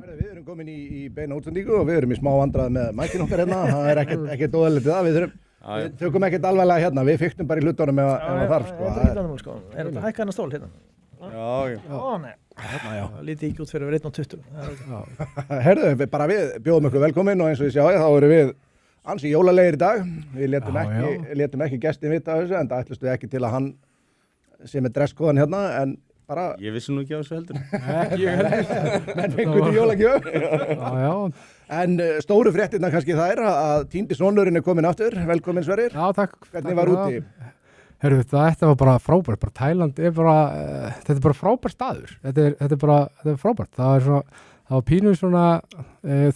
Við erum komin í beina útsendingu og við erum í smá vandræði með mækin okkar hérna. Það er ekkert óðalítið það. Við tökum ekkert alvarlega hérna. Við fiktum bara í hlutunum ef það þarf. Sko. Er þetta hækka hennar stól hérna? Já. Nei. Já. Lítið ekki út fyrir 1.20. Herðu, við bjóðum ykkur velkomin og eins og ég sjá þá erum við ansi jólalegir í dag. Við létum ekki gestin vita þessu en það ætlumst við ekki til að hann sé með dresskóðan hérna en bara... Ég vissi nú ekki á þessu heldur. Ekki ég heldur. Menn fengur til jólagjöf. Já. En stóru fréttirnar kannski þær að týndi sonurinn komin aftur. Velkomin Sverrir. Já, takk. Hvernig var úti? Herru, þetta var bara frábært. Tæland þetta er bara frábært staður. Þetta er frábært. Það var pínu svona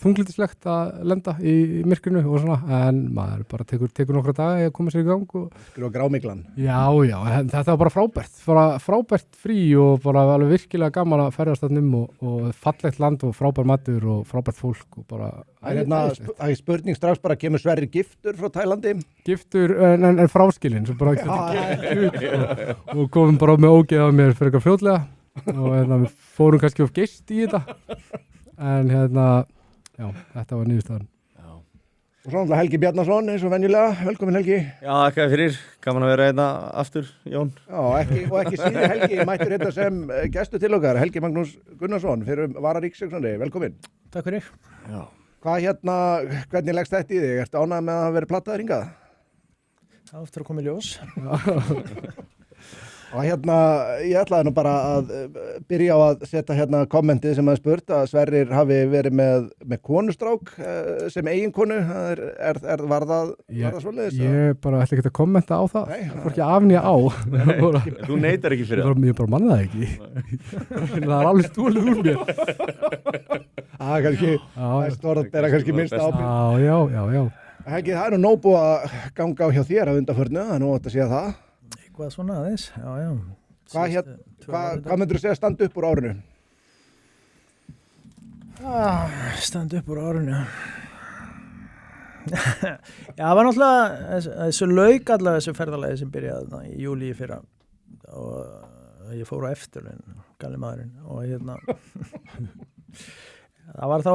þunglitislegt að lenda í myrkrinu og svona, en maður bara tekur nokkra daga að koma sér í gang og Skrifa grámyglan. Já, en þetta var bara frábært frí og bara alveg virkilega gaman að ferðast þarna og fallegt land og frábær matur og frábært fólk og bara Það er spurning strax bara, kemur Sverrir giftur frá Tælandi? Giftur en fráskilinn, svo bara og komum bara með ógeð af mér fyrir eitthvað fljótlega og við fórum kannski of geist í þetta en já, þetta var niðurstaðan. Og svo náttúrulega Helgi Bjarnason eins og venjulega, velkomin Helgi. Já, ekki fyrir, gaman að vera hérna aftur, Jón. Já, ekki síður Helgi mættur hérna sem gestur til okkar, Helgi Magnús Gunnarsson fyrir vararíkissaksóknari, velkomin. Takk fyrir. Já. Hvernig leggst þetta í þig? Ertu ánægður með að vera plattaður hingað? Það er eftir að koma í ljós. Og ég ætlaði nú bara að byrja á að setja hérna kommentið sem að spurt að Sverrir hafi verið með konustrák sem eiginkonu. Var það svoleiðis? Ég bara ætla ekki að kommenta á það. Það var ekki afnýja á. Þú neitar ekki fyrir það. Ég bara manna það ekki. Það er alveg stólið úr mér. Kannski, það er kannski minnst ábyrgð. Já. Helgi, það er nú nóg búið að ganga á hjá þér að undanförnu, það er nú átt að segja það. Eitthvað svona aðeins, já. Hvað myndir þú segja standa upp úr árinu? Standa upp úr árinu. Já, það var náttúrulega þessu lauk allavega þessu ferðalagi sem byrjaði í júlí í fyrra og ég fór á eftirlaun, gamli maðurinn og það var þá,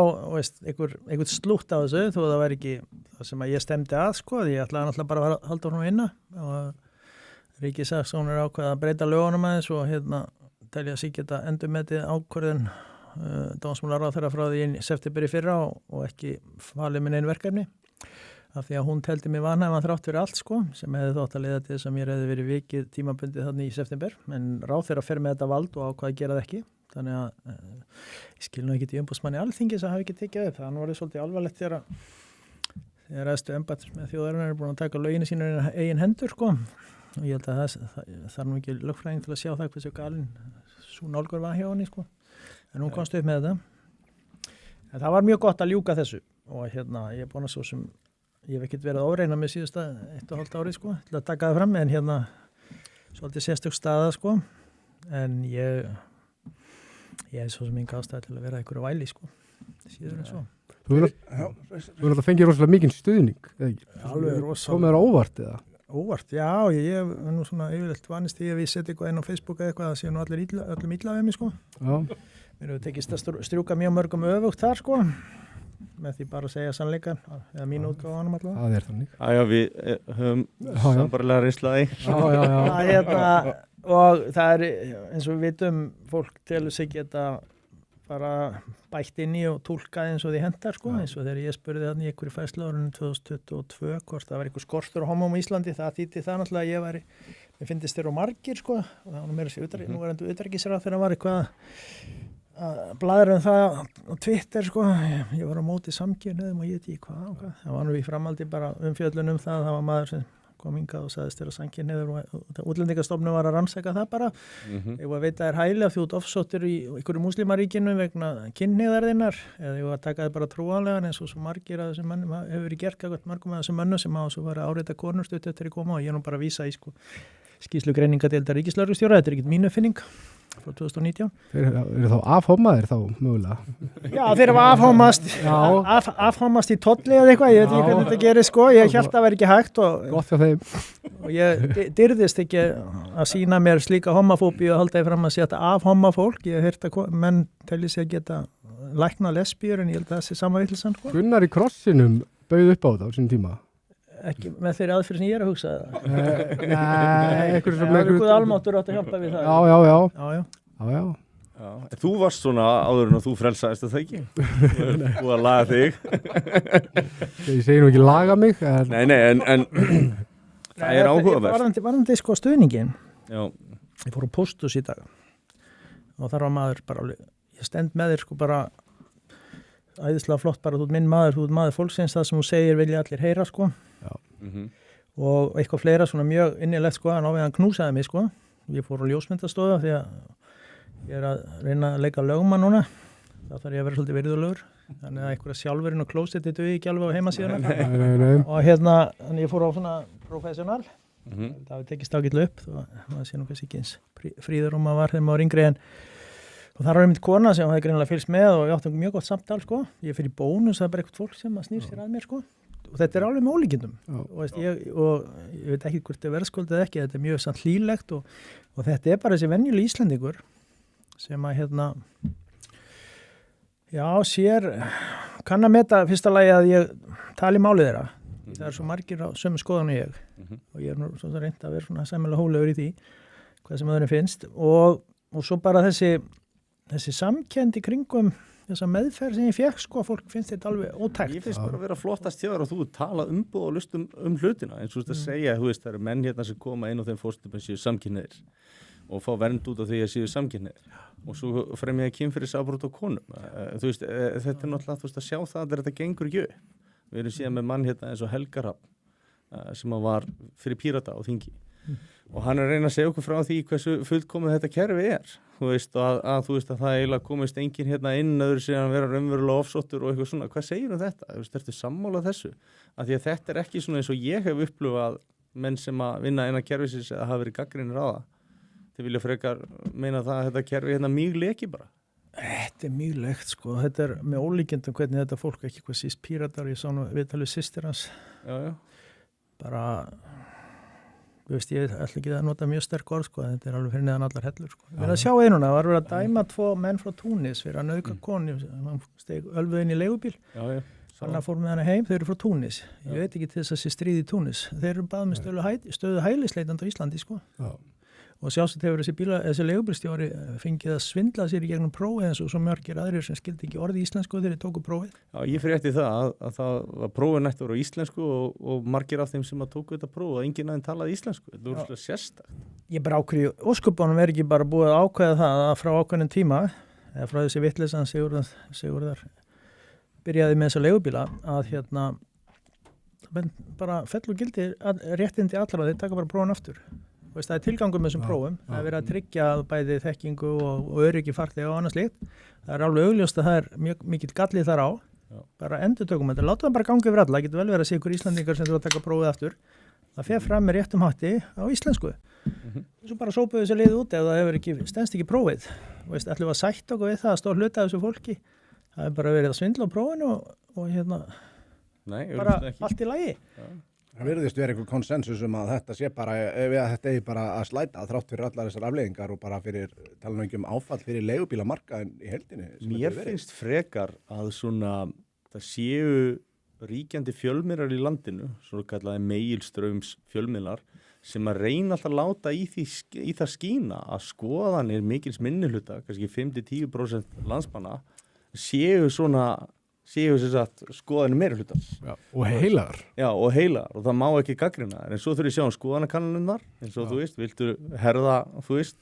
einhvern slútt á þessu þó það var ekki það sem að ég stemdi að sko, því ég ætlaði náttúrulega bara að halda hún vinna og ríkissaksóknari ákveða að breyta lögunum aðeins og telja sig geta endurmetið ákvörðun dómsmálaráðherra frá því í september í fyrra og ekki falið minn einu verkefni af því að hún teldi mig vanhæfan þrátt fyrir allt sko, sem hefði þótt að leiða til þess að mér hefði verið vikið tímabundið þannig í september, en ráðherra fer með þetta vald og ákvað að gera það ekki, þannig að ég skil nú ekki til umboðsmanni Alþingis að hafa ekki tekið upp, það var svolítið alvarlegt þegar æðstu embættismenn með þjóðarinnar er búin að taka löginu sína í eigin hendur sko, og ég held að það er nú ekki lögfræðing til að sjá það hversu galinn svo nálgur var hjá henni sko, en hún komst upp með þetta, en það var mjög gott að ljúka þessu og ég er búin að svo sem ég hef ekkert verið að óreina með síðusta 1,5 ári sko, til að taka það fram, en svolítið sérstök staða sko, en ég er svo sem enga ástæði til að vera einhverju væli sko, síður en svo. Þú verður að fengið rosalega mikinn stuðning, eða ekki? Alveg rosalega. Komið þér á óvart eða? Óvart, já, ég er nú svona yfirleitt vanist því að við setja eitthvað inn á Facebook eða eitthvað, það séu nú öllum illa við mig sko. Já. Mér hefur tekist að strjúka mjög mörgum öfugt þar sko, með því bara að segja sannleikan, eða mínu útgáfa ánum allavega. Það er þannig. Já, við höfum sambarlega reynslaði. Já. Og það er, eins og við vitum, fólk telur sig geta bara bætt inn í og túlkað eins og því hendar sko, eins og þegar ég spurði þannig í einhverju færslu árinu 2022 hvort það var einhver skortur á homóm í Íslandi, það þýtti það náttúrulega að mér finnst þeirra margir sko, og það var meira sér nú verðandi utanríkisráðherra var eitthvað að bladra það á Twitter sko, ég var á móti samkynhneigðum og ég veit ekki hvað, það var nú í framhaldi bara umfjöllun það var maður sem kom hingað og sagðist þeirra samkynhneigður og Útlendingastofnun var að rannsaka það bara ég var að veita þér hæli að þú ert offsóttur í einhverju múslimaríkinu vegna kynhneigðarinnar eða ég var að taka þið bara trúanlegan eins og svo margir að þessum mönnum hefur verið gert mörgum að þessum mönnum sem hafa svo verið að áreita konur stutt eftir að koma og ég nú bara vísa í sko skýrslu greiningadeildar ríkislögreglustjóra, þetta er ekkert mín uppfinning frá 2019. Þeir eru þá afhómaðir þá mögulega. Já, þeir hafa afhámast í tolli eða eitthvað, ég veit ekki hvernig þetta gerir sko, ég held að það væri ekki hægt Gott hjá þeim. og ég dyrðist ekki að sína mér slíka homofóbíu og halda ég fram að setja af homofólk, ég hef heyrt að menn telli sig að geta lækna lesbíur en ég held að það sé sama vitleysan sko. Gunnar í krossinum bauð upp á þetta á sínum tíma. Ekki með þeirri aðferð sem ég er að hugsa það. Nei, einhverjum sem Það er Guð almáttur átt að hjálpa við það. Já. Já, þú varst svona áður en að þú frelsaðist það ekki? Þú að laga þig. Ég segi nú ekki laga mig. Nei, en það er áhugavert. Varðandi sko stuðningin. Já. Ég fór á Pósthús í dag og þar var maður bara, ég stend með þér sko bara æðislega flott bara, þú ert minn maður, þú ert maður fólksins, það sem þú segir vilja allir heyra sko. Já. Og eitthvað fleira svona mjög innilegt sko, hann knúsaði mig sko. Ég fór á ljósmyndastofu því að ég er að reyna að leika lögmann núna, þá þarf ég að vera svolítið virðulegur, þannig að einhverja sjálfurinn og klósetti dugi ekki alveg á heimasíðuna. Nei. Og þannig ég fór á svona professional, það hefði tekist ágætlega upp, það sé nú kannski ekki eins fríður maður var þegar maður var yngri en og þar var einmitt kona sem hafði greinilega fylgst með og ég átti mjög gott samtal sko, ég fyrir bónus, það er bara eitthvað fólk sem snýr sér að mér sko og þetta er alveg með ólíkindum og ég veit ekki hvort það er verðskuld eða ekki, þetta er mjög samt hlýlegt og þetta er bara þessi venjuleg Íslendingur sem að sér kann að meta fyrsta lagi að ég tali málið þeirra, það er svo margir á sömu skoðan og ég og ég er nú svona reynd að vera svona sæmilega hólegur í því hvað sem öðrum finnst og svo bara þessi samkennd í kringum þessa meðferð sem ég fekk sko, fólk finnst þetta alveg ótækt. Ég finnst bara að vera flottast þjóðar og þú tala umboð og lust hlutina, eins og þú veist að segja, þú veist, það eru menn hérna sem koma inn á þeim fórstöpum séu samkynhneigðir og fá vernd út af því að séu samkynhneigðir og svo fremja kynferðisafbrot á konum. Þú veist, þetta er náttúrulega, þú veist, að sjá það að þetta gengur ekki upp. Við erum síðan með mann hérna eins og Helga Hrafn sem var fyrir Pírata á þingi. Og hann er að reyna að segja okkur frá því hversu fullkomið þetta kerfi er. Þú veist að það eiginlega komist enginn hérna inn öðru síðan að vera raunverulega ofsóttur og eitthvað svona. Hvað segir þetta? Þú veist, ertu sammála þessu? Af því að þetta er ekki svona eins og ég hef upplifað menn sem að vinna innan kerfisins eða hafa verið gagnrýnir á það. Þið vilja frekar meina það að þetta kerfi hérna mjög leki bara. Þetta er mjög lekt sko. Þetta er með ólíkindum hvernig þetta fólk ekki hvað síst Píratar, ég sá nú viðtalið systir hans. Já. Bara veist, ég ætla ekki að nota mjög sterk orð sko, þetta er alveg fyrir neðan allar hellur sko. Við erum að sjá einuna, það var verið að dæma 2 menn frá Túnis fyrir að nauðga konu, hann steg ölfuð inn í leigubíl, hann fór með hana heim, þau eru frá Túnis, ég veit ekki til þess að sé stríð í Túnis, þeir eru bað með stöðu hælisleitandi á Íslandi sko. Og sjálfsagt hefur þessi leigubílstjóri fengið að svindla sér í gegnum prófið eins og svo mörgir aðrir sem skildi ekki orði íslensku þegar þeir tóku prófið. Já, ég frétti það að það var prófið nætt voru íslensku og margir af þeim sem að tóku þetta prófið og enginn aðeins talaði íslensku. Þetta voru svolítið sérstakt. Ég bara ákveði, ósköpunum er ekki bara búið að ákveða það að frá ákveðnum tíma, eða frá þessi vitleysan Sigurðar byrjaði með þessa leigubíla að bara fellu gildi réttindi allra, þeir taka bara prófin aftur. Það er tilgangur með þessum prófum, það er verið að tryggja bæði þekkingu og öryggi farþega og annað slíkt. Það er alveg augljóst að það er mjög mikill gallið þar á, bara endurtökum þetta, láta það bara ganga yfir alla, það getur vel verið að sé ykkur Íslandingar sem þú að taka prófið aftur. Það fer fram með réttum hátti á íslensku. Svo bara sópuðu þessi lið út ef það hefur stenst ekki prófið. Ætlum við að sætta okkur við það að stór hluta af þessu fólki. Það er bara verið að svindla á prófinu og bara allt í lagi. Það virðist verið einhver konsensus að þetta sé bara, að þetta eigi bara að slæta þrátt fyrir allar þessar afleiðingar og bara fyrir, tala nú ekki áfall fyrir leigubílamarkaðinn í heildinni. Mér finnst frekar að svona, það séu ríkjandi fjölmiðlar í landinu, svona kallaði meginstraums fjölmiðlar, sem að reyna alltaf að láta í það skína að skoðanir mikils minnihluta, kannski 5-10% landsmanna, séu séu þess að skoðanir meirihlutans. Og heilagar. Já, og heilagar. Og það má ekki gagnrýna þær. En svo þurfum við að sjá skoðanakannanirnar, eins og þú veist, viltu herða,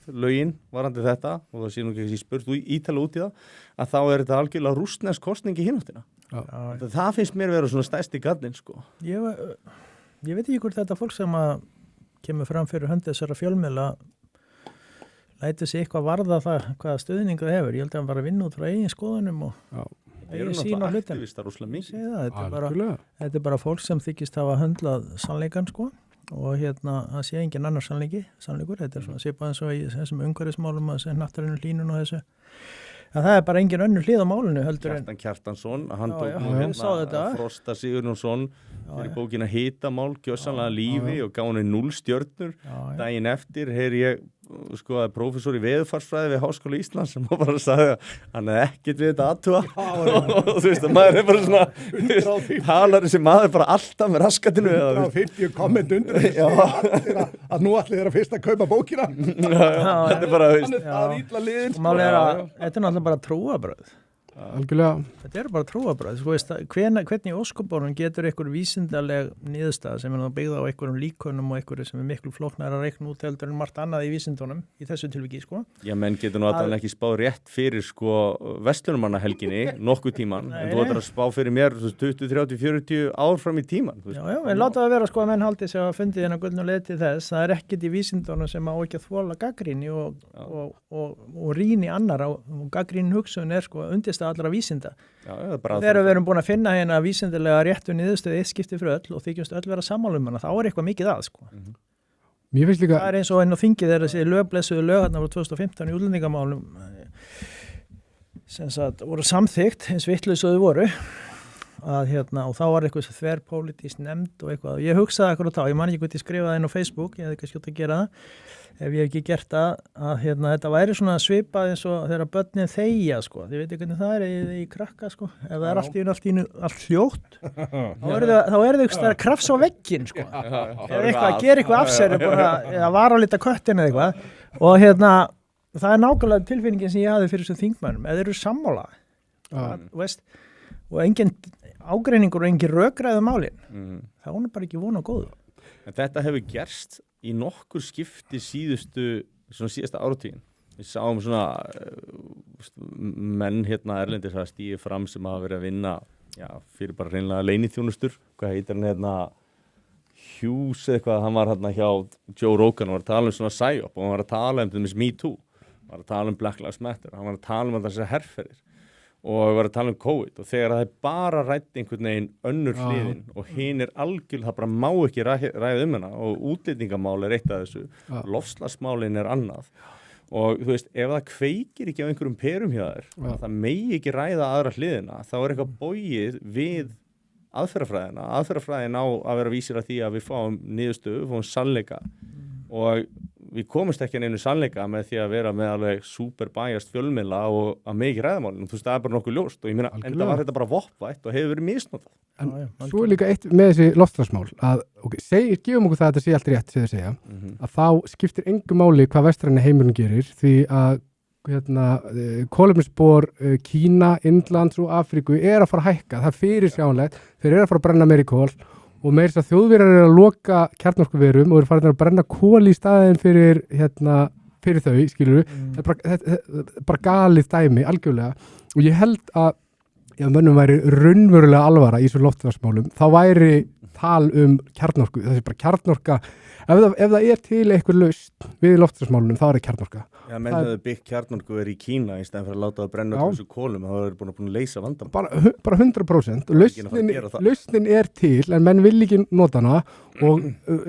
lögin varandi þetta, og það sé nú ekki spurt ítala út í það, að þá er þetta algjörlega rússnesk kosning í hináttina. Það finnst mér vera svona stærsti gallinn, sko. Ég veit ekki hvort þetta fólk sem að kemur fram fyrir hönd þessara fjölmiðla lætur sig eitthvað varða það hvaða stuðningu það hefur. Ég held að hann bara vinna út frá eigin skoðunum og eigin sín á hlutin. Þetta er bara fólk sem þykist hafa höndlað sannleikann sko og það sé engin annar sannleikur, þetta svona svipað eins og í þessum umhverfismálum að segja náttúrinu hlínun og þessu að það bara engin önnur hlið á málinu heldur Kjartan Kjartansson, hann Já, tók ég sá þetta. Frosta Sigurjónsson fyrir bókina Hitamál, gjössanlega lífi og gaf henni 0 stjörnur. Daginn eftir heyri ég sko að prófessor í veðurfarsfræði við Háskóla Íslands sem bara sagði að hann hefði ekkert við þetta aðtúa og þú veist að maður bara svona talar þessi maður bara alltaf með raskatinu 150 komment undir að nú allir þeirra fyrst að kaupa bókina þetta er bara það ítla liðin og máli þetta er náttúrulega bara trúabröð algjörlega. Þetta eru bara trúabröð, þú veist, hvernig í óskopunum getur einhver vísindaleg niðurstaða sem byggð á einhverjum líkunum og einhverju sem miklu flóknar að reikna út heldur en margt annað í vísindunum í þessu tilviki, sko. Já, menn getur nú allavega ekki spáð rétt fyrir, sko, verslunarmannahelginni, nokkuð tíman, en þú ætlar að spá fyrir mér 20, 30, 40 ár fram í tíman. Já, en láta það vera, sko, að menn haldi sig að fundið þennan gullnu leið til þess, það er ekkert í vísindunum sem á ekki að þvola gagnrýni og rýni annara og gagnrýnin hugsun sko, allra vísinda. Þegar við erum búin að finna hérna vísindilega réttu niðurstöðu eitt skipti fyrir öll og þykjumst öll vera sammála hana, þá er eitthvað mikið að, sko. Mér finnst líka... Það er eins og inn á þingið þegar þessi lögblessuðu lög hérna frá 2015 í útlendingamálum sem sagt voru samþykkt eins vitlausu þau voru að og þá var eitthvað þverpólitískt nefnd og eitthvað. Ég hugsaði akkurat þá, ég man ekki hvað ég skrifaði inn á Facebook, ég hefði ekki skjótt að gera það ef ég hef ekki gert það að þetta væri svona svipað eins og þegar börnin þegja, sko. Þið veitir hvernig það er í krakka, sko. Ef það er allt hljótt, þá er þau eitthvað krafs á vegginn, sko. Eða eitthvað, gera eitthvað af sér, eða vara á lita köttin eða eitthvað. Og það er nákvæmlega tilfinningin sem ég hafði fyrir þessum þingmönnum. Ef þeir eru sammála, veist, og engin ágreiningur og engin rökræðu málin, þá er bara ekki von á góðu. En þetta hefur gerst í nokkur skipti síðasta áratuginn. Við sáum svona menn erlendis að stíði fram sem hafa verið að vinna fyrir bara hreinlega leyniþjónustur. Hvað heitir hann Hughes eitthvað, hann var hjá Joe Rogan og var að tala um svona psyop og hann var að tala um Me Too, hann var að tala um Black Lives Matter, hann var að tala um þessar herferðir og var að tala um COVID og þegar það er bara rætt einhvern veginn önnur hliðin og hinn er algjörlega, það bara má ekki ræða hana og útlendingamál er eitt af þessu, loftslagsmálin er annað og þú veist, ef það kveikir ekki á einhverjum perum hjá þér, það megi ekki ræða aðra hliðina, þá er eitthvað bogið við aðferðafræðin á að vera vísir að því að við fáum niðurstöðu, við fáum sannleika og við komumst ekki að einu sannleika með því að vera með alveg super biased fjölmiðla og að megi ræðamálinu, þú veist, það er bara nokkuð ljóst og ég meina, enda var þetta bara voppvætt og hefur verið misnotað. En svo er líka eitt með þessi loftslagsmál að, gefum okkur það að þetta sé allt rétt, sem þið segja, að þá skiptir engu máli hvað vestræni heimurinn gerir því að kolefnisspor Kína, Indlands og Afríku er að fara að hækka, það er fyrirsjánlegt, þeir eru að fara að brenna meiri kol og meira þess að þjóðverjar eru að loka kjarnorkuverum og eru farin að brenna kol í staðin fyrir þau, skilur við, þetta er bara galið dæmi, algjörlega og ég held að ef mönnum væri raunverulega alvara í þessu loftslagsmálum, þá væri tal kjarnorku, það er bara kjarnorka, ef það er til eitthvað laust við loftslagsmálunum, þá er það kjarnorka. Já, menn hefur byggt kjarnorku í Kína í stæðan fyrir að láta það brenna þessu kolum, þá er búin að leysa vandamál. Bara 100%. Lausnin er til, en menn vil ekki nota hana og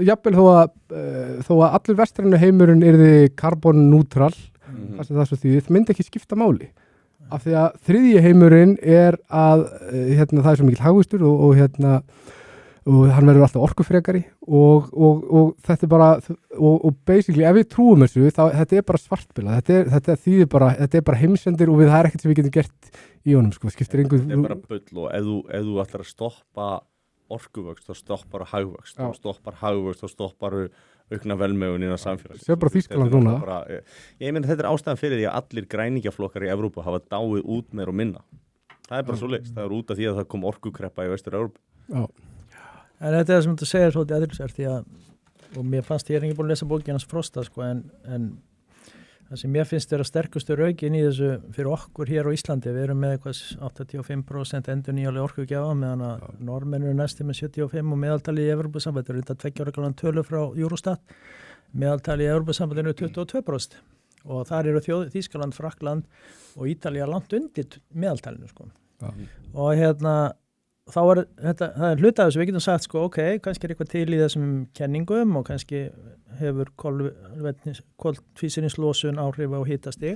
jafnvel þó að allur vestrænu heimurinn yrði karbonnútral, það myndi ekki skipta máli. Af því að þriðji heimurinn er að það er svo mikill hagvöxtur og hann verður alltaf orkufrekari og þetta er bara og basically ef við trúum þessu þá þetta er bara svartbila, þetta er bara heimsendir og það er ekkert sem við getum gert í honum, sko, skiptir engu. Þetta er bara bull og ef þú ætlar að stoppa orkuvöxt, þá stoppar hagvöxt, þá stoppar hagvöxt, þá stoppar aukna velmegun innan samfélags. Það er bara Þýskaland núna. Ég meina þetta er ástæðan fyrir því að allir græningjaflokkar í Evrópu hafa dáið út meir og minna. Það er bara svoleiðis, það er út af því að það kom orkukreppa í Vestur-Evrópu. Já. En þetta er sem þú segir svolítið aðrilsvært því að, og mér fannst, ég er ekki búin að lesa bókina hans Frosta, sko, en það sem mér finnst vera sterkustu rökin í þessu fyrir okkur hér á Íslandi, við erum með eitthvað 85% endurnýjanlega orkugjafa meðan að Norðmenn eru næsti með 75 og meðaltali í Evrópusambandinu, þetta er 2 ára gamlan tölu frá Eurostat, meðaltali í Evrópusambandinu er 22% og þar eru Þýskaland, Frakkland og Ítalía langt undir meðaltalinu, sko. Og þá það hlutað þessu, við getum sagt sko, ok, kannski eitthvað til í þessum kenningum og kannski hefur koltvísýringslosun áhrif á hitastig,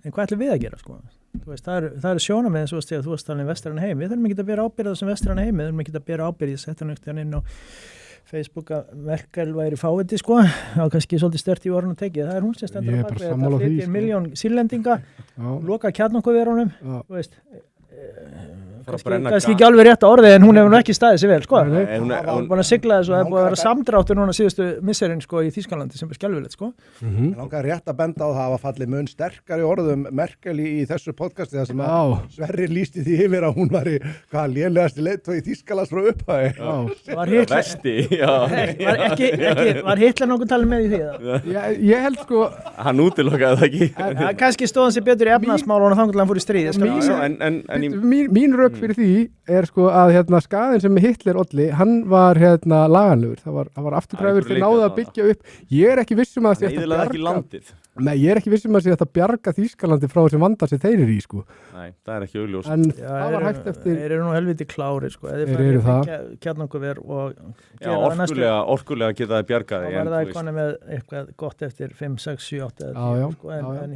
en hvað ætlum við að gera sko? Þú veist, það er sjónarmið eins og þú varst talað vestræna heim, við þurfum ekki að bera ábyrgð þessum vestræna heim, við þurfum ekki að bera ábyrgð, ég setja nögt inn á Facebook að Merkel væri fáiði sko, þá kannski svolítið stört í orðun að tekið, það hún sem stendur að baka þetta flyttir miljón sýrlendinga, loka kjarnorkuverunum, þú veist, kannski ekki alveg rétt orðið en hún hefur nú ekki staðið sér vel sko. Hún er búin að sigla þessu og það er búin að vera samdráttur núna síðustu misserinn sko í Þýskalandi sem er skelfilegt sko. Langar rétt að benda á það að falli mun sterkari orðum Merkel í þessu podcasti þar sem að Sverrir lýsti því yfir að hún var í hvað lélegasti leiðtogi í Þýskalands frá upphafi. Var Hitler nokkuð talið með í því? Ég held sko hann útilokaði það ekki. Kannski stóð hann sér betur í efnahagsmálunum þangað til hann fór í stríð. Mín rök fyrir því er sko að skaðin sem Hitler olli, hann var laganlegur, það var afturkræfur fyrir náða að byggja upp. Ég er ekki vissum að ég er ekki vissum að þetta bjarga Þýskalandi frá þessum vanda sem þeir eru í sko. Nei, það er ekki augljóst. En það var hægt eftir. Þeir eru nú helviti klári sko. Þeir eru það. Kjarnorkuver og orkulega geta það bjargaði. Það var það eitthvað með eitthvað gott eftir 5, 6, 7, 8 sko. En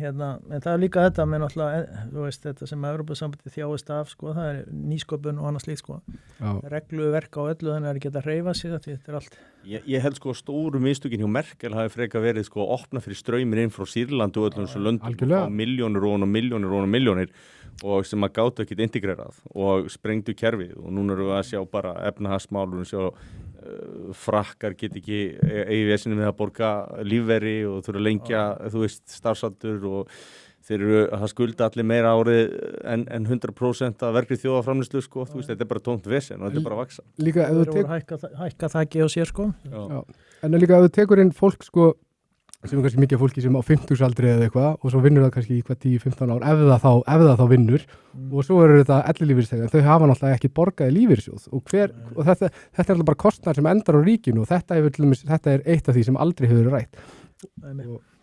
það er líka þetta með náttúrulega, þú veist þetta sem Evrópusambandið þjáist af sko, það er nýsköpun og annað slíkt sko. Regluverk á öllu þannig að geta hreyfa sig þetta er allt. Ég held sko stóru mistökin hjá Merkel hafi freka verið sko að opna fyrir ströyminn inn frá Sýrlandi og öllum svo löndum og milljónir og sem að gátu ekkert integrerað og sprengdu kerfið og núna erum við að sjá bara efnahagsmálun, sjá frakkar get ekki eigi vesinu með að borga lífverði og þurfa að lengja, þú veist, starfsaldur og þeir eru að skulda allir meira árið en 100% af verkri þjóðaframleiðslu sko, þú veist, þetta er bara tómt vesen og þetta er bara að vaksa. Líka ef þú hækka það ekki á sér sko. En líka ef þú tekur inn fólk sko, sem er kannski mikið fólki sem á 50-aldri eða eitthvað og svo vinnur það kannski í 10-15 ár ef það þá vinnur og svo eru þetta ellilífeyrisþegar, þau hafa náttúrulega ekki borgað í lífeyrissjóð og þetta er alltaf bara kostnar sem endar á ríkinu og þetta er eitt af því sem aldrei hefur rætt.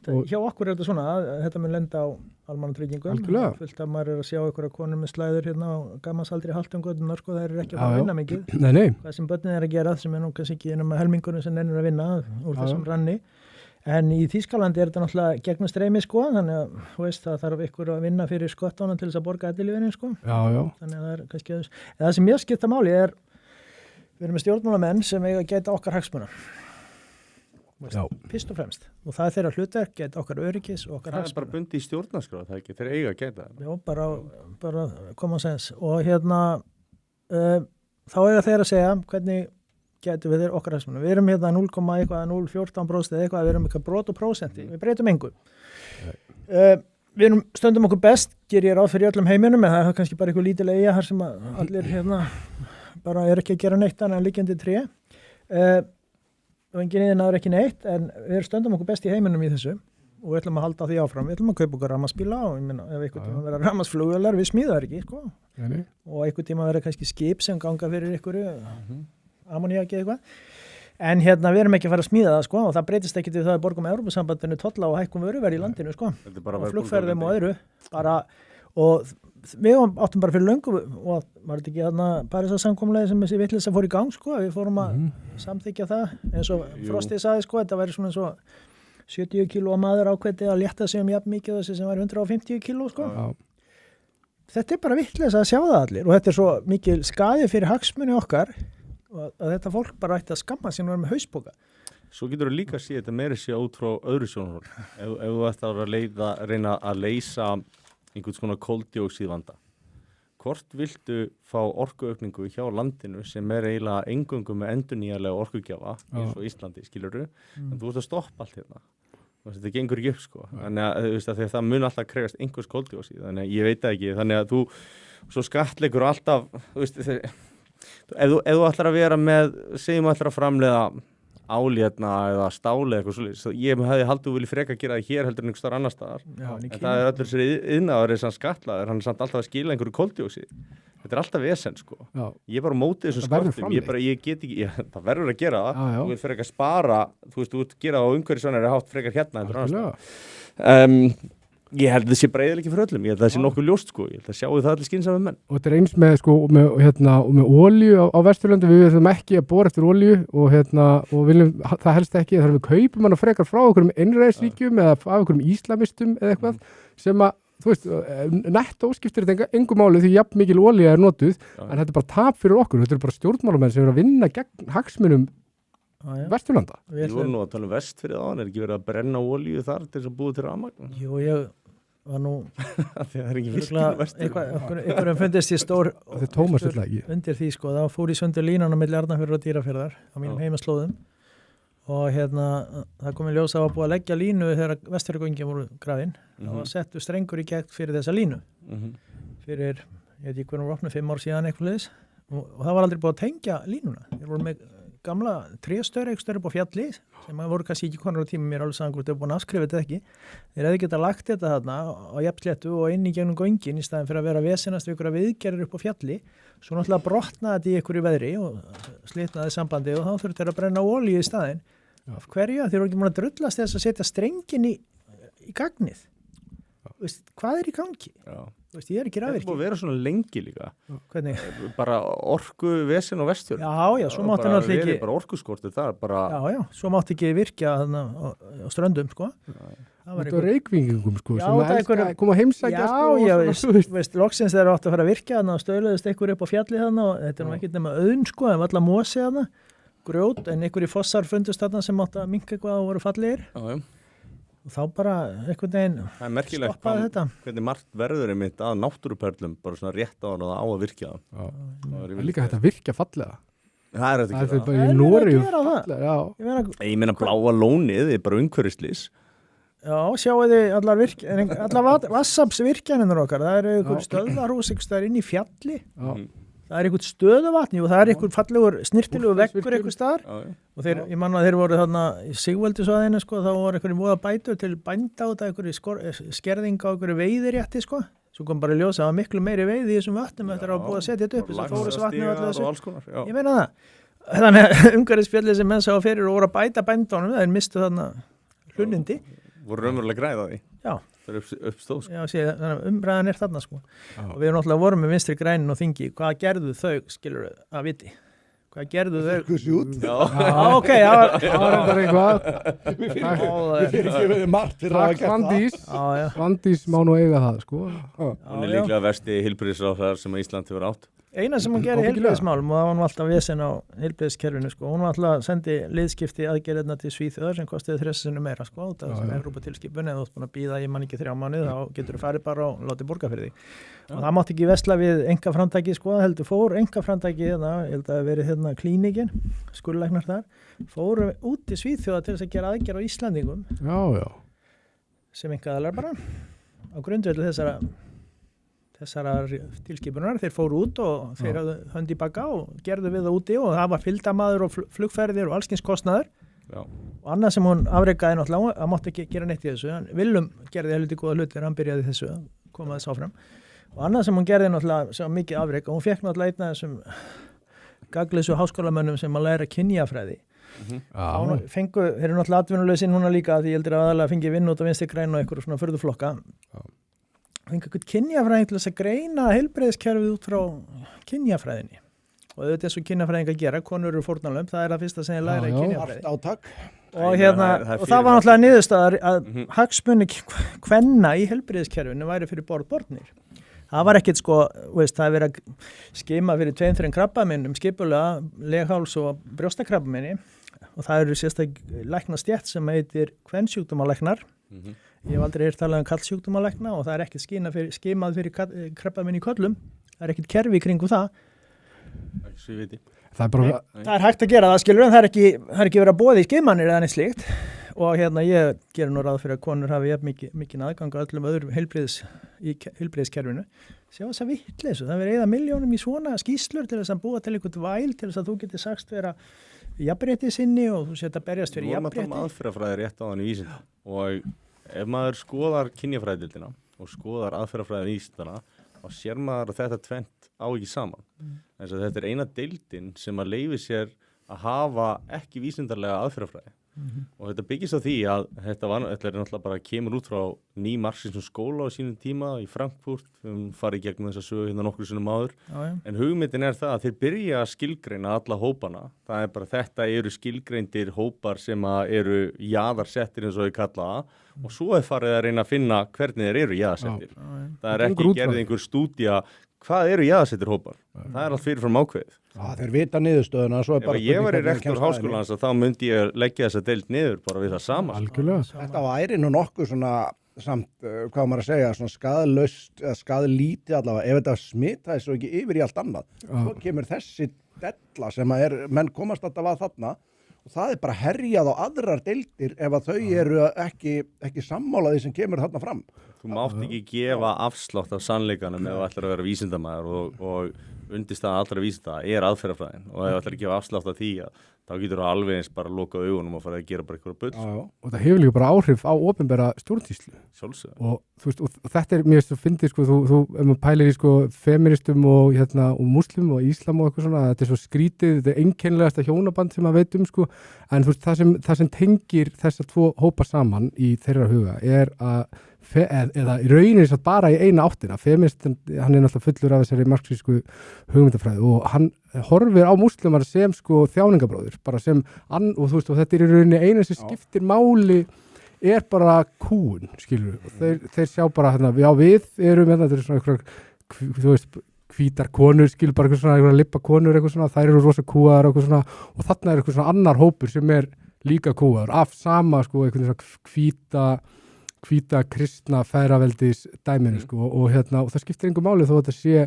Hjá okkur er þetta svona að þetta mun lenda á almannatryggingum, fullt að maður er að sjá einhverja konur með slæður hérna á gammalsaldri haltungötunar sko, það er ekki að vinna mikið. Nei. Hvað sem börnin er að gera sem er nú kannski ekki einum að helmingurinn sem nennir að vinna úr þessum ranni. En í Þýskalandi er þetta náttúrulega gegnum streymi sko, þannig að þú veist það þarf ykkur að vinna fyrir skottónan til þess að borga ellilífeyrin sko. Já. Þannig að það er kannski það sem mjög skipta máli er við erum með stjórnmálamenn sem eiga að gæta okkar hagsmunar. Fyrst og fremst. Og það er þeirra hlutverk, gæta okkar öryggis og okkar hagsmunar. Það er bara bundið í stjórnarskrá, það ekki, þeir eiga að gæta. Já, bara koma að sens. Og þá eiga þeir að segja hvernig gætu við þeir okkar hagsmunum. Við erum 0,014% eða eitthvað, við erum eitthvað brot og prósenti, við breytum engu. Við erum stöndum okkur best, ger ég ráð fyrir öllum heiminum, en það er kannski bara eitthvað lítil eiga þar sem allir bara er ekki að gera neitt annað en liggjandi tré. Og engin iðnaður ekki neitt, en við stöndum okkur best í heiminum í þessu og við ætlum að halda því áfram. Við ætlum að kaupa okkur rafmagnsbíla og ég meina, ef einhvern tíma verða rafmagnsflugvélar, við smíðum það ekki, sko. Og einhvern tíma verða kannski skip sem ganga fyrir einhverju ammoníaki eitthvað. En við erum ekki að fara að smíða það sko og það breytist ekki til það að borgum Evrópusambandinu tolla og hækkum vöruverð í landinu sko. Og flugferðum og öðru og við áttum bara fyrir löngu og var þetta ekki Parísarsamkomulagið sem þessi vitleysa fór í gang sko, við fórum að samþykkja það eins og Frostið sagði sko, þetta væri svona eins og 70 kílóa maður ákveðið að létta sig jafn mikið þessi sem var 150 kíló sko. Þetta er bara vitleysa að sjá það allir og þetta er svo mikil skaði fyrir hagsmuni okkar að þetta fólk bara ætti að skamma sig með hauspoka. Svo getur þú líka að sé þetta meiri sé út frá öðru sjónarhorni. Ef þú ætti að reyna að leysa einhvern svona koldíoxíðvanda. Hvort viltu fá orkuaukningu hjá landinu sem er eiginlega eingöngu með endurnýjanlega orkugjafa eins og Íslandi, skilurðu? En þú ert að stoppa allt hérna. Þetta gengur ekki upp sko. Þannig að það mun alltaf krefast einhvers koldíoxíð. Þannig að ég veit það ekki. Þannig að þú svo skattleikur alltaf, þú veist, ef þú ætlar að vera með, segjum ætlar að framleiða áljetna eða stáli eitthvað svolítið, ég hefði haldið að vilja freka gera það hér heldur en einhver staðar annar staðar. En það er öllur sér iðnaður er samt skatlaður, hann er samt alltaf að skila einhverju koldíoxíð. Þetta er alltaf vesen sko. Ég er bara mótið þessum skortum, ég get ekki, það verður að gera það, þú vil frekar spara, þú veist, þú ert gera á umhverfisvænari hátt frekar hérna heldur annars staðar. Ég held að það sé breyðileiki fyrir öllum, ég held að það sé nokkuð ljóst sko, ég held að sjáu það allir skynsami menn. Og þetta eins með, sko, með olíu á Vesturlandi, við viljum ekki að bora eftir olíu og viljum, það helst ekki, þar við kaupum hana frekar frá okkur einræðisríkjum eða frá okkur íslamistum eða eitthvað sem að, þú veist, netto skiptir þetta engu máli því jafn mikil olía notuð, en þetta bara tap fyrir okkur, þetta bara stjórnmálamenn sem vinna gegn hagsmunum Vesturlanda. Við vorum nú að tala Vestfirði áðan, ekki verið að brenna olíu þar til þess að búið til rafmagn? Jú, ég var nú það er ekki virkjun Vestfirði. einhverjum fundist í stór undir því sko, þá fór í sundur línan á milli Arnarfjarðar og Dýrafjarðar á mínum heimaslóðum og það kom í ljós að var búið að leggja línu þegar Vestfjarðargöngin voru grafin og settu strengur í gegn fyrir þessa línu fyrir, ég veit ekki hvernig voru opnað 5 ár síðan eitthvað leiðis og það var aldrei búið að tengja línuna. Þeir voru með gamla tréstöður upp á fjalli sem voru kannski ekki konar á tíma mér alveg saman hvort þau eru búin að afskrifa þetta ekki. Þeir hefði getað lagt þetta þarna á jafnsléttu og inn í gegnum göngin í staðin fyrir að vera vesenast við ykkur að viðgerðir upp á fjalli. Svo náttúrulega brotnaði þetta í ykkur í veðri og slitnaði sambandi og þá þurftu þeir að brenna olíu í staðin. Af hverju? Þeir voru ekki múin að drullast þess að setja strengin í gagnið. Veist, hvað er í gangi? Veist, ég er ekki rafvirki. Þetta búið að vera svona lengi líka. Hvernig? Bara orku vesen á Vestfjörðum. Já, svo mátti náttúrulega ekki. Bara orkuskortið þar, bara. Já, svo mátti ekki virkja þarna á ströndum, sko. Þetta var reykvingum, sko, já, sem að koma heimsækja, sko. Já, veist, loksins þeir áttu að fara að virkja þarna og stöðluðist einhver upp á fjalli þarna og þetta er nú ekkert nema auðn, sko, en allar mosi þarna, grjót, en einhver í fossar fundust þarna sem átti að minnka eitthvað og voru fallegir. Já. Og þá bara einhvern veginn stoppaði þetta. Hvernig margt verður einmitt að náttúruperlum bara svona rétt á hann og á að virkja það. Það er líka þetta að virkja fallega. Það er þetta ekki það. Það er Nóri fallega, Ég meina bláa lónið er bara umhverfislis. Já, sjáu þið allar vassafsvirkjanir okkar. Það eru einhver stöðvarhús það er inn í fjalli. Það er einhvern stöðuvatni og það er einhvern fallegur snirtilegu veggur einhver staðar og ég man að þeir voru þarna í Sigveldisvæðinu sko, þá voru einhverjum voða bætur til bænda út af einhverju skerðing á einhverju veiðirétti sko, svo kom bara í ljós að það var miklu meiri veiði í þessum vatnum eftir að búið að setja þetta upp þess að Fórisvatni og allir þessu, ég meina það þannig að umhverfisspjallið sem menn sá fyrir og voru að bæta bændunum, þeir mistu þarna hlunnindi. Voru raunverulega græða því? Já. Það er uppstóð sko. Já, þannig að umræðan er þarna sko. Og við erum náttúrulega vorum með Vinstri grænin og þingi, hvað gerðu þau, skilur að viti? Hvað gerðu þau? Já, ok, það var þetta eitthvað. Við fyrirgefiði margt fyrir að gera það. Svandís má nú eiga það, sko. Hún er líklega versti heilbrigðisráðherra sem Ísland hefur átt. Eina sem hún gerði heilbrigðismálum og það var nú alltaf vesen á heilbrigðiskerfinu sko. Hún var alltaf að sendi liðskipti aðgerðina til Svíþjóðar sem kostiði 3 sinnum meira sko. Það sem Evróputilskipun eða þú ert búin að bíða ég man ekki 3 mánuði þá getur þú farið bara og látið borga fyrir þig. Og það mátti ekki vesla við einkaframtæki sko, heldur fór einkaframtæki ég held að það verið klínikin, skurðlæknar þar, fóru út í Svíþjóða til þess að gera aðgerð á Íslandingum. Já. Sem einkaaðilar bara á grundvelli þessar tilskipunar, þeir fóru út og þeir hafðu hönd í baka og gerðu við það úti og það var fylgdamaður og flugferðir og allskins kostnaður. Og annað sem hún afrekaði náttúrulega, það mátti ekki gera neitt í þessu, en Willum gerði helviti góða hlutir, hann byrjaði þessu, koma þess áfram. Og annað sem hún gerði náttúrulega sem mikið afrek og hún fekk náttúrulega einn af þessum gagleysu háskólamönnum sem að læra kynjafræði. Þeir eru náttúrulega atvinnulausir núna líka því ég heldur að aðalega fengi vinn út á Vinstri græn og einhverju svona furðuflokka. Fengi eitthvað kynjafræði til þess að greina heilbrigðiskerfið út frá kynjafræðinni. Og þetta er svo kynjafræðing að gera, konur eru fórnarlömb, það er það fyrsta sem ég læra í kynjafræði. Átak. Og það var náttúrulega niðurstaðar að hagsmuni kvenna í heilbrigðiskerfinu væri fyrir borðnir. Það var ekkert sko, það er verið að skima fyrir 2-3 krabbameinum, skipulega, legháls og brjóstakrabbameini og það eru sérstaklega læknastétt sem heitir kvensjúkdómalæknar. Ég hef aldrei heyrt talað um karlsjúkdómalækna og það er ekkert skimað fyrir krabbameini í körlum. Það er ekkert kerfi í kringu það. Það er hægt að gera það skilur en það er ekki verið að boða í skimanir eða neitt slíkt og ég gerir nú ráð fyrir að konur hafi mikið aðgang á öllum öðrum heilbrigðiskerfinu. Sjá þess að vitleysu, það verið eða milljónum í svona skýslur til þess að búa til einhvern væl til þess að þú getur sagst vera jafnrétti sinni og þú setja berjast fyrir jafnrétti. Nú erum við að tala um aðferðafræði rétt á þannig vísindum og ef maður skoðar kynjafræðildina og skoðar aðferðafræði vísindana þá sér maður að þetta tvennt á ekki saman. Þess að þetta er eina deildin sem að leyfi sér að hafa ekki vísindarlega aðferðafræði. og þetta byggist á því að þetta er náttúrulega bara kemur út frá marxism skóla á sínum tíma í Frankfurt, farið gegnum þessa sögu hérna nokkru sinnum áður, en hugmyndin er það að þeir byrja að skilgreina alla hópana, það bara þetta eru skilgreindir hópar sem eru jaðarsettir eins og þau kalla það og svo farið að reyna að finna hvernig þeir eru jaðarsettir. Það er ekki gerð einhver stúdía hvað eru jaðarsettir hópar, það er allt fyrirfram ákveðið. Þeir vita niðurstöðuna. Ef ég var í rektor háskólans þá myndi ég leggja þessa deild niður bara við það sama. Algjörlega. Þetta væri nú nokkuð svona samt, hvað maður að segja, svona skaðlaust eða skaðlítið allavega, ef þetta smitaði svo ekki yfir í allt annað. Svo kemur þessi della sem menn komast alltaf að þarna og það bara herjað á aðrar deildir ef að þau eru ekki sammála því sem kemur þarna fram. Þú mátt ekki gefa afslátt af sannleikanum ef þú ætlar að vera vísindamaður og undirstaðan allra vísinda aðferðafræðin og ef þú ætlar að gefa afslátt af því þá getur þú alveg eins bara að loka augunum og fara að gera bara eitthvað bull. Og það hefur líka bara áhrif á opinbera stjórnsýslu. Sjálfsögðu. Og þú veist, og þetta mér finnst að fyndi þú ef maður pælir í feministum og múslim og íslam og eitthvað svona, þetta svo skrítið, þetta einkennilegasta hjónaband sem maður veit en þú veist, það sem tengir þessar tvo hópa saman í þeirra huga að eða í rauninni satt bara í eina áttina. Feminist, hann náttúrulega fullur af þessari marxísku hugmyndafræði og hann horfir á múslimar sem þjáningabróður, bara sem og þú veist, og þetta í rauninni eina sem skiptir máli bara kúun, skilur og þeir sjá bara við erum þetta svona eitthvað, þú veist, hvítar konur, skilur bara eitthvað lippa konur, eitthvað svona, þær eru rosa kúaðar eitthvað svona, og þarna eitthvað svona annar hópur sem líka kúaðar, af sama eitthvað svona hvíta kristna feðraveldis dæminu og það skiptir engu máli þó þetta sé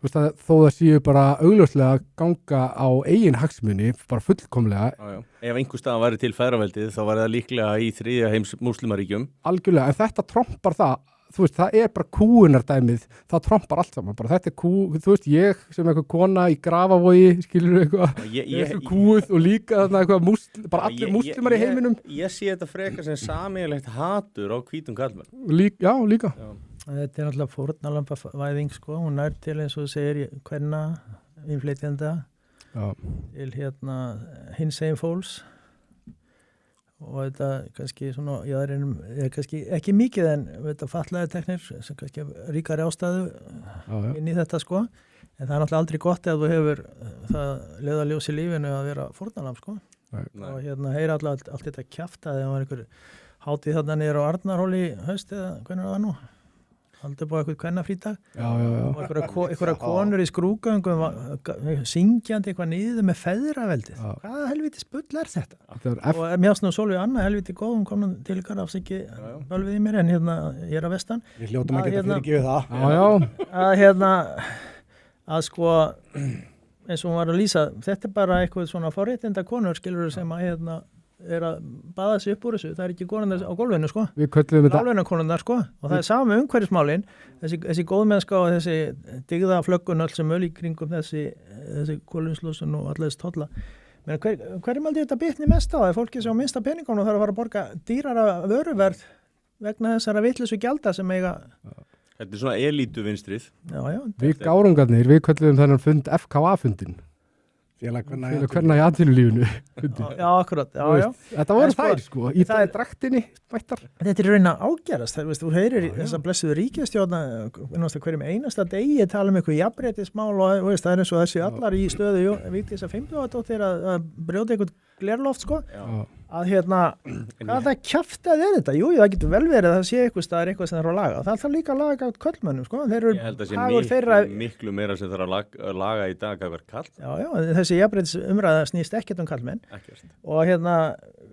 þó það séu bara augljóslega ganga á eigin hagsmuni bara fullkomlega. Ef einhver staðan væri til feðraveldið þá væri það líklega í þriðja heims múslimaríkjum. Algjörlega, en þetta trompar það. Þú veist, það bara kúunardæmið, það trompar allt saman, bara þetta þú veist, ég sem eitthvað kona í Grafavogi, skilur eitthvað, ég kúuð og líka þarna eitthvað bara allir múslimar í heiminum. Ég sé þetta frekar sem sameiginlegt hatur á hvítum karlmenn. Já, líka. Já. Þetta náttúrulega fórnarlambavæðing, hún til eins og segir hverna innflytjenda til hinsegin fólks. Og þetta kannski svona, það kannski ekki mikið en þetta fatlaði teknir sem kannski ríkari ástæðu inn í þetta en það náttúrulega aldrei gott ef þú hefur það leiðarljós í lífinu að vera fórnarlamb og heyra allt þetta kjaftaði það var einhver hátíð þarna niður á Arnarhóli haust eða hvernig var það nú? Haldur búið eitthvað kvennafrídag og einhverja konur í skrúgöngum syngjandi eitthvað niður með feðraveldið. Hvaða helviti spull er þetta? Og mér ást nú Sólveig Anna helviti góðum komin til ykkar afsiki bölvið í mér en ég að vestan. Við hljótum að geta fyrirgefið það. Að eins og hún var að lýsa, þetta bara eitthvað svona forréttinda konur skilur sem að að baða sig upp úr þessu, það ekki konundar á gólfinu Við köllum þetta láglaunakonundar og það sami umhverfismálin þessi góðmennska og þessi dygða flöggunöll sem öll í kringum þessi kolumslúsun og allir þessi tolla hverjum aldrei þetta bitni mest á það fólki sem á minnsta peningunum þarf að fara að borga dýrara vöruverð vegna þessara vitleysu gjalda sem eiga Þetta svona elítu vinstrið Við gárungarnir, við köllum þennan fund FKA-fundin Félag hvernig í atvinnulífinu. Já, akkurat. Já. Þetta voru þær, í það draktinni mættar. Þetta raunin að ágerast. Þú heyrir þess að blessuðu ríkisstjórna hverjum einasta degi tala eitthvað jafnréttismál og það eins og þessi allar í stöðu Vigdísar Finnbogadóttir að brjóta eitthvað glerloft, að hvað það kjaftaði þetta? Jú, það getur vel verið að það sé eitthvað staðar eitthvað sem það er að laga. Það þarf líka að laga á köllmönnum, Þeir eru Ég held að sé miklu meira sem þarf að laga í dag að vera kall. Já, þessi jafnréttis umræða snýst ekkert kallmenn. Ekkert. Og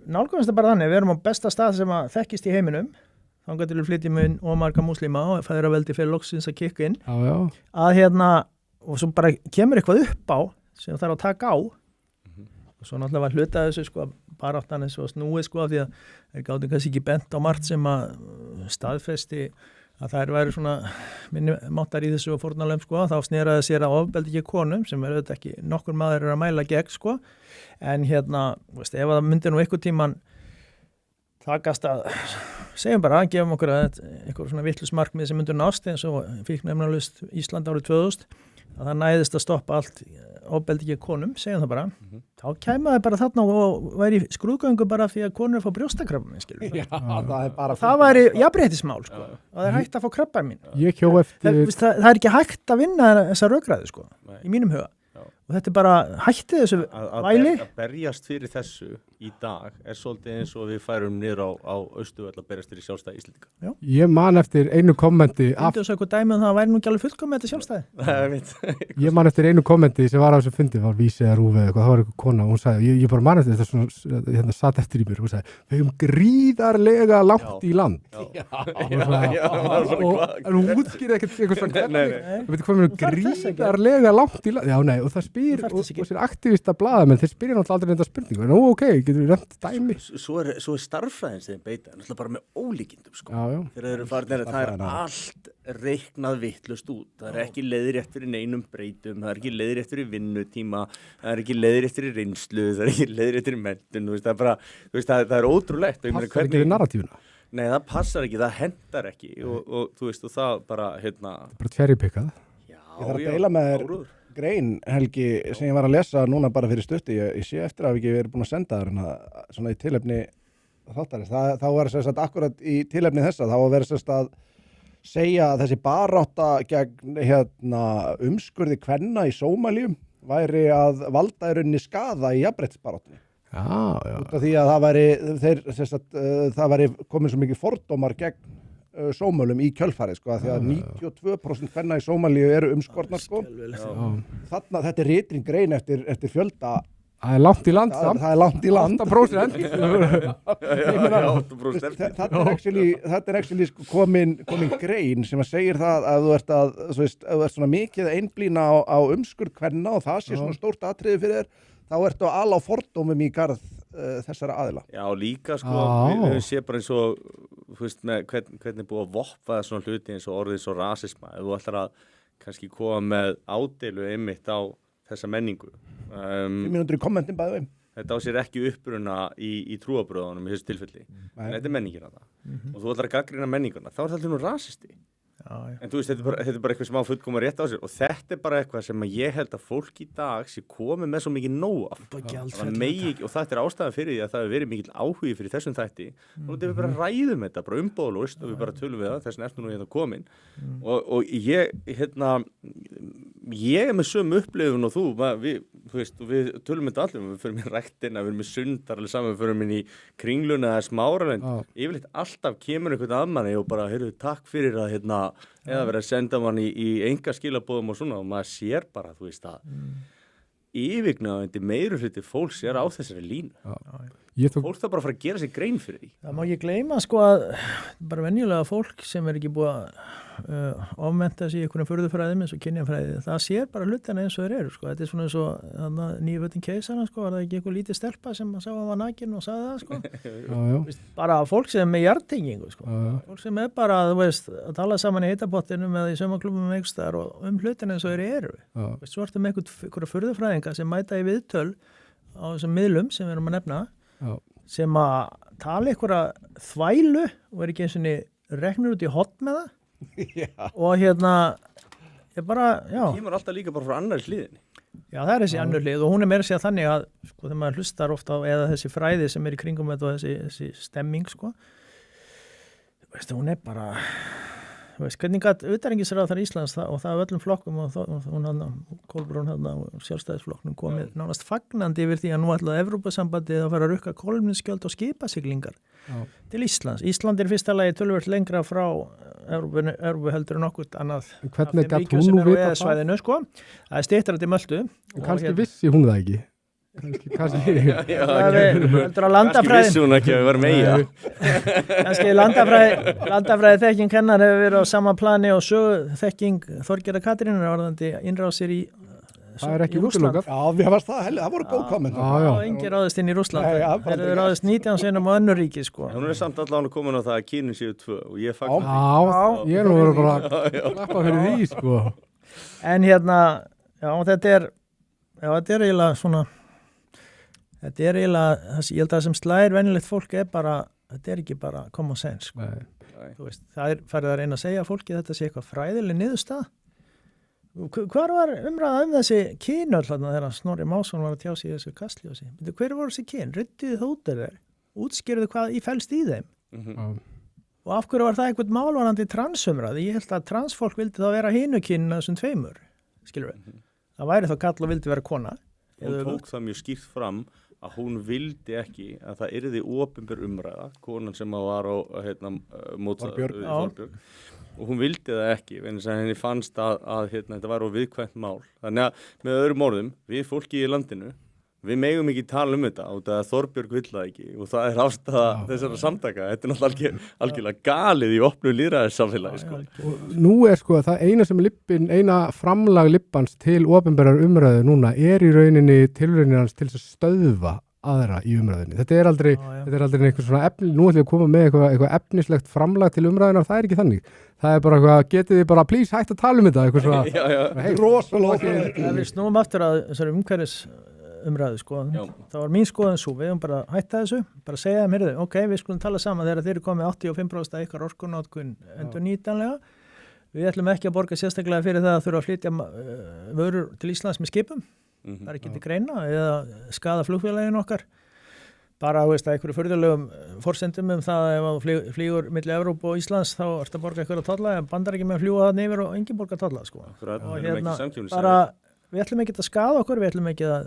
nálgumst það bara þannig, við erum á besta stað sem að þekkist í heiminum, þangað til við flytjum inn og marga múslima og feðraveldi fyrir loksins að kikka inn. Og svo bara kemur eitthvað upp á sem þarf að taka á. Og svo náttúrulega var hluta þessu baráttan eins og snúið því að þeir gátu kannski ekki bent á margt sem að staðfesti að þær væri svona minni máttar í þessu og fórnarlöfum þá sneraði sér að ofbeldi ekki konum sem auðvitað ekki nokkur maður að mæla gegn en ef það myndi nú einhver tíman takast að segjum bara að gefum okkur einhver svona vitlaus markmið sem myndi nást eins og fíkniefnalaust Ísland árið 2000 að það næðist að stoppa allt ofbeldi ekki konum, segjum það bara, þá kæmaði bara þarna og væri skrúðgöngu bara því að konur fá brjóstakrabbamein, skilur. Já, það er bara... Það væri jafnréttismál, sko. Og það er hægt að fá krabbamein. Ég hjó eftir... Það er ekki hægt að vinna þessa rökræðu, sko, í mínum huga. Og þetta er bara hættið þessu væli. Að berjast fyrir þessu í dag er svolítið eins og við færum niður á Austurvöll að berjast fyrir sjálfstæði Íslendinga. Ég man eftir einu kommenti Þú svo eitthvað dæmi það væri nú ekki alveg fullkomið þetta sjálfstæði. Ég man eftir einu kommenti sem var á þessu fundi, var Vísi eða Rúfi eða eitthvað, það var eitthvað kona og hún sagði, ég bara man eftir þetta svona, hérna satt eftir í mér, hún sagði, við höfum gríðarlega langt í land. En hún útskýrði eitthvað svona gríðarlega langt í land. Já, nei, og það spyr, og sér aktivista blaðamenn, þeir spyrja náttúrulega aldrei þetta spurningu, en ok, getur við nefnt dæmi. Svo er starffræðin sem þeim beita, náttúrulega bara með ólíkindum, sko. Já. Þegar þeir eru farin, það er allt reiknað vitlaust út. Það er ekki leiðrétt fyrir neinum breytum, það er ekki leiðrétt fyrir vinnutíma, það er ekki leiðrétt fyrir reynslu, það er ekki leiðrétt fyrir menntun, það er bara, það er ótrúlegt. Passar ekki við narratífuna? Nei, það passar ekki, það hendar ekki og þú veist, og það bara, bara cherrypickað. Já, ég þarf að deila með þér grein, Helgi, sem ég var að lesa núna bara fyrir stutti, ég sé eftir að við ekki verið búin að senda þér svona í tilefni þáttarins. Þá var þess að akkurat í tilefni þessa, þá var verið þess að segja að þessi barátta gegn umskurði kvenna í Sómalíu væri að valda í rauninni skaða í jafnréttisbaráttunni. Já. Út af því að það væri komin svo mikið fordómar gegn Sómölum í kjölfarið, sko, því að 92% kvenna í Sómalíu eru umskornar, sko. Þarna, þetta er ritring grein eftir fjölda. Það er langt í land samt. Það er langt í land. 8%. Þetta er actually sko, komin grein sem að segir það að þú ert svona mikið einblína á umskurð kvenna og það sé svona stórt atriði fyrir þér, þá ertu að ala á fordómum í garð þessara aðila. Já, líka sko, við sé bara eins og þú veist, með hvernig búið að voppa svona hluti eins og orðið svo rasisma, ef þú ætlar að kannski koma með ádeilu einmitt á þessa menningu. 500 kommentin bæði. Þetta á sér ekki uppruna í trúarbröðunum í þessu tilfelli, en þetta er menningin að það. Og þú ætlar að gagnrýna menninguna, þá er það alltaf nú rasisti. En þú veist, þetta er bara eitthvað sem á fullkoma rétt á sér og þetta er bara eitthvað sem ég held að fólk í dag sé komið með svo mikið nóg af og þetta er ástæðan fyrir því að það hefur verið mikill áhugi fyrir þessum þætti og þetta við bara ræðum þetta, bara umbóðlaust og við bara tölum við það, þess vegna ertu nú hérna komin og ég er með sömu upplifun og við tölum þetta allir, við förum í ræktina, við erum með sundar allir saman, við förum inn í Kringluna eða Smáralind, yfirleitt alltaf kemur einhvern að manni og bara, heyrðu, takk fyrir að eða verið að senda mann í enga skilabóðum og svona og maður sér bara, þú veist að yfirgnæfandi meirihluti fólks er á þessari línu. Fólk það bara að fara að gera sér grein fyrir því. Það má ekki gleyma sko að bara venjulega fólk sem er ekki búið að ofmennta sig í einhvern furðufræðum eins og kynjafræði, það sér bara hlutina eins og þeir eru sko. Þetta er svona eins og nýfötin keisarana sko, var það ekki einhver lítið stelpa sem sá að var nakin og sagði það sko. Bara fólk sem er með hjartengingu sko. Fólk sem er bara, þú veist, að tala saman í heitapottinu eða í saumaklúbbum einhverstaðar og hlutina eins og þeir eru. Svo ertu með einhverja furðufræðinga sem mæta í viðtöl á þessum miðlum sem við erum að nefna sem að tala einhverja þvælu og er ekki eins og reknur út í hot með það og ég bara, það kemur alltaf líka bara frá annars hliðinni. Já, það er þessi annars hlið og hún er meira að segja þannig að sko, þegar maður hlustar ofta á eða þessi fræði sem er í kringum þetta og þessi stemming sko, veist, hún er bara hvernig gætt utanríkisráðherra Íslands og það af öllum flokkum og hún Kolbrún og sjálfstæðisflokknum komið nánast fagnandi yfir því að nú ætlaði Evrópusambandið að fara að rukka kolefnisgjöld og skipasiglingar til Íslands. Ísland er fyrsta lagi töluvert lengra frá Evrópu heldur en okkur annað hvernig gætt hún nú vita það? Sko. Það er styttra til Möltu. Kannski vissi hún það ekki. Kannski heldur að landafræðin vissi hún ekki að við varum eiga kannski landafræði þekking hennar hefur verið á sama plani og þekking Þorgerðar Katrínar varðandi innrásir í það er ekki útilokað. Já, við varst það voru góð komment. Engin ráðist inn í Rússland. Þeir eru ráðist 19 sinnum á önnur ríki sko. Hún er samt allavega komin á það að Kínin séu 2 og ég fagnar því. Ég er nú bara að klappa fyrir því sko. En þetta er eiginlega svona þetta er eiginlega, ég held að það sem slæðir venjulegt fólk er bara, þetta er ekki bara common sense sko. Þú veist, það er farið að reyna að segja fólki þetta sé eitthvað fræðileg niðurstaða. Hvar var umræða þessi kynöll þarna þegar Snorri Másson var að tjá sig í þessu kastljósi? Hver voru þessi kyn? Rydduðu það út þeir? Útskýrðu hvað í felst í þeim? Og af hverju var það einhvern málvarandi transumræði? Ég held að transfólk vildi þá vera hinu kynna þessum tveimur, skilur við. Það væri þá kall og vildi vera kona. Hún tók það mjög skýrt fram að hún vildi ekki að það yrði opinber umræða, konan sem var á Þorbjörg. Og hún vildi það ekki, vegna þess að henni fannst að þetta var viðkvæmt mál. Þannig að með öðrum orðum, við fólki í landinu, við megum ekki tala þetta út að Þorbjörg vill það ekki og það ástæða þessara samtaka. Þetta náttúrulega algjörlega galið í opnu lýðræðissamfélagi. Sko. Og nú það eina framlag lippans til opinberar umræðu núna í rauninni tilraunir hans til að stöðva aðra í umræðinni. Þetta er aldrei einhver svona efni, nú ætlum við að koma með eitthvað efnislegt framlag til umræðinar, það er ekki þannig. Það er bara eitthvað, getið þið bara please hægt að tala þetta, eitthvað svona rosalega. Ef við snúum aftur að þessari umhverfis umræðu sko, þá var mín skoðun svo, við höfum bara hætta þessu, bara segja þeim, heyrðu, ok, við skulum tala saman þegar þeir eru komið 85% ykkar orkunotkun endurnýtanlega. Við ætlum ekki að borga sérstaklega fyrir það að þurfa að flytja vörur til Íslands með skipum. Það er ekki til greina eða skaða flugfélagin okkar. Bara að einhverju furðulegum forsendum það ef þú flýgur milli Evrópu og Íslands þá ertu að borga einhverja tolla, en bandar ekki með að fljúga þarna yfir og engin borga tolla sko. Og bara við ætlum ekki að skaða okkur, við ætlum ekki að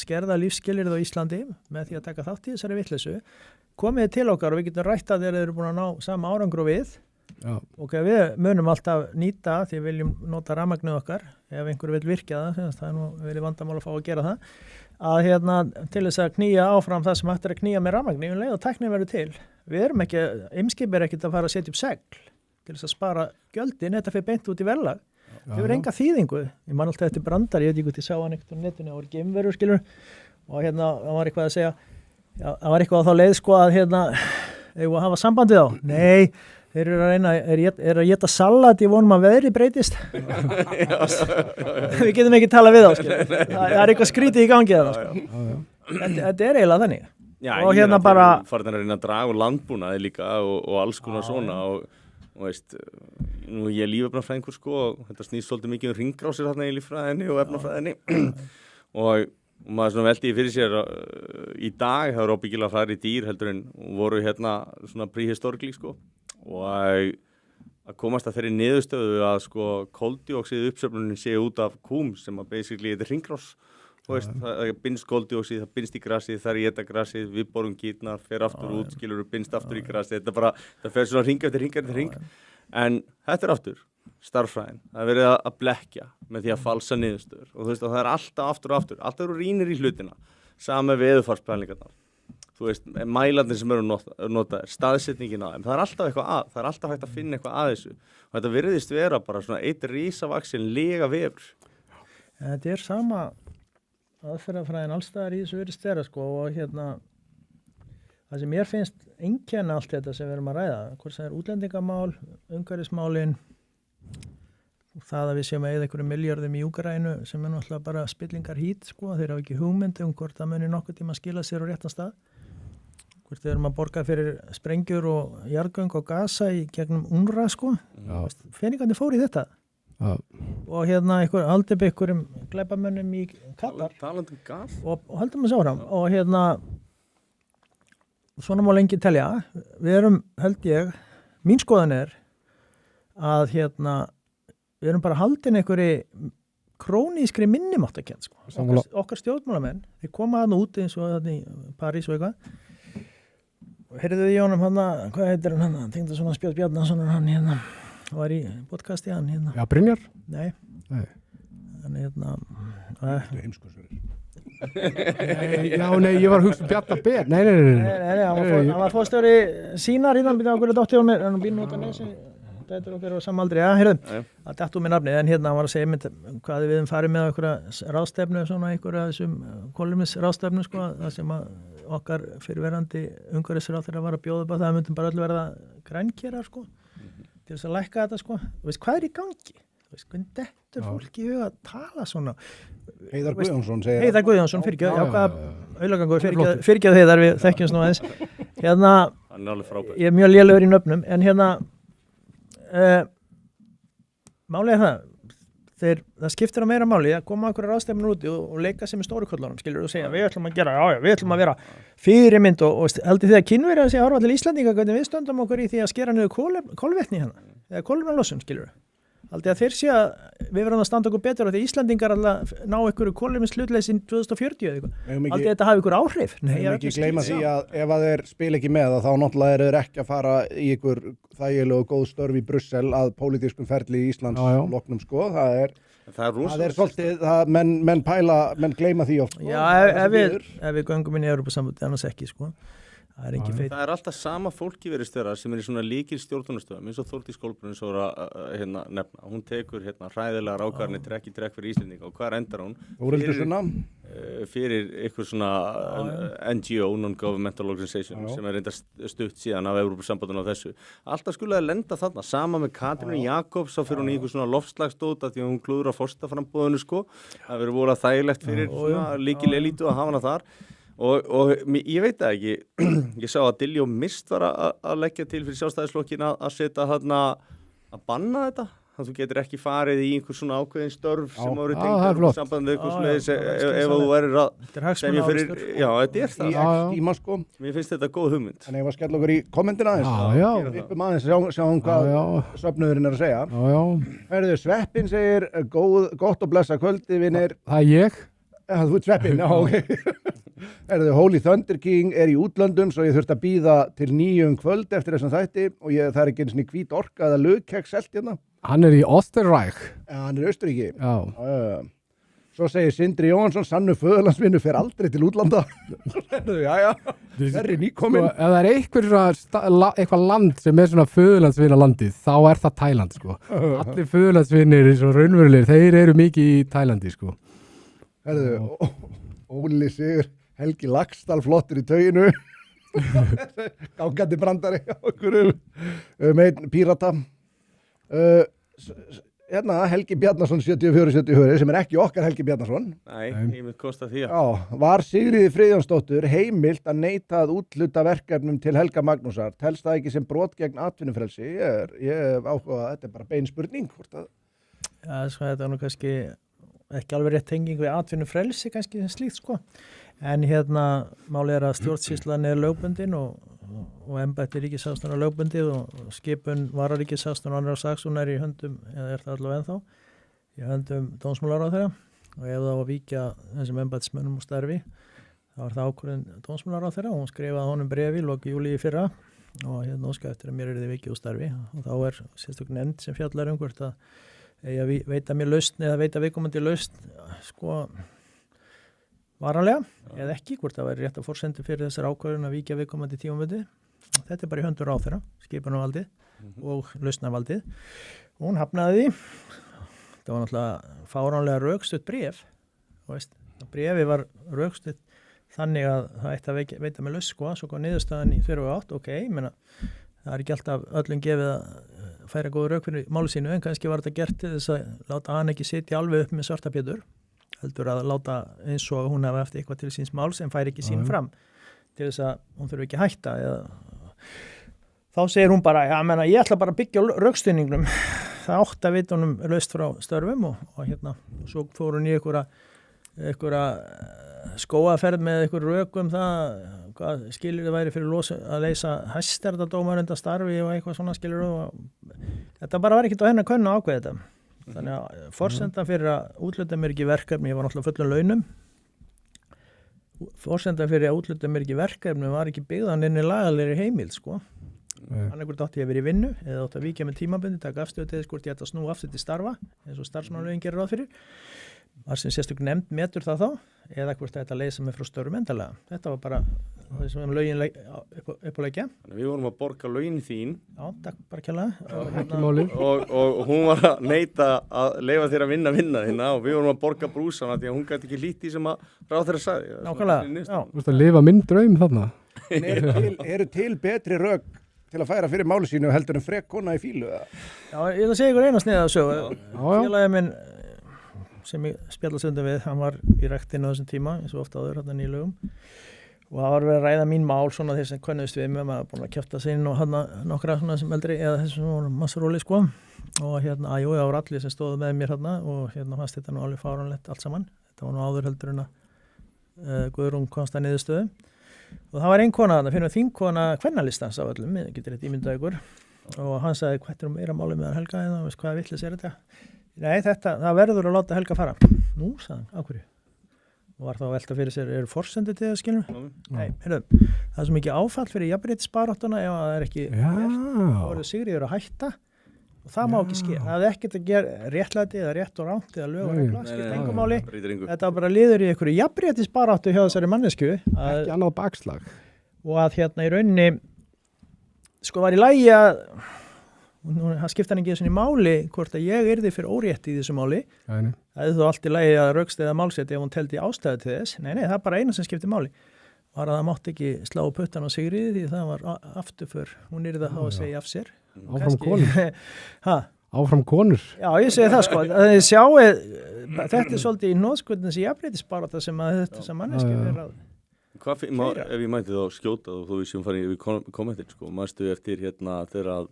skerða lífsskilyrði á Íslandi með því að taka þátt í þessari vitleysu. Komið til okkar og við getum rætt að þeir eru búin að ná sama árangru við. Og við munum alltaf nýta því við viljum nota rafmagnið okkar ef einhver vil virkja það er nú verið vandamál að fá að gera það að til þess að knýja áfram það sem hægt er að knýja með rafmagnið leið og tæknin verður til. Við erum ekki, Eimskip er ekkert að fara að setja upp segl til þess að spara gjöldin, þetta fyrir beint út í verðlag. Það hefur enga þýðingu. Ég man alltaf eftir brandar, ég veit ekki hvort ég sá hann ekkert á netinu, það voru geimverur skilur og það var eitthvað að segja, það var eitthvað á þá leið sko að eigum að hafa samband við þá. Nei, þeir eru að reyna, er að geta salat í vonum að veðri breytist. Við getum ekki tala við þá, skilur. Það er eitthvað skrítið í gangi það, sko. Þetta er eiginlega þannig. Já, og bara farin að reyna að draga úr landbúnaði líka og alls konar svona og veist, nú ég er lífefnafræðingur sko og þetta snýst svolítið mikið hringrásir þarna í líffræðinni og efnafræðinni og maður svona veldi fyrir sér í dag það eru ábyggilega færri dýr heldur en voru svona prehistorikli sko og að komast að þeirri niðurstöðu að sko koldíoxíð uppsöfnunin sé út af kúm sem að basically þetta er hringrás og veist, það binst koldíoxíð, það binst í grasið, það er í þetta grasið, við borum gítnar, fer aftur út, skilur binst aftur í grasið, þetta bara, það fer svona hring eftir hring, en þetta er aftur starffræðin, það er verið að blekkja með því að falsa niðurstöður og þú veist að það er alltaf aftur, alltaf eru rýnir í hlutina, sama veðurfarspælingarnar, þú veist, mælarnir sem eru notaðir, staðsetningin á þeim, það er alltaf eitthvað það er alltaf hægt að finna eitthvað að þessu og þetta virðist vera bara svona eitt risavaxin lega vefur. Þetta er sama aðferðafræðin allstaðar í þessu virðist vera sko og það sem mér finnst einkenna allt þetta sem við erum að ræða, hvort það er útlendingamál, umhverfismálin, það að við séum að eyða einhverjum milljörðum í Úkraínu sem er náttúrulega bara spillingar hít sko, þeir hafa ekki hugmynd hvort það muni nokkuð tíma að skila sér á réttan stað, hvort þeir erum að borga fyrir sprengjur og jarðgöng og gasa í gegnum UNRWA sko, peningandi fór í þetta. Og einhver haldið upp einhverjum glæpamönnum í Katar og haldum að sjá fram og svona má lengi telja við erum, held ég mín skoðan er að við erum bara haldin einhverju krónískri minnimáttakennd sko. okkar stjórnmálamenn þeir koma þarna út eins og þarna í París og eitthvað og heyrðu þið í honum hvað heitir hann tengda svona Spjörn Bjarnason hann var í podcasti hann Já, Brynjar? Nei. Hann heimskursverðir. Já, nei, ég var að hugsa Bjarnar Ben. Nei, hann var fórstjóri sínar hérna, byrjaði okkur að dótti á mér, hann býr nota nesi, þetta er okkur á samaldri, heyrðum, það dætt úr mér nafni, en hann var að segja hvað við farið með okkur ráðstefnu, svona einhver af þessum kolumnisráðstefnu, sko, það sem að okkar fyrirverandi umhverfisráðherra var að bjóða upp á það, myndum bara öll verða grænkerar, sko. Til þess að lækka þetta sko, veist hvað er í gangi, veist hvernig dettur fólk í huga að tala svona. Heiðar Guðjónsson segir Heiðar Guðjónsson, fyrirgjöð, auðlagangur, fyrirgjöð Heiðar, við þekkjumst nú aðeins. Hann er alveg frábær. Ég er mjög lélegur í nöfnum, en málið er það, það skiptir á meira máli að koma okkur ráðstefnur úti og leika sem í stóru köllunum, skilur, og segja við ætlum að gera, já, við ætlum að vera fyrirmynd og heldur þið að Kínverjar sé að horfa til Íslandinga hvernig við stöndum okkur í því að skera niður kolvetni hérna, eða kolefnalosun, skilur. Haldið að þeir sé að við verðum að standa okkur betur og því Íslandingar alltaf ná ykkur kolefnishlutleysi 2040 eða eitthvað. Haldið að þetta hafi ykkur áhrif. Nei, ég ekki gleyma því að ef að þeir spila ekki með þá náttúrulega eru þeir ekki að fara í ykkur þægileg og góð störf í Brussel að pólitískum ferli í Íslands loknum sko. Það er svolítið, menn gleyma því oft. Já, ef við göngum inn í Evrópusambandið annars ekki sko. Það er alltaf sama fólki verið sem í svona líkil stjórnunarstöðum eins og Þórdís Kolbrún svo nefna. Hún tekur hræðilegar ákvarðanir trekk í trekk fyrir Íslendinga og hvar endar hún? Fyrir eitthvað svona NGO, Non-Governmental Organization sem reynda stutt síðan af Evrópusambandinu á þessu. Alltaf skulle það lenda þarna sama með Katrínu Jakobs þá fyrir hún í eitthvað svona loftslagsdót því hún klúður á forsetaframboðinu sko. Það verður voru þægilegt fyrir svona líkil elítu að hafa hana þar. Og ég veit það ekki, ég sá að Diljá Mist var að leggja til fyrir Sjálfstæðisflokkin að setja þarna að banna þetta, þannig að þú getur ekki farið í einhver svona ákveðin störf sem voru tengdur í samband við eitthvað sliðis ef þú verður að semja fyrir, já þetta er það, sko. Mér finnst þetta góð hugmynd. En ég var að skella okkur í kommentina aðeins, sjáum hvað söfnuðurinn er að segja. Hörðu, Sveppin segir gott og blessa kvöldi, vinir. Það er ég. Þú ert Sveppin, já, ok. Holy Thunder King er í útlöndum svo ég þurfti að bíða til 9 kvöld eftir þessum þætti og það er ekki eins og hvít orka eða lögkeks selt hérna. Hann er í Österreich. Ja, hann er í Östuríki. Já. Svo segir Sindri Jóhansson, sannu föðurlandsvinnu fer aldrei til útlanda. Já, það er nýkomin. Ef það er eitthvað land sem er svona föðurlandsvinna landið, þá er það Tæland, sko. Allir föðurlandsvinnir eins og raunverulegir, þeir eru mikið í Tælandi, sko. Óli Sigur, Helgi Laxdal flottur í tauginu. Gangandi brandari á okkur með pírata. Hérna Helgi Bjarnason 74 sem er ekki okkar Helgi Bjarnason. Nei, ég mynd kosta því Já, var Sigríði Friðjónsdóttur heimilt að neita að útluta verkefnum til Helga Magnúsar? Telst það ekki sem brot gegn atvinnufrelsi? Ég hef áhugað að þetta er bara bein spurning. Já, sko, þetta er nú kannski ekki alveg rétt tenging við atvinnufrelsi kannski sem slíkt sko. En málið er að stjórnsýslan er lögbundin og embætti ríkissaksóknara lögbundið og skipun vararíkissaksóknara og annarra saksóknara í höndum, eða er það allavega ennþá, í höndum dómsmálaráðherra og ef það á að víkja þessum embættismönnum úr starfi, þá er það ákvörðun dómsmálaráðherra og hún skrifaði honum bréfi í lok júlí í fyrra og óska eftir að mér yrði vikið úr starfi og þá er sérstök nefnd sem fjallar hvort að veita mér lausn eða veita viðkomandi lausn sko varanlega eða ekki, hvort það væri rétt að forsendu fyrir þessar ákvörðun að víkja viðkomandi tímabundið. Þetta er bara í höndur ráðherra, skipunarvaldið og lausnarvaldið og hún hafnaði því. Það var náttúrulega fáránlega rökstutt bréf, bréfi var rökstutt þannig að það ætti að veita mér lausn sko, svo kom niðurstaðan í 48, ok, menna það er ekki alltaf öllum gefið að færa góður rauk fyrir máli sínu en kannski var þetta gert til þess að láta hann ekki sitja alveg upp með svarta pétur heldur að láta eins og hún hafi eftir eitthvað til síns máls en færi ekki sín fram til þess að hún þurfi ekki hætta þá segir hún bara ég ætla bara að byggja raukstuðningnum það átt að vita honum laust frá störfum og svo fór hún í einhverja skóaferð með einhver rökum það hvað skilur það væri fyrir að leysa hæsterdadómar undan starfi og eitthvað svona skilur þetta bara var ekkert á henni að könna ákveða þetta þannig að forsendan fyrir að útluta mér ekki verkefni ég var náttúrulega fullum launum forsendan fyrir að útluta mér ekki verkefni var ekki byggðan inn í lagalegri heimild sko annarkvort átti ég að vera í vinnu eða átti að víkja með tímabundi taka afstöðu til þess hvort ég ætti að snúa aftur til starfa eins og starfsmannalögin gerir ráð fyrir var sem sérstök nefnd metur það þá eða hvort þetta leysa mig frá störfum endalega þetta var bara það sem lögin uppáleggja Við vorum að borga lögin þín Já, takk bara kjærlega og hún var að neita að leyfa þér að vinna þína og við vorum að borga brúsana því að hún gæti ekki lít í sem að ráðherra sagði Nákvæmlega, já Þú veist að lifa minn draum þarna Eru til betri rök til að færa fyrir máli sínu heldur en frek kona í fílu Já, ég ætla að segja ykkur eina sniða að sögu félagið minn sem ég spjalla stundum við, hann var í ræktinu á þessum tíma, eins og ofta áður hann í lögum og það var verið að ræða mín mál svona þeir sem könnuðust við með maður búin að kjafta sig inn og hann nokkra svona sem eldri eða þessum voru massaróli sko og hérna, jú, það voru allir sem stóðu með mér hérna og hérna fannst þetta nú alveg fáránlegt allt saman. Þetta var nú áður heldur en að Guðrún komst að niðurstöðu. Og það var ein kona þarna, fyrir þingkona kvennalistans á öllum, getur þetta ímyndað ykkur. Og hann sagði, hvað meira máli með Helga eða, veist, hvaða vitleys þetta? Nei, það verður að láta Helga fara. Nú, sagði hann, á hverju? Og var þá að velta fyrir sér, eru forsendur til það, skilur? Nei, heyrðu, það er svo mikið áfall fyrir jafnréttisbaráttuna ef það er ekki þá eru Sigríður að hætta og það má ekki ske. Það er ekkert að gera réttlæti eða rétt og ránt eða lög og regla, skipt engum máli. Þetta var bara liður í einhverju jafnréttisbaráttu hjá þessari mannesku. Ekki annað bakslag. Og að hérna í rauninni, sko var í lagi að það skipta hann ekki þessu í máli hvort að ég yrði fyrir órétti í þessu máli. Það er þó allt í lagi að rökstæða málseti ef hún teldi ástæðu til þess. Nei, það er bara eina sem skipti máli. Var að það mátti ekki slá puttan á Sigríði því það var afturför. Hún yrði þá að segja af sér. Áfram konur. Áfram konur. Já, ég segi það sko. Þetta er svolítið í nóðskvöldins í jafnréttisbarátta sem að þetta manneski verið að ef ég mæti þá skjóta og þú vissum farið yfir kommentir sko, mannstu eftir hérna þegar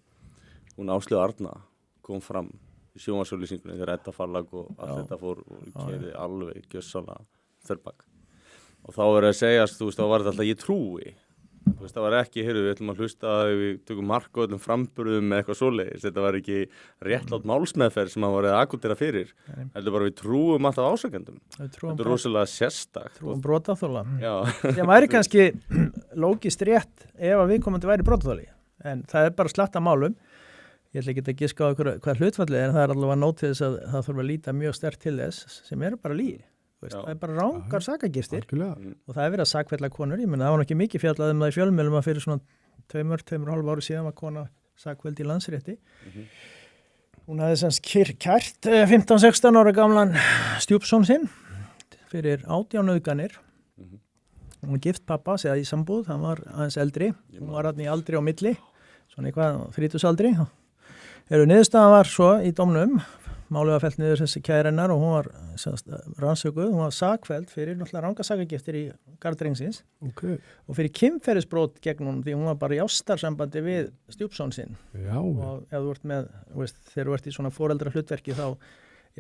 hún Áslaug Arna kom fram í sjónvarpsauglýsingunni þegar Edda Farlag og allt þetta fór og keyrði alveg gjössalega þörbak og þá er að segjast, þú veist, þá var þetta alltaf ég trúi, þú veist, það var ekki heyrðu, við ætlum að hlusta að við tökum mark á öllum framburðum með eitthvað svoleiðis, þetta var ekki réttlátt málsmeðferð sem að var að akkútera fyrir, heldur bara við trúum alltaf ásakendum, þetta er rosalega sérstakt. Trúum brotaþola. Já. Það væri kannski lógist rétt ef að viðkomandi væri brotaþoli, en það er bara slatta málum. Ég ætla ekki að giska á hvað hlutfallið er, en það er allavega nót til þess að það þurfa að líta mjög sterkt til þess sem eru bara lygi. Það er bara rangar sakagiftir og það er verið að sakfella konur. Ég meina það var ekki mikið fjallað það í fjölmiðlum að fyrir svona 2,5 ári síðan var kona sakveldi í Landsrétti. Hún hafði semst kært 15-16 ára gamlan stjúpson sinn fyrir 18 nauðganir. Hún var gift pappa, segja í sambúð, hann var aðeins eldri. Hún var í aldri á milli, svona eitthvað 30-aldri. Niðurstaðan var svo í dómnum, málið var fellt niður þessi kærennar og hún var rannsökuð, hún var sakfelld fyrir náttúrulega rangar sakagiftir í garð drengsins og fyrir kynferðisbrot gegn hún því hún var bara í ástarsambandi við stjúpson sinn. Og ef þú ert með, þegar þú ert í svona foreldra hlutverki þá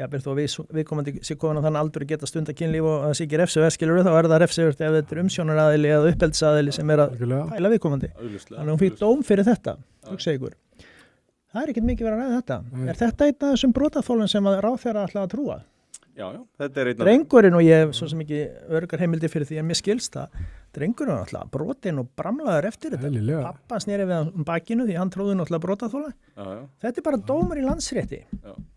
jafnvel þó viðkomandi sé komin á þann aldur að geta stunda kynlíf og það sé ekki refsivert skilur þá er það refsivert ef þetta er umsjónaraðili eða uppeldisaðili sem er að pæla viðkomandi. Þannig að hún fikk dóm fyrir þetta, hugsa ykkur. Það er ekkert mikið verið að ræða þetta. Er þetta einn af þessum brotaþolum sem að ráðherra ætla að trúa? Já, þetta er einn af drengurinn og ég svo sem ekki örgar heimildi fyrir því að mér skilst það. Drengurinn var alltaf brotinn og bramlaður eftir þetta. Pappa sneri við hann bakinu því hann trúði náttúrulega brotaþola. Þetta er bara dómur í Landsrétti.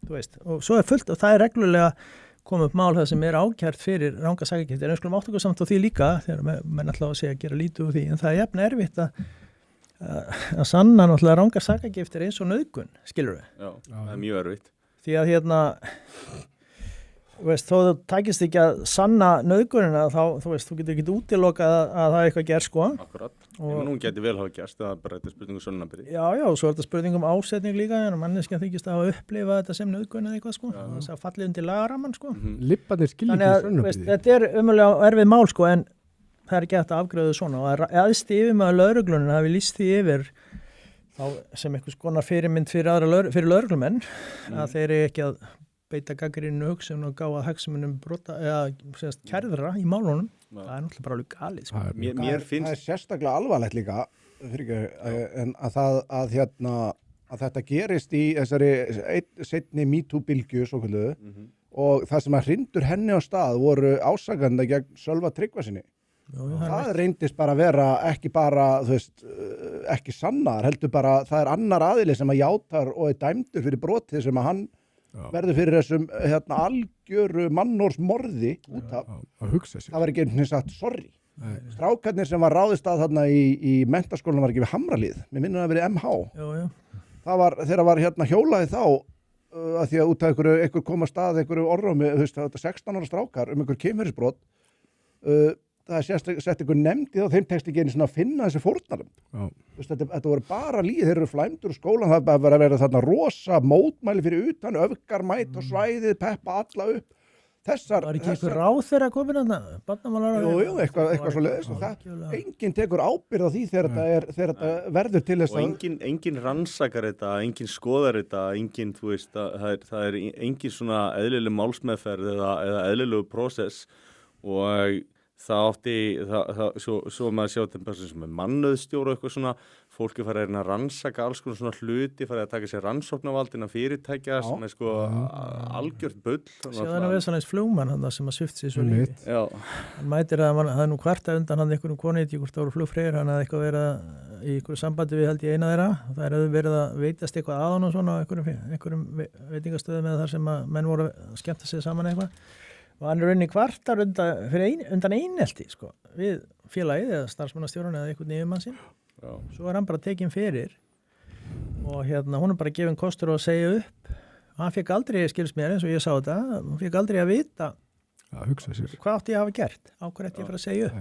Þú veist, og svo er fullt og það er reglulega komið upp mál það sem er ákært fyrir rangar sakagiftir. En við skulum átta okkur samt á því líka þegar menn ætla að segja að gera lítið úr því. En það er jafn erfitt að sanna náttúrulega rangar sakagiftir eins og nauðgun, skilur við? Já, það er mjög erfitt. Því að þó þú takist ekki að sanna nauðgunina þá, þú getur ekki útilokað að það er eitthvað gerð, sko. Akkurat. Nú geti vel hafa gerst, það er bara þetta spurning sönnunarbyrði. Já, svo er þetta spurning ásetning líka, en manneskja þykist að hafa upplifað þetta sem nauðgun eða eitthvað, sko. Það er fallið undir lagaramann, sko. Lipparnir skilja ekki sönnunarbyrði. Þetta er umulega erfið mál, sko, en það er ekki hægt að afgreiða svona og aðsti yfirmaður lögreglunar hafi lýst því yfir þá sem einhvers konar fyrirmynd fyrir lögreglumenn að þeir eru ekki að beita gagnrýnu hugsun og gá að hagsmunum brota eða kærðra í málunum. Það er náttúrulega bara alveg galið. Sko. Mér finnst það er sérstaklega alvarlegt líka en að þetta gerist í þessari seinni MeToo-bylgju svokölluðu og það sem að hrindur henni á stað voru ásakanda gegn Sölva Tryggvasyni. Það reyndist bara að vera ekki bara, ekki sannar, heldur bara það er annar aðili sem að játar og er dæmdur fyrir brotið sem að hann verður fyrir þessum algjöru mannorðsmorði út af. Það var ekki einhvern sagt sorry. Strákarnir sem var ráðist að þarna í menntaskólanum var ekki við Hamralíð, mér minnir að verið MH. Það var, þegar var hjólaði þá að því að út af einhver kom að stað einhverju orðrómi, 16 ára strákar einhver kynferðisbrot það er sett einhver nefnd í þá þeim tekst ekki einu svona að finna þessi fórnarlömb. Þetta voru bara þeir eru flæmdur úr skólan, það var að vera þarna rosa mótmæli fyrir utan, öfgar mæta á svæðið, peppa alla upp. þessar... Var ekki einhver ráð þeirra komin þarna? Barnamálaráð? Jú, eitthvað svo leiðis og enginn tekur ábyrgð á því þegar þetta verður til þess og að... enginn rannsakar þetta, enginn skoðar þetta, enginn, þú veist, það er enginn svona eðlileg málsmeðferð eða eðlilegu prósess og það átti, svo maður sjá þetta bara sem mannauðstjóra og eitthvað svona, fólki farið að rannsaka alls konar svona hluti, farið að taka sér rannsóknarvald innan fyrirtækja sem er sko algjört bull. Sjáðu hann að vera svona eins flugmann hann sem að svifti sér svo lífi. Hann mætir að það er nú kvarta undan hann einhverjum konið, hvort það voru flugfreyjur, hann hafði eitthvað verið í einhverju sambandi við held ég eina þeirra, það hefði verið að veitast eitthvað að hann og svona á einhverjum veitingastöðum eða þar sem að menn voru að skemmta sig saman eitthvað. Og hann er rauninni kvartar undan einelti sko, við félagið eða starfsmannastjórun eða einhvern yfirmann sinn. Svo er hann bara tekinn fyrir og hún er bara gefin kostur á að segja upp. Og hann fekk aldrei, skilst mér eins og ég sá þetta, hann fekk aldrei að vita hvað átti ég að hafa gert, á hverju ætti ég að fara að segja upp.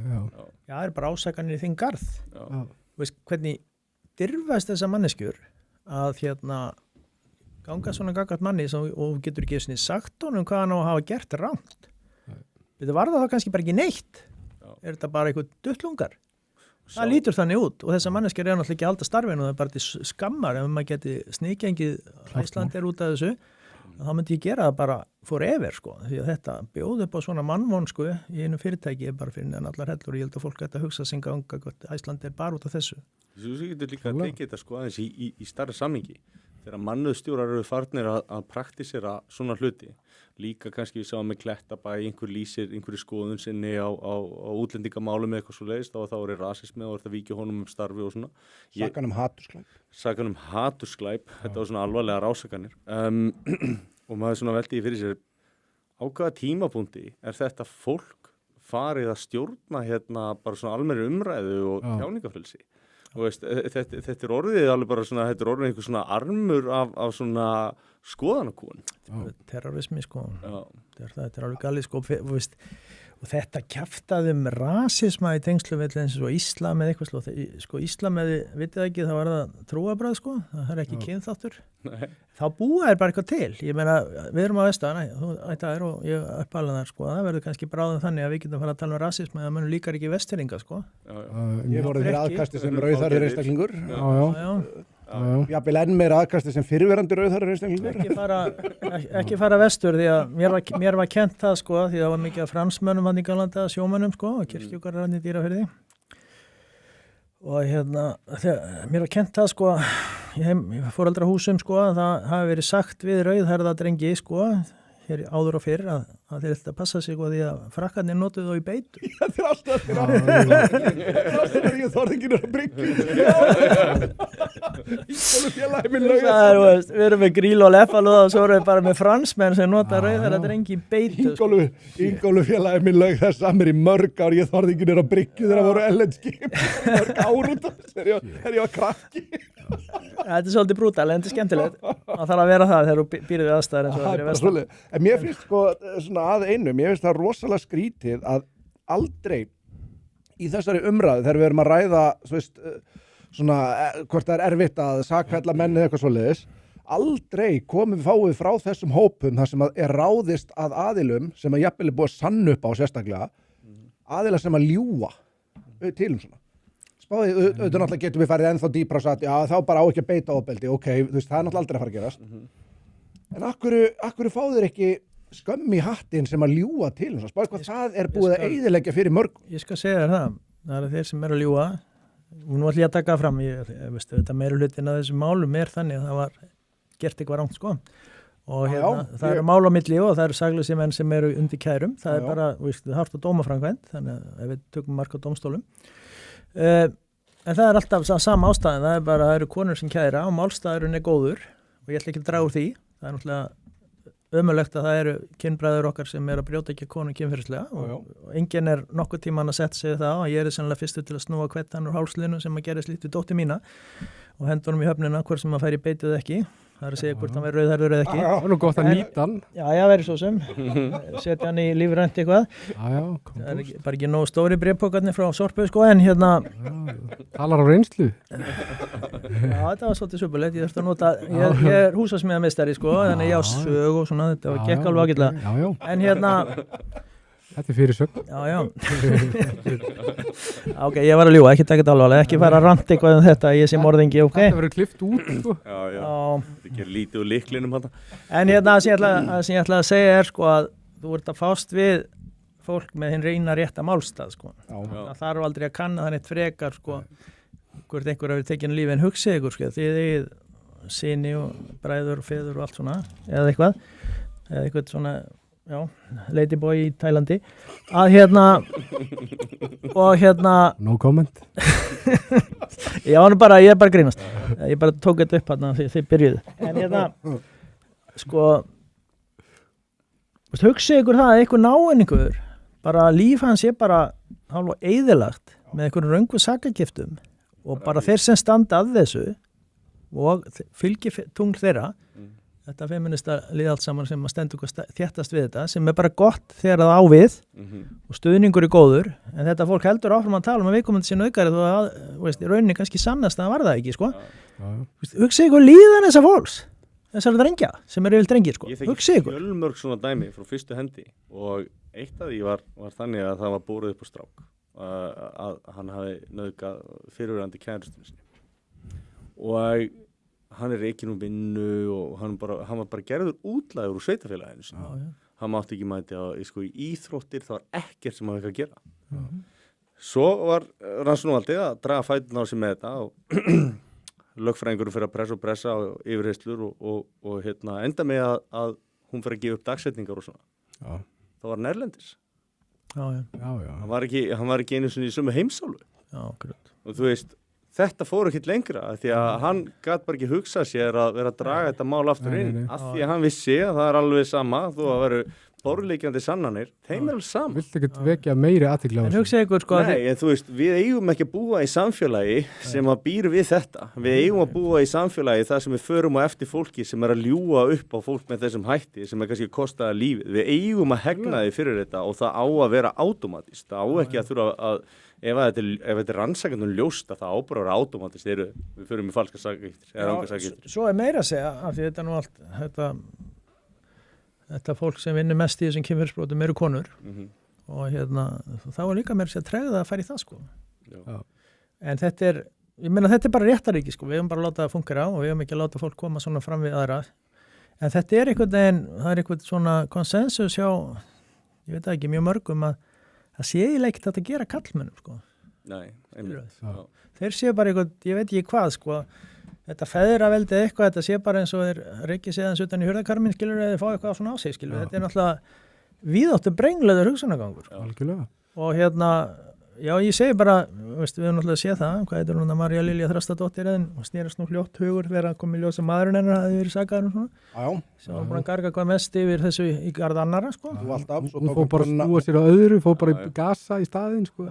Já, það er bara ásakanir í þinn garð. Þú veist hvernig dirfast þessa manneskjur að ganga svona gagnvart manni og getur ekki svona sagt honum hvað hann á að hafa gert rangt. Þetta var það kannski bara ekki neitt. Er þetta bara eitthvað duttlungar? Það lítur þannig út og þessar manneskjur er náttúrulega ekki að halda starfinu og það er bara til skammar ef maður geti sníkjengið Ísland út af þessu. Þá myndi ég gera það bara forever sko, því að þetta bjóð upp á svona mannvon sko í einu fyrirtæki er bara fyrir en allar hellur og ég held að fólk geta að hugsa singa unga gott Ísland er bara út af þessu. Þú getur líka að tekið þetta sko aðeins í starra samhengi. Þegar mannauðstjórar eru farnir að praktísera svona hluti, líka kannski við sáum með Klettabæ, einhver lýsir einhverju skoðun sinni á útlendingamálum eitthvað svo leiðist þá er rasismi og það víkja honum starfi og svona. Sakan hatursglæp, þetta var svona alvarlega rásakanir. Og maður svona veldi fyrir sér, á hvaða tímapunkti er þetta fólk farið að stjórna bara svona almennri umræðu og tjáningafrelsi? Veist, þetta er orðið alveg bara svona, þetta er orðið einhver svona armur af svona skoðanakon. Terrorismi sko. Þetta er alveg galið sko, veist, og þetta kjaftaði rasisma í tengslu við eins og Íslam eða eitthvað sko, Íslam eða vitið ekki þá er það trúarbragð sko, það er ekki kynþáttur. Þá búa er bara eitthvað til. Ég meina, við erum á Vestan, þú ætlaðir og ég uppalinn þar sko, það verður kannski bráðum þannig að við getum fara að tala um rasisma eða munum líkar ekki Vestfirðinga sko. Ég voru fyrir aðkasti sem rauðhærður einstaklingur. Jafnvel enn meira aðkasti sem fyrirverandi rauðhærður einstaklingur. Ekki fara vestur því að mér var kennt það sko, því það var mikið af fransmönnum hann í Galanda, sjómönnum sko, og kirkjugarar hann í Dýrafirði. Og mér var kennt það sko, ég foreldrahúsum sko, að það hafi verið sagt við rauðhærða drengi sko, hér áður og fyrr að þeir ætla að passa sig og því að frakkarnir notuðu þá í beitu. Þetta er alltaf þegar ég þorðingin að bryggja. Íngólu félagi minn laug. Við erum með gríl og lefalúða og svo erum við bara með fransmenn sem nota rauðhærða drengi í beitu. Íngólu félagi minn laug þess að mér í mörg ár, ég þorðingin að bryggja þegar það voru ellenskip. Mörg ár út af þess þegar ég var krakki. Þetta er svolítið brútal, en þetta er skemmtilegt. Það þarf að vera það þegar þú býrðu við aðstæður eins og það er í vestan. En mér finnst sko svona að einu, mér finnst það rosalega skrítið að aldrei í þessari umræðu þegar við erum að ræða, þú veist, svona hvort það er erfitt að sakfella menn eða eitthvað svoleiðis, aldrei komum við fáið frá þessum hópum þar sem er ráðist að aðilum sem að jafnvel er búið að sanna upp á sérstaklega, aðila sem að ljúga til svona. Spáði, auðvitað náttúrulega getum við farið ennþá dýpra og sagt, já þá bara á ekki að beita ofbeldi, ok, þú veist, það er náttúrulega aldrei að fara að gerast. En akkur fá þeir ekki skömm í hattinn sem að ljúga til þess að spáði hvað það er búið að eyðileggja fyrir mörgum. Ég skal segja þér það er þeir sem eru að ljúga, og nú ætlum ég að taka fram, þetta meirihlutin af þessum málum er þannig að það var gert eitthvað rangt sko. Og það eru mál á milli og það eru saklausi menn sem eru undir kærum, það er bara, það harft á dómaframkvæmd, þannig að ef við tökum mark á dómstólum. En það er alltaf sama ástæðan, það eru konur sem kæra og málstæðurinn er góður og ég ætla ekki að draga úr því, það er náttúrulega ömurlegt að það eru kynbræður okkar sem eru að brjóta ekki konum kynferðislega og enginn er nokkuð tíman að setja sig það og ég er sennilega fyrstur til að snúa hvettan úr hálslinu sem að gera slíkt við dóttir mína og hendunum í höfnina hver sem að færi beitið ekki það er að segja hvort hann verður rauðhærður eða ekki. Það er nú gott að nýta hann. Já, verður svo sem. Setja hann í lífrænt eitthvað. Já, Það er bara ekki nógu stóri bréfpokarnir frá Sorpu, sko, en hérna, talar á reynslu. já, þetta var svolítið svipulegt, ég þurfti að nota, ég er húsasmiðameistari, sko, þannig ég á sög og svona, þetta var gekk alveg ágætlega. Já, En hérna, þetta er fyrirsögn. já. Ok, ég var að ljúga, ekki taka þetta alvarlega, ekki fara að ranta eitthvað þetta, ég sé morðingi, ok? Þetta verður klift út, sko. Já, Já. þetta gerir lítið úr lyklinum hann. En hérna, það sem ég ætla að segja er, sko, að þú ert að fást við fólk með hinn reyna rétta málstað, sko. Það þarf aldrei að kanna það neitt frekar, sko, hvort einhver hafi tekið lífi en hugsið ykkur, sko, þið syni og bræður og feður og allt svona, eða eitthvað svona, já, ladyboy í Tælandi, að hérna, og hérna, No comment. ég er bara að grínast, ég bara tók þetta upp hérna þegar þið byrjuðu, en hérna, sko, hugsið ykkur það að einhver náinningur, bara líf hans bara hálfa eyðilagt með einhverjum röngu sakagiftum og bara þeir sem standa að þessu og fylgi tungl þeirra, þetta feminista lið allt saman sem að stendur þéttast við þetta, sem er bara gott þegar það á við og stuðningur er góður, en þetta fólk heldur áfram að tala um að viðkomandi sín aukari þó að, veist, í rauninni kannski sannast að það var það ekki, sko. Hugsið ykkur líðan þessa fólks, þessar drengja sem eru yfir drengir, sko. Hugsið ykkur. Ég þekki fjölmörg svona dæmi frá fyrstu hendi og eitt af því var þannig að það var borið upp á strák að hann hafi nauðgað fyrirverandi kærustunni sinni og hann er reikinn úr vinnu og hann var bara gerður útlægur úr sveitafélaginu sinni. Hann mátti ekki mæti í íþróttir, það var ekkert sem hann ekki að gera. Svo var rannsóknarvaldið að draga fæturna á sig með þetta og lögfræðingurum fyrir að pressa á yfirheyslur og enda með að hún fyrir að gefa upp dagsetningar og svona. Það var nærlendis. Hann var ekki einu sinni í sömu heimsálfu. Og þú veist, þetta fór ekkert lengra því að hann gat bara ekki hugsað sér að vera að draga þetta mál aftur inn af því að hann vissi að það er alveg sama þó að veru borðleikjandi sannanir, þeim er alveg sama. Viltu ekkert vekja meiri athygli á þessu? En hugsið ykkur, sko. Nei, en þú veist, við eigum ekki að búa í samfélagi sem að býr við þetta. Við eigum að búa í samfélagi þar sem við förum á eftir fólki sem er að ljúga upp á fólk með þessum hætti sem er kannski að kosta lífið. Við eigum að hegna því fyrir þetta og það á að vera automatist. Það á ekki að þurfa að ef þetta er rannsakandum ljóst að það ábúrar automatist við förum í falska sakagiftir. Svo er meira að segja, af því þetta nú allt þetta fólk sem vinnur mest í þessum kynferðisbrotum eru konur og þá er líka meira að tregða að fara í það, sko. En þetta er bara réttaríki, sko. Við höfum bara að láta það fungera og við höfum ekki að láta fólk koma svona fram við aðra. En þetta er það er eitthvað svona konsensus hjá, ég veit ekki, mjög mörgum að það sé eiginlega ekkert að gera kallmönnum, sko. Nei, einmitt. Þeir séu bara eitthvað, ég veit ekki hvað, sko. Þetta feðraveldið eitthvað, þetta sé bara eins og þeir reykja séðans utan í hurðarkarminn, skilur, eða fá eitthvað svona á sig, skilur. Þetta er náttúrulega víðáttu brenglaður hugsanagangur. Algjörlega. Og já, ég segi bara, veist, við höfum náttúrulega séð það, hvað heitir hún að Marja Lilja Þrastadóttir og snerist nú hljótt hugur þegar að komi ljós að maðurinn hennar hafði verið sakaður og svona. Sem var búin að garga hvað mest yfir þessu í garð annara, sko. Hún fór bara að snúa sér á öðru, fór bara í gasa í staðinn, sko.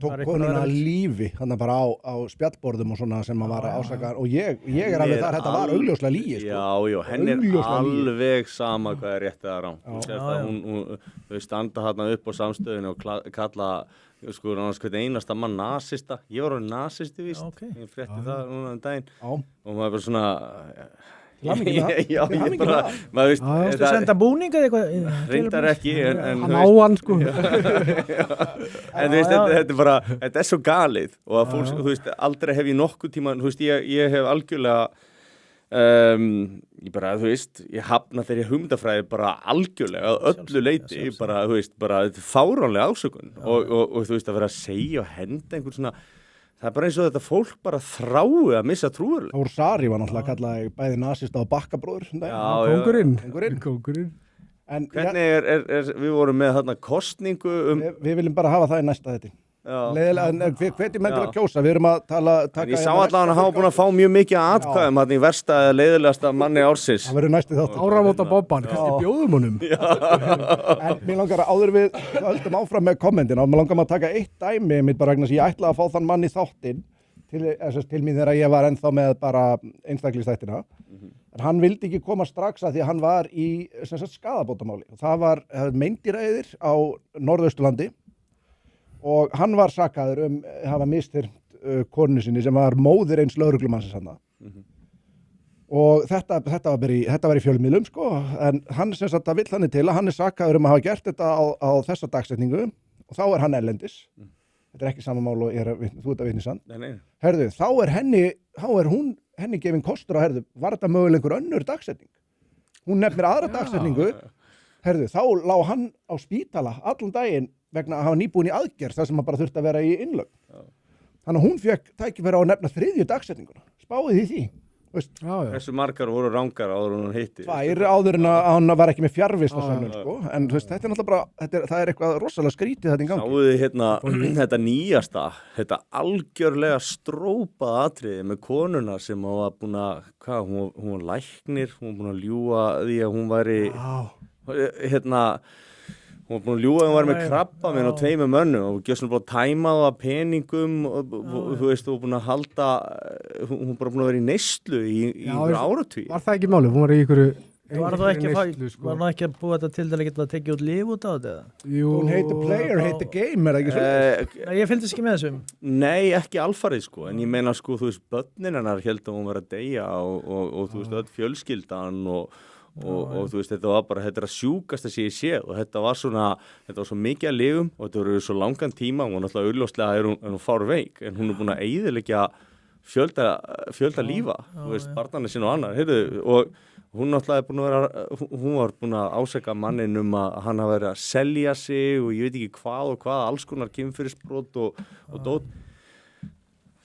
Tók konuna lífi, hann bara á spjallborðum og svona sem hann var að ásaka og ég er alveg þar, þetta var augljóslega lígi, sko. Já, henni er alveg sama hvað er rétt eða rangt. Hún standa þarna upp á samstöðinu og kalla sko einasta mann nasista. Ég var orðinn nasisti, víst. Ég frétti það núna daginn og maður bara svona ég bara maður veist þú senda búninga eitthvað reyndar ekki en hann á hann, sko. En þú veist, þetta er bara þetta er svo galið og að fólk, þú veist, aldrei hef ég nokkuð tíma, þú veist, ég hef algjörlega ég bara, þú veist, ég hafna þeirri hugmyndafræði bara algjörlega að öllu leyti, bara, þú veist, bara þetta er fáránlega ásökun og þú veist, að vera að segja og henda einhvern svona, það er bara eins og þetta fólk bara þrái að missa trúverðuleika. Þór Sari var náttúrulega kallaði bæði nasista og bakkabróður. Kóngurinn. En hvernig við vorum með þarna kostningu Við viljum bara hafa það í næsta þetta. Hvetjum menn til að kjósa, við erum að taka ég sá allavega að hafa búin að fá mjög mikið atkvæðum þarna í versta eða leiðilegasta manni ársins. Það verður næsti þátt. Áramóta Bobban, kannski bjóðum honum. En mér langar að áður við höldum áfram með kommentin og mér langar að taka eitt dæmi mitt bara vegna sem ég ætlaði að fá þann mann í þáttinn til mín þegar ég var ennþá með bara einstaklingsþættina En hann vildi ekki koma strax að því að hann var í skaðabótamáli. Það var meindýraeyðir á Norðausturlandi og hann var sakaður hafa mistyrmt konu sinni sem var móðir eins lögreglumannsins hann. Og þetta var í fjölmiðlum sko, en hann það vill hann til að hann sakaður að hafa gert þetta á þessa dagsetningu og þá hann erlendis. Þetta ekki sama mál og þú ert að vitni sann. Nei. Herðu, þá er henni gefin kostur að var þetta mögulega einhver önnur dagsetning? Hún nefnir aðra dagsetningu. Herðu, þá lá hann á spítala allan daginn vegna að hafa nýbúin í aðgerð þar sem hann bara þurfti að vera í innlögn. Þannig að hún fékk tækifæri á að nefna 3. dagsetninguna. Spáið í því. Þessu margar voru rangar áður en hún hitti. Tvær áður en að hann var ekki með fjarvistarsönnun sko. En þetta er náttúrulega bara, það er eitthvað rosalega skrítið þetta í gangi. Sáuði þetta nýjasta, þetta algjörlega strópað atriði með konuna sem var búin að, hún var læknir, hún var búin að ljúga því að hún væri, hún var búin að ljúga að hún var með krabbaminn og 2 mönnum og gjössan búin að tæma það peningum og þú veist, og búin að halda, hún bara búin að vera í neyslu í einhverju áratví. Var það ekki máli? Hún var í einhverju Var það ekki að búa þetta til að geta tekið út líf út á þetta? Jú. Hún heiti player, heiti game, það ekki svo? Ég fylgdist ekki með þessum. Nei, ekki alfarið sko, en ég meina sko, þú veist, börnin hennar held að hún var að deyja og þú veist, öll fjölskyldan og þú veist, þetta var bara, þetta er að sjúkast að sé ég séð og þetta var svo mikið að lifum og þetta voru svo langan tíma og náttúrulega augljóslega er hún fár veik en hún er búin að eyðileggja fjölda lífa, þú veist, barnanna sín og annar, heyrðu, og hún náttúrulega er búin að vera, hún var búin að ásaka mannin að hann hafa verið að selja sig og ég veit ekki hvað og hvað, alls konar kynferðisbrot og dót.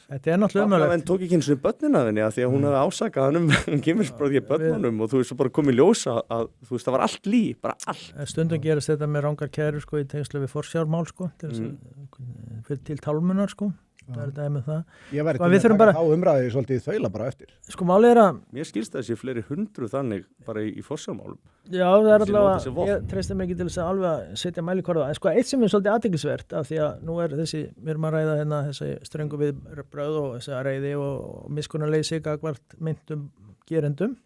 Þetta er náttúrulega umhverfið. En tók ekki eins og börnina þenni að því að hún hefði ásakað hann kynferðisbrot í börnunum og þú veist, svo bara komið ljósa að þú veist, það var allt líf, bara allt. Stundum gerist þetta með rangar kærur sko í tengslu við forsjármál sko, til tálmunar sko. Það er dæmið það. Ég væri til að taka þá umræði svolítið í þaula bara eftir. Sko málið er að... Mér skilst það sé fleiri 100 þannig bara í forsjármálum. Já, það er allavega, ég treysti mig ekki til þess að alveg að setja mælikvarða. En sko, eitt sem er svolítið athyglisvert af því að nú er við erum að ræða hérna þessi ströngu við bröð og þessi reiði og miskunnarleysi gagnvart meintum gerendum,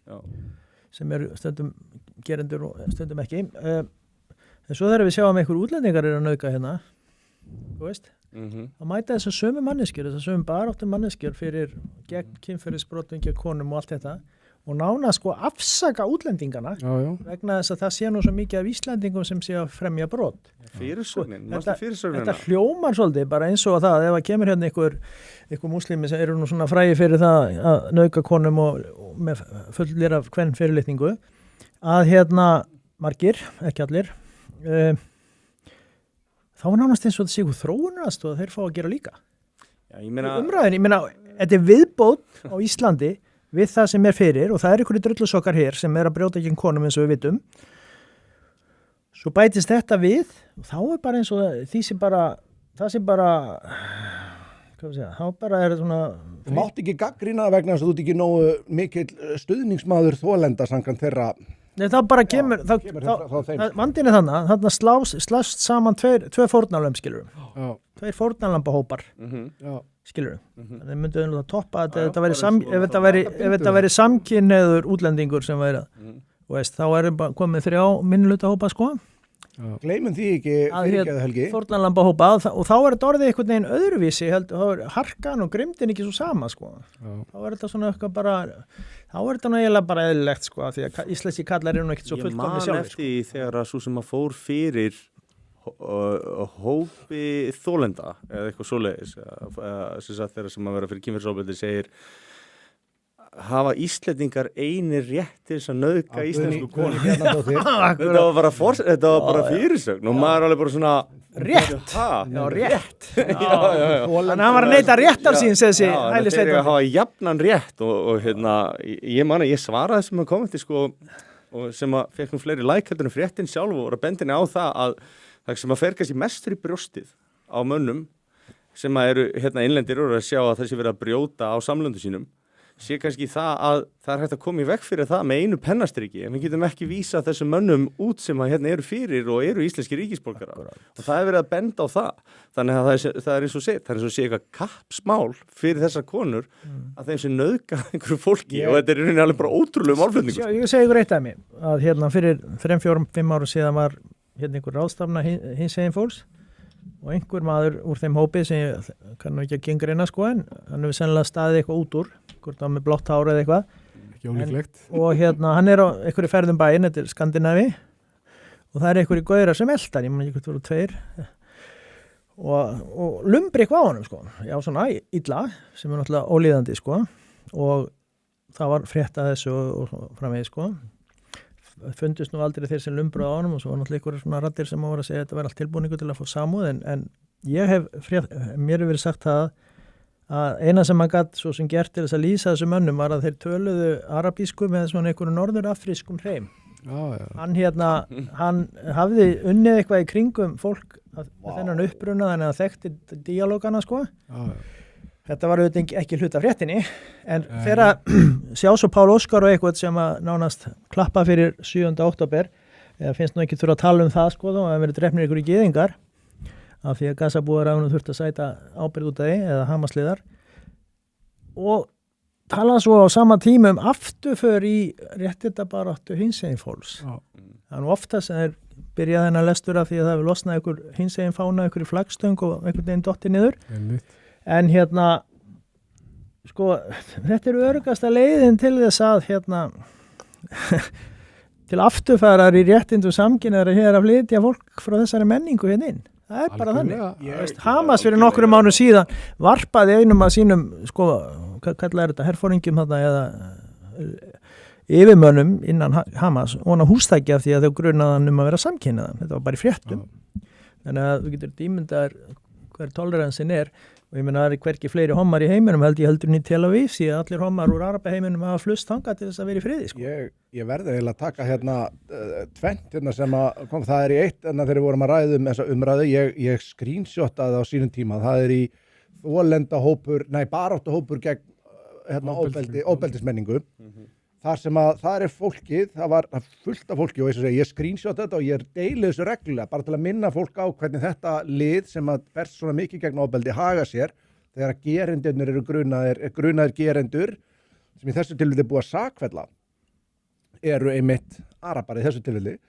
sem eru stundum gerendur og stundum ekki. En svo þegar við sjáum einhver útlendingar að nauðga hérna, þú veist, að mæta þessar sömu manneskjur, þessar sömu baráttu manneskjur fyrir gegn kynferðisbrotum, gegn konum og allt þetta og nána sko afsaka útlendingana vegna þess að það sé nú svo mikið af Íslendingum sem sé að fremja brot. Fyrirsögnin, þetta hljómar svolítið bara eins og það ef að kemur hérna einhver múslimi sem eru nú svona frægi fyrir það að nauðga konum og með fullir af hvern fyrirlitningu að hérna margir, ekki allir þá er nánast eins og þetta sé ykkur þróunaraðstoð að þeir fá að gera líka. Já, ég meina, þetta er viðbót á Íslandi við það sem er fyrir og það er ykkur í drullusokkar hér sem er að brjóta gegn konum eins og við vitum. Svo bætist þetta við og þá er bara eins og það sé bara hvað við segja, þá bara er svona... Þú mátt ekki gagnrýna vegna þess að þú ert ekki nógu mikill stuðningsmaður þolenda samkvæmt þeirra... Nei, þá bara kemur vandinn er þannig slást saman tvö fórnarlömb skilur tveir fórnarlambahópar skilur þannig að myndu að toppa ef þetta væri samkynhneigður útlendingur sem væri veist, þá er komið 3 minnihlutahópa sko Gleymum því ekki fyrirgeðu Helgi fórnarlambahópa og þá er þetta orðið einhvern veginn öðruvísi þá er harkan og grimdin ekki svo sama sko þá er þetta svona eitthvað bara þá er þetta náttúrulega bara eðlilegt sko því að íslenski kallar eru nú ekkert svo fullkomni sjálfir. Ég man eftir þegar að svo sem að fór fyrir hópi þólenda eða eitthvað svoleiðis þegar sem að vera fyrir kynferðisofbeldi segir hafa Íslendingar einir rétt til þess að nauðga íslensku konu. Þetta var bara fyrirsögn og maður er alveg bara svona rétt. Já, rétt. Þannig að hann var að neita réttar sín þessi hælisleitandi. Það er að hafa jafnan rétt og hérna ég svaraði sem að komandi sko og sem að fekk nú fleiri heldur en fréttin sjálf og bendinni á það að það sem að fer kannski mestur í brjóstið á mönnum sem að eru hérna innlendir og að sjá að það sé verið að brjóta á samlöndu sínum sé kannski það að það hægt að koma í veg fyrir það með einu pennastriki, en við getum ekki vísa þessum mönnum út sem að hérna eru fyrir og eru íslenski ríkisborgarar og það er verið að benda á það, þannig að það er eins og sé, það er eins og sé eitthvað kappsmál fyrir þessar konur að þeim sé nauðgað einhverju fólki og þetta er í rauninni alveg bara ótrúlega málflutningur. Ég segi ykkur eitt af mig, að hérna fyrir 3-4-5 árum síðan var hérna einhver ráðstafna hinsegin fólks og einhver maður úr þeim hópi sem ég kann ekki að gengreina sko en hann hefur sennilega staðið eitthvað út úr, hvort á með blátt hár eða eitthvað. Ekki ólíklegt. Og hérna hann er á einhverju ferðum bæinn, þetta er Skandinavi og það er einhverju gaurar sem eldan, ég man ekki hvort voru 2 og lumbri eitthvað á honum sko, já svona illa sem er náttúrulega ólíðandi sko og það var frétt að þessu og framvegis sko. Fundust nú aldrei þeir sem lumbruð á honum og svo var náttúrulega einhverjum svona raddir sem voru að segja að þetta var allt tilbúningu til að fá samúð en ég hef mér hefur verið sagt það að eina sem hann gat svo sem gert til þess að lýsa þessu mönnum var að þeir töluðu arabísku með svona einhverju norðurafrískum hreim. Hann hafði unnið eitthvað í kringum fólk þennan uppruna þannig að þekkti díalógana sko. Þetta var auðvitað ekki hluta fréttinni, en þegar sjá svo Pál Óskar og eitthvað sem að nánast klappa fyrir 7. október, eða finnst nú ekki þurfa að tala um það sko, þá að verið drefnir ykkur í gyðingar, af því að Gazabúar hafði nú þurft að sæta ábyrgð út af því, eða Hamasliðar, og tala svo á sama tíma afturför í réttindabaráttu hinsegin fólks. Það er nú oftast sem þeir byrjaði þennan lestur af því að það hefur losnað ykkur hinsegin fána, ykkur í flaggstöng og einhvern veginn dotti niður. En hérna, sko, þetta er öruggasta leiðin til þess að, til afturfærar í réttindu samkynniðar að hér að flytja fólk frá þessari menningu hérna inn. Það er bara þannig. Hamas fyrir nokkrum mánuðum síðan varpaði einum af sínum, sko, hvað kallar þetta, herforingjum þarna eða yfirmönnum innan Hamas og hann að hústækja því að þau grunaðan að vera samkynniðan. Þetta var bara í fréttum. Þannig að þú getur ímyndar hver toleransin er. Og ég meina það er hvergi fleiri hommar í heiminum heldur en í Tel Aviv því að allir hommar úr Arabaheiminum hafa flust þangað til þess að vera í friði sko. Ég verði eiginlega að taka hérna tvennt hérna sem að kom, það er í eitt en þegar við vorum að ræða þessa umræðu, ég screenshotaði á sínum tíma, það er í baráttahópur gegn hérna ofbeldismenningu. Það er fólkið, það var fullt af fólki og ég screenshot þetta og ég deili þessu reglulega bara til að minna fólk á hvernig þetta lið sem að berst svona mikið gegn ofbeldi haga sér þegar að gerendurnir eru grunaðir gerendur sem í þessu tilfelli búið að sakfella eru einmitt arabar í þessu tilfelli.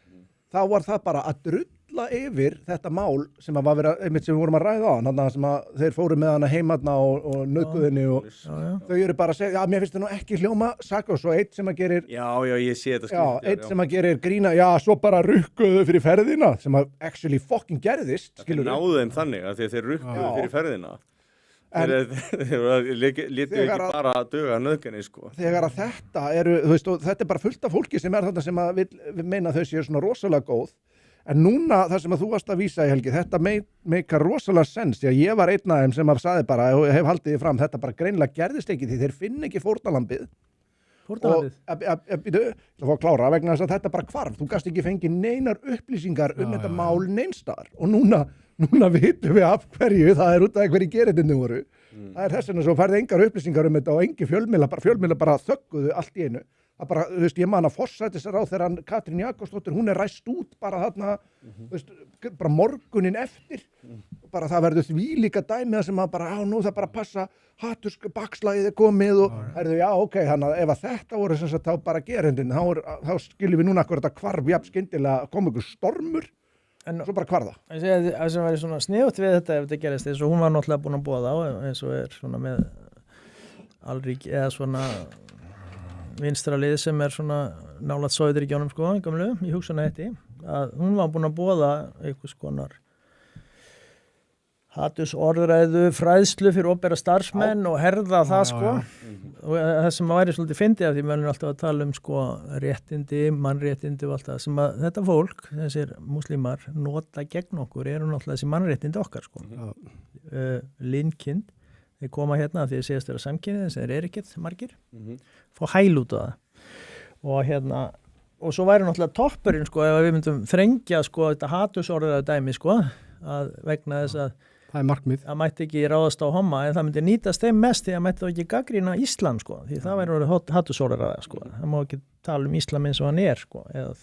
Þá var það bara að drulla yfir þetta mál sem að var verið, einmitt sem við vorum að ræða á hann, sem að þeir fóru með hana heimadna og nauðguðinni og þau eru bara að segja, já, mér finnst það nú ekki hljóma saka og svo eitt sem að gerir ég sé þetta eitt sem að gerir grína, svo bara rukkuðu fyrir ferðina sem að actually fucking gerðist, skilur náðu þeim þannig að þeir rukkuðu fyrir ferðina þeir létu ekki bara að duga nauðgunni sko. Þegar að þetta eru, þú veist, og þetta er bara fullt af fólki sem er þarna sem að við meina þau séu svona rosalega góð. En núna það sem að þú varst að vísa í Helgi, þetta meikar rosalega sens, því að ég var einn af þeim sem sagði bara, og hef haldið því fram, þetta bara greinilega gerðist ekki því þeir finna ekki fórnarlambið. Fórnarlambið? Og að klára vegna þess að þetta bara hvarf, þú gast ekki fengið neinar upplýsingar þetta mál neinstaðar og núna vitum við af hverju, það er út af hverju gerendurnir voru. Það er þess vegna svo færði engar upplýsingar þetta og engi fjölmiðla bara þögguðu allt í einu. Það bara, þú veist, ég man að forsætisráðherrann Katrín Jakobsdóttir, hún er ræst út bara þarna, þú veist, bara morgunin eftir. Bara það verður því líka dæmið sem að bara, nú það bara passa, bakslagið er komið og herðu, þannig að ef að þetta voru sem sagt þá bara gerendin, þá skiljum við núna akkur þetta hvarf jafn skyndilega kom ykkur stormur. En svo bara hvarða. Það sem væri svona sniðugt við þetta ef þetta gerist eins og hún var náttúrulega búin að boða á eins og er svona með alrík eða svona vinstralið sem er svona nálægt Sovétríkjunum sko, gamlu, í hugsunarhætti að hún var búin að boða einhvers konar hatursorðræðu, fræðslu fyrir opinbera starfsmenn og herða það sko. Og það sem væri svolítið fyndið af því við erum alltaf að tala um sko réttindi, mannréttindi og allt það sem að þetta fólk, þessir múslimar nota gegn okkur eru náttúrulega þessi mannréttindi okkar sko. Linkind, þeir koma hérna því að séast vera samkynið þess að þeir eru ekkert margir, fá hæl út á það og svo væri náttúrulega toppurinn sko ef við myndum þrengja sko þetta hatursorðræðu dæmi sko að vegna þess að það er markmið. Það mætti ekki ráðast á homma en það myndi nýtast þeim mest því að mætti þá ekki gagnrýna Íslam sko, því það væri orðið hattusólar að það sko, það má ekki tala um Íslam eins og hann sko, eða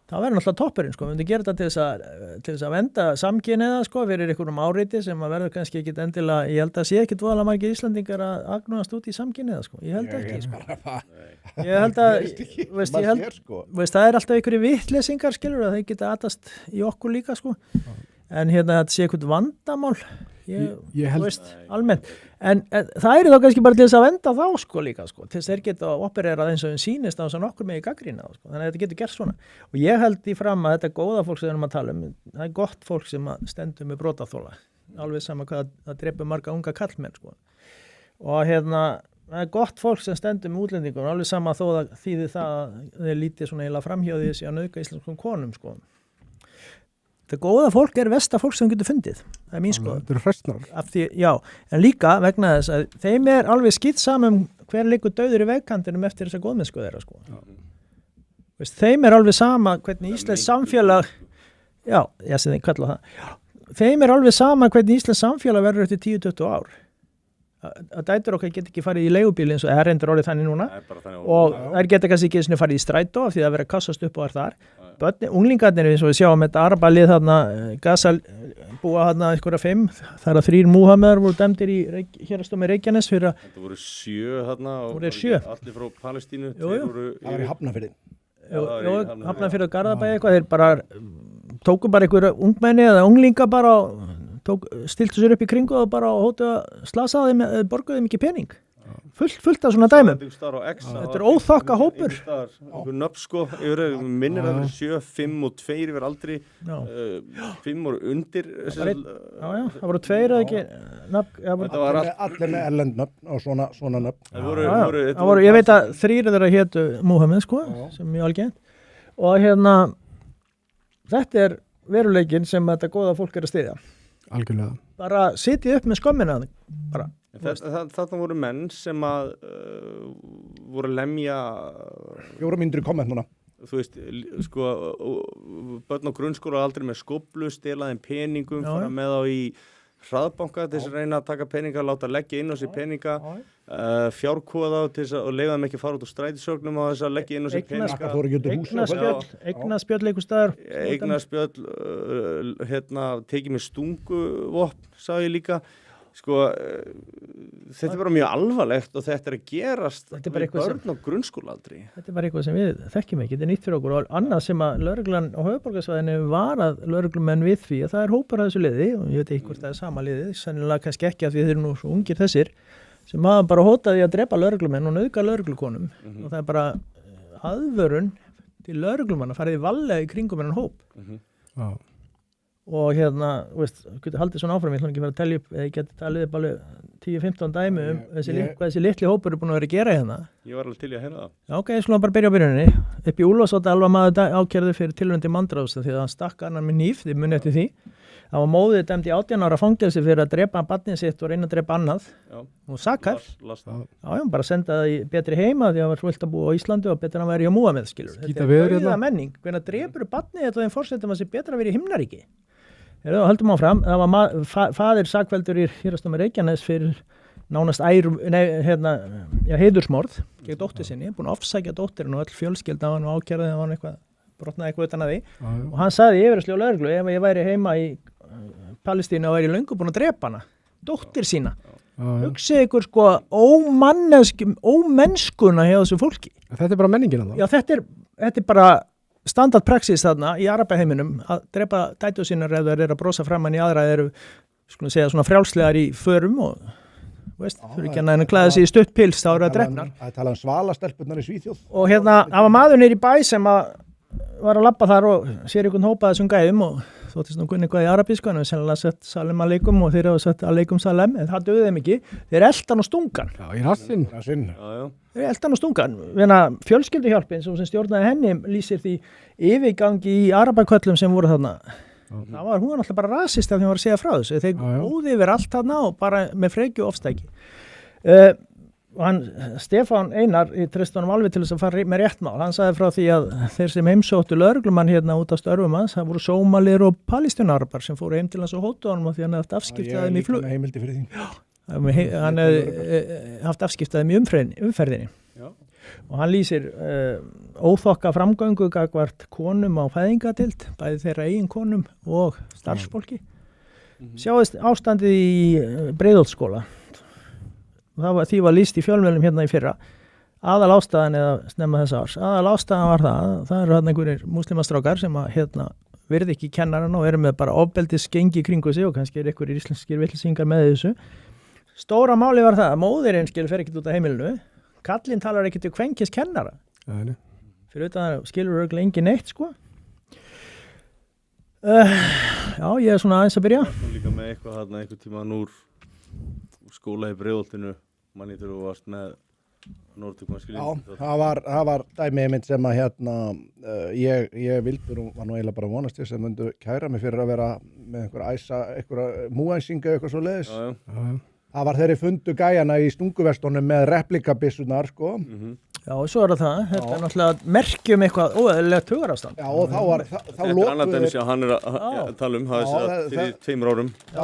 það verður náttúrulega toppurinn sko, við myndum gera þetta til þess að venda samkynniða sko, fyrir einhverjum áreiti sem að verður kannski ekkit endilega, ég held að sé ekkit voðalega margir Íslandingar að agnúast út í samkynniða sko, ég held ekki sko. Ég held að, veist, það er alltaf einhverju vitleysingar skilur að þeir geta atast í okkur líka sko, en hérna þetta sé eitthvað vandamál, ég held, veist, almennt, en það er þá kannski bara til þess að venda þá sko líka sko, til þess að þeir geta opererað eins og þeim sýnist á þess að nokkur með í gagnrýna sko, þannig að þetta getur gert svona og ég held í fram að þetta góða fólk sem við erum að tala það er gott fólk sem stendur með brotaþola, alveg sama hvað það drepur marga unga kallmenn sko og hérna það er gott fólk sem stendur með útlendingum, alveg sama þó það þýðir það að þeir lítið svona eiginlega framhjóðið þessi að nauðga íslenskum konum sko. Það góða fólk er versta fólk sem getur fundið, það er mín skoðun. Þetta eru hræstnar. Já, en líka vegna þess að þeim er alveg skipt saman hver liggur dauður í vegkantinum eftir þessa góðmennsku þeirra sko. Veist, þeim er alveg sama hvernig íslensk samfélag, ég sé þeim kalla það, þeim er alveg sama hvernig íslensk samfélag verður eftir 10-20 ár. Að dætur okkar geta ekki farið í leigubíl eins og er reyndur orðið þannig núna og þær geta kannski ekki farið í strætó af því að vera kassast upp og þar. Unglingarnir eins og við sjáum þetta arabalið þarna, Gaza búa þarna einhverja 5, þar að 3 Múhameðar voru dæmdir í héraðsdómi Reykjanes fyrir að þetta voru 7 þarna og allir frá Palestínu. Það var í Hafnarfirði. Hafnarfirði og Garðabæi eitthvað, þeir bara tóku bara einhverja ungmenni eða unglinga bara stiltu sér upp í kringu og bara hóttu að slasa þeim, borguðu þeim ekki pening. Fullt af svona dæmum. Þetta er óþokka hópur. Einhver nöfn sko, minnir að það 7, 5 og 2 yfir aldri, 5 voru undir. Það voru 2 eða ekki nöfn. Allir með erlend nöfn og svona nöfn. Ég veit að 3 þeirra hétu Múhameð sko, sem mjög algengt. Og hérna, þetta er veruleikinn sem þetta góða fólk er að styðja. Algjörlega. Bara sitið upp með skömmina bara. Þarna voru menn sem að voru að lemja 4 mínútur í komment núna. Þú veist, sko börn á grunnskóla aldrei með skóplu, stela þeim peningum, fara með á í hraðbanka til þess að reyna að taka peninga, láta leggja inn á sig peninga, fjárkúða þá til þess að leiða þeim ekki fara út úr strætisögnum á þess að leggja inn á sig peninga. Eignaspjöll einhver staðar. Eignaspjöll, tekið með stunguvopn, sagði ég líka. Sko, þetta er bara mjög alvarlegt og þetta er að gerast með börn á grunnskólaaldri. Þetta er bara eitthvað sem við þekkjum ekki, þetta er nýtt fyrir okkur og annað sem að lögreglan á höfuðborgarsvæðinu varað lögreglumenn við því að það er hópar af þessu liði og ég veit ekki hvort það er sama liði, sennilega kannski ekki að við erum nú svo ungir þessir sem hafa bara hótaði að drepa lögreglumenn og nauðga lögreglukonum og það er bara aðvörun til lögreglumann að fara í vallega í kringum hennan hóp. Og hérna, veist, getur haldið svona áfram, ég ætlum ekki að vera að telja upp, eða ég geti talið upp alveg 10-15 dæmi hvað þessi litli hópur er búin að vera að gera hérna. Ég var alveg til í að heyra það. Já, ok, ég slúna bara að byrja á byrjuninni. Upp í Úlfarsfelli alvar maður ákærður fyrir tilraun til manndráps því að hann stakk annan með hníf, þið munið eftir því. Það var móðið dæmd í 18 ára fangelsi fyrir að drepa barnið sitt og reyna að drepa annað. Og sakar. Já, bara senda það í betri heima því að það var svolítið að búa á Íslandi og betur að vera í Múhameð, skilur. Þetta er auðvitað menning. Hvenær drepur barnið þetta og þeim forsetum að sé betra að vera í himnaríki? Höldum áfram, það var faðir sakveldur í héraðsdómi Reykjanes fyrir nánast heiðursmorð gegn dóttur sinni, búin að ofsækja dótturinn og öll fjölskylda hann og ákærði þegar hann brotnaði eitthvað utan að því og hann sagði í yfirherslu á lögreglu ef ég væri heima í Palestínu og væri löngu búin að drepa hana, dóttir sína hugsið ykkur sko ómennskuna hjá þessu fólki. Þetta er bara menningin þá? Já, þetta er bara standardpraxis þarna í Arabaheiminum að drepa dætur sínar ef þeir eru að brosa framan í aðra eru skulum segja svona frjálslegar í förum og veist, þurfi ekki að klæða sig í stutt pils þá eru það drefnar. Það tala svalastelpurnar í Svíþjóð. Og hérna, það var maður nýr í bæ sem var að labba þar og sér einhvern hópa þessum gæðum og þóttist nú kunni eitthvað í arabísku en við sennilega sett salim aleikum og þeir hafa sett aleikum salem en það döði þeim ekki. Þeir eldan og stungan. Já, í rassinn. Þeir eldan og stungan. Fjölskylduhjálpin sem stjórnaði henni lýsir því yfirgangi í arabæköllum sem voru þarna. Hún var náttúrulega bara rasist af því hún var að segja frá þessu. Þeir óði yfir allt þarna og bara með frekju ofstæki. Stefán Einar í Tristan alveg til þess að fara með réttmál, hann sagði frá því að þeir sem heimsóttu lögreglumann hérna út af störfum hans, það voru sómalir og palestínarabar sem fóru heim til hans og hóttu honum og því hann hefði haft afskiptaðum í flug. Ég er líka með heimildi fyrir því. Hann hefði haft afskiptaðum í umferðinni. Já. Og hann lýsir óþokka framgöngu gagvart konum á fæðingadild, bæði þeirra eigin konum og starfsfólki. Sjáist ástandið í Breiðholtsskóla. Því var lýst í fjölmiðlum hérna í fyrra. Aðal ástæðan eða snemma þess árs. Aðal ástæðan var það eru hann einhverjir múslimastrákar sem að virði ekki kennaran og eru með bara ofbeldis gengi kringu sig og kannski einhverjir íslenskir villisingar með þessu. Stóra máli var það að móðirinn fer ekkert út af heimilinu. Kallinn talar ekkert kvenkis kennara. Nei. Fyrir utan skilur örugglega engin neitt sko. Já, ég er svona aðeins að byrja. Það kom líka með eitthvað þarna einhver tíma úr skóla í Breiðholtinu, manni þegar þú varst með Norðurkvæmskilin. Já, það var dæmið mitt sem að ég vildur og var nú eiginlega bara vonast til sem myndu kæra mig fyrir að vera með einhverja múæsinga eitthvað svo leiðis. Já. Það var þeirri fundu gæjana í stunguvestunum með replikabissunar sko. Já, og svo það. Þetta er náttúrulega merkjum eitthvað óeðlilegt hugarástand. Já, og þá Þetta er annað dæmi sem hann er að tala það fyrir 2 árum. Þá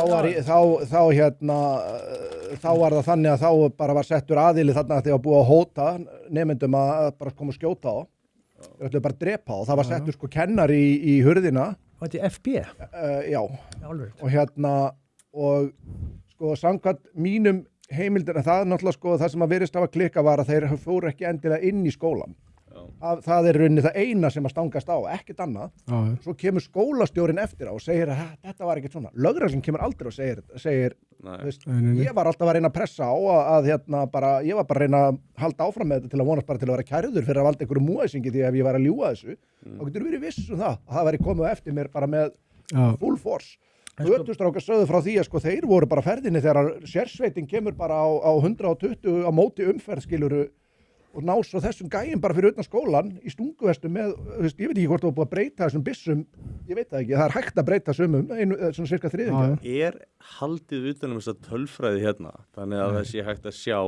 var það þannig að þá bara var settur aðili þarna að því að búið að hóta nemendum að bara koma og skjóta á. Þeir ætluðu bara að drepa á. Það var settur sko kennari í hurðina. Og þetta er FB? Já. Alveg. Og sko samkvæmt mínum heimildina, það er náttúrulega sko það sem að virðist hafa klikkað var að þeir fóru ekki endilega inn í skólan. Það er rauninni það eina sem að stangast á, ekkert annað. Svo kemur skólastjórinn eftir á og segir að þetta var ekkert svona. Lögreglan kemur aldrei og segir ég var alltaf að reyna að pressa á að ég var bara að reyna að halda áfram með þetta til að vonast bara til að vera kærður fyrir að valda einhverju múæsingi því ef ég var að ljúga þessu, þá getur verið viss það að það væri komið eftir mér bara með full force. Götustrákar sögðu frá því að sko þeir voru bara ferðinni þegar sérsveitin kemur bara á 120 á móti umferð skiluru og ná svo þessum gæjum bara fyrir utan skólan í stunguvestum með, ég veit ekki hvort þú búið að breyta þessum byssum, ég veit það ekki, það er hægt að breyta sumum, svona cirka 3. Er haldið utan þessa tölfræði hérna, þannig að það sé hægt að sjá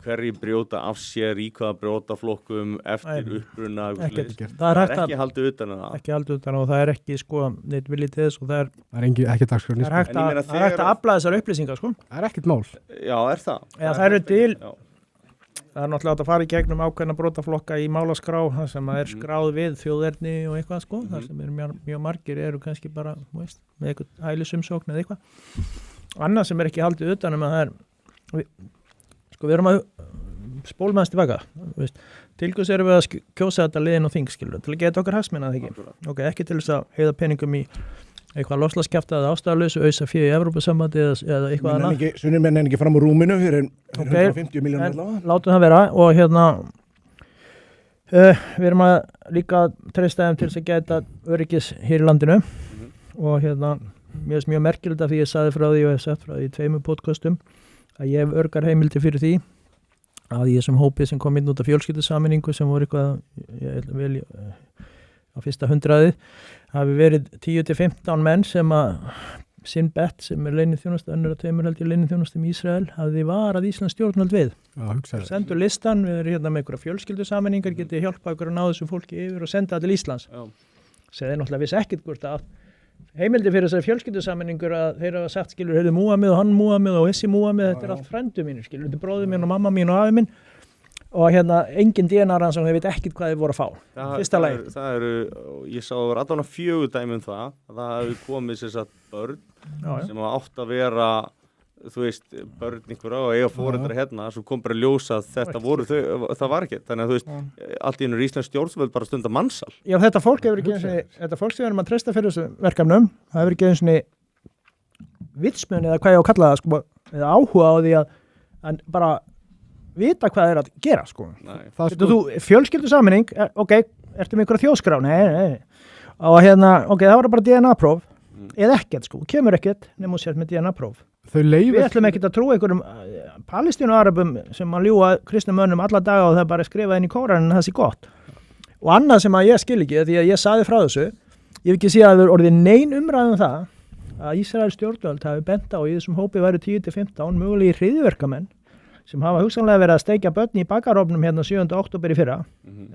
hverji brjóta af sér í hvaða brjótaflokkum eftir uppruna það er ekki haldið utan það ekki haldið utan og það er ekki sko neitt viljið til þess og það er ekki dagskránni það er hægt að afla þessar upplýsingar sko það er ekkert mál já, er það? Já, það eru til það er náttúrulega að fara í gegnum ákveðna brotaflokka í málaskrá það sem er skráð við þjóðerni og eitthvað sko það sem eru mjög margir eru kannski bara með eitthvað hælisumsókn eða eitthvað annað sem er ekki haldið utan að það er við erum að spólum aðeins tilbaka tilkvæðs erum við að kjósa þetta liðin og þing skilur, til að geta okkar hagsmunað ekki til þess að heiða peningum í eitthvað loftslagskjafta eða ástæðalausu ausa fyrir í Evrópusambandi eða eitthvað annað Sunnir menn ekki fram úr rúminu fyrir 150 milljónir allavega látum það vera og við erum að líka treysta þeim til þess að geta öryggis hér í landinu og mér finnst mjög merkilegt að því ég sagði frá því og ég hef sagt frá því í 2 podcastum að ég hef örgar heimildi fyrir því að ég sem hópi sem kom inn út af fjölskyldusameiningu sem voru eitthvað á fyrsta 100 hafi verið 10-15 menn sem að Sinbett sem er leyniþjónusta önnur að tveimur held ég leyniþjónustum í Ísrael hafði varað Íslands stjórnvöld við sendur listan, við erum með einhverja fjölskyldusameiningar getið hjálpa ykkur að ná þessu fólki yfir og senda það til Íslands segði náttúrulega vissi ekkert hvort að heimildi fyrir þessari fjölskyldusameiningur að þeir hafa sagt skilur, heyrðu Múhameð og hann Múhameð og þessi Múhameð, þetta er allt frændu mínir skilur, þetta er bróður minn og mamma mín og afi minn og engin DNA-rannsókn þeir veit ekkert hvað þeir voru að fá fyrsta lagi. Það eru, ég sá að vera allavega 4 dæmi það hefur komið sér satt börn sem átt að vera þú veist, börn einhverja og eiga foreldra hérna, svo kom bara ljósa að þetta voru þau, það var ekki þannig að þú veist, allt í einu Íslands stjórnvöld bara stunda mansal. Já, þetta fólk hefur ekki þetta fólk sem við erum að treysta fyrir þessu verkefnum það hefur ekki einu vitsmun eða hvað ég á að kalla það sko, eða áhuga á því að bara vita hvað þeir að gera sko. Þú fjölskyldusameining, ok, ertu með einhverja þjóðskrá? Nei. Og ok, það var bara DNA-próf eða ekkert sko, kemur ekkert nema sér með DNA-próf. Við ætlum ekkert að trúa einhverjum Palestínu-arabum sem að ljúga kristnum mönnum alla daga og það bara skrifa inn í Kóranin það sé gott. Og annað sem að ég skil ekki, því að ég saði frá þessu, ég hef ekki séð að það er orðið nein umræðum það að Ísrael stjórnvöld hafi bent á í þessum hópi væru 10-15 mögulegir hryðjuverkamenn sem hafa hugsanlega verið að steikja börn í bakarofnum hérna 7. október í fyrra,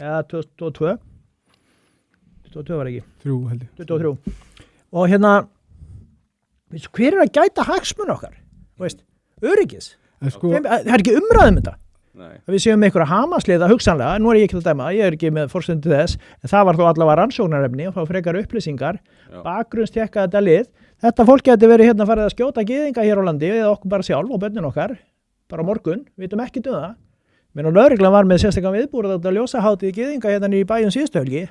eða 2022 var ekki, 3 held ég. 23. Og hérna, hver að gæta hagsmun okkar? Veist, öryggis. Sko, Það ekki umræðum þetta. Nei. Við séum með einhverja hamasliða hugsanlega, nú ég ekki að dæma, ég ekki með forstundu þess, en það var þó allavega rannsóknarefni og þá frekar upplýsingar, bakgrunnstekka þetta lið. Þetta fólk geti verið hérna farið að skjóta gyðinga hér á landi eða okkur bara sjálf og börnin okkar, bara morgun, vitum ekki það. Men og lögreglan var með sérstaklega viðbúrið að ljósahátíð gyðinga hérna í bæjum síðustu helgi,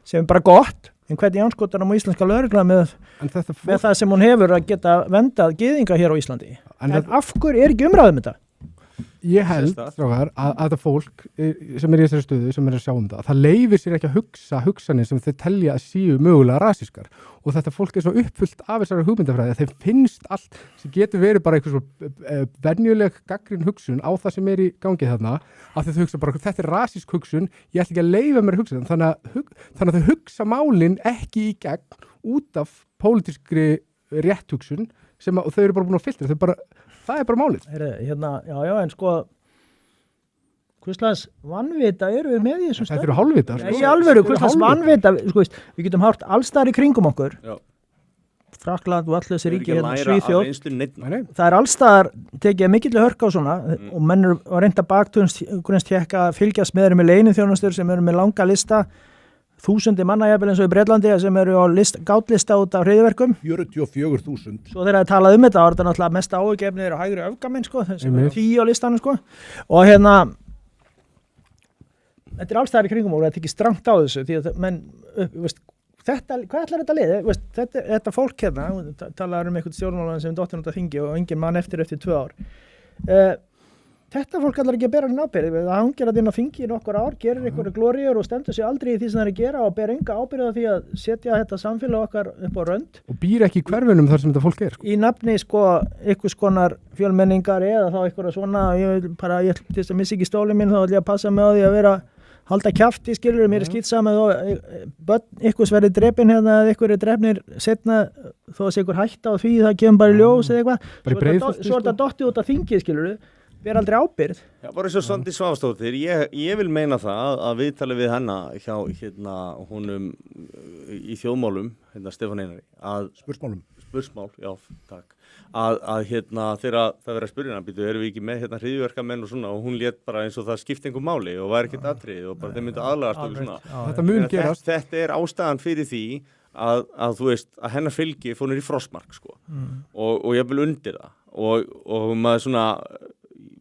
sem bara gott, en hvernig anskotar á íslenska lögreglan með það sem hún hefur að geta vendað gyðinga hér á Íslandi. En af hverju ekki umræðum þetta? Ég held, strákar, að þetta fólk sem í þessari stöðu, sem að sjá það leifir sér ekki að hugsa hugsanir sem þeir telja að séu mögulega rasískar og þetta fólk svo uppfullt af þessari hugmyndafræði að þeim finnst allt sem getur verið bara eitthvað svo venjuleg gagnrýn hugsun á það sem í gangi þarna, að þau hugsa bara þetta rasísk hugsun, ég ætla ekki að leyfa mér að hugsa þannig að þau hugsa málin ekki í gegn út af pólitískri rétt hugsun sem þau eru bara búin að filtra, það bara málið. Hérna, já, en sko hvurslags vanvita eru við með í þessum stöðum? Þetta eru hálfvita. Í alvöru, hvurslags vanvita, sko, við getum hort allstaðar í kringum okkur. Já. Frakkland og allir þessi ríki hérna, Svíþjóð. Það allstaðar tekið mikill hörk á svona og menn eru að reynda bakgrunnstékka, fylgjast með með leyniþjónustur sem eru með langa lista, 1000 manna jafnvel eins og í Bretlandi sem eru á gátlista út af hryðjuverkum. 44.000. Svo þegar það talað um þetta var þetta náttúrulega mest áhugjefnið á hægri öfgamenn sko, sem eru 10 á listanum sko. Og hérna þetta allstaðar í kringum og þetta ekki strangt á þessu því að menn, veist, hvað ætlar þetta lið? Veist, þetta fólk hérna, talaður eitthvað stjórnmálan sem dottir út af þingi og engin mann eftir 2 ár. Þetta fólk ætlar ekki að bera hann ábyrgð. Það hangir að inn á þingi í nokkur ár, gerir einhverju glóríur og stendur sig aldrei í því sem það er að gera og ber enga ábyrgð á því að setja þetta samfélag okkar upp á rönd. Og býr ekki í hverfunum þar sem þetta fólk er. Sko. Í nafni sko einhvers konar fjölmenningar eða þá einhverja svona, ég til þess að missa ekki stólinn minn, þá ætla ég að passa mig á því að halda kjafti, skilur, mér skýtsamið og einhvers verið drepin hérna eða einhverju drefnir setna þó að sé einhver hætta á því, það kemur bara í ljós eða eitthvað. Svo er þetta dottið út af þingið, skilur, ber aldrei ábyrgð. Já, bara eins og Svandís Svavarsdóttir, ég vil meina það að viðtalið við hennar hjá hérna honum í þjóðmálum, hérna Stefán Einari, að spursmál, já, takk, að hérna þegar það verið að spyrja hana, erum við ekki með hérna hryðjuverkamenn og svona og hún lét bara eins og það skipti einhver máli og var ekkert atriði og bara þeim myndi aðlagast og svona. Þetta mun gerast. Þetta ástæðan fyrir því að þú veist, að hennar fylgi fór niður í frostmark sko og ég vil undir það og maður svona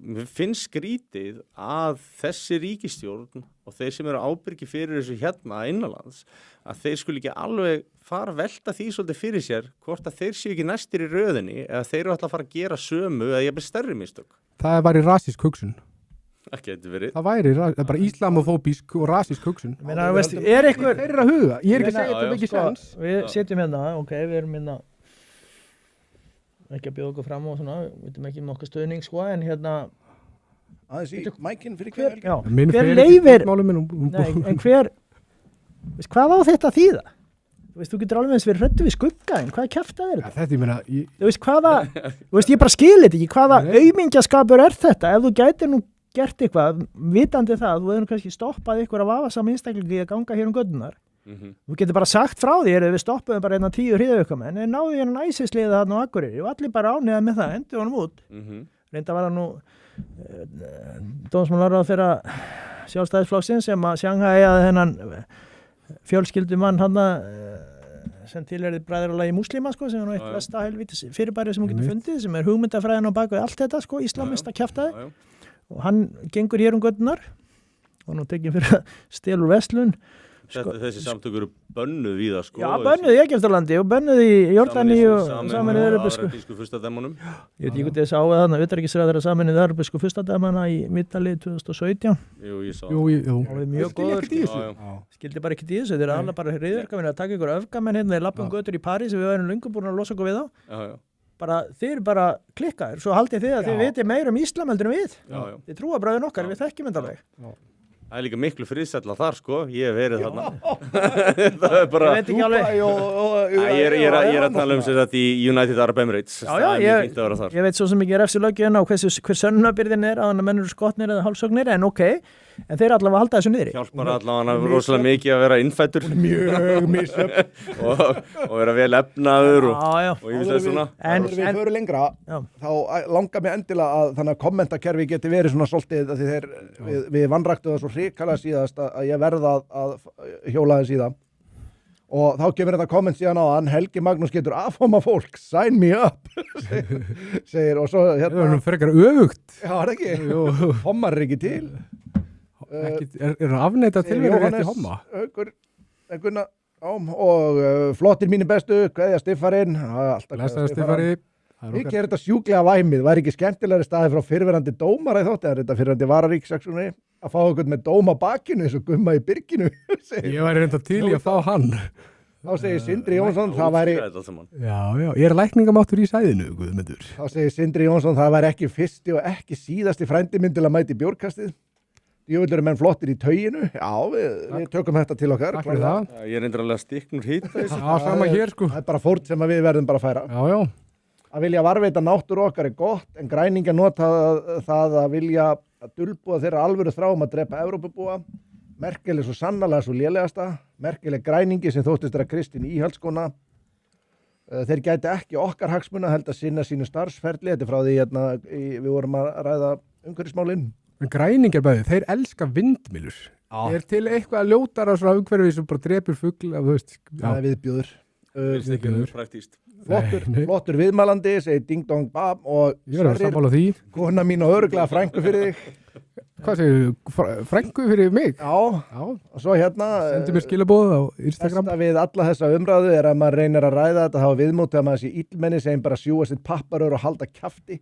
mér finnst skrítið að þessi ríkisstjórn og þeir sem eru ábyrgi fyrir þessu hérna innanlands að þeir skuli ekki alveg fara að velta því svolítið fyrir sér hvort að þeir séu ekki næstir í röðinni eða þeir eru alltaf að fara að gera sömu eða jafnvel stærri mistök. Það væri rasísk hugsun. Ekki þetta verið. Það væri bara islamofóbísk og rasísk hugsun. Er eitthvað þeir eru að huga. Ég er ekki að segja þetta ekki sens. Við setjum hérna, við erum hérna ekki að bjóða okkur fram og svona, við veitum ekki nokkuð stöðning sko, en hérna aðeins í mækinn fyrir hver hver leifir en hver hvað á þetta að þýða? Þú getur alveg eins verið hræddur við skugga en hvað kjafta er þetta? Þetta ég meina ég bara skil þetta ekki, hvaða aumingjaskapur er þetta? Ef þú gætir nú gert eitthvað vitandi það, þú hefur kannski stoppað ykkur að vafasama einstaklingi að ganga hér göddunar. Þú getur bara sagt frá því við stoppuðum bara 10 hryðjuverkamenn en náðu hérna æsisliða þarna á Akureyri og allir bara ánægða með það, hendi honum út reynda var það nú dómsmálaráð þeirra sjálfstæðisflokksins sem að sjanghæjaði þennan fjölskyldumann hann sem tilherði bræðralagi múslima sko, sem er nú eitt versta helvítis fyrirbæri sem hún getur fundið, sem er hugmyndafræðin á baku allt þetta sko, islamista kjaftaði og hann gengur hér göddunar og nú tekinn fyrir að stelur verslun. Þessi samtök eru bönnuð víða sko. Já, bönnuð í Egyptalandi og bönnuð í Jórdaníu og Sameinuðu arabísku furstadæmunum. Ég veit ekki hvort ég sá þarna utanríkisráðherra Sameinuðu arabísku furstadæmana í middali 2017. Jú, ég sá. Jú. Það var mjög góður. Skildi bara ekki í þessu. Þeir eru alveg bara hryðjuverkamenn að taka ykkur öfgamenn hérna í lappum götur í París og við erum löngu búin að losa okkur við þá. Bara þeir eru bara klikkaðir. Svo haldið þið að þið vitið meira Íslam heldur en við. Þið trúa bræðin okkar, við þekkjum þetta alveg. Það líka miklu friðsælla þar sko, ég hef verið þarna. Það bara... Ég veit ekki alveg. Ég er að tala sér þetta í United Arab Emirates. Já, Það er mjög fínt að vera þar. Ég veit svo sem ekki refsi löggjöfina og hver sönnunarbyrðin að hann menn eru skotnir eða hálfsögnir, en ok, en þeir allavega halda þessu niðri. Hjálpar allavega rosalega mikið að vera innfættur. Mjög misjöfn. og vera vel efnaður og yfirlega svona. En við förum lengra, þá langar mig endilega að þannig að kommentakerfi geti verið svona svolítið að við vanræktum það svo hrikalega síðast að ég verða að hjóla þess í það. Og þá kemur þetta komment síðan á hann, Helgi Magnús getur afhóma fólk, sign me up, segir, og svo hérna... Það er frekar öfugt. Já, er ekki? Jú. Hommar er ekki til. Er afneitað tilverið ekki homma? Einhverna, og flottir mínir bestu, kveðja Stiffarinn. Lesaði Stiffari. Ekki er þetta sjúklega væmið, var ekki skemmtilegri staði frá fyrrverandi dómara í þótti, er þetta fyrrverandi vararíksaksjónari að fá okkur með dóm á bakinu eins og gumma í byrginu. Ég væri reynda til í að fá hann. Þá segir Sindri Jónsson, það væri... Já, ég er lækningamáttur í sæðinu, Guðmundur. Þá segir Sindri Jónsson, það væri ekki fyrsti og ekki síðasti frændi minn til að mæti bjórkastið. Jöfullur menn flottir í tauginu. Já, við tökum þetta til okkar. Takk fyrir það. Ég er reyndrarlega stikknur hýtt. Já, sama hér sko. Það er bara fórn sem við verðum bara að færa. Já. Að vilja varveita náttúru okkar er gott, en græningja nota það að vilja að dulbúa þeirra alvöru þráum að drepa Evrópubúa. Merkel er svo sannarlega svo lélegasta. Merkel er græningi sem þóttist vera kristin íhaldskona. Þeir gæti ekki okkar hagsmuna held að sinna sínu starfsferli. Þetta er frá því hérna, við vorum að ræða umhverfismálin. Græningar bæði, þeir elska vindmylur. Er til eitthvað að ljótara svona umhverfið sem bara drepur fugl af, þú veist. Það er viðbjóður. Praktíst. Flottur viðmælandi, segir Ding Dong Bab og ég verður að sammála því. Kona mín og öruglega frængu fyrir þig. Hvað segir frængu fyrir mig? Já. Og svo hérna sendu mér skilaboð á Instagram. Besta við alla þessa umræðu er að maður reynir að ræða þetta, hafa viðmót þegar maður sé illmenni sem bara sjúa sitt papparör og halda kjafti.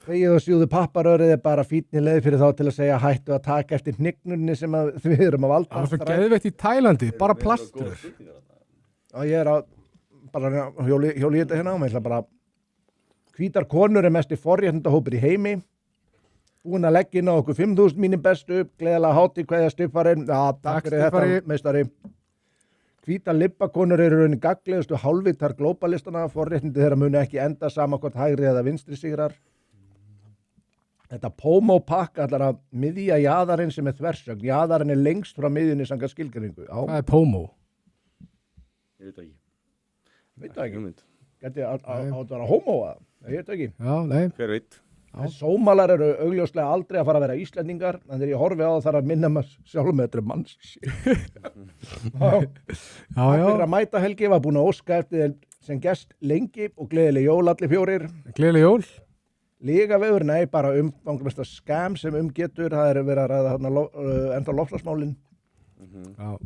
Þegið og sjúðu papparörið er bara fínni leið fyrir þá til að segja hættu að taka eftir hnignunni sem við erum að valda. Það var svo geðveitt í Tælandi, bara plastur. Já, ég er að bara hjóli þetta hérna og mér ætla bara hvítar konur er mesti forréttindahópur í heimi. Búin að leggja inn á okkur 5.000 mínum bestu, gleðilega hátíð kveðja Stiffarinn. Já, takk fyrir þetta, meistari. Hvítar libbakonur eru raunin gagnlegustu hálfvitar glóbalistana, forréttindi þeirra muni ekki enda sama hvort hægri eða vinstri sigrar. Þetta POMO-pakk ætlar að miðja jaðarinn sem er þversögn. Jaðarinn er lengst frá miðjunni samkvæmt skilgreiningu. Hvað er POMO? Ég veit ekki. Veit það ekki. Gæti að vera homóa? Ég veit ekki. Já, nei. Hver veit? Sómalar eru augljóslega aldrei að fara að vera Íslendingar, en þegar ég horfi á það þarf að minna maður sjálf með þetta manns. Já. Fyrir að mæta Helgi var búin að óska eftir sem gest lengi og gleðileg jól allir fjórir. Gleðileg jól. Líka veður, nei, bara umfangmesta skam sem getur, það er verið að ræða enda loftslagsmálin. Já.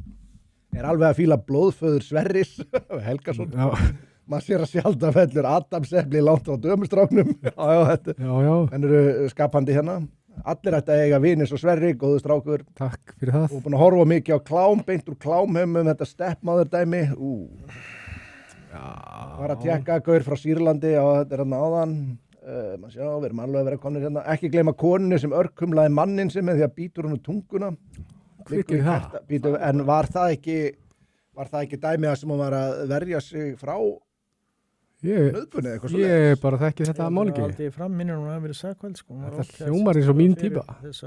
Er alveg að fíla blóðföður Sverris, Helgason. Já. Maður sér að sjálf fellur Adamsepli langt á dömustráknum. Já. En eru skapandi hérna. Allir ætti að eiga vinir svo Sverri, góðu strákur. Takk fyrir það. Og búin að horfa mikið á klám, beint úr klámheimum, þetta stepmother dæmi. Var að tjekka gaur frá Sýrlandi og þetta er hérna áðan. Maður sjá, við erum alveg að vera komnir hérna. Ekki gleyma konunni sem örkumlaði mannin sem með því að býtur hún úr tunguna. En var það ekki dæmið sem hún var að verja sig frá nöðbunni eitthvað svo leiðis? Ég bara þekki þetta að máli ekki. Það er fram minnir hún að vera sakvæld sko. Þetta hljómar eins og mín típa. Þess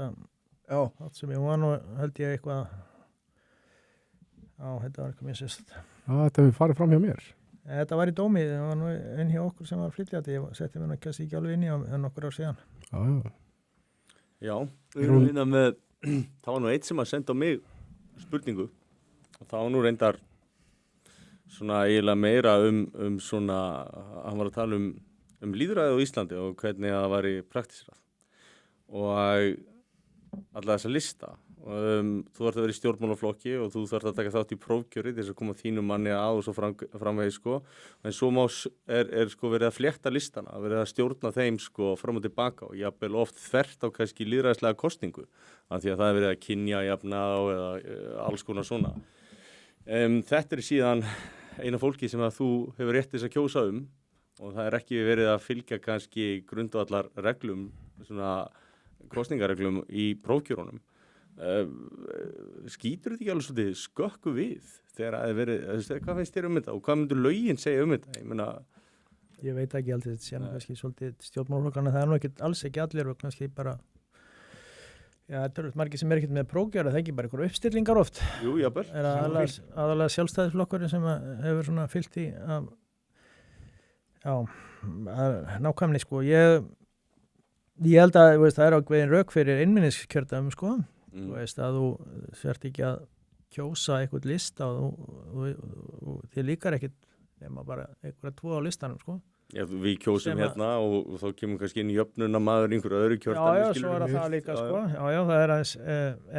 sem ég var nú held ég eitthvað þetta var eitthvað mjög sérst. Þetta hefur farið fram hjá mér. Þetta var í dómi, það var nú einn hjá okkur sem var flytjandi, ég setti mér náttúrulega ekki alveg inn í á nokkur ár síðan. Já, við erum vinna með, það var nú eitt sem að senda á mig spurningu og það var nú reyndar svona eiginlega meira svona, hann var að tala um lýðræði á Íslandi og hvernig það var í praktísrað og alla þessa lista. Þú þarf að vera í stjórnmálaflokki og þú þarf að taka þátt í prófkjöri til þess að koma þínum manni að og svo framvegis sko. En svo er sko verið að flétta listana, verið að stjórna þeim sko fram og tilbaka og jafnvel oft þvert á kannski lýðræðislega kosningu af því að það er verið að kynja jafna á eða alls konar svona. Þetta er síðan eina fólki sem að þú hefur rétt þess að kjósa og það er ekki verið að fylgja kannski grundvallar reglum, svona kosningareglum í prófkjörunum. Skýtur þetta ekki alveg svolítið skökku við þegar það er verið, hvað finnst þér þetta og hvað myndur lögin segja þetta? Ég veit ekki aldrei, þetta sé nú kannski svolítið stjórnmálaflokkana, það er nú alls ekki allir og kannski bara margir sem ekkert með prófgjara, það er ekki bara einhver uppstillingar oft. Jú, jafnvel. Er aðalega sjálfstæðisflokkurinn sem hefur svona fyllt í nákvæmni sko. Ég held að það er ákveðin rök fyrir einmenningskjördæmum sko. Þú veist að þú sért ekki að kjósa eitthvað lista og þið líkar ekkert nema bara einhverja 2 á listanum sko. Já, við kjósum hérna og þá kemur kannski inn jöfnuna maður einhverju öðru kjörstæmi. Já, svo er það líka sko. Já, það er aðeins,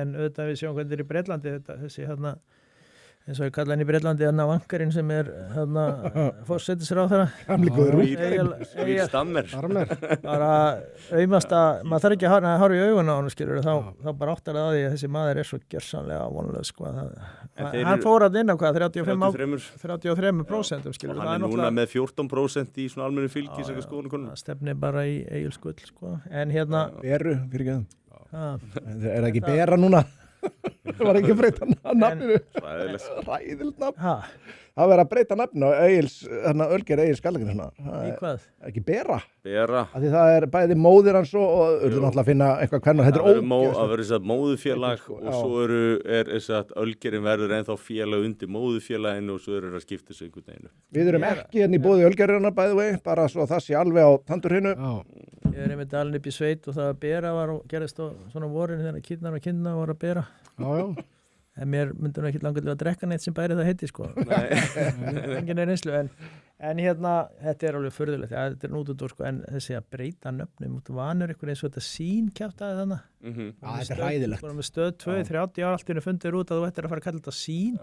en auðvitað við sjáum hvernig í Bretlandi þessi hérna, eins og ég kalla hann í Bretlandi, hérna vankarinn sem er hérna forsætisráðherra. Gamli góður Egil Stammer. Bara aumasta, maður þarf ekki að hára í augun á hann, skilur, þá bara áttar það að því að þessi maður er svo gjörsamlega vonuleg sko. Hann fór að inn á hvað, 33%, skilur. Og hann er núna með 14% í svona almennu fylgi sem skoðunum. Það stefnir bara í Egil Skull sko. En hérna Beru, fyrir ekki það. Er það ekki Bera núna? Það var ekki að breyta nafninu. Ræðilegt nafn. Það verið að breyta nafninu og Ölger Egil Skallagrímsson. Í hvað? Ekki Bera. Bera. Því það er bæði móðir hans og urðu náttúrulega að finna eitthvað hvernig. Þetta er ógeðslegt. Það verður þess að móðufélag og svo er þess að Ölgerinn verður ennþá félag undir móðufélaginu og svo eru að skipta sig einhvern veginn. Við erum ekki hérna í boði Ölgerinnar bæði vei, bara svo það sé alveg á tandurhinu. Ég er einmitt alveg upp í sveit og það að Bera var og gerist á svona vorin þegar kýrnar og kynna voru að bera. En mér myndi nú ekki langar til að drekka neitt sem bæri það heiti sko. Engin er einslu en hérna, þetta er alveg furðulegt, þetta er nútútur sko, en þessi að breyta nöfnum út vanur ykkur eins og þetta sín kjaftaði þannig. Þetta er hræðilegt. Bara með stöð 2-30 ára allt í henni fundir út að þú ættir að fara að kalla þetta sín.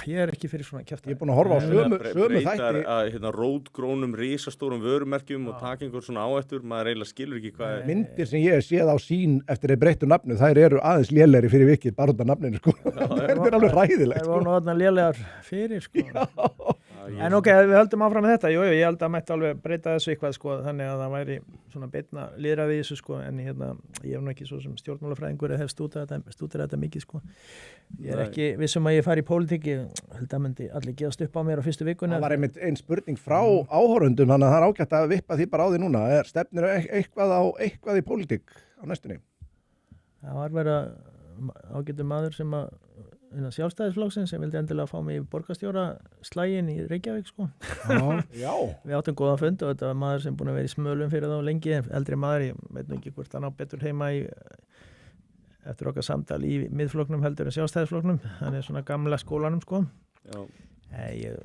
Ég er ekki fyrir svona kjaftaði. Ég er búin að horfa á sömu þætti. Breytar rótgrónum, risastórum vörumerkjum og taka einhver svona áættur, maður eiginlega skilur ekki hvað Myndir sem ég séð á sín eftir að breyttu nafnu, þær eru aðeins lélegri fyrir vikið, bara út af nafninu sko. Þetta er alveg hræðilegt sko. Það var nú þarna lélegar fyrir sko. En ok, við höldum áfram með þetta, ég held að mætti alveg breyta þessu eitthvað sko, þannig að það væri svona beinna lýðræði í þessu sko, en hérna, ég hef nú ekki svo sem stjórnmálafræðingur að hef stúderað þetta mikið sko. Ég er ekki vissum að ég fari í pólitík, ég held að myndi allir gefast upp á mér á fyrstu vikunni. Það var einmitt ein spurning frá áhorfendum, þannig að það er ágætt að vippa því bara á því núna. Stefnir eitthvað í pólitík á næstunni? Það var verið ágætur maður sem að innan sjálfstæðisflokksins sem vildi endilega fá mig í borgarstjóra slægin í Reykjavík sko. Já. Við áttum góðan fund og þetta var maður sem búin að vera í smölum fyrir þá lengi, eldri maður, ég veit nú ekki hvort hann á betur heima eftir okkar samtal í miðflokknum heldur en sjálfstæðisflokknum, hann er svona gamla skólanum sko. Já. Ég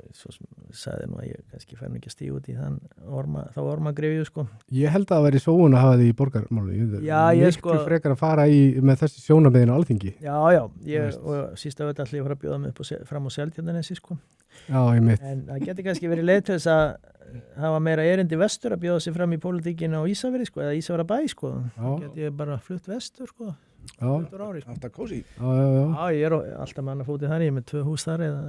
sagði nú að ég kannski fær nú ekki að stíga út í þá ormagrifju sko. Ég held að það væri sóun að hafa því í borgarmáli. Já, ég sko. Miklu frekar að fara með þessi sjónarmiðin á Alþingi. Já, og síst af þetta ætla ég að fara að bjóða mig fram á Seltjarnarnesi sko. Já, ég mitt. En það geti kannski verið leið til þess að hafa meira erindi vestur að bjóða sig fram í pólitíkinu á Ísafirði sko, eða Ísafirðabæ sko. Það geti ég bara flutt vestur sko. Alltaf kósi. Já, ég er alltaf með annað fótið þar, ég er með 2 hús þar eða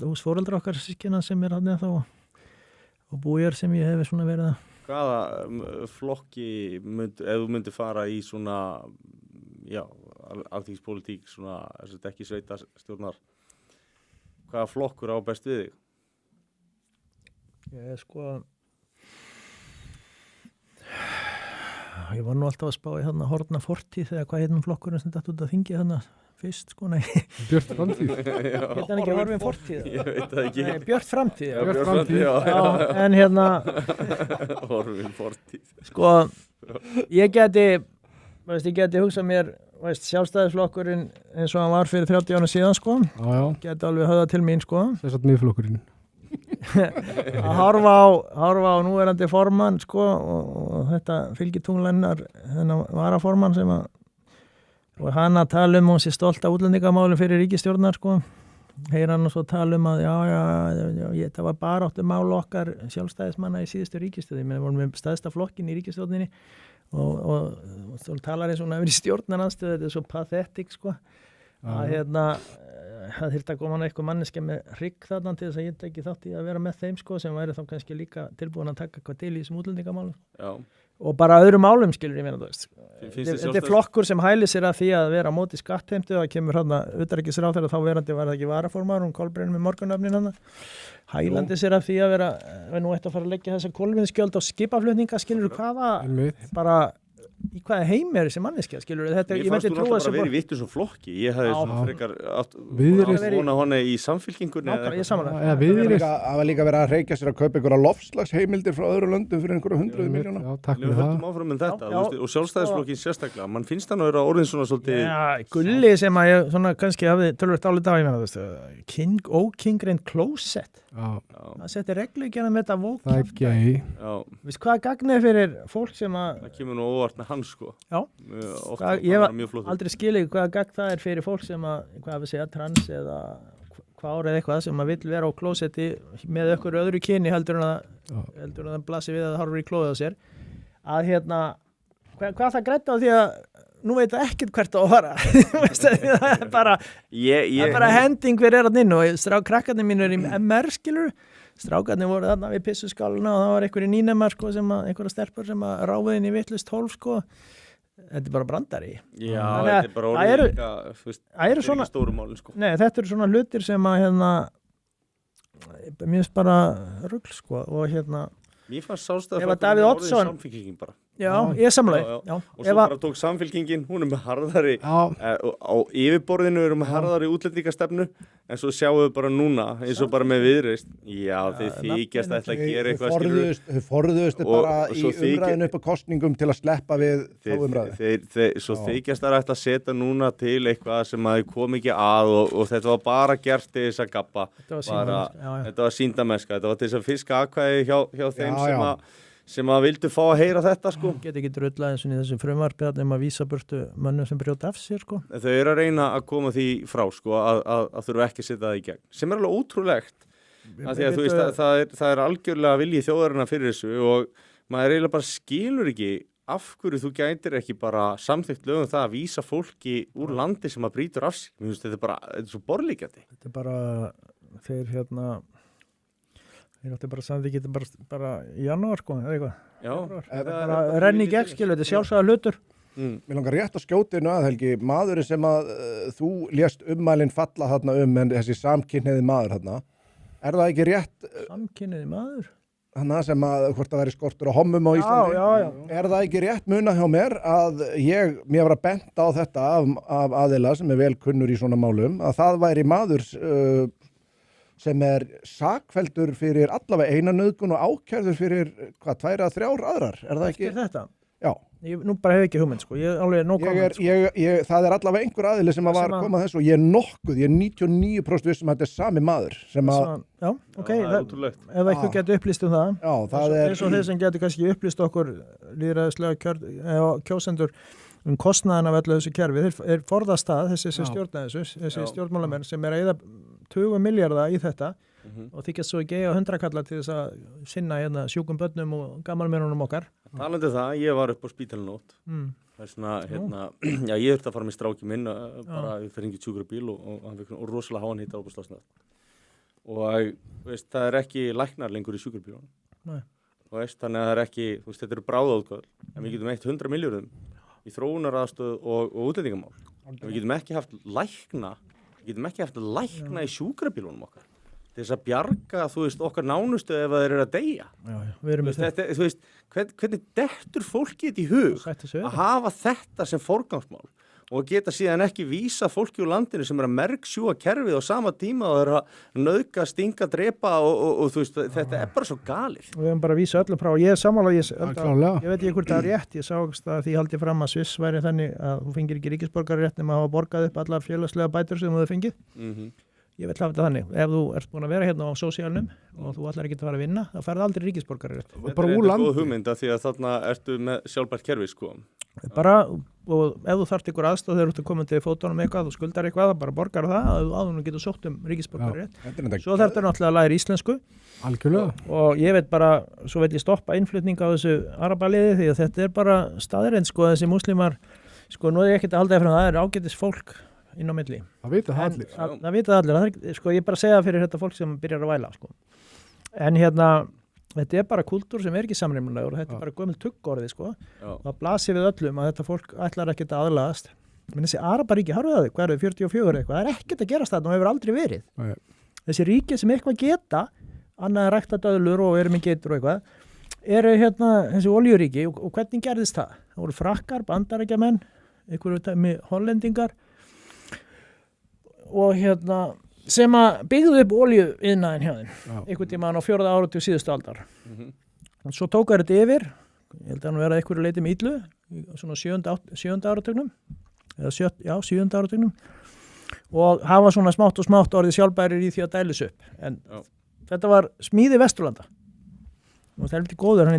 hús foreldra okkar sískina sem er hann eða þá og bújar sem ég hef svona verið að. Hvaða flokki ef þú myndir fara í svona alþýðspólitík svona, þess að ekki sveitastjórnar, hvaða flokkur á best við þig? Ég sko ég var nú alltaf að spá í hérna horfna fortíð þegar hvað heitum flokkurinn sem datt út að þingi hérna fyrst sko, nei. Björt framtíð. Heit hann ekki horfin fortíð? Ég veit það ekki. Nei, Björt framtíð. Já, Björt framtíð, já. En hérna horfin fortíð. Sko, ég geti hugsað mér, sjálfstæðisflokkurinn eins og hann var fyrir 30 ára síðan sko. Já. Geti alveg höfða til mín sko. Þess að miðflokkurinn. Að horfa á núverandi formann sko, og þetta fylgitunglennar þennan varaformann sem að og hann að tala hún sé stolt af útlendingamálum fyrir ríkisstjórnar sko. Heyr hann og svo tala að það var baráttu mál okkar sjálfstæðismanna í síðustu ríkisstjórn, við vorum með stærsta flokkin í ríkisstjórninni og talar eins og hann hefur í stjórnaranstöðu, þetta er svo pathetic sko. Að það þyrfti að koma eitthvað manneskja með hrygg þarna til þess að ég teki þátt í að vera með þeim sko, sem væri þá kannski líka tilbúin að taka hvað til í þessum útlendingamálum. Já. Og bara öðrum málum skilur ég meina þú veist. Finnst þér Þetta flokkur sem hælir sér að því að vera á móti skattheimtu, það kemur hérna utanríkisráðherra, þá verandi var það ekki varaformaður, hún Kolbrún með morgunöfnin hann, hælandi sér að því að vera nú ætti að fara að leggja þessa kolvetnisgjöld á skipaflutninga, skilur hvaða bara í hvaða heim er þessi manneskja, skilur þetta, ég fannst þú náttúrulega bara verið vittu svo flokki, ég hefði svona frekar átt vona hana í samfylkingunni ég samanlega. Það var líka verið að reykja sér að kaupa einhverja lofslagsheimildir frá öðru löndum fyrir einhverja 100 miljóna. Já, takk fyrir það. Höldum áfram með þetta, og sjálfstæðisflokkin sérstaklega, mann finnst hann að vera orðin svona svolítið... Já, Gulli sem að ég svona kannski hafði tölvöld álið á, ég meina, þú veist, ókingrein closet. Það setti reglugerðan með þetta vók. Það er gay. Vist hvað gagnið fyrir fólk sem að... Það kemur nú óvart með hans sko. Já. Ég var aldrei skilið hvaða gagn það er fyrir fólk sem að, hvað við segja, trans eða hvað eða eitthvað sem að vill vera á klósetti með okkur öðru kyni heldur en það blasi við að það horfur í klóðið á sér. Að hérna, hvað það græddi á því að nú veit það ekkert hvert á að fara. Það er bara, það er bara hending hver er hann inn og krakkarnir mínur í MR skilur. Strákarnir voru þarna við pissuskáluna og það var einhverju nýnemar sko, einhverja stelpur sem að ráðu inn í vitlaust hólf sko. Þetta er bara brandari. Já, þetta er bara orðið líka, þetta er ekki stóru málin sko. Nei, þetta eru svona hlutir sem að mér finnst bara rugl sko og Mér fannst Sjálfstæðisflokkurinn Ef að Davíð Oddsson samfylkingin bara. Já, ég sammála. Já. Og svo bara tók samfylkingin, hún með harðari á yfirborðinu með harðari útlendingastefnu, en svo sjáum við bara núna eins og bara með Viðreisn. Já, þeir þykjast ætla að gera eitthvað skilur. Þau forðuðust bara í umræðinu upp á kosningum til að sleppa við þá umræðu. Svo þykjast þær ætla að setja núna til eitthvað sem að kom ekki að og þetta var bara gert til þess að gabba. Þetta var sýndamennska, þetta var til þess að fiska atkvæði hjá þeim sem að vildu fá að heyra þetta sko. Get ekki drullað eins og í þessu frumvarpi að vísa burtu mönnum sem brjóta af sér sko. Þau eru að reyna að koma því frá sko að þurfa ekki að setja það í gegn. Sem er alveg ótrúlegt. Því að þú veist að það er algjörlega vilji þjóðarinnar fyrir þessu og maður eiginlega bara skilur ekki af hverju þú gætir ekki bara samþykkt lögum það að vísa fólki úr landi sem að brýtur af sig. Mér finnst þetta er svo borlíkjandi. Þetta er bara þeir Ég átti bara að geta bara í janúar sko, eða eitthvað. Já. Bara renni í gegn, skilu, þetta er sjálfsagðar hlutur. Mér langar rétt að skjóta inn að Helgi, maðurinn sem að þú lést ummælinn falla þarna en þessi samkynhneigði maður þarna, er það ekki rétt? Samkynhneigði maður? Þannig sem að hvort það væri skortur á hommum á Íslandi. Já. Er það ekki rétt muna hjá mér að mér var að benda á þetta af aðila sem er vel kunnur í svona málum, að það væri maður sem er sakfelldur fyrir allavega eina nauðgun og ákærður fyrir 2 eða 3 aðrar, er það ekki? Eftir þetta? Já. Nú bara hef ekki hugmynd sko, ég alveg nóg komment sko. Það er allavega einhver aðili sem var að koma þessu og ég er 99% viss sem þetta er sami maður sem að... Já, ok, það er ótrúlegt. Ef eitthvað getur upplýst um það. Já, það er... Eins og þeir sem getur kannski upplýst okkur lýðræðislega kjósendur kostnaðan af öllu þessu kerfi, þeir forðast það, þessi stjórna þessi stjórnmálamenn sem er að eyða 20 milljarða í þetta og þykjast svo ekki eiga 100 kalla til þess að sinna sjúkum börnum og gamalmennunum okkar. Talandi það, ég var upp á spítalunótt. Það er svona, já, ég þurfti að fara með stráki minn, bara við fyrir hringið sjúkrabíl og rosalega háan hita á Bústafsnað. Og veist, það er ekki læknar lengur í sjúkrabílunum. Nei. Þannig að það er ekki, þetta eru bráðaútgáður, en við getum 100 milljörðum í þróunaraðstöð og útlendingamál. Við getum ekki haft lækna í sjúkrabílunum okkar til þess að bjarga, okkar nánustu ef þeir eru að deyja. Hvernig dettur fólki þetta í hug að hafa þetta sem forgangsmál og geta síðan ekki vísa fólki úr landinu sem er að mergsjúga kerfið á sama tíma og er að nauðga, stinga, drepa og þetta er bara svo galið. Við höfum bara að vísa öllum frá og ég er sammála, ég veit ekki hvort það er rétt, ég sagðist að því haldi fram að Sviss væri þannig að þú fengir ekki ríkisborgararétt nema að hafa borgað upp allar félagslega bætur sem þú fengið. Ég vil hafa þetta þannig, ef þú ert búin að vera hérna á sósíalnum og þú ætlar ekki að fara að vinna, þá ferði aldrei ríkisborgararétt. Þetta er góð hugmynda því að þarna ertu með sjálfbært kerfi sko. Bara, og ef þú þarft ykkur aðstoð þegar þú ert að koma til fótunum eitthvað, þú skuldar eitthvað, bara borgar það að þú getur sótt ríkisborgararétt. Svo þarf þetta náttúrulega að læra íslensku. Algjörlega. Og ég veit bara, svo veit ég stoppa innflutning á þessu arabaliði því að þetta er bara staðreind sko, þessi múslimar, sko nú er ég ekkert að halda frá það er ágætis fólk inn á milli. Það vita það En allir. það vita það allir. Það er, sko, ég bara segja fyrir þetta fólk sem byrjar að væla, sko. En þetta er bara kultúr sem er ekki samrýmlegur og þetta er bara gömul tuggorði, sko. Það blasir við öllum að þetta fólk ætlar ekkert að aðlagast. Men þessi Araparíki, harfið það, hvað er þau, 44 eitthvað, það er ekkert að gerast þarna og hefur aldrei verið. Nei. Þessi ríki sem eitthvað geta, annað en rækta döðlur og eru með geitur og eitthvað, eru þessi oljuríki og hvernig gerðist það? Það voru frakkar, bandarækjamenn, einhverju hollendingar og sem að byggðu upp oljuiðnaðinn hjá þeim, einhvern tímann á 4. áratug síðustu aldar. Og svo tók þetta yfir, ég held að hann vera einhverju leiti með illu, svona 7. áratugnum, eða 7. áratugnum, og hafa svona smátt og smátt orðið sjálfbærir í því að dælis upp. En þetta var smíði Vesturlanda. Og það er litið góður, hann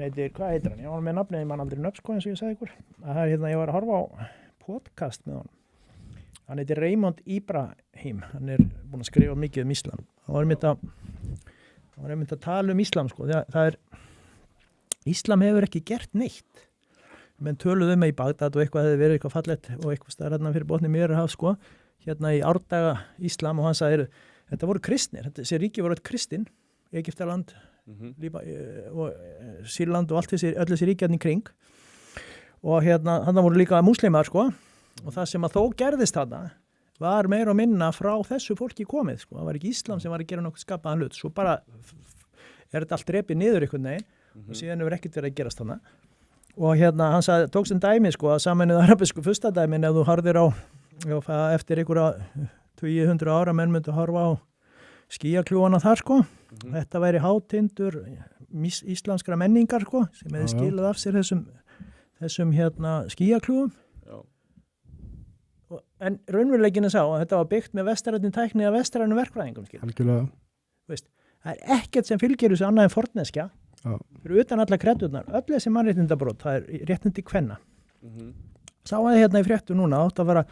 heitir, hvað heitir hann? Ég var með nafnið, ég man aldrei nöfn, sko, eins og ég sagði ykkur. Það er ég var að horfa á podcast með hann. Hann heitir Raymond Ibrahim, hann er búinn að skrifa mikið um Íslam. Hann var einmitt að tala um Íslam, sko. Íslam hefur ekki gert neitt. Menn töluðu með í Bagdad og eitthvað hefði verið eitthvað fallett og eitthvað stærðarna fyrir botni Miðjarðarhaf, sko, í árdaga Íslam og hann sagði, þetta voru kristnir, þessi ríki voru kristin, Egyptaland, og Sýrland og öll þessi ríki í kring og þarna voru líka múslimar, sko, og það sem að þó gerðist þarna var meira og minna frá þessu fólki komið, sko, það var ekki Íslam sem var að gera nokkuð skapaðan hlut, svo bara er þetta allt drepið niður einhvern veginn og síðan hefur ekkert verið að gerast þarna og hann sagði, tók sem dæmi, sko, að Sameinuðu arabísku furstadæmin ef þú harðir á eftir einhverja 200 ára menn myndu horfa á skýjakljúana þar, sko. Þetta væri hátindur íslamskra menningar, sko, sem hefði skilað af sér þessum skýjakljúum. En raunveruleikinn sá að þetta var byggt með vestrænni tækni að vestrænum verkfræðingum, skil. Algjörlega. Það er ekkert sem fylgir þessu annað en forneskja. Fyrir utan alla kreddurnar, öll þessi mannréttindabrót, það er réttindi kvenna. Sá að í fréttu núna átt að vera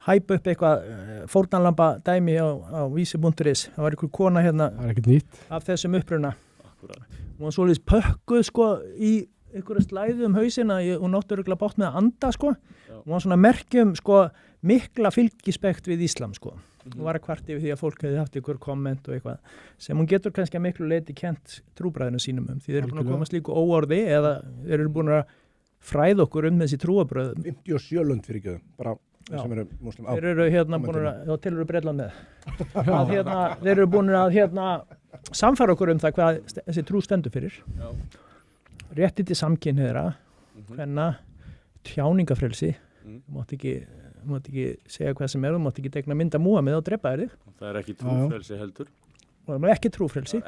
hæpa upp eitthvað fórnarlamba dæmi á vísi.is. Það var einhver kona það er ekkert nýtt af þessum uppruna. Hún var svolítið pökkuð, sko, í einhverju slæðu hausina og náttúrulega bátt með að anda, sko. Hún var svona merkjum, sko, mikla fylgispekt við Íslam, sko. Hún var að kvarta yfir því að fólk hefði haft einhver komment og eitthvað sem hún getur kannski að miklu leiti kent trúbræðinu sínum því þeir eru búin að koma slíku óorði eða þeir eru búin að fræða okkur þessi trúabröð 57 lönd fyrir ekki bara sem eru muslim á. Þeir eru búin að til eru Bretland með að þeir eru búin að samfara okkur það hvað þessi trú stendur fyrir. Rétti til samkynhneigðra, kvenna, tjáningafrelsi, mátt ekki segja hvað sem þú mátt ekki tegna mynda Múhameð og drepa þig. Það er ekki trúfrelsi heldur. Og það er ekki trúfrelsi.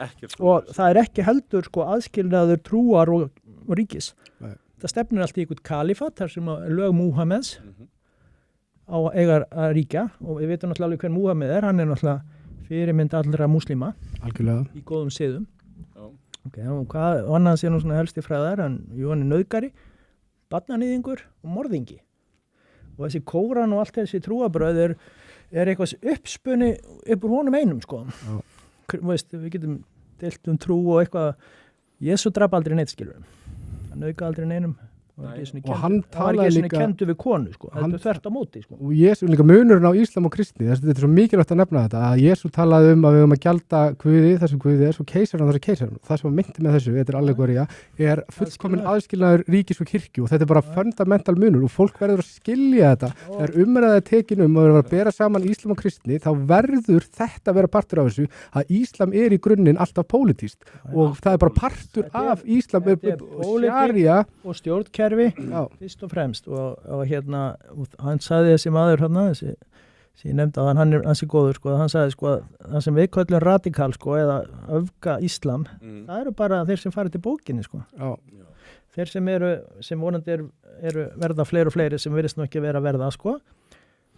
Og það er ekki heldur, sko, aðskilnaður trúar og ríkis. Það stefnir allt í einhvern kalifat, þar sem lög Múhameds á eigar að ríkja og við veitum náttúrulega hver Múhameð er, hann er náttúrulega fyrirmynd allra múslima. Algjörlega. Í góðum siðum. Og hvað annað sé nú svona helsti fræðar, hann er nauðgari, barnanýðingur og morðingi. Og þessi Kóran og allt þessi trúabröð er eitthvað uppspunni upp úr honum einum, sko. Við getum deilt trú og eitthvað. Jesú drap aldrei neitt, skilur. Hann nauðgaði aldrei neinum. Og hann talaði líka kendu við konu, sko. Þetta þvert á móti, sko. Og Jesú líka munurinn á Íslam og kristni. Þetta er svo mikilvægt að nefna þetta að Jesú talaði að við höfum að gjalda Guði þessum Guði er svo keisarinn þessu keisarinn. Það sem að myndi með þessu, þetta er allegoría, er fullkomin aðskilnaður ríkis og kirkju og þetta er bara fundamental munur og fólk verður að skilja þetta. Þegar umræðið tekin að vera að bera saman Íslam og kristni, þá verður þetta vera partur af þessu að Íslam er í grunninn alltaf pólitískt og það er bara partur af Íslam sharia og stjórnkerfi fyrst og fremst og hann sagði þessi maður þessi ég nefndi að hann er ansi góður, sko, hann sagði, sko, það sem við köllum radikal, sko, eða öfga Íslam, það eru bara þeir sem farið til bókinni, sko. Þeir sem vonandi eru verða fleiri og fleiri sem virðist nú ekki vera að verða, sko.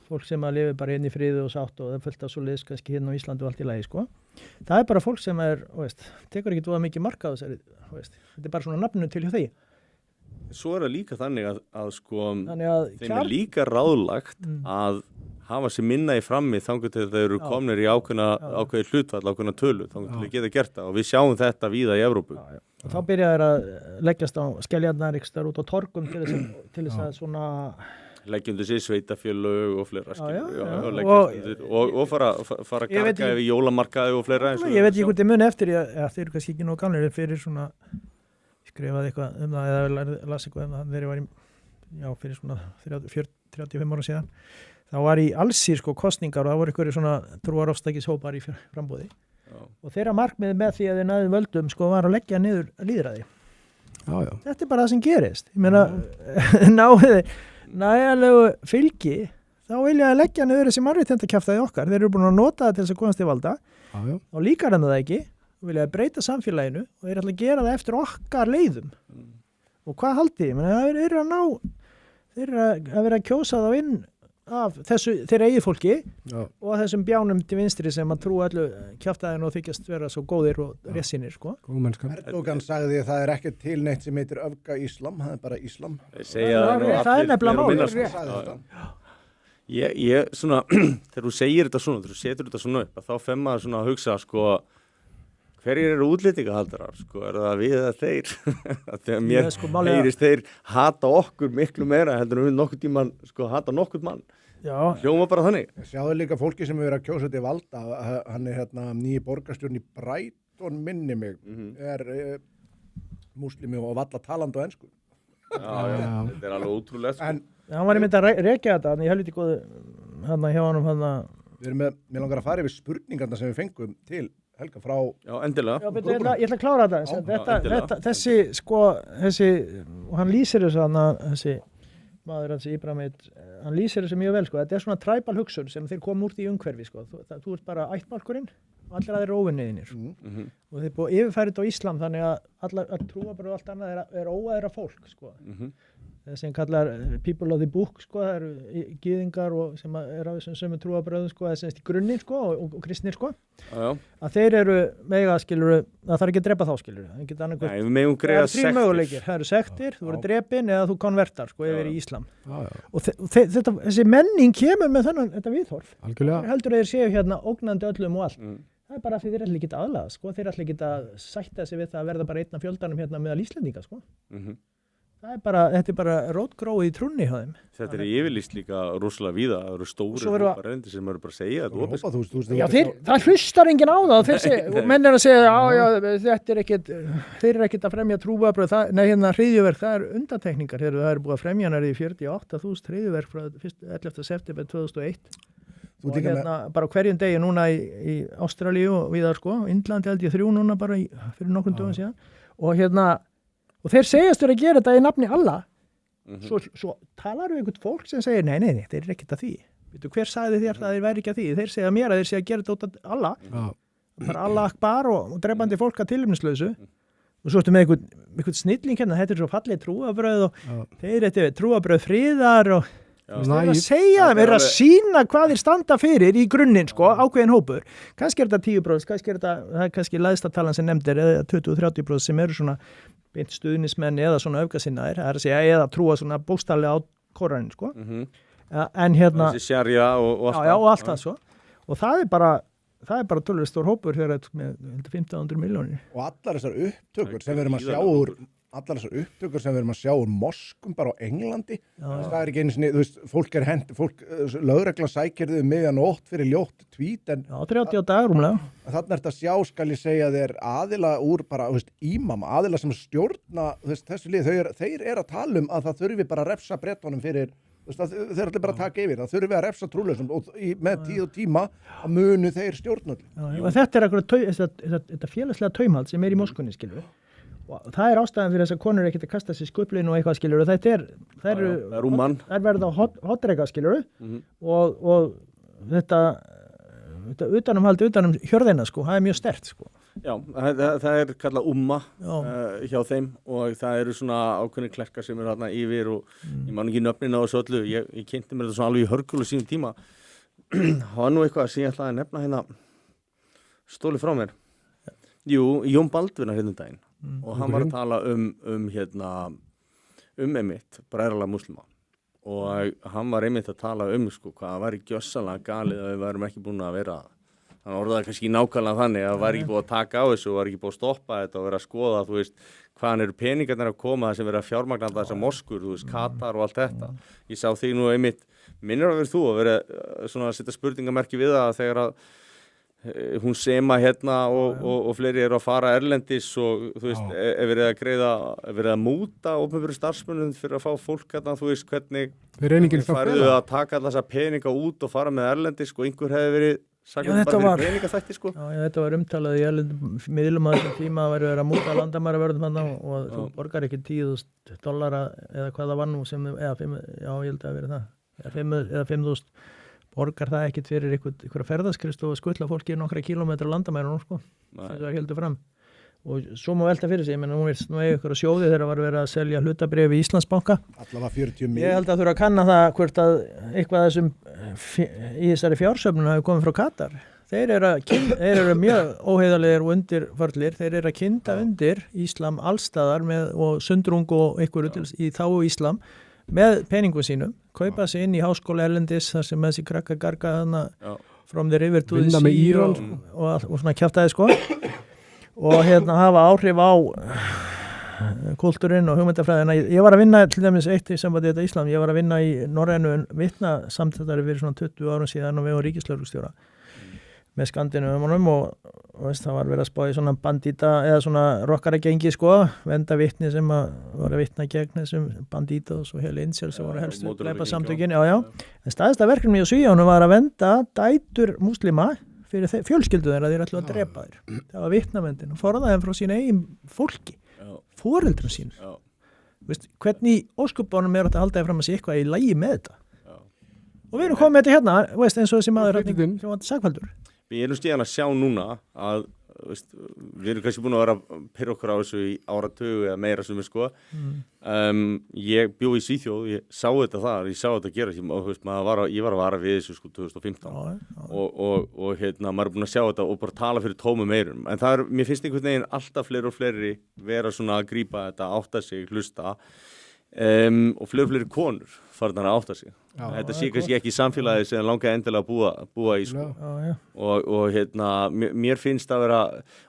Fólk sem að lifi bara inn í friði og sátt og það er fullt af svoleiðis kannski hérna á Íslandi og allt í lagi, sko. Það er bara fólk sem tekur ekki voða mikið mark á þessari, þetta er bara svona nafninu til hjá því. Svo er það líka þannig að sko, þeim er líka ráðlagt að hafa sér minna í frammi þangur til þeir eru komnir í ákveði hlutfall, ákveðna tölu, þangur til að geta gert það og við sjáum þetta víða í Evrópu. Þá byrja þeir að leggjast á skeljarnar ykkur út á torgum til þess að svona leggja undir sig sveitafélög og fleira skilur já. og fara að Ég veit garga yfir jólamarkaði og fleira Ég veit ekki hvort þið muni eftir þeir eru kannski ekki nóg gamlir fyrir svona skrifaði eitthvað það eða las eitthvað það þegar ég var fyrir svona 35 ára síðan þá var í Allsýr kostningar og það voru einhverju svona trúarofstækishópar í frambúði og þeirra markmið með því að þeir næðu völdum var að leggja niður lýðræði. Þetta bara það sem gerist. Ég meina, náðu nægjanlegu fylgi, þá vilja að leggja niður þessi mannréttindakjaftaði okkar. Þeir eru búin að nota það til þess að komast til valda og líkar hann það ekki og vilja breyta samfélaginu og þeir ætla að gera það eftir okkar leiðum. Og hvað haldið? Ég meina, þeir eru að vera að kjósa þá inn af þeirra eigið fólki og þessum bjánum til vinstri sem að trúa öllu kjaftaðinu og þykjast vera svo góðir og réttsýnir Erdogan sagði að það er ekkert til neitt sem heitir öfga íslam, það er bara íslam. Það er nefnilega mál. Ég svona, þegar þú segir þetta svona, þegar þú setur þetta svona upp, þá fer maður svona að hugsa, hverjir eru útlendingahaldarar, er það við eða þeir? Þegar mér heyrist þeir hata okkur miklu meira heldur en við nokkuð tíman hata nokkuð mann. Hljóma bara þannig. Sjáðu líka fólki sem er að kjósa til valda, hann er nýji borgarstjórn í Brighton minni mig, er múslimi og valla talandi á ensku. Þetta er alveg ótrúlegt. Hann var í mynd að rekja þetta, en ég helviti góðu hjá honum Við erum mér langar að fara yfir spurningarna sem við fengum til Helga frá... Já, endilega. Ég ætla að klára þetta. Þessi, og hann lýsir þessi maður hans Íbramit, hann lýsir þessu mjög vel, þetta er svona tribal hugsun sem þeir koma úr því umhverfi, þú ert bara ættbálkurinn og allir aðeir óvinniðinir. Og þeir búið yfirfærið á Íslam þannig að trúabröð og allt annað er óæðra fólk, Það sem kallar people of the book, það eru gyðingar og sem er á þessum sömu trúabröðum, það er semst í grunninn, og kristnir, að þeir eru mega, það þarf ekki að drepa þá, Nei, við megum greiða sektir. Það eru 3 möguleikir, það eru sektir, þú verður drepin eða þú konvertar, yfir í Íslam. Og þessi menning kemur með þetta viðhorf. Algjörlega. Heldur þeir séu hérna ógnandi öllum og allt. Það er bara því þeir ætla ekki að aðlaðast, þeir ætla ekki að sætta sig við það að verða bara einn af fjöldanum hérna meðal Íslendinga, Þetta er bara rótgróið í trúnni hjá þeim. Þetta er yfirlýst líka rosalega víða, það eru stóru hóparendi sem eru bara að segja þetta. Það hlustar enginn á það, og menn er að segja, þeir eru ekkert að fremja trúabröð, hryðjuverk, það er undantekningar, það eru búið að fremja í 48.000 hryðjuverk frá 11. september 2001. Og bara hverjum degi núna í Ástralíu og víðar, Indlandi held ég 3 núna bara fyrir nokkrum dögum síðan, og þeir segjast verið að gera þetta í nafni Allah. Svo talar við einhvern fólk sem segir, nei, þeir eru ekkert að því. Hver sagði þér það að þeir væri ekki að því? Þeir segja mér að þeir segja að gera þetta út af Allah. Bara Allah akbar og drepandi fólk að tilefnislausu. Og svo ertu með einhvern snilling hérna, þetta er svo fallið trúabröð og þeir eru trúabröð friðar og þeir að segja þeim, þeir að sína hvað þeir standa fyrir í grunninn, ákveðin hópur. Kannski er þetta 10%, það er kannski lægstatalan sem nefndir, eða 20-30% sem eru svona beint stuðnismenn eða svona öfgasinnaðir, það er að segja, eða trúa svona bókstaflega á Kóraninn, en þessi sjarja og allt það og það er bara tölvöld stór hópur þegar þetta með 1500 milljónir. Og allar þessar upptökur sem við erum að sjá úr moskum bara á Englandi, það er ekki einu sinni, fólk lögreglan sækir þau miðjanótt fyrir ljótt tvít, en 30 dagar rúmlega. Þarna er þetta sjá, skal ég segja, þeir aðila úr bara, ímama, aðila sem stjórna þessu lið, þeir eru að tala að það þurfi bara að refsa Bretunum fyrir, þeir ætla bara að taka yfir, það þurfi að refsa trúlausum og með tíð og tíma að munu þeir stjórnul. Þetta er þetta félagslega taumhald sem er í Moskvunni, og það er ástæðan fyrir þess að konur ekki að kasta sér skuplinu og eitthvað, og þær verða hotreika, og þetta utanumhaldi utanum hjörðina, það er mjög sterkt, Já, það er kallað hjá þeim og það eru svona ákveðnir klerkar sem eru þarna yfir og ég man ekki nöfnin á þessu öllu, ég kynnti mér þetta svona alveg í hörgulu sínum tíma. Það var nú eitthvað sem ég ætlaði að nefna hérna, stóli frá mér. Jú, Jón Baldvinar hérna daginn og hann var að tala einmitt bræðralega múslima og hann var einmitt að tala hvað væri gjössalega galið að við værum ekki búin að vera hann orðaði kannski nákvæmlega þannig að það var ekki búið að taka á þessu og var ekki búið að stoppa þetta og vera að skoða, þú veist, hvaðan eru peningarnir að koma sem vera að fjármagna þessar moskur, þú veist, Katar og allt þetta. Ég sá þig nú einmitt, minnir að vera þú að vera svona að setja spurningamerki við það þegar að hún Sema hérna og fleiri eru að fara erlendis og þú veist, verið að múta opinberu starfsmönnum fyrir að fá fólk hérna, þú veist, hvernig færðu að taka alla þessa peninga út og fara með erlendis og einhver hefði verið sagt bara fyrir peningaþætti, sko. Já, þetta var umtalað í erlendum miðlum að þessum tíma að verið að múta landamæravörðum hann og þú borgar ekki $10,000 eða hvað það var nú sem, ég held að verið það, eða 5.000 borgar það ekkit fyrir einhverja ferðaskristu og skuttla fólki nokkra kílómetra landamærunum, sko, sem það heldur fram. Og svo má velta fyrir sig, ég menna nú einhverja sjóði þegar var verið að selja hlutabréf í Íslandsbanka. Allavega 40 milljón. Ég held að þurfa að kanna það hvort að eitthvað þessum í þessari fjársöfnun hafi komið frá Katar. Þeir eru mjög óheiðarlegir og undirförlir, þeir eru að kynda undir Íslam allstaðar og sundrung og einhverju í þáu Íslam með peningum sínum, kaupa sig inn í háskóla erlendis þar sem þessi krakka garga þarna from the river to the sea og svona kjaftaði, sko, og hafa áhrif á kultúrinn og hugmyndafræðina. Ég var að vinna til dæmis eitt í sambandi þetta Íslam, ég var að vinna í norrænu vitnasamtali fyrir svona 20 árum síðan og við og ríkislögreglustjóra með Skandinavíumunum og veist, það var verið að spá í svona bandíta eða svona rokkaragengi, sko, venda vitni sem var að vitna gegn þessum bandíta og svo heil insel sem voru helstu glæpa samtökin. En staðista verkefni í Svíþjóð var að venda dætur múslima fyrir fjölskyldu þeirra að þeir ætlu að drepa þeir. Það var vitnavendin og forða þeim frá sínu eigin fólki, foreldrum sínu. Veist, hvernig óskupunum að halda þeim fram að sé eitthvað í lagi með þetta. Og við erum komið með þetta hérna, veist, eins og þessi maður sem var sakfældur. Við erum stíðan að sjá núna að veist, við erum kannski búin að vera að pyrra okkur á þessu í áratugu eða meira sem við, sko. Ég bjó í Svíþjóð, ég sá þetta þar, ég sá þetta gera, ég var að vara við þessu, sko, 2015 og maður er búin að sjá þetta og bara tala fyrir tómum eyrum. En það mér finnst einhvern veginn alltaf fleiri og fleiri vera svona að grípa þetta, átta sig, hlusta og fleiri konur farnar að átta sig. Þetta sé kannski ekki í samfélagi sem langaði endilega að búa í, sko. Og mér finnst að vera,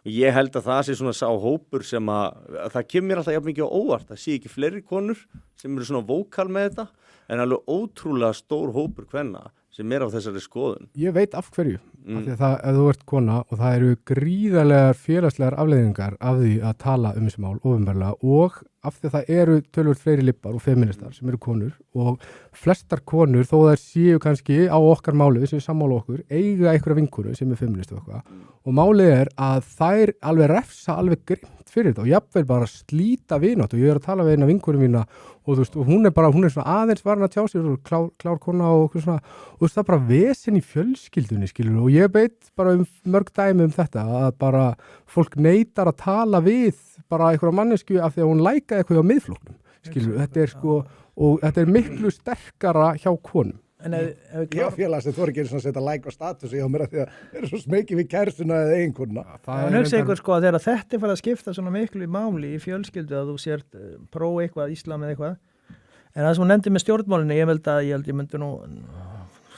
ég held að það sé svona sá hópur sem að það kemur alltaf jafn mikið á óvart, það sé ekki fleiri konur sem eru svona vókal með þetta, en alveg ótrúlega stór hópur kvenna sem á þessari skoðun. Ég veit af hverju, af því að ef þú ert kona og það eru gríðarlegar félagslegar afleiðingar af því að tala þessi mál opinberlega og af því að það eru tölvöld fleiri lippar og feministar sem eru konur og flestar konur, þó þær séu kannski á okkar máli, sem er sammála okkur, eiga einhverja vinkonu sem er feminist og eitthvað og málið að þær alveg refsa alveg grimt fyrir þetta og jafnvel bara slíta vinátt og ég að tala við eina vinkonu mína og þú veist, og hún er svona aðeins varin að tjá sér og klár kona og svona, og þú veist, það er bara vesen í fjölskyldunni, skilur, og ég veit bara mörg dæmi þetta, að bara fólk neitar að tala við bara einhverja mannesku af því að hún lækaði eitthvað á miðflokknum, skilur, þetta sko, og þetta miklu sterkara hjá konum. Ég á félag sem þú ekki að setja like og status í á mér að því að þeir eru svo smekið við kærstuna eða eiginkona. Það hugsa ykkur, sko, að þegar þetta fara að skipta svona miklu í máli í fjölskyldu að þú sért próf eitthvað, Íslam eða eitthvað, en það sem hún nefndi með stjórnmálinni, ég held ég myndi nú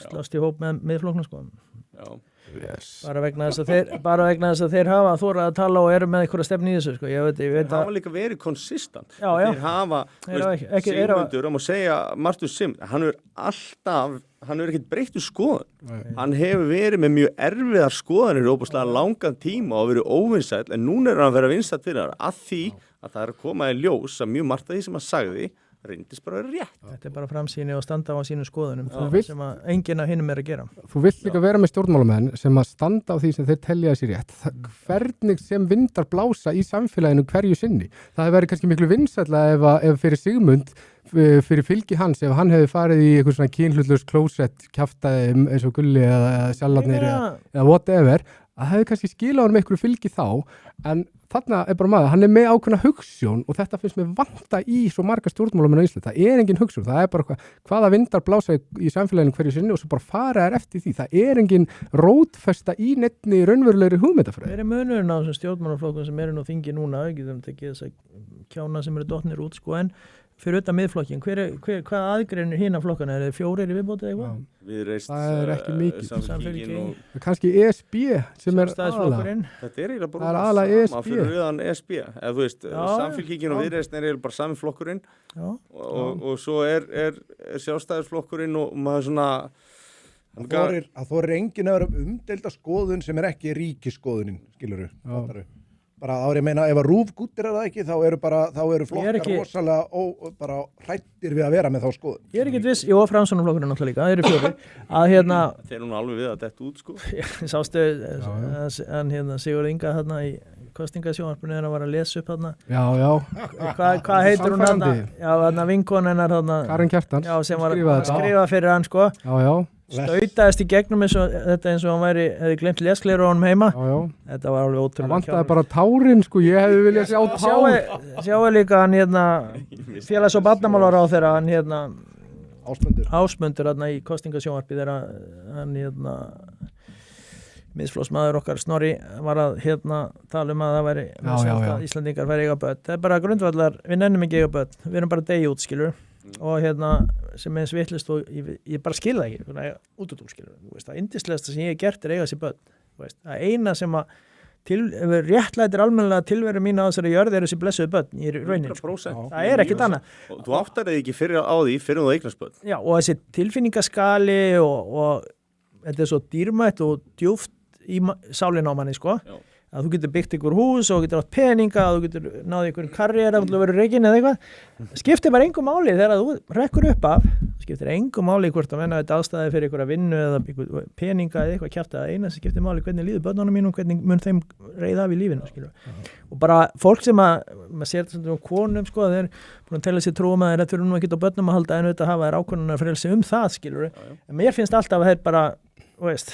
slást í hóp með miðflokknum, sko. Já. Yes. Bara vegna þess að þeir hafa þórað að tala og eru með einhverja stefni í þessu, sko. Ég veit þeir hafa líka verið konsistant. Þeir hafa Sigmundur, má segja Martin Simt, hann er ekkert breyttur skoðun. Hann hefur verið með mjög erfiðar skoðanir óbúslega langan tíma og verið óvinsæll, en núna er hann að vera vinsæll fyrir að því að það er að koma í ljós að mjög margt af því sem hann sagði reyndist bara rétt. Þetta er bara framsýni og standa á sínum skoðunum, það sem að enginn af hinum er að gera. Þú vilt líka vera með stjórnmálamenn sem að standa á því sem þeir telja sér rétt. Hvernig sem vindar blása í samfélaginu hverju sinni. Það hefur verið kannski miklu vinsælla ef fyrir Sigmund, fyrir fylgi hans, ef hann hefði farið í eitthvað svona kynhlutlaus klósett kjaftaði eins og Gulli eða Sjallarnir eða whatever, að hefði kannski skilað hann með einhverju fylgi þá, en þarna er bara maður, hann er með ákveðna hugsjón og þetta finnst mér vanta í svo marga stjórnmálamenn á Íslandi. Það er engin hugsjón, það er bara hvaða vindar blása í samfélaginu hverju sinni og svo bara fara þær eftir því. Það er engin rótfesta í nefni raunverulegri hugmyndafræði. Það er munurinn á þessum stjórnmálaflokkum sem eru nú þingi núna, getum tekið þess að kjána sem eru dottnir út sko, en fyrir utan miðflokkin, hvað aðgreinir hína flokkana, er þið 4 í viðbóti eitthvað? Viðreisn, Það er ekki mikið. Samfylkingin og Kannski ESB sem er aðalega. Sjálfstæðisflokkurinn. þetta er eiginlega Það er bara aðalega sama ESB. fyrir auðan ESB eða þú veist, Já, Samfylkingin og já. Viðreisn er eiginlega bara sami flokkurinn Já, og svo er Sjálfstæðisflokkurinn og maður svona Það þorir enginn að vera umdeilda skoðun sem er ekki ríkiskoðunin, skilurðu, fattarðu. Bara ég meina, ef að RÚV gúttir það ekki, þá eru flokkar ekki- rosalega bara hrættir við að vera með þá skoðun. ég er ekkert viss, jú, Framsóknarflokkurinn náttúrulega líka, það eru 4, að hérna, þeir eru nú alveg við að detta út sko sástu, en hérna Sigurður Inga þarna í kostingasjónvarpinu er að var að lesa upp þarna, Já, hvað heitir hún þarna, Sannfærandi. já, þarna vinkon hennar þarna, Karin Kjartans já, sem var að skrifaði þetta. skrifa fyrir hann sko, Já, stautaðist í gegnum þetta eins og hann hefði glemt leskleiru á honum heima, já þetta var alveg Það ótrúlega vantaði bara tárin sko, ég hefði viljað sjá tár sjáu líka hann hérna félags- og barnamálaráðherra hann hérna Ásmundur hérna í kostingasjónvarpi þegar hann hérna miðflokksmaður okkar Snorri var að hérna tala að það væri að Íslandingar væri eiga börn. Það er bara grundvallar, við nennum ekki eiga börn, við erum bara degi út, skilur, og hérna sem eins vitlist og ég bara skil það ekki, út skilur, það yndislegasta sem ég hef gert er eiga sér börn, það eina sem að réttlætir almennilega tilveru mín á þessari jörð er þessi blessuðu börn í raunin, sko. Það er ekkert annað. Og þú áttar þig ekki fyrir á því fyrir þú eignast börn. Já, og þessi tilfinningaskali og þetta er svo dýrmætt og djúft í sálinn á manni, sko. Já. Að þú getur byggt ykkur hús og getur átt peninga og þú getur náði ykkur karriera og þú verður rekin eða eitthvað. Skiptir bara engu máli þegar þú rekkur upp af, skiptir engu máli hvort að menna þetta ástæði fyrir ykkur að vinnu eða ykkur peninga eða eitthvað kjafta, það eina sem skiptir máli hvernig líður börnunum mínum, hvernig mun þeim reiða af í lífinu, skilur. Og bara fólk sem maður sér þetta um konum, sko, þeir búin að tella sér trúum að þeir þurfum nú ekki á börnum að halda en auðvitað hafa þeir ákvörðunar frelsi það, skilur. En mér finnst alltaf að þeir bara, veist,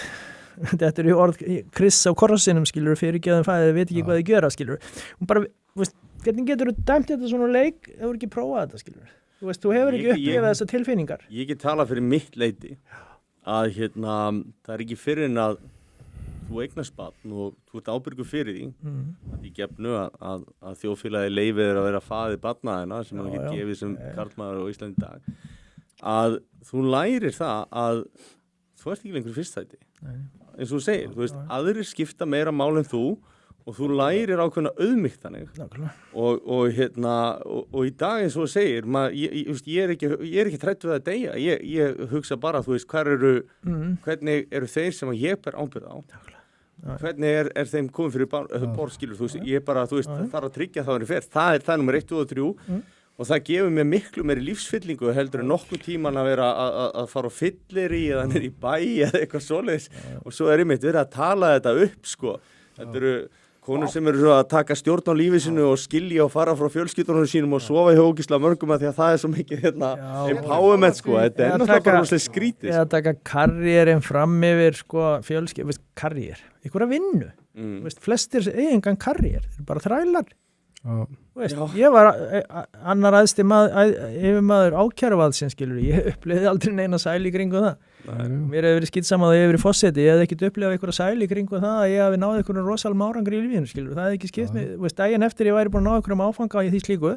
þetta er í orð Chris á korsinum, skilur, fyrirgefðum fæðið, veit ekki hvað þið gera, skilur. Og bara, veist, hvernig getur þú dæmt þetta svona leik ef þú ekki prófað þetta, skilur. Þú veist, þú hefur ekki upplifað þessar tilfinningar. Ég get talað fyrir mitt leiti að það er ekki fyrir en að þú eignast barn og þú ert ábyrgur fyrir því að ég gefnu að þjóðfélagi leyfið er að vera faðir barnaðina sem hann getur gefið sem karlmaður á Íslandi í dag, að þú lærir það að þú ert ekki lengur fyrstæti. Eins og þú segir, þú veist, aðrir skipta meira mál en þú og þú lærir ákveðna auðmýkt þannig og í dag eins og þú segir ég er ekki trætt við að deyja, ég hugsa bara, þú veist, hvernig eru þeir sem ég ber ábyrgð á, hvernig er þeim komið fyrir borð, skilur, þú veist, ég bara, þú veist, þarf að tryggja það hann er fer, það er nummer 1, 2 og 3 og það gefur mér miklu meiri lífsfyllingu heldur en nokkuð tíman að vera að fara á fyllir í eða niður í bæ eða eitthvað svoleiðis og svo er einmitt verið að tala þetta upp, sko. Þetta eru konur sem eru að taka stjórn á lífi sinu og skilja og fara frá fjölskyldunum sínum og sofa í ógisla mörgum að því að það er svo mikið empowerment, sko. Þetta er náttúrulega bara rosalega skrítið. Eða taka karriérinn fram yfir, sko, veist, karriér, ykkur að vinnu. Veist, flestir engan karriér, þeir eru bara þrælar. Veist, ég var annar æðsti yfirmaður ákæruvaldsins, skilur, ég upplifði aldrei neina sæli í kringu það. Mér hefur verið skýtsamað að ég hefur verið fórseti, ég hef ekkert upplifað einhverja sæli í kringu það að ég hafi náð einhverjum rosalum árangri í lífinu, skilur, það hefði ekki skipt mig, veist, daginn eftir ég væri búin að ná einhverjum áfanga í því slíku,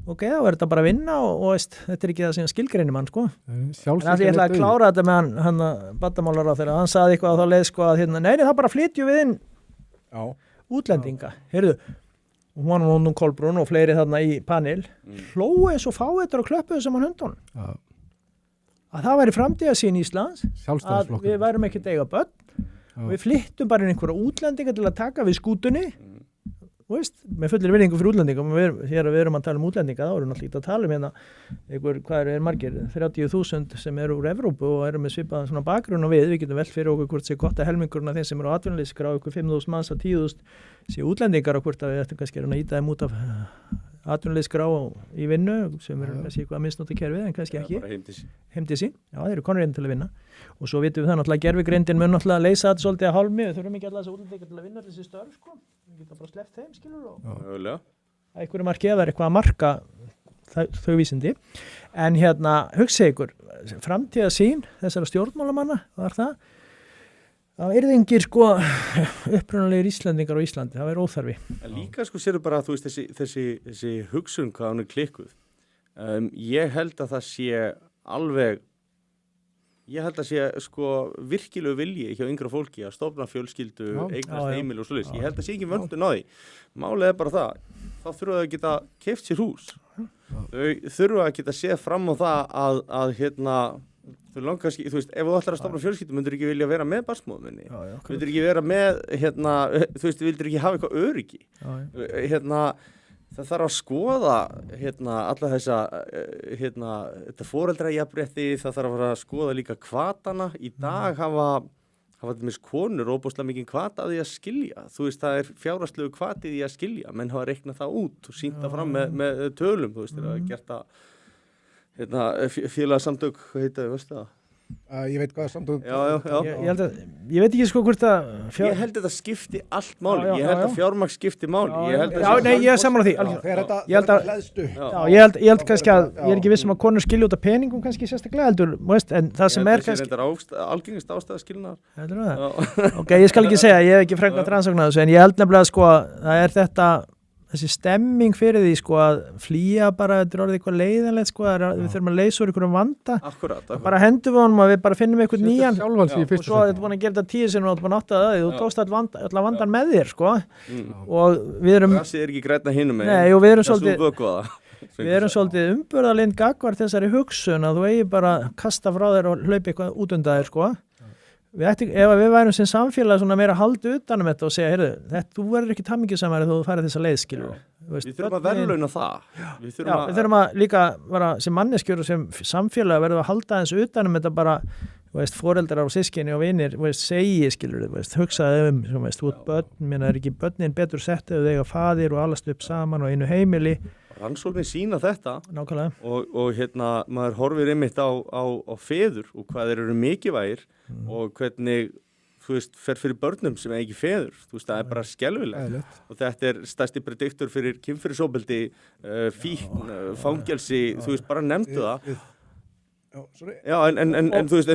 ok, þá er þetta bara að vinna og veist, þetta er ekki það sem skilgreinir mann, sko. En ég ætla að klára þetta með hann barnamálaráðherra, hann saði eitthvað á þá leið, sko, að nei, það bara flytjum við inn útlendinga, heyrðu. Hún og Kolbrún og fleiri þarna í panel hlóu eins og fáetur og klöppuðu saman höndunum að það væri framtíðarsýn Íslands að við værum ekkert eiga börn og við flyttum bara inn einhverja útlendinga til að taka við skútunni veist, með fullir virðingu fyrir útlendingum hér við erum að tala um útlendinga þá erum við náttúrulega að tala um hérna hvað er margir 30.000 sem eru úr Evrópu og eru með svipaðan svona bakgrunn og við getum velt fyrir okkur hvort sé gott að helmingurinn af þeim sem eru á atvinnuleysskrá okkur 5.000 manns að 10.000 sé útlendingar og hvort að við ættum kannski að íta þeim út af atvinnuleysskrá í vinnu sem eru kannski eitthvað að misnota kerfið en kannski ekki heimti sín, já þeir eru konur inn til að vinna og svo vitum við það náttúrulega gervigreindin mun náttúrulega leysa þetta svolítið að hálmi við þurfum ekki alltaf þess að útlendingar til að vinna þessi störf sko, við getum bara sleppt þeim skilur og að einhverju marki eða eitthvað að marka þau vísindi en hérna hugsa ykkur framtíðarsýn þessara stjórnmálamanna var það Það er engir sko upprunalegir Íslendingar á Íslandi, það er óþarfi. En líka sko sérðu bara að þú veist þessi hugsun hvað hann er klikkuð. Ég held að það sé alveg, ég held að sé sko virkilegu vilji hjá yngra fólki að stofna fjölskyldu, eignast heimili og svoleiðis. Ég held að sé ekki vöndun á því. Málið bara það, þá þurfa þau að geta keypt sér hús. Þau þurfa að geta séð fram á það að þau langar, þú veist, ef þú ætlar að stofna fjölskyldu myndur ekki vilja vera með barnsmóðminni. Myndur ekki vera með, þú veist, vildur ekki hafa eitthvað öryggi. Það þarf að skoða alla þessa þetta foreldrajafnrétti, það þarf að fara að skoða líka hvatana. Í dag hafa til dæmis konur óbúslega mikið hvata að því að skilja. Þú veist, það er fjárhagslegu hvati því að skilja. Menn hafa reiknað það út og sýnt það fram með tölum, þú veist, það er gert að félagsamtök, hvað heita þau, veistu það? Ég veit hvað samtök. Ég veit ekki sko hvort að Ég held að þetta skipti allt máli. Ég held að fjármagn skipti máli. Ég er sammála því. Ég held kannski að ég er ekki viss að konur skilja út af peningum kannski sérstaklega heldur, en það sem er kannski algengast ástæða skilnaðar. Heldur það? Ok, ég skal ekki segja, ég hef ekki freknað rannsókn að þessu, en ég held nefnilega sko að það er þessi stemming fyrir því sko að flýja bara, þetta er orðið eitthvað leiðanlegt sko, við þurfum að leysa úr einhverjum vanda. Akkurat. Bara hendum við honum að við bara finnum eitthvað nýjan og svo þetta búin að gera þetta 10 sinnum og þetta búin að átta það, þú tókst allan vandan með þér sko og við erum Grasið er ekki grænna hinum megin. Nei, og við erum svolítið umburðarlind gagnvart þessari hugsun að þú eigi bara að kasta frá þér og hlaupa eitthvað út undan þér sko. Ef við værum sem samfélag svona meira haldi utanum þetta og segja, heyrðu, þú verður ekki hamingjusamari þú farið þessa leið, skilur. Við þurfum að verðlauna það. Við þurfum að líka vera sem manneskjur og sem samfélag verðum að halda eins utanum þetta bara, foreldrar og systkini og vinir, segi, skilur, hugsaði þú börn, minna er ekki börnin betur sett ef þau eiga faðir og alast upp saman og einu heimili. Rannsóknir sýna þetta. Nákvæmlega. Og maður horfir einmitt á feður og hvað þeir eru mikilvægir og hvernig, þú veist, fer fyrir börnum sem er ekki feður. Þú veist, það er bara skelfilegt. Og þetta er stærsti prediktor fyrir kynferðisofbeldi, fíkn, fangelsi, þú veist, bara nefndu það. Já, en þú veist,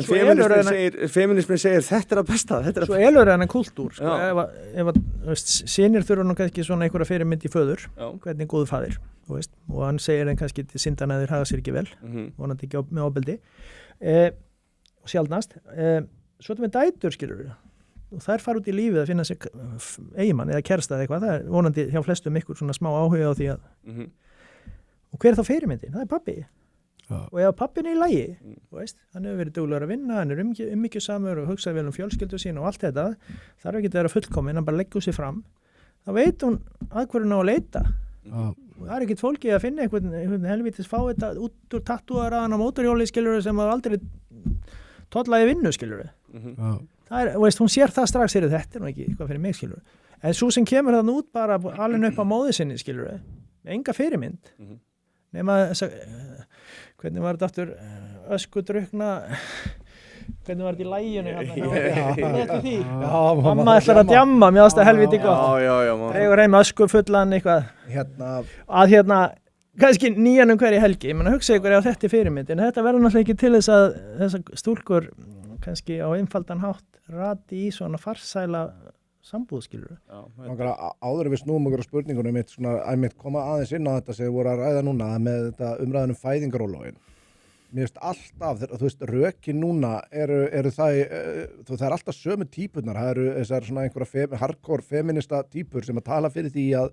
feminismin segir þetta er að besta, þetta er að Svo elur hennar kultúr, sko, ef synir þurfa nú kannski svona einhverja fyrirmynd í föður, hvernig góðu faðir, þú veist, og hann segir en kannski til syndan að þeir haga sér ekki vel, vonandi ekki með ofbeldi, og sjaldnast, svo þetta með dætur, skilur við, og þær fara út í lífið að finna sér eiginmann eða kærasta eða eitthvað, það er vonandi hjá flestum ykkur svona smá áhuga á því að, og hver er þá fyrirmyndin? Það er pabbi. Og ef pappin er í lagi, hann hefur verið duglegur að vinna, hann er umhyggjusamur og hugsaði vel fjölskyldu sín og allt þetta, þarf ekki að vera fullkomin, hann bara leggur sig fram, þá veit hún að hverju ná að leita. Og það er ekkert fólki að finna einhvern helvítis fá þetta út úr tattúaraðan á mótorhjóli, skilur við, sem að aldrei tollaði vinnu, skilur við. Það er, hún sér það strax, þetta er nú ekki eitthvað fyrir mig, skilur við. En svo sem kemur þann út bara alveg upp á móði sinni, skilur við, með enga fyrirmynd. Nema hvernig var þetta aftur öskudrukna hvernig var þetta í læginu mamma ætlar að djamma mér ást að helviti gott dregur heim öskufullan eitthvað að kannski nýjanum hverju helgi ég menna hugsa ykkur ef þetta er fyrirmynd en þetta verður náttúrulega ekki til þess að þessar stúlkur kannski á einfaldan hátt rati í svona farsæla sambúðskilur. Áður við snúum okkur á spurningunum mitt koma aðeins inn á þetta sem við vorum að ræða núna með þetta umræðanum fæðingarorlofin. Mér finnst alltaf, þú veist, rökin núna eru það er alltaf sömu típurnar, það eru þessar svona einhverja hardcore feminista típur sem að tala fyrir því að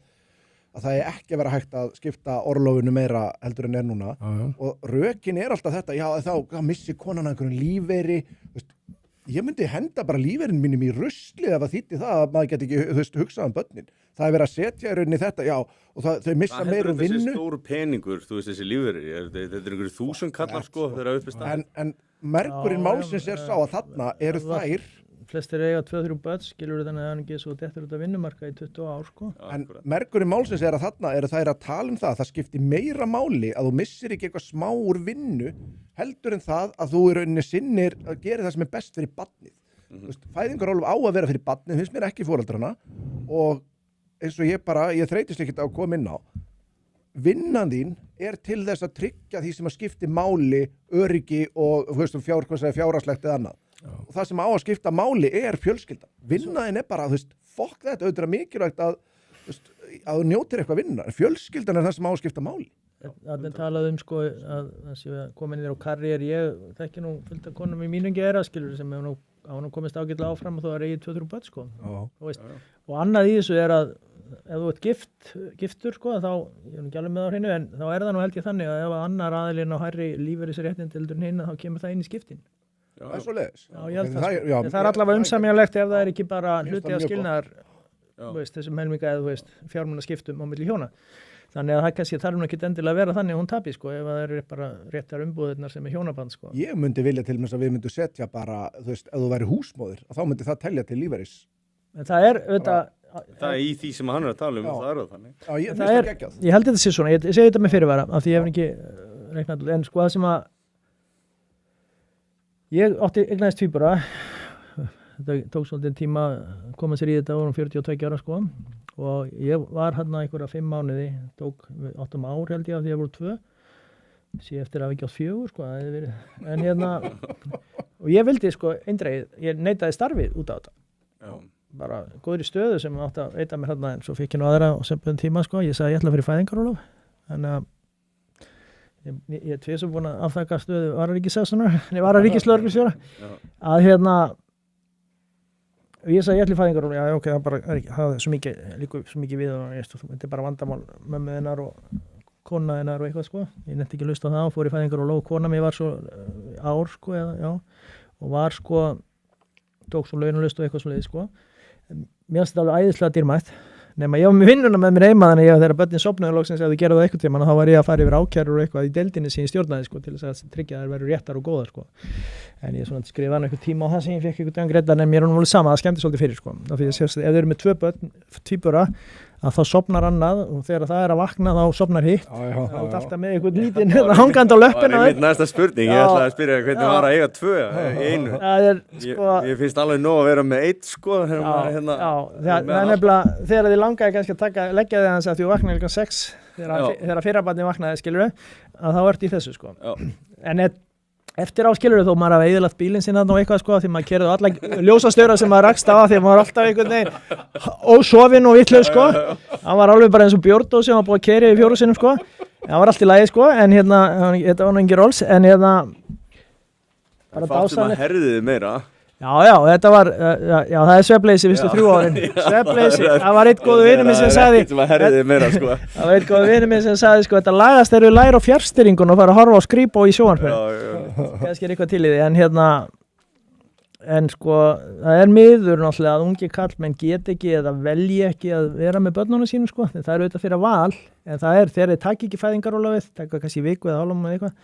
það er ekki að vera hægt að skipta orlofinu meira heldur en er núna og rökin er alltaf þetta, þá missi konan einhverjum lífeyri, þú veist, ég myndi henda bara lífeyrin mínum í rusli ef það þýddi það að maður geti ekki, þú veist, hugsað um börnin. Það er verið að setja í rauninni þetta, og þau missa meira vinnu. Þessi stóru peningur, þú veist, þessi lífeyrir, þetta er einhverju 1000 kallar sko þegar að uppist það. En merkurinn málsins er sá að þarna eru þær. Flestir eiga 2-3 börn, skilur þannig að hann ekki svo dettur út af vinnumarka í 20 ár sko. En merkurinn málsins er að þarna eru þær að tala um það skiptir meira máli að þú missir ekki eitthvað smá úr vinnu heldur en það að þú í rauninni sinnir að gera það sem er best fyrir barnið. Fæðingarorlof á að vera fyrir barnið, finnst mér ekki foreldrana og eins og ég þreytist ekkert á að koma inn á. Vinnan þín er til þess að tryggja því sem að skipti máli, öryggi og fjárhagslegt eða annað. og það sem á að skipta máli fjölskyldan. Vinnaðin bara, þú veist, fokk þetta, auðvitað er mikilvægt að þú njótir eitthvað vinna. Fjölskyldan það sem á að skipta máli. Það talaði sko að það sé komin þér á karriér, ég þekki nú fullt af konum í mínum gera, skilur, sem hefur nú komist ágætlega áfram og þá er eigið 2-3 börn, sko. Og annað í þessu að ef þú ert giftur, sko, þá, ég er nú ekki alveg með á hreinu, en þá það nú held ég þannig að ef annar aðilinn á hærri lífeyrisréttindi heldur en hinn, þá kemur það inn í skiptin. Það er svo leiðis. Já, ég held það, sko. Það er allavega umsamjanlegt ef það er ekki bara hluti af skilnaðar, þessum helminga eða, fjármunaskiptum á milli hjóna. Þannig að það kannski þarf nú ekki endilega að vera þannig að hún tapi, sko, ef það eru bara réttar umbúðirnar sem er hjónaband, sko. Ég myndi vilja til þess að við myndum setja bara, þú veist, ef þú væri húsmóðir, þá myndi það telja til lífeyris. En það er auðvitað... Það er í því sem hann er að tala og það er þannig. Já, ég held þetta sé svona, ég segi þetta með fyrirvara, af því ég hef ekki reiknað, en sko það sem að... Ég eignaðist tvíbura, þetta tók svolítið tíma að koma sér í þetta vorum 42 ára, sko. Og ég var hérna einhverja 5 mánuði, tók 8 ár held ég af því að voru 2, sé eftir að hafa ekki átt 4, sko, það hefði verið, en hérna, og ég vildi, sko, eindregið, ég neitaði starfið út á þetta, bara góðri stöðu sem átti að veita mér hérna, en svo fikk ég nú aðra og sempuðum tíma, sko, ég sagði ég ætla að fyrir fæðingarólof, þannig að ég er tvisum búin að afþakka stöðu vararíkislögreglustjóra, að hérna, og ég sagði ég ætli fæðingarólof, já ok, það er svo mikið við og þetta er bara vandamál mömmu þinnar og kona þinnar og eitthvað, sko, ég nefndi ekki að hlusta á það og fór í fæðingarólof og kona mér var svo ár, sko, og var, sko, tók svo launalaust og eitthvað svo leiði, sko, mér finnst þetta alveg æðislega dýrmætt, nema ég var með vinnuna með mér heima þannig að þegar börnin sofnuðu loksins ef þau gerðu það eitthvað tíma þá var ég að fara yfir ákærur og eitthvað í deildinni sem ég stjórnaði, sko, til þess að tryggja að þær væru réttar og góðar, sko. En ég svona skrifaði hann eitthvað tíma á það sem ég fekk eitthvað döngreddar, en mér er nú alveg sama, það skemmti svolítið fyrir, sko. Af því að ef þau eru með 2 börn, tvíbura, að þá sofnar annað og þegar það er að vakna þá sofnar hitt. Þá er alltaf með eitthvað lítinn hangandi á löppina. Það er mitt næsta spurning, ég ætlaði að spyrja hvernig var að eiga 2 í einu. Ég finnst alveg nóg að vera með 1, sko. Það er nefnilega, þegar þið langaði kannski að leggja þig aðeins að því þú vaknaði líka 6, þegar fyrrabarnið vaknaði, skilurðu, að þá ertu í þessu, sko. En eftir á, skilurðu, þó maður hafa eyðilagt bílinn sinna og eitthvað, sko, því maður keyrði alla ljósastöra sem maður rakst á því að maður var alltaf einhvern veginn ósofinn og vitlaus, sko. Hann var alveg bara eins og bjórdós sem var búið að keyra í 4 sinnum, sko. Það var allt í lagi, sko, en hérna, þetta var nú engin róls, en hérna bara dásamlegt. Það herðiði meira. Já, þetta var, já, það er svefnleysi fyrstu 3 árin. Svefnleysi, það var einn góðu vinur minn sem sagði, það var einn góðu vinur minn sem sagði, sko, þetta lagast þegar við læra á fjárstýringun og fara að horfa á skrýpa í sjónvarpinu. Kannski er eitthvað til í því, en hérna, en sko, það er miður náttúrulega að ungi karlmenn get ekki eða velji ekki að vera með börnunum sínum, sko. Það er auðvitað fyrir val, en það er þegar þeir taki ekki fæðingarorlofið, taka kannski viku eða hálfum eða eitthvað.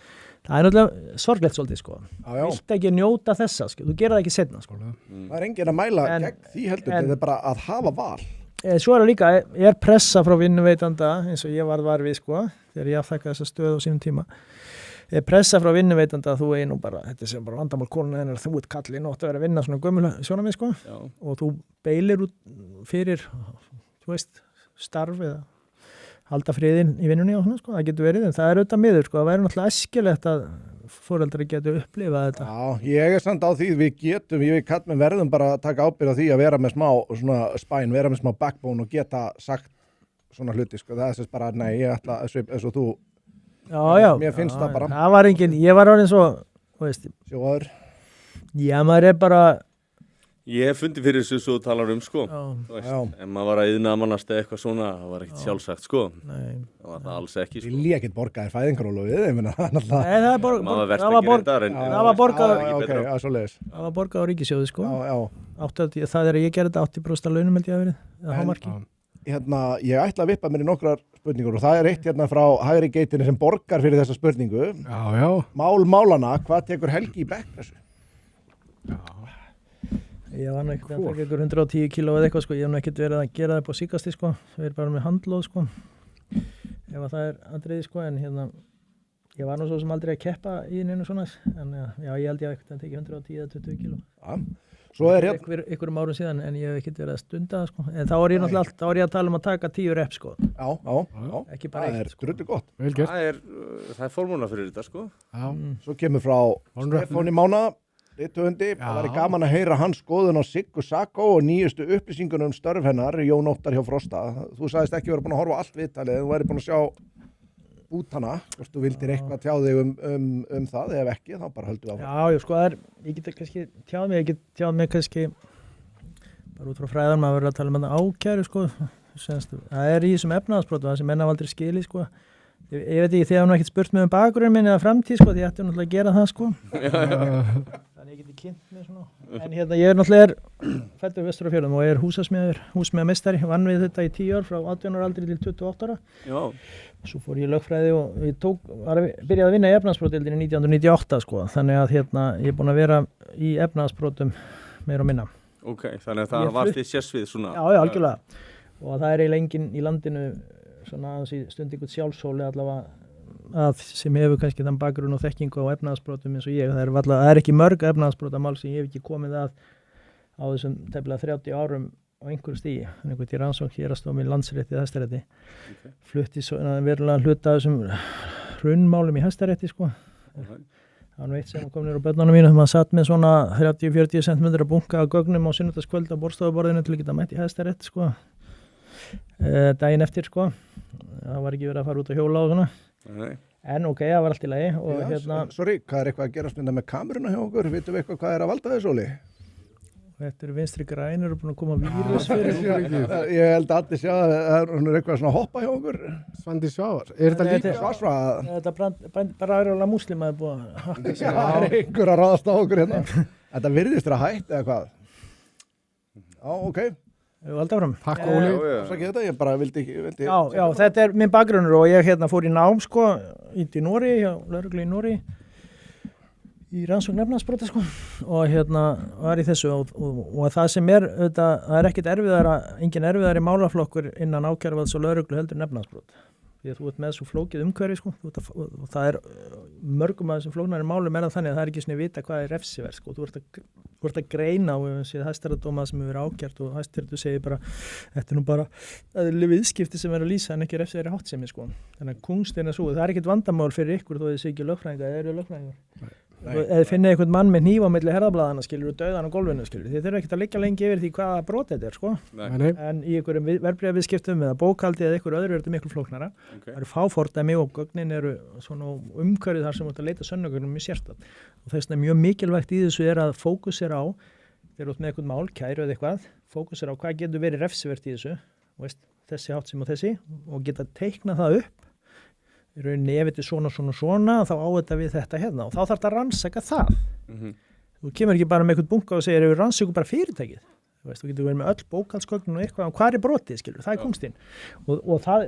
Það er náttúrulega sorglegt svolítið, sko. Vilt ekki njóta þessa, sko. Þú gerir það ekki seinna, sko. Það er enginn að mæla gegn því heldur, þetta er bara að hafa val. Svo er það líka, er pressa frá vinnuveitanda, eins og ég var við, sko, þegar ég afþakkaði þessa stöð á sínum tíma. Er pressa frá vinnuveitanda að þú nú bara, þetta sem bara vandamál konuna hennar, þú ert kallinn og átt að vera að vinna svona gömul sjónarmið, sko. Og þú beilir út fyrir, þú veist, starf eða halda friðinn í vinnunni og svona, sko, það getur verið, en það er auðvitað miður, sko, það væri náttúrulega æskilegt að foreldrar getur upplifað þetta. Já, ég er samt á því, við kallmenn verðum bara að taka ábyrgð á því að vera með smá svona spæn, vera með smá backbone og geta sagt svona hluti, sko, það er þess bara, nei, ég ætla að svip eins og þú, mér finnst það bara. Það var engin, ég var orðin svo, þú veist, sjóaður. Já, maður er bara, ég hef fundið fyrir þessu svo talar sko. En maður var að iðnaðarmannast eða eitthvað svona, það var ekkert sjálfsagt, sko. Nei. Það var það alls ekki, sko. Ég vil ekki borga þér fæðingarorlofið, ég meina, Nei, það var borgað á ríkissjóði, sko. Það er að ég gerði þetta 80% launum, held ég að verið, eða hámarki. Ég ætla að vippa mér í nokkrar spurningur og það er eitt hérna frá hægri geitinni sem borgar fyrir þessa spurningu. Málana, hvað tekur Helgi í bekk þessu? Ég var nú ekkert að taka ykkur 110 kíló eða eitthvað, sko, ég hef nú ekkert verið að gera það upp á síkasti, sko, við erum bara með handlóð, sko, ef að það er atriði, sko, en hérna, ég var nú svo sem aldrei að keppa í neinu svona, en já, ég held ég ekkert að tekja 110 eða 20 kíló. Já, svo er einhverjum árum síðan, en ég hef ekkert verið að stunda það, sko, en þá var ég náttúrulega þá var ég að tala um að taka 10 reps, sko. Já, ekki bara það er skrullu gott. Það er formúla fyrir þetta, sko. Svo kemur frá Stefáni Mána. rithöfundi, Já. það væri gaman að heyra hans skoðun á Siggu Sakó og nýjustu upplýsingunum um störf hennar, Jón Óttar hjá Frosta. Þú sagðist ekki vera búin að horfa á allt viðtalið, þú væri búin að sjá bútana, hvort þú vildir eitthvað tjá þig um það, ef ekki, þá bara höldum við á. Já, sko, ég get kannski tjáð mig kannski bara út frá fræðan, maður verður að tala um þetta ákæru, sko. Það í þessum efnahagsbrotum, það sem menn hafa aldrei skilið, sko. Ég veit ekki, þið hafa nú ekkert spurt mig um bakgrunn minn eða framtíð, sko, því ég ætti náttúrulega að gera það, sko. Þannig ég geti kynnt mig svona. En hérna, ég náttúrulega fæddur vestur á fjörðum og er húsasmiðarmeistari, vann við þetta í 10 ár, frá 18 ára aldri til 28 ára. Já. Svo fór ég í lögfræði og ég byrjaði að vinna í efnahagsbrotdeildinni 1998, sko. Þannig að hérna, ég er búinn að vera í efnahagsbrotum meira og minna. Ok, þannig að það var því sérsvið svona. Já, algjörlega. Og það er eiginlega enginn í landinu svona aðeins í stund ykkur sjálfsóli allavega sem hefur kannski þann bakgrunn og þekkingu á efnahagsbrotum eins og ég. Það er ekki mörg efnahagsbrotamál sem ég hef ekki komið að á þessum tæplega 30 árum á einhverju stígi. Þannig að ég rannsókn héraðsdómi í Landsrétti, Hæstarétti. Okay. Flutti verulega hluta af þessum hrunmálum í Hæstarétti, sko. Okay. Það var eitt sem kom niður á börnunum mínu þegar maður satt með svona 30-40 cm bunka af gögnum á sunnudagskvöld á borðstofuborðinu til að geta mætt í Hæstarétti, sko. Daginn eftir, sko. Það var ekki verið að fara út að hjóla og svona. Nei. En ok, það var allt í lagi og Já, hérna sorry, hvað er eitthvað að gerast með kameruna hjá okkur? Vitum við eitthvað hvað er að valda þessu, Óli? þetta eru vinstri grænir og búin að koma vírus fyrir Ég held að allir sjá að það er eitthvað svona að hoppa hjá okkur. Svandi Svavar, er þetta líka? Svarsvað. Þetta bara er alveg muslima að búið að hakka sig. Það er einhver að ráðast á okkur hérna. Þetta virðist vera hætt eða hvað? Já, ok. Við höfum aldrei fram. Takk Óli. Svo ekki þetta, ég bara vildi ekki. Já, þetta er minn bakgrunnur og ég fór í nám sko, í Nóri, hjá lögreglu í Nóri, í rannsókn efnahagsbrota sko, og var í þessu og það sem það er ekkit engin erfiðari málaflokkur innan ákæruvalds og lögreglu heldur en efnahagsbrot. Því að þú ert með svo flókið umhverfi sko, og það er mörgum af þessum flóknari málum þannig að það er ekki svona vita hvað er refsiverð sko, þú ert að greina og séð hæstaréttardóma sem hefur verið ákært og hæstaréttur segir bara, þetta er nú bara viðskipti sem er að lýsa en ekki refsiverðri háttsemi sko. Þannig að kúnstin er svo, það er ekkit vandamál fyrir ykkur þó þið sé ekki lögfræðingar, eða eru lögfræðingar. Eða finnið einhvern mann með hníf á milli herðablaðana skilur og dauðan á gólfinu skilur, þið þurfa ekkert að liggja lengi yfir því hvaða brot þetta er sko. En í einhverjum verðbréfaviðskiptum eða bókhaldi eða einhverju öðru er þetta miklu flóknara. Það eru fáfordæmi og gögnin eru svona umhverfið þar sem þú ert að leita sönnunargögnum mjög sérstakt. Og þess vegna mjög mikilvægt í þessu er að fókusera á, þegar þú ert með einhvern mál, kæru eða eitthvað, fókusera á hvað getur verið refsivert í þessu, þessi háttsemi og þessi, og geta teiknað það upp. Í rauninni ef þetta er svona, þá á þetta við þetta hérna og þá þarf þetta að rannsaka það. Þú kemur ekki bara með einhvern bunka og segir ef við rannsökum bara fyrirtækið. Þú getur verið með öll bókhaldsgögn og eitthvað, hvað er brotið, skilur, það er kúnstinn. Og það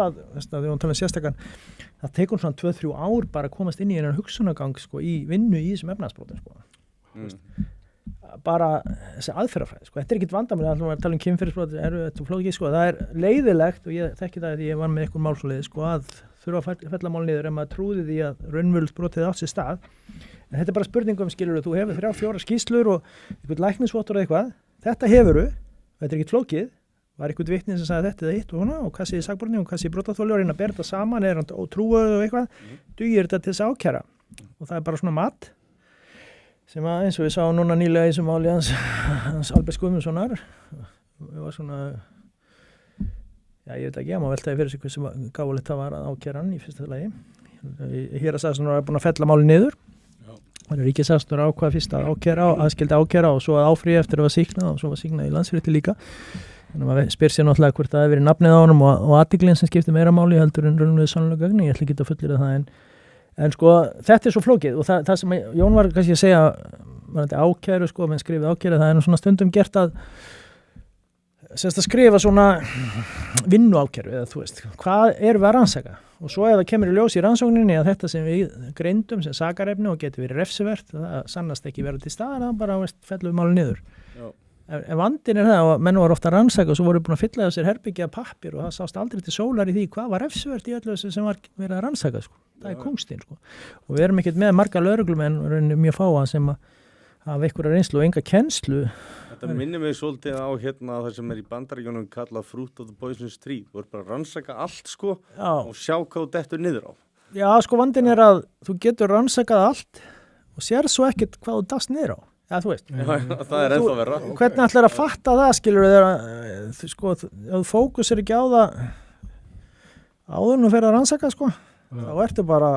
að, þegar við talum sérstakann, það tekur svona 2-3 ár bara að komast inn í einan hugsunagang sko, í vinnu í þessum efnahagsbrotum. Sko. Bara þessi aðferðafræði, sko. Þetta er ekkit vandamál, það er að tala um kynferðisbrot, þetta flókið, sko. Það er leiðilegt og ég þekki það því ég var með einhver málsóliði, sko, að þurfa að fella mál niður ef maður trúði því að raunverulega átt sér stað. En þetta er bara spurningum, skilur, þú hefur 3-4 skýrslur og einhvern læknisvottur eða eitthvað. Þetta hefuru, þetta er ekkit flókið, var einhvern vitni sem sagði þetta eða hitt og hana og hvað sé sakborningi og hvað sé brotaþoli og reyna að bera þetta saman, er hann ótrúið og eitthvað, dugir þetta til þess að ákæra. Og það er bara svona mat sem að eins og við sáum núna nýlega í þessum máli hans Albert Guðmundssonar, við var svona, ég veit ekki, maður veltaði fyrir sig hversu gáfulegt það var að ákæra hann í fyrsta lagi. Héraðssaksóknari var búinn að fella máli niður. Það er ríkissaksóknari ákvað fyrst að ákæra og aðskildi ákæra og svo að áfrýja eftir að var sýknað og svo var sýknað í Landsrétti líka. Þannig að maður spyr sér náttúrulega hvort það hefur verið nafnið á honum og athyglin sem skiptir meira máli heldur en raunverulega sannlega gögn. Ég ætla ekki að fullyrða það en sko þetta er svo flókið og það sem Jón var kannski að segja var þetta ákæru sko, menn skrifið ákæru, það er nú svona stundum gert að skrifa svona vinnuákæru eða þú veist, hvað erum við að rannsaka og svo ef það kemur í ljós í rannsókninni að þetta sem við greindum sem sakarefni og getur verið refsivert, það sannast ekki verið til staðar, það bara fellur við máli niður. En vandinn er það að menn var ofta að rannsaka og svo voru búin að fylla sér herbyggja pappir og það sást aldrei til sólar í því hvað var refsivert í öllu sem var verið að rannsaka sko. Það er kúnstinn sko. Og við erum ekkert með marga lögreglumenn mjög fáa sem hafa einhverja reynslu og enga kennslu. Þetta minnir mig svolítið á það sem er í Bandaríkjunum kallað Fruit of the Poisonous Tree. Þú ert bara að rannsaka allt sko og sjá hvað þú dettur niður á. Já, sko vandinn er að þú getur rannsakað allt og sér svo ekkert hvað þú dast niður á. Ja, þú veist. Það ennþá verra. Hvernig ætlar að fatta það, skilur þegar, sko, ef þú fókusir ekki á það áður en þú fer að rannsaka, sko, þá ertu bara,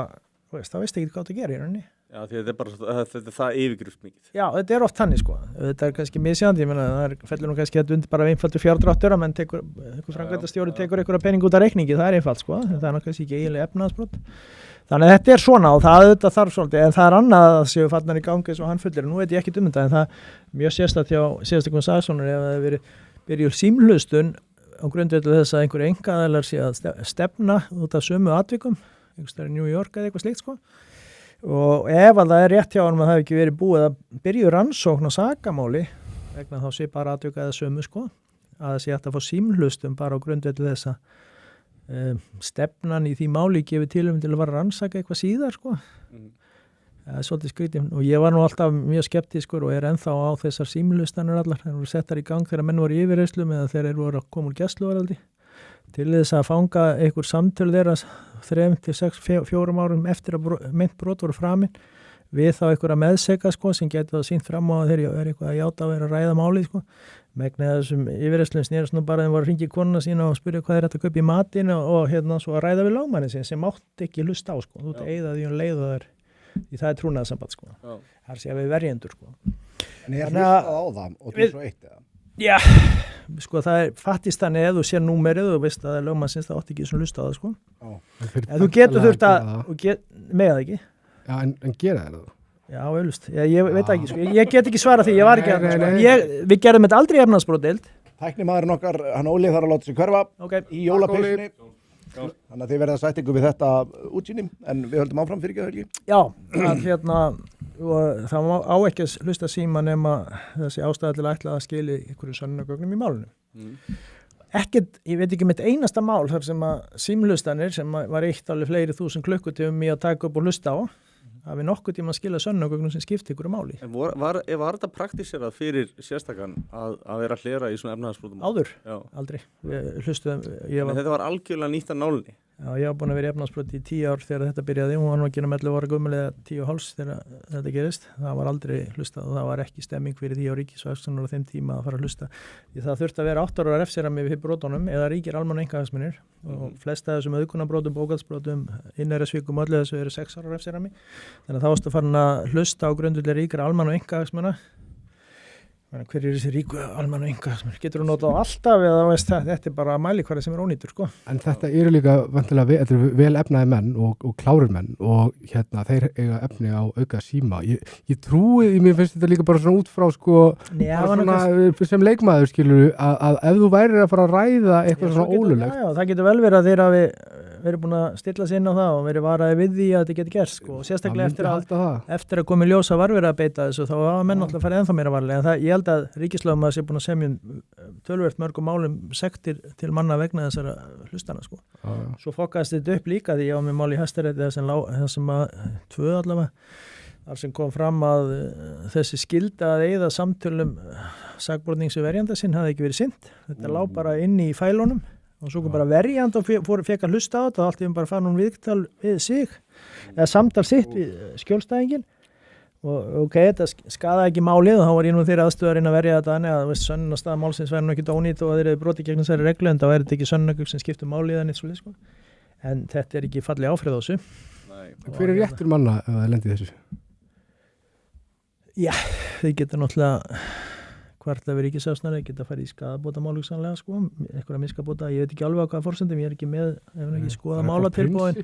þú veist, það veist ekki hvað þú gerir í rauninni. Já, því þetta er bara, þetta er það yfirgrúst mikið. Já, þetta er oft þannig, sko. Þetta er kannski misjandi, ég meina, það fellur nú kannski þetta undir bara einfaldur fjárdráttur, menn einhver framkvæmdastjóri tekur einhverja pening út af reikningi, það er einfalt, sko. Það er nú kannski ekki eiginlega efnahagsbrot. Þannig að þetta er svona og það auðvitað þarf svolítið, en það er annað að séu farnar í gangi eins og hann fullir. Nú veit ég ekki þetta, en það er mjög sérstætt hjá síðastakon saksóknari ef það hefur verið byrjuð símhlustun á grundvelli þess að einhverju einkaaðilar sé að stefna út af sömu atvikum, einhvers staðar í New York eða eitthvað slíkt, sko. Og ef að það er rétt hjá honum að það hefur ekki verið búið að byrja rannsókn á sakamáli vegna þá svipara atvika eða sömu, sko, að það sé hægt að fá símhlustun bara á grundvelli þess að stefnan í því máli gefið tilum til að fara að rannsaka eitthvað síðar, sko. Það er svolítið skrítið og ég var nú alltaf mjög skeptískur og er ennþá á þessar símhlustanir allar. Það voru settar í gang þegar menn voru í yfirheyrslum eða þegar þeir voru að koma úr gæsluvarðhaldi til þess að fanga einhver samtöl þeirra 3 til 6, 4 árum eftir að meint brot voru framin við þá einhverja meðseka, sko, sem getur það sýnt fram á að þeir eru eitthvað að játa að vera að ræða málið, sko. Megna þessum yfirheyrslum snerist nú bara þeim voru að hringja í konuna sína og spyrja hvað er þetta að kaupa í matinn og hérna svo að ræða við lögmannin sem mátti ekki hlusta á, sko. Þú ert að eyða því leið og því það er trúnaðarsamband, sko. Það sé að við verjendur, sko. En ég hlustað á það og þú svo eitt eða? Já, sko það er fattist þannig ef þú sér númerið og veist að það er lögmannsins það átti ekki sem hlusta á það, sko. En þú getur þurft að með það ekki. Já, en gera það? Já, auðvitað. Ég veit ekki, sko. Ég get ekki svara því, ég var ekki að, sko. Við gerðum þetta aldrei í efnahagsbrotdeild. Tæknimaðurinn okkar, hann Óli þarf að láta sig hverfa í jólapeysunni. Þannig að þið verða sætt ykkur við þetta útsýni, en við höldum áfram fyrir ekki. Já, það á ekki að hlusta síma nema þessi ástæða til að ætla að skili einhverju sönnunargögnum í málinu. Ekkert, ég veit ekki mitt einasta mál þar sem að símhlustanir sem var eitt alveg fleiri þúsund klukkutímum í að taka upp og hlusta á hafi nokkuð tíma að skila sönnunargögnum sem skipti ykkur máli. En var þetta praktíserað fyrir sérstakann að vera að hlera í svona efnahagsbrotum? Áður? Já. Aldrei. Við hlustuðum. En þetta var algjörlega nýtt að nálinni? Já, ég var búin að vera í efnahagsbroti í 10 ár þegar þetta byrjaði og hann var ekki um 11 ára gömul eða 10 og háls þegar þetta gerist. Það var aldrei hlustað og það var ekki stemming fyrir því á ríkissaksóknara á þeim tíma að fara að hlusta. Það þurfti að vera 8 ára refsirami við brotunum eða ríkir almenn og einkahagsmunir og flesta þessum auðgunarbrotum, bókhaldsbrotum, innherjasvikum og öllu þessu eru 6 ára refsirami. Þannig að þá varstu farin að hlusta á grundvelli ríkir almenn og einkahagsmuna. Hver er þessi ríku almenn og einkahagsmunir? Getur þú notað alltaf eða veist það, þetta er bara mælikvarði sem er ónýtur, sko. En þetta eru líka vantilega vel efnaði menn og klárir menn og hérna þeir eiga efni á auka síma. Ég trúi, mér finnst þetta líka bara svona út frá, sko, sem leikmaður, skilur, að ef þú værir að fara að ræða eitthvað svona ólulegt. Já, það getur vel verið að þeir hafi verið búin að stilla sig inn á það og verið varaði við því að þetta geti gerst, sko. Og sérstaklega eftir að komi ljós að var verið að beita þessu þá hafa menn alltaf farið ennþá meira varlega. En það, ég held að ríkislögmaður sé búin að semja töluvert mörgum málum sektir til manna vegna þessara hlustana, sko. Svo fokkaðist þetta upp líka því ég var með mál í Hæstarétti það sem að 2 allavega þar sem kom fram að þessi skylda að eyða samtölum sakbornings við verjanda sinn hafði ekki verið sinnt. Þetta lá bara inn í fælunum og svo kom bara verjand og fekk að hlusta á þetta og allt yfir bara fann hún viðtal við sig eða samtal sitt við skjólstæðingin og ok, þetta skaða ekki málið og þá var ég nú þeirra aðstöðarinn að verja þetta þannig að sönnunarstaða málsins væri nú ekki ónýtt og þeir eru brotið gegn þessari reglu en þá er þetta ekki sönnunargögn sem skiptir málið en eitt svolítið, sko. En þetta er ekki falleg áfrið á þessu. Hver er réttur manna ef það lendir þessu? Já, þau geta náttúrulega hvarta við ríkissaksóknara, geta farið í skaðabótamál hugsanlega, sko, einhverja miskabóta, ég veit ekki alveg á hvaða forsendum, ég er ekki með, ef ekki skoða málatilboðin.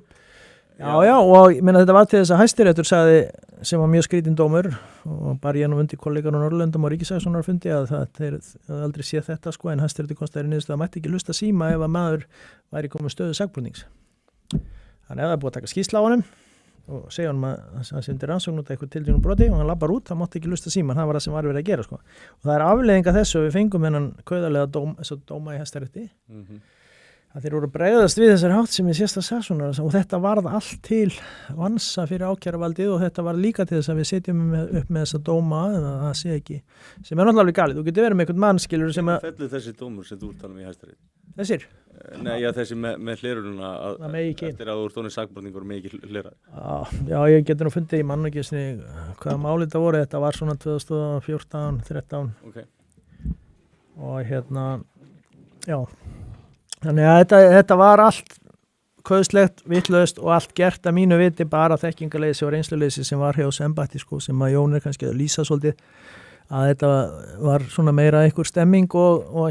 Já, og ég meina þetta var til þess að Hæstiréttur sagði, sem var mjög skrítinn dómur og bara ég nú undir kollegar á Norrlöndum og ríkissaksóknara fundi að þeir aldrei séð þetta, sko, en Hæstiréttur komst þeirri niðurstöðu að mætti ekki hlusta síma ef að maður væri komið stöðu sakbornings. Þannig að það er búið að taka skýrsla á honum og segja honum að hann sendir rannsókn út eitthvað tildrýnum broti og hann labbar út, það mátti ekki hlusta síman, það var það sem var verið að gera, sko. Og það er afleiðing af þessu við fengum hennan kauðarlega dóma í Hæstarétti. að þeir voru að bregðast við þessari hátt sem síðasta saksóknara og þetta varð allt til vansa fyrir ákæruvaldið og þetta var líka til þess að við setjum upp með þessa dóma eða það sé ekki, sem er náttúrulega galið. Þú getur verið með einhvern mannskilur sem að... Fellur þessi dómur sem þú talum í Hæstarétt? Þessir? Nei, já, þessi með hlerununa eftir að þú ert honum sakborningur og með ekki hlera. Já, ég getur nú fundið í mannugisni hvaða máli þetta voru, þetta var svona 2014, 13 okay. Og já. Þannig að þetta var allt kauðslegt, vitlaust og allt gert að mínu viti bara þekkingarleysi og reynsluleysi sem var hjá embætti sko, sem að Jón kannski að lýsa svolítið að þetta var svona meira einhver stemming og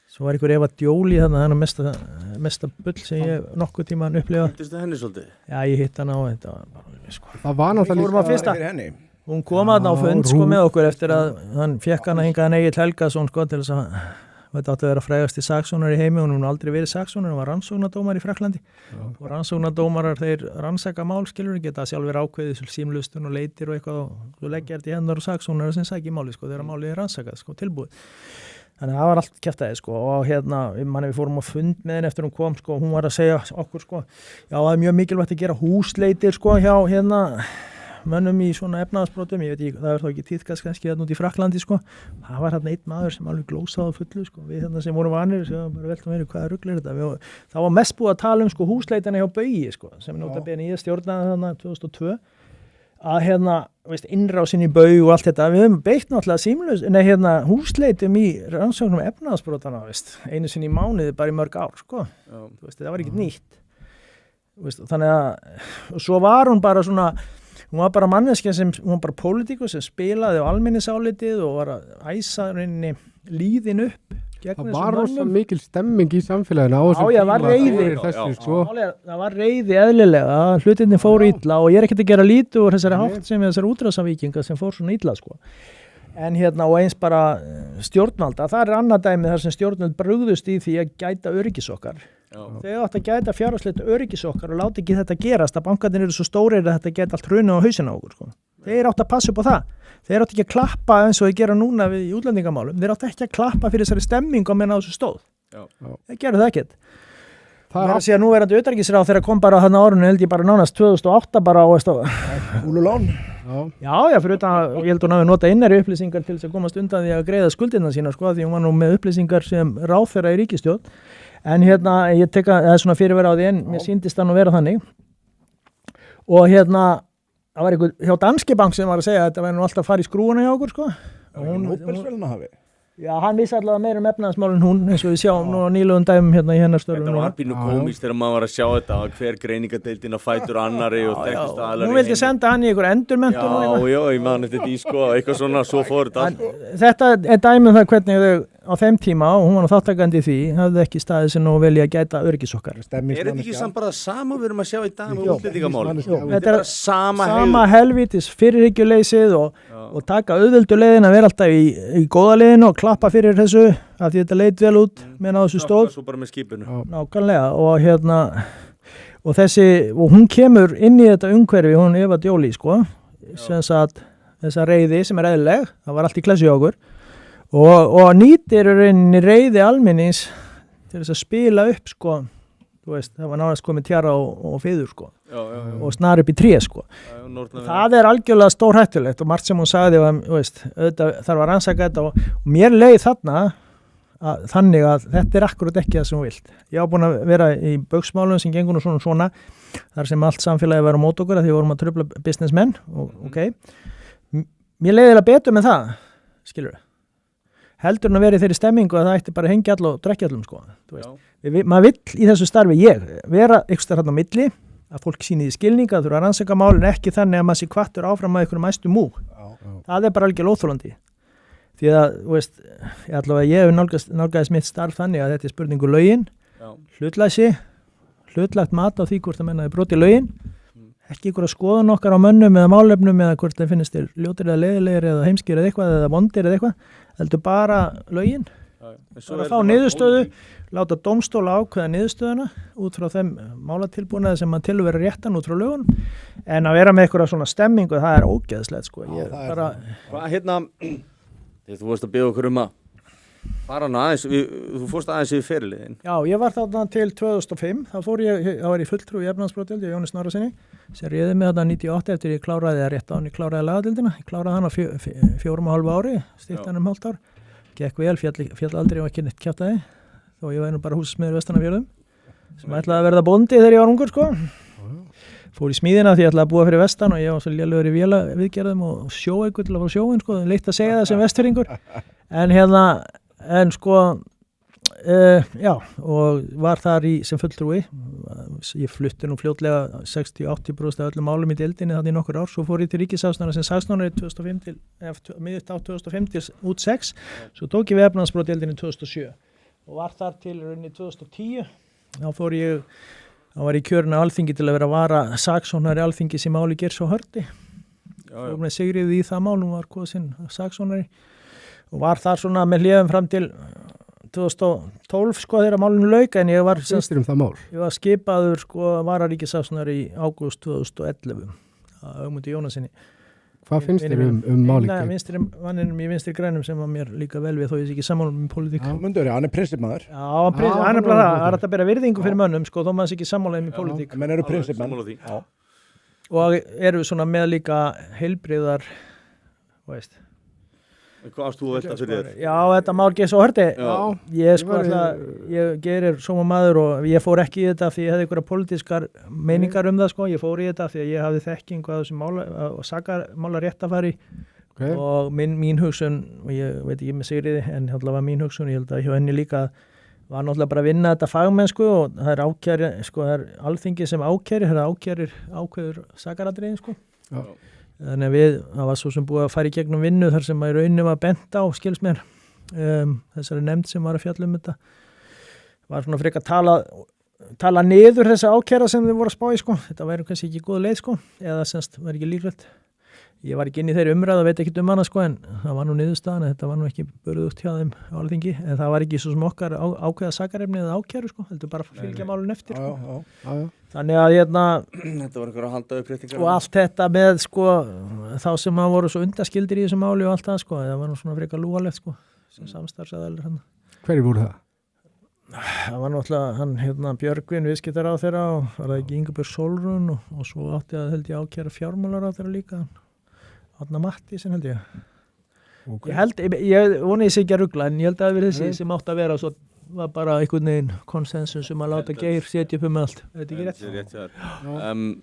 svo var einhver Eva Djóli þannig að það er mesta bull sem ég nokkuð tíman upplifað. Hittistu henni svolítið? Já, ég hitt hann á þetta bara, sko. Það var náttúrulega hún kom að ná fund sko með okkur eftir að hann fekk hann að hinga Egill Helgason sko til þess að þetta átti að vera frægasti saksóknari í heimi og hún aldrei verið saksóknari, hún var rannsóknardómar í Frakklandi og rannsóknardómarar þeir rannsaka mál skilur geta sjálfur ákveðið símlustun og leitir og eitthvað og svo leggja þetta í hennar og saksóknara sem sækir máli sko þegar málið er rannsakað sko tilbúið. Þannig að það var allt kjaftaði sko og við fórum á fund með henni eftir hún kom sko hún var að segja okkur sko já það er mjög mikilvægt að gera húsleitir sko hjá mönnum í svona efnahagsbrotum, ég veit ekki, það er þá ekki tíðkast kannski út í Frakklandi sko, það var einn maður sem alveg glósaði á fullu sko, við sem vorum vanir, sem bara veltum verið hvaða rugl er þetta, það var mest búið að tala um sko húsleitana hjá Baugi sko, sem notabene ég stjórnaði þarna 2002, að innrásin í Baug og allt þetta, við höfum beitt náttúrulega húsleitum í rannsóknum efnahagsbrotana, einu sinni í mánuði bara í mörg ár sko, það var ekkert nýtt, þannig að svo var hún bara svona hún var bara manneskja hún var bara pólitíkur sem spilaði á almenningsálitið og var að æsa rauninni líðin upp gegn þessum mönnum. Það var rosa mikil stemming í samfélaginu á þessum tíma. Var reiði. Það var reiði eðlilega, hlutinni fóru illa og ég er ekkert að gera lítið úr þessari háttsemi þessari útrásavíkinga sem fór svona illa sko. En og eins bara stjórnvalda, það er annað dæmi þar sem stjórnvald brugðust í því að gæta öryggis okkar. Þau átt að gæta fjárhagslegt öryggis okkar og láti ekki þetta gerast að bankarnir eru svo stórir að þetta geta allt hrunið á hausina á okkur sko. Þeir átt að passa upp á það. Þeir átt ekki að klappa eins og þeir gera núna í útlendingamálum. Þeir átt ekki að klappa fyrir þessari stemmingu á meðan á þessu stóð. Þeir gerðu það ekkert. Það er að segja núverandi utanríkisráð þegar kom bara þarna árunni held ég bara nánast 2008 bara á Úlulón. Já, fyrir utan, ég held hún hafi notað innari upplýsingar til þess að komast undan því að greiða skuldina sína sko, því hún var nú með upplýsingar sem ráðherra í ríkisstjórn. En ég tek að það er svona fyrirvera á því en mér sýndist það nú vera þannig. Og það var einhver hjá Danske Bank sem var að segja að þetta væri nú alltaf að fara í skrúuna hjá okkur sko. Nóbelsverðlauna hafi. Já, hann vissi allavega meira efnahagsmálin hún eins og við sjáum nú á nýlegum dæmum í hennar störfum. Þetta var pínu komist þegar maður var að sjá þetta hver greiningadeildin að fætur annari og þekktust aðlar. Nú vildi senda hann í einhver endurmenntun. Já, ég man eftir því sko, eitthvað svona, svo fór þetta allt. Þetta er dæmið það hvernig þau á þeim tíma og hún var þáttakandi í því, hafði ekki staðið sem nú velja að gæta öryggis okkar. Er þetta ekki samt bara sama við erum að sjá í dag með útlendingamálum? Þetta er sama helvítis fyrirhyggjuleysið og taka auðveldu leiðin að vera alltaf í góða leiðinu og klappa fyrir þessu af því þetta leit vel út meðan á þessu stóð. Svo bara með skipinu. Nákvæmlega og hún kemur inn í þetta umhverfi, hún Eva Djóli sko, sem sagt þessa reiði sem er eðlileg, það var allt í klessu hjá okkur. Og nýtir rauninni reiði almennings til þess að spila upp sko, það var náttúrulega komið tjara og fiður sko og snar upp í tré sko. Það er algjörlega stórhættulegt og margt sem hún sagði þarf að rannsaka þetta og mér leið þarna þannig að þetta er akkurat ekki það sem hún vilt. Ég á búin að vera í bauksmálum sem gengur nú svona þar sem allt samfélagi var á mót okkur að því vorum að trufla businessmenn mér leiði betur með það, skilur heldur hann að vera í þeirri stemmingu að það ætti bara að hengja all og drekja allum sko. Maður vill í þessu starfi vera einhverstaðar hann á milli að fólk sýni því skilninga, þurfa að rannsaka málin ekki þannig að maður sé hvattur áfram að einhverjum mæstu múg. Það er bara algjörlega óþolandi. Því að ég hef nálgaðist mitt starf þannig að þetta er spurningu lögin, hlutlæsi, hlutlagt mat á því hvort að menna er brotið lögin, ekki ykkur að skoðun okkar á mönnum eða málefnum eða hvort það finnist þér ljótir eða leiðilegir eða heimskir eða eitthvað eða vondir eða eitthvað, heldur bara lögin, bara að fá niðurstöðu, láta dómstóla ákveða niðurstöðuna út frá þeim málatilbúnaði sem maður tilur vera réttan út frá lögunum, en að vera með eitthvað svona stemmingu, það er ógeðslegt sko. Hvað þegar þú varst að biðja okkur að Bara aðeins, þú fórst aðeins yfir feriliðin. Já, ég var þarna til 2005, þá var ég fulltrú í efnahagsbrotdeild, ég Jóni Snorrasyni, sem réði mig þarna 98 eftir ég kláraði það rétt á hann, ég kláraði lagadeildina, ég kláraði hann á 4,5 ári, stýrt hann 1,5 ár, gekk vel, fjall aldrei og ekki neitt kjátaði, þó ég var nú bara húsasmiður Vestanafjörðum, sem ætlaði að verða bóndi þegar ég var ungur, sko. Fór í smíðina því ég ætlaði að búa fyrir vestan og ég var svo lélegur í vélaviðgerðum og sjóeikur til að fá sjóinn, sko, leitt að segja það sem vestfirðingur. En sko, já, og var þar sem fulltrúi. Ég flutti nú fljótlega 60-80% af öllum málum í deildinni þarna í nokkur ár. Svo fór ég til ríkissaksóknara sem saksóknari miðjugt á 2005 til út 6. Svo tók ég við efnahagsbrotdeildinni 2007 og var þar til rauninni 2010. Þá var ég kjörin á Alþingi til að vera vara saksóknari Alþingis í máli Geirs og Hörði. Fór með Sigríði í það mál, hún var kosin saksóknari. Og var þar svona með hliðum fram til 2012 sko þegar málinu lauk en ég var skipaður sko vararíkissaksóknari í ágúst 2011 að Ögmundi Jónasinni. Hvað finnst þér máli? Vinstri manninum í Vinstri grænum sem var mér líka vel við þó ég sé ekki sammála með pólitík. Mundur, hann prinsipmaður. Já, hann bara það er að bera virðingu fyrir mönnum sko þó maður sé ekki sammála með pólitík. Menn eru prinsipmenn. Og eru svona með líka heilbrigðar, veist. Hvað ást þú að velta fyrir þér? Já, þetta mál Geirs og Hörði. Ég gerir svona maður og ég fór ekki í þetta því ég hefði einhverja pólitískar meiningar það sko. Ég fór í þetta því að ég hafði þekkingu að þessum mála réttafari og mín hugsun, og ég veit ekki með Sigriði, en það var mín hugsun, ég held að hjá henni líka var náttúrulega bara að vinna þetta fagmennsku og það er ákæri, sko, það er Alþingi sem ákærir, það er ákveður sakaratriðin sko. Já. Þannig að það var svo sem búið að fara í gegnum vinnu þar sem að í rauninni var bent á, skils mér, þessari nefnd sem var að fjalla þetta. Var svona frekar tala niður þessa ákæra sem þið voru að spá í, sko. Þetta væri kannski ekki góð leið, sko, eða semst var ekki líklegt. Ég var ekki inn í þeirri umræðu og veit ekki hana, sko, en það var nú niðurstaðan, þetta var nú ekki börðugt hjá þeim á Alþingi, en það var ekki svo sem okkar ákveða sakarefni eða ákæru, sko, heldur bara að fylgja málun eftir, sko. Já. Þannig að þetta var einhverja halda uppréttingar og allt þetta með, sko, þá sem að voru svo undaskildir í þessu máli og allt það, sko, það var nú svona frekar lúalegt, sko, sem samstarfsaðalir hann. Hverju voru það? Það var náttúrulega hann, Björgvin, viðskiptaráðherra og var það ekki Ingibjörg Sólrún og svo átti að held ég ákæra fjármálaráðherra líka. Árna Matthísen held ég. Okay. Ég voni þessi ekki að rugla en ég held að það verið þessi sem átti að vera svo var bara einhvern veginn konsensus að láta Geir setja upp allt. Er þetta ekki rétt? Þetta er rétt.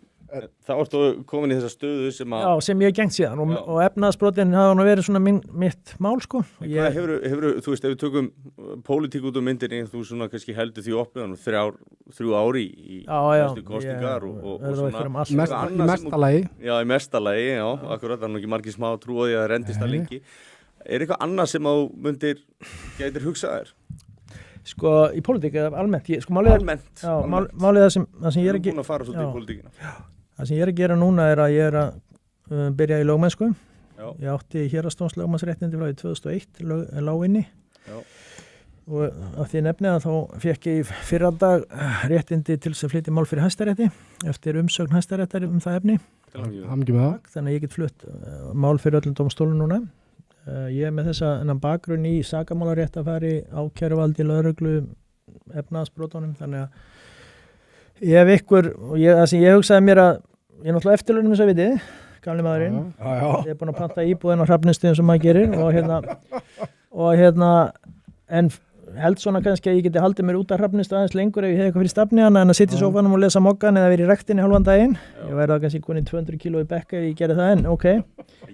Þá ertu komin í þessa stöðu sem að... Já, sem ég hef gengt síðan og efnahagsbrotin hafa nú verið svona mitt mál, sko. Hvað hefur, þú veist, ef við tökum pólitík út á myndinni, þú svona kannski heldur því opnum 3 ári í næstu kostingar og svona... Í mesta lagi. Já, í mesta lagi, já, akkurat, það er nú ekki margir smá trú á því að það rendist það lengi. Er eitthvað annað sem þú gætir hugsað þér? Sko, í pólitík eða almennt? Málið það sem ég er ekki... Þú er búin að fara svolítið í pólitíkina. Það sem ég er að gera núna er að ég er að byrja í lögmennsku. Ég átti héraðsdómslögmannsréttindi frá 2001 láginni. Og af því nefni að þá fékk ég í fyrradag réttindi til þess að flytja mál fyrir Hæstarétti eftir umsögn Hæstaréttar það efni. Þannig að ég get flutt mál fyrir öllum dómstólum núna. Ég er með þennan bakgrunn í sakamálaréttafari, ákæruvaldi, lögreglu, efnahagsbrotunum, þannig að ég hef það sem ég hugsaði mér að ég er náttúrulega eftirlaunum þess að vitið, gamli maðurinn. Ég er búin að panta íbúðin á Hrafnistu sem maður gerir og en held svona kannski að ég geti haldið mér út af Hrafnistu aðeins lengur ef ég hef eitthvað fyrir stafni en að sitja í sófanum og lesa mokkan eða verið í rektinni hálfan daginn. Ég væri það kannski konið 200 kíló í bekka ef ég gerði það en, ok.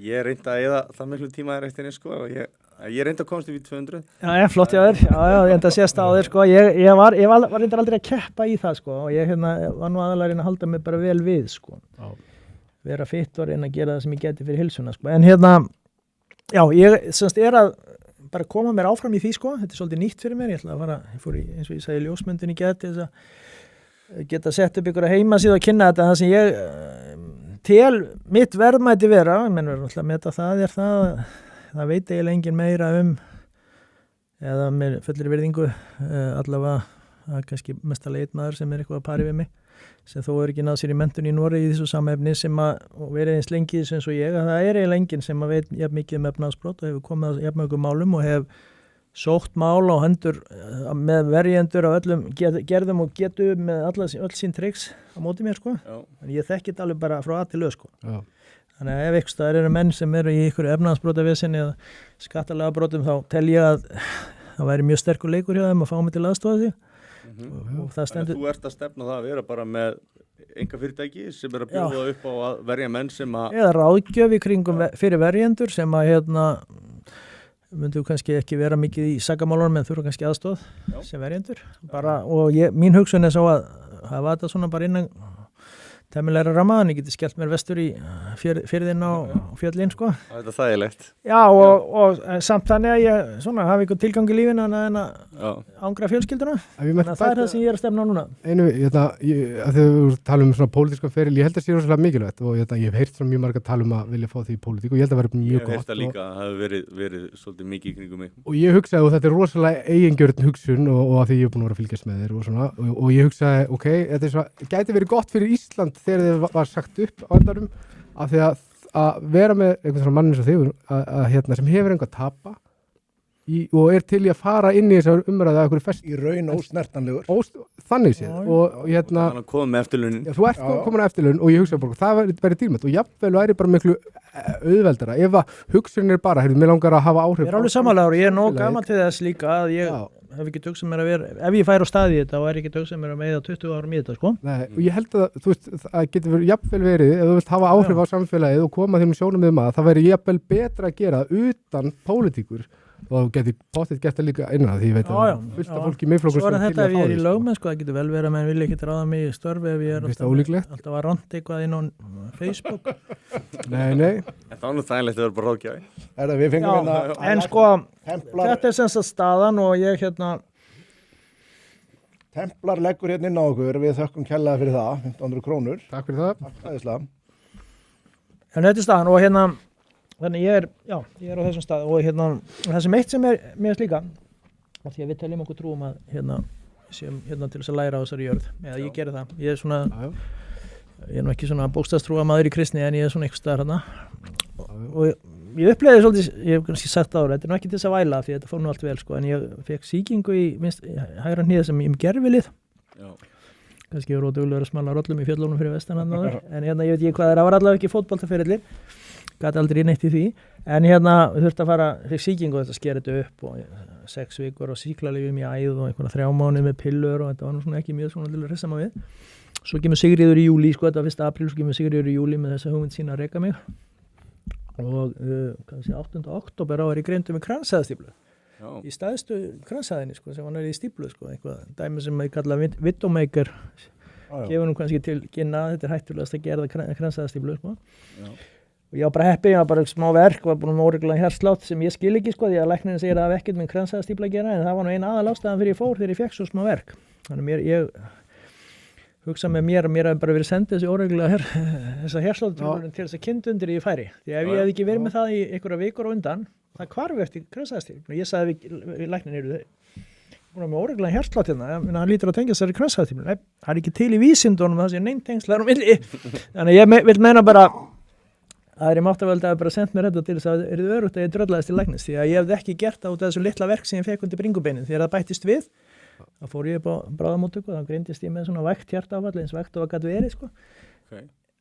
Ég reyndi að eða það miklu tíma í rektinni, sko, og ég reyndi að komast upp í 200. Já, flott hjá þér. Já, ég enda að sést á þér, sko. Ég var reyndar aldrei að keppa í það, sko, og ég var nú aðalega að reyna að halda mig bara vel við, sko. Vera fitt og reyna að gera það sem ég geti fyrir heilsuna, sko. En já, ég semst er að bara koma mér áfram í því, sko. Þetta er svolítið nýtt fyrir mér. Ég fór í, eins og ég sagði, ljósmyndun í geta sett upp ykkur heimasíðu og kynna þetta. Það sem ég tel mitt verðmæti vera, ég menn verður alltaf að meta það veit eiginlega engin meira eða með fullri virðingu allavega kannski mestalega einn maður sem er eitthvað að pari við mig sem þó er ekki náð sér í menntun í Noregi í þessu samefni sem og verið eins lengi eins og ég að það er eiginlega enginn sem veit jafn mikið um efnahagsbrot og hefur komið að jafn mörgum málum og hef sótt mál á hendur með verjendur af öllum gerðum og getu með öll sín triks á móti mér sko. En ég þekki þetta alveg bara frá að til lög sko. Já. Þannig að ef einhvers staðar eru menn sem eru í ykkur efnahagsbrotavesinni eða skattalega brotum þá tel ég að það væri mjög sterkur leikur hjá þeim að fá mig til aðstofa því. Og það stendur... Þú ert að stefna það að vera bara með einkafyrirtæki sem er að bjóða upp á að verja menn sem að... Eða ráðgjöf í kringum fyrir verjendur sem að myndu kannski ekki vera mikið í sakamálunum en þurfa kannski aðstoð sem verjendur. Og mín hugsun er svo að hafa þetta svona bara innan temmilegra ramma, en ég geti skellt mér vestur í firðin á fjöllin sko. Það er þægilegt. Já og samt þannig að ég svona hafi einhvern tilgang í lífinu en að ángra fjölskylduna. Þannig að það er það sem ég er að stefna á núna. Einu, að þegar við talum um svona pólitíska feril, ég held að það sé rosalega mikilvægt og ég hef heyrt svona mjög marga tala um að vilja fá því í pólitík og ég held að vera mjög gott. Ég hef heyrt það líka, það hefur verið svolítið mikið í kringum mig. Og ég hugsaði og þetta er rosalega eigingjörn hugsun og að því ég er búin að vera að fylgjast með þér og svona og ég hugsaði, ok, þetta er svona, gæti verið gott fyrir Ísland þegar þið var sagt upp á endanum af því að vera með einhvern svona mann eins og þig sem hefur einhver að tapa og er til í að fara inn í þessar umræðu að einhverju fest í raun ósnertanlegur þannig séð og þannig að koma með eftirlaunin þú ert komin á eftirlaun og ég hugsa bara það væri dýrmætt og jafnvel væri bara miklu auðveldara ef að hugsunin er bara mér langar að hafa áhrif ég er alveg samanlegur og ég er nóg gaman til þess líka að ég hef ekki hugsað mér að vera ef ég færi á staði í þetta þá er ekki hugsað mér að eyða 20 árum í þetta sko. Nei, og ég held að þú veist að getur jafnvel verið ef þú vilt hafa áhrif á samfélagið og koma þeim sjónarmiðum að það væri jafnvel betra að gera utan pólitíkur og þá geti potið gert það líka innan því ég veit að fullt af fólki í miðflokkum svo er þetta ef ég er í lögmenn sko, það getur vel verið að menn vilja ekki ráða mig í störfi ef ég er alltaf að ranta eitthvað inn á Facebook Nei en þá nú þægilegt að vera bara ráðgjafi við fengum en sko þetta er sem sagt staðan og ég Templar leggur inn á okkur við þökkum kærlega fyrir það 1500 krónur Takk fyrir það en þetta er staðan og þannig ég er á þessum stað og það sem eitt sem er mér líka af því að við teljum okkur trúum að séum til þess að læra á þessari jörð eða ég geri það, ég er svona ég er nú ekki svona bókstafstrúa maður í kristni en ég er svona einhvers staðar og ég uppleiði svolítið, ég hef kannski sagt ára þetta er nú ekki til þess að væla því þetta fór nú allt vel sko en ég fekk sýkingu í hægra hníða sem ég gerfilið kannski ég var rótugulegur að smala rollum í fjöllunum fyrir vestan en ég veit ekki hvað það var allavega ekki fótboltaferillir gæti aldrei neitt í því en þurfti að fara fyrir sýkingu og þetta sker þetta upp og 6 vikur og sýklalyfjum í æð og einhverja 3 mánuði með pillur og þetta var nú svona ekki mjög svona til að ressa maður við svo kemur Sigríður í júli sko þetta var 1. apríl svo kemur Sigríður í júli með þessa hugmynd sína að reka mig og 8. október var ég greindur með kransæðastíflu í staðstu kransæðinni sko sem hann í stíflu sko eitthvað dæmi sem ég kalla Widowmaker gefur nú kannski til kynna þetta er hættulegast að gera kransæðastíflu sko og ég var bara heppið, ég var bara smá verk var búin með óreglulegan hjartslátt sem ég skil ekki sko því að læknirinn segir að það hef ekkert með kransæðastíflu að gera en það var nú eina aðalástæðan fyrir ég fór þegar ég fekk svo smá verk þannig ég hugsa með mér að mér hafi bara verið sendið þessi óreglulega þessa hjartslátt til þess að kyndundir ég færi því ef ég hef ekki verið með það í einhverja vikur á undan það hvarf eftir kransæðastíflu ég sagði við læknirinn búin með óreglulega hjartslátt hann lítur að tengja þessari kransæðastíflu nei, það er ekki til í vísindunum það sé neintengslaður milli þannig ég vil meina bara það er máttavöld að bara sendt mér þetta til þess að það er örugt að ég dröllaðist til læknis því að ég hefði ekki gert það út af þessu litla verk sem ég fekk undir bringubeinin þegar það bættist við þá fór ég upp á bráðamóttöku og þá greindist ég með svona vægt hjartaáfall eins vægt og að gat verið sko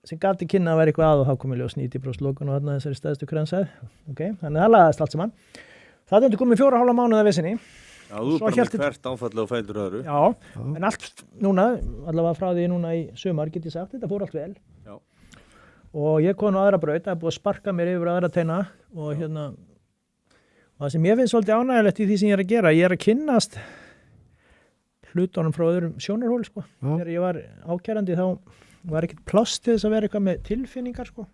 sem gati kynna að vera eitthvað að og þá kom ég ljós 90% lokun og þarna þessari stæðstu kransæð þannig það lagaðist allt saman það hefði komið 4,5 mánuði af vissinni þú er bara með hvert áfalli og fældur öðru en allt núna allavega frá því núna í sumar get ég sagt þetta fór allt vel og ég kom á aðra braut, það er búið að sparka mér yfir aðra teina og og það sem ég finnst svolítið ánægilegt í því sem ég er að gera, ég er að kynnast hlutunum frá öðrum sjónarhóli sko. Þegar ég var ákærandi þá var ekkert pláss til þess að vera eitthvað með tilfinningar sko.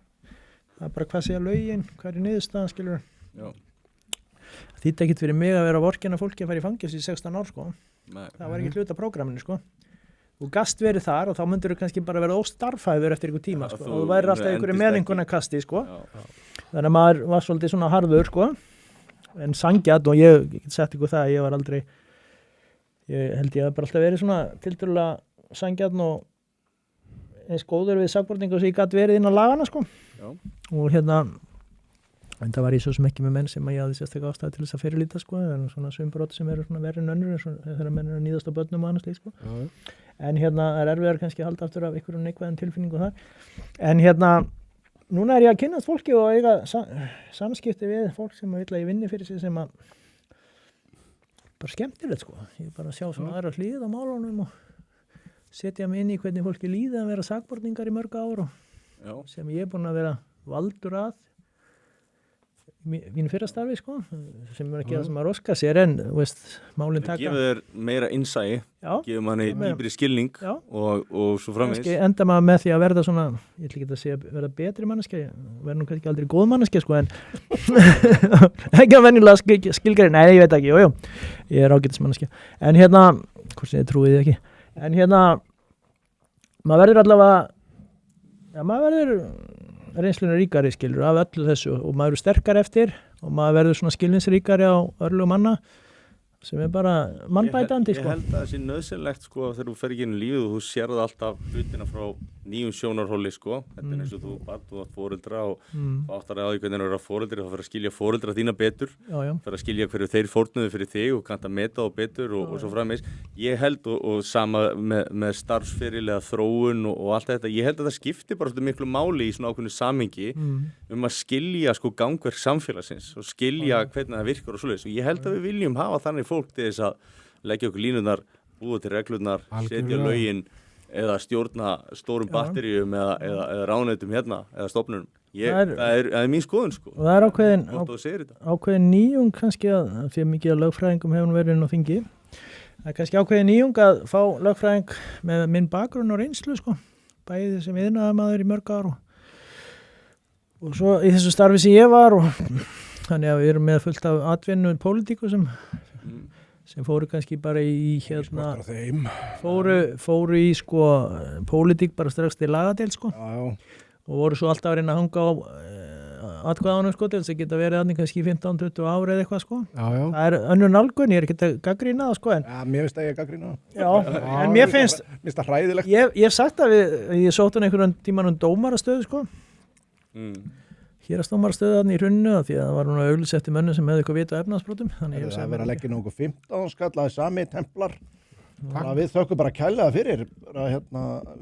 Það er bara hvað segja lögin, hvað er niðurstaðan skilur. Það þýtti ekkert fyrir mig að vera vorkenna fólki að fara í fangelsi í 16 ár sko. Það var ekki hluta prógraminu sko. Þú gast verið þar og þá myndir þú kannski bara vera óstarfhæfur eftir einhver tíma sko. Og þú væri alltaf einhverju meðinguna kasti sko. Þannig að maður var svolítið svona harður sko. En sangjart og ég get sett ykkur það, ég var aldrei, ég held ég að bara alltaf verið svona tiltölulega sangjart og eins góður við sakborningu sem ég gat verið inn á lagana sko. Og en það var ég svo sem ekki með menn sem að ég hafði sérstaklega ástæði til þess að fyrirlíta sko, en svona svimbrot sem eru svona verri en önnur þegar menn eru að níðast á börnum og annars líkt sko. En er erfiðar kannski að halda aftur af einhverjum neikvæðan tilfinningu þar. En núna er ég að kynnast fólki og eiga samskipti við fólk sem vill að ég vinni fyrir sig sem að bara skemmtilegt sko. Ég bara sjá svona aðra hlið á málunum og setja mig inn í hvernig fólki líði að vera sakborningar í mörg ár og sem ég er búin að vera valdur að mínu fyrra starfi sko, sem er ekki það sem maður óskar sér en málin taka. Gefur þér meira innsæi, gefur manni dýpri skilning og svo framvegis. Kannski enda maður með því að verða svona, ég ætla ekki að segja verða betri manneskja, verða nú kannski aldrei góð manneskja sko en ekki að venjulega skilgrein, nei ég veit ekki, jú, ég er ágætis manneskja. En hvort sem ég trúi því ekki, en maður verður allavega, maður verður reynslunni ríkari skilur af öllu þessu og maður er sterkar eftir og maður verður svona skilningsríkari á örlugum manna sem er bara mannbætandi sko. Ég held að það sé nauðsynlegt sko þegar þú fer ekki inn í lífið og þú sérð alltaf hlutina frá nýjum sjónarhóli sko. Þetta er eins og þú átt foreldra og áttar að því hvernig það er að foreldri þá fer að skilja foreldra þína betur, fer að skilja hverju þeir fórnuðu fyrir þig og kannt að meta þá betur og svo framvegis. Ég held og sama með starfsferilega þróun og allt þetta, ég held að það skiptir bara svolítið miklu máli í svona ákveðnu samhengi að skilja sko gangverk samfélagsins og skilja hvernig það virkar og svoleiðis og ég held að við viljum hafa þannig fólk til þess að leggja okkur línurnar, búa til reglurnar, setja lögin eða stjórna stórum batteríum eða ráðuneytum eða stofnunum. Það er mín skoðun sko. Og það er ákveðin nýjung kannski að fyrir mikið af lögfræðingum hefur verið inn á þingi. Það er kannski ákveðin nýjung að fá lögfræðing með minn bakgrunn og reynslu sko. Bæði sem iðnaðarmaður í mörg ár og svo í þessu starfi sem ég var og þannig að við erum með fullt af atvinnu pólitíku sem fóru kannski bara í fóru í sko pólitík bara strax til lagadeild sko og voru svo alltaf að reyna að hanga á atkvæðanum sko til þess að geta verið aðnig kannski 15-20 ári eða eitthvað sko. Það er önnur nálgun, ég er ekki að gagnrýna það sko en mér finnst að ég að gagnrýna það. En mér finnst það hræðilegt. Ég hef sagt að ég sótt einhverjum tímanum dómarastöðu sko. Héraðsdómarastöðu þarna í hruninu því að það var núna auglýst eftir mönnum sem hefði eitthvað vit á efnahagsbrotum. Það er að vera að leggja nokkuð 15 skallaði sami templar. Við þökkum bara kærlega fyrir. Við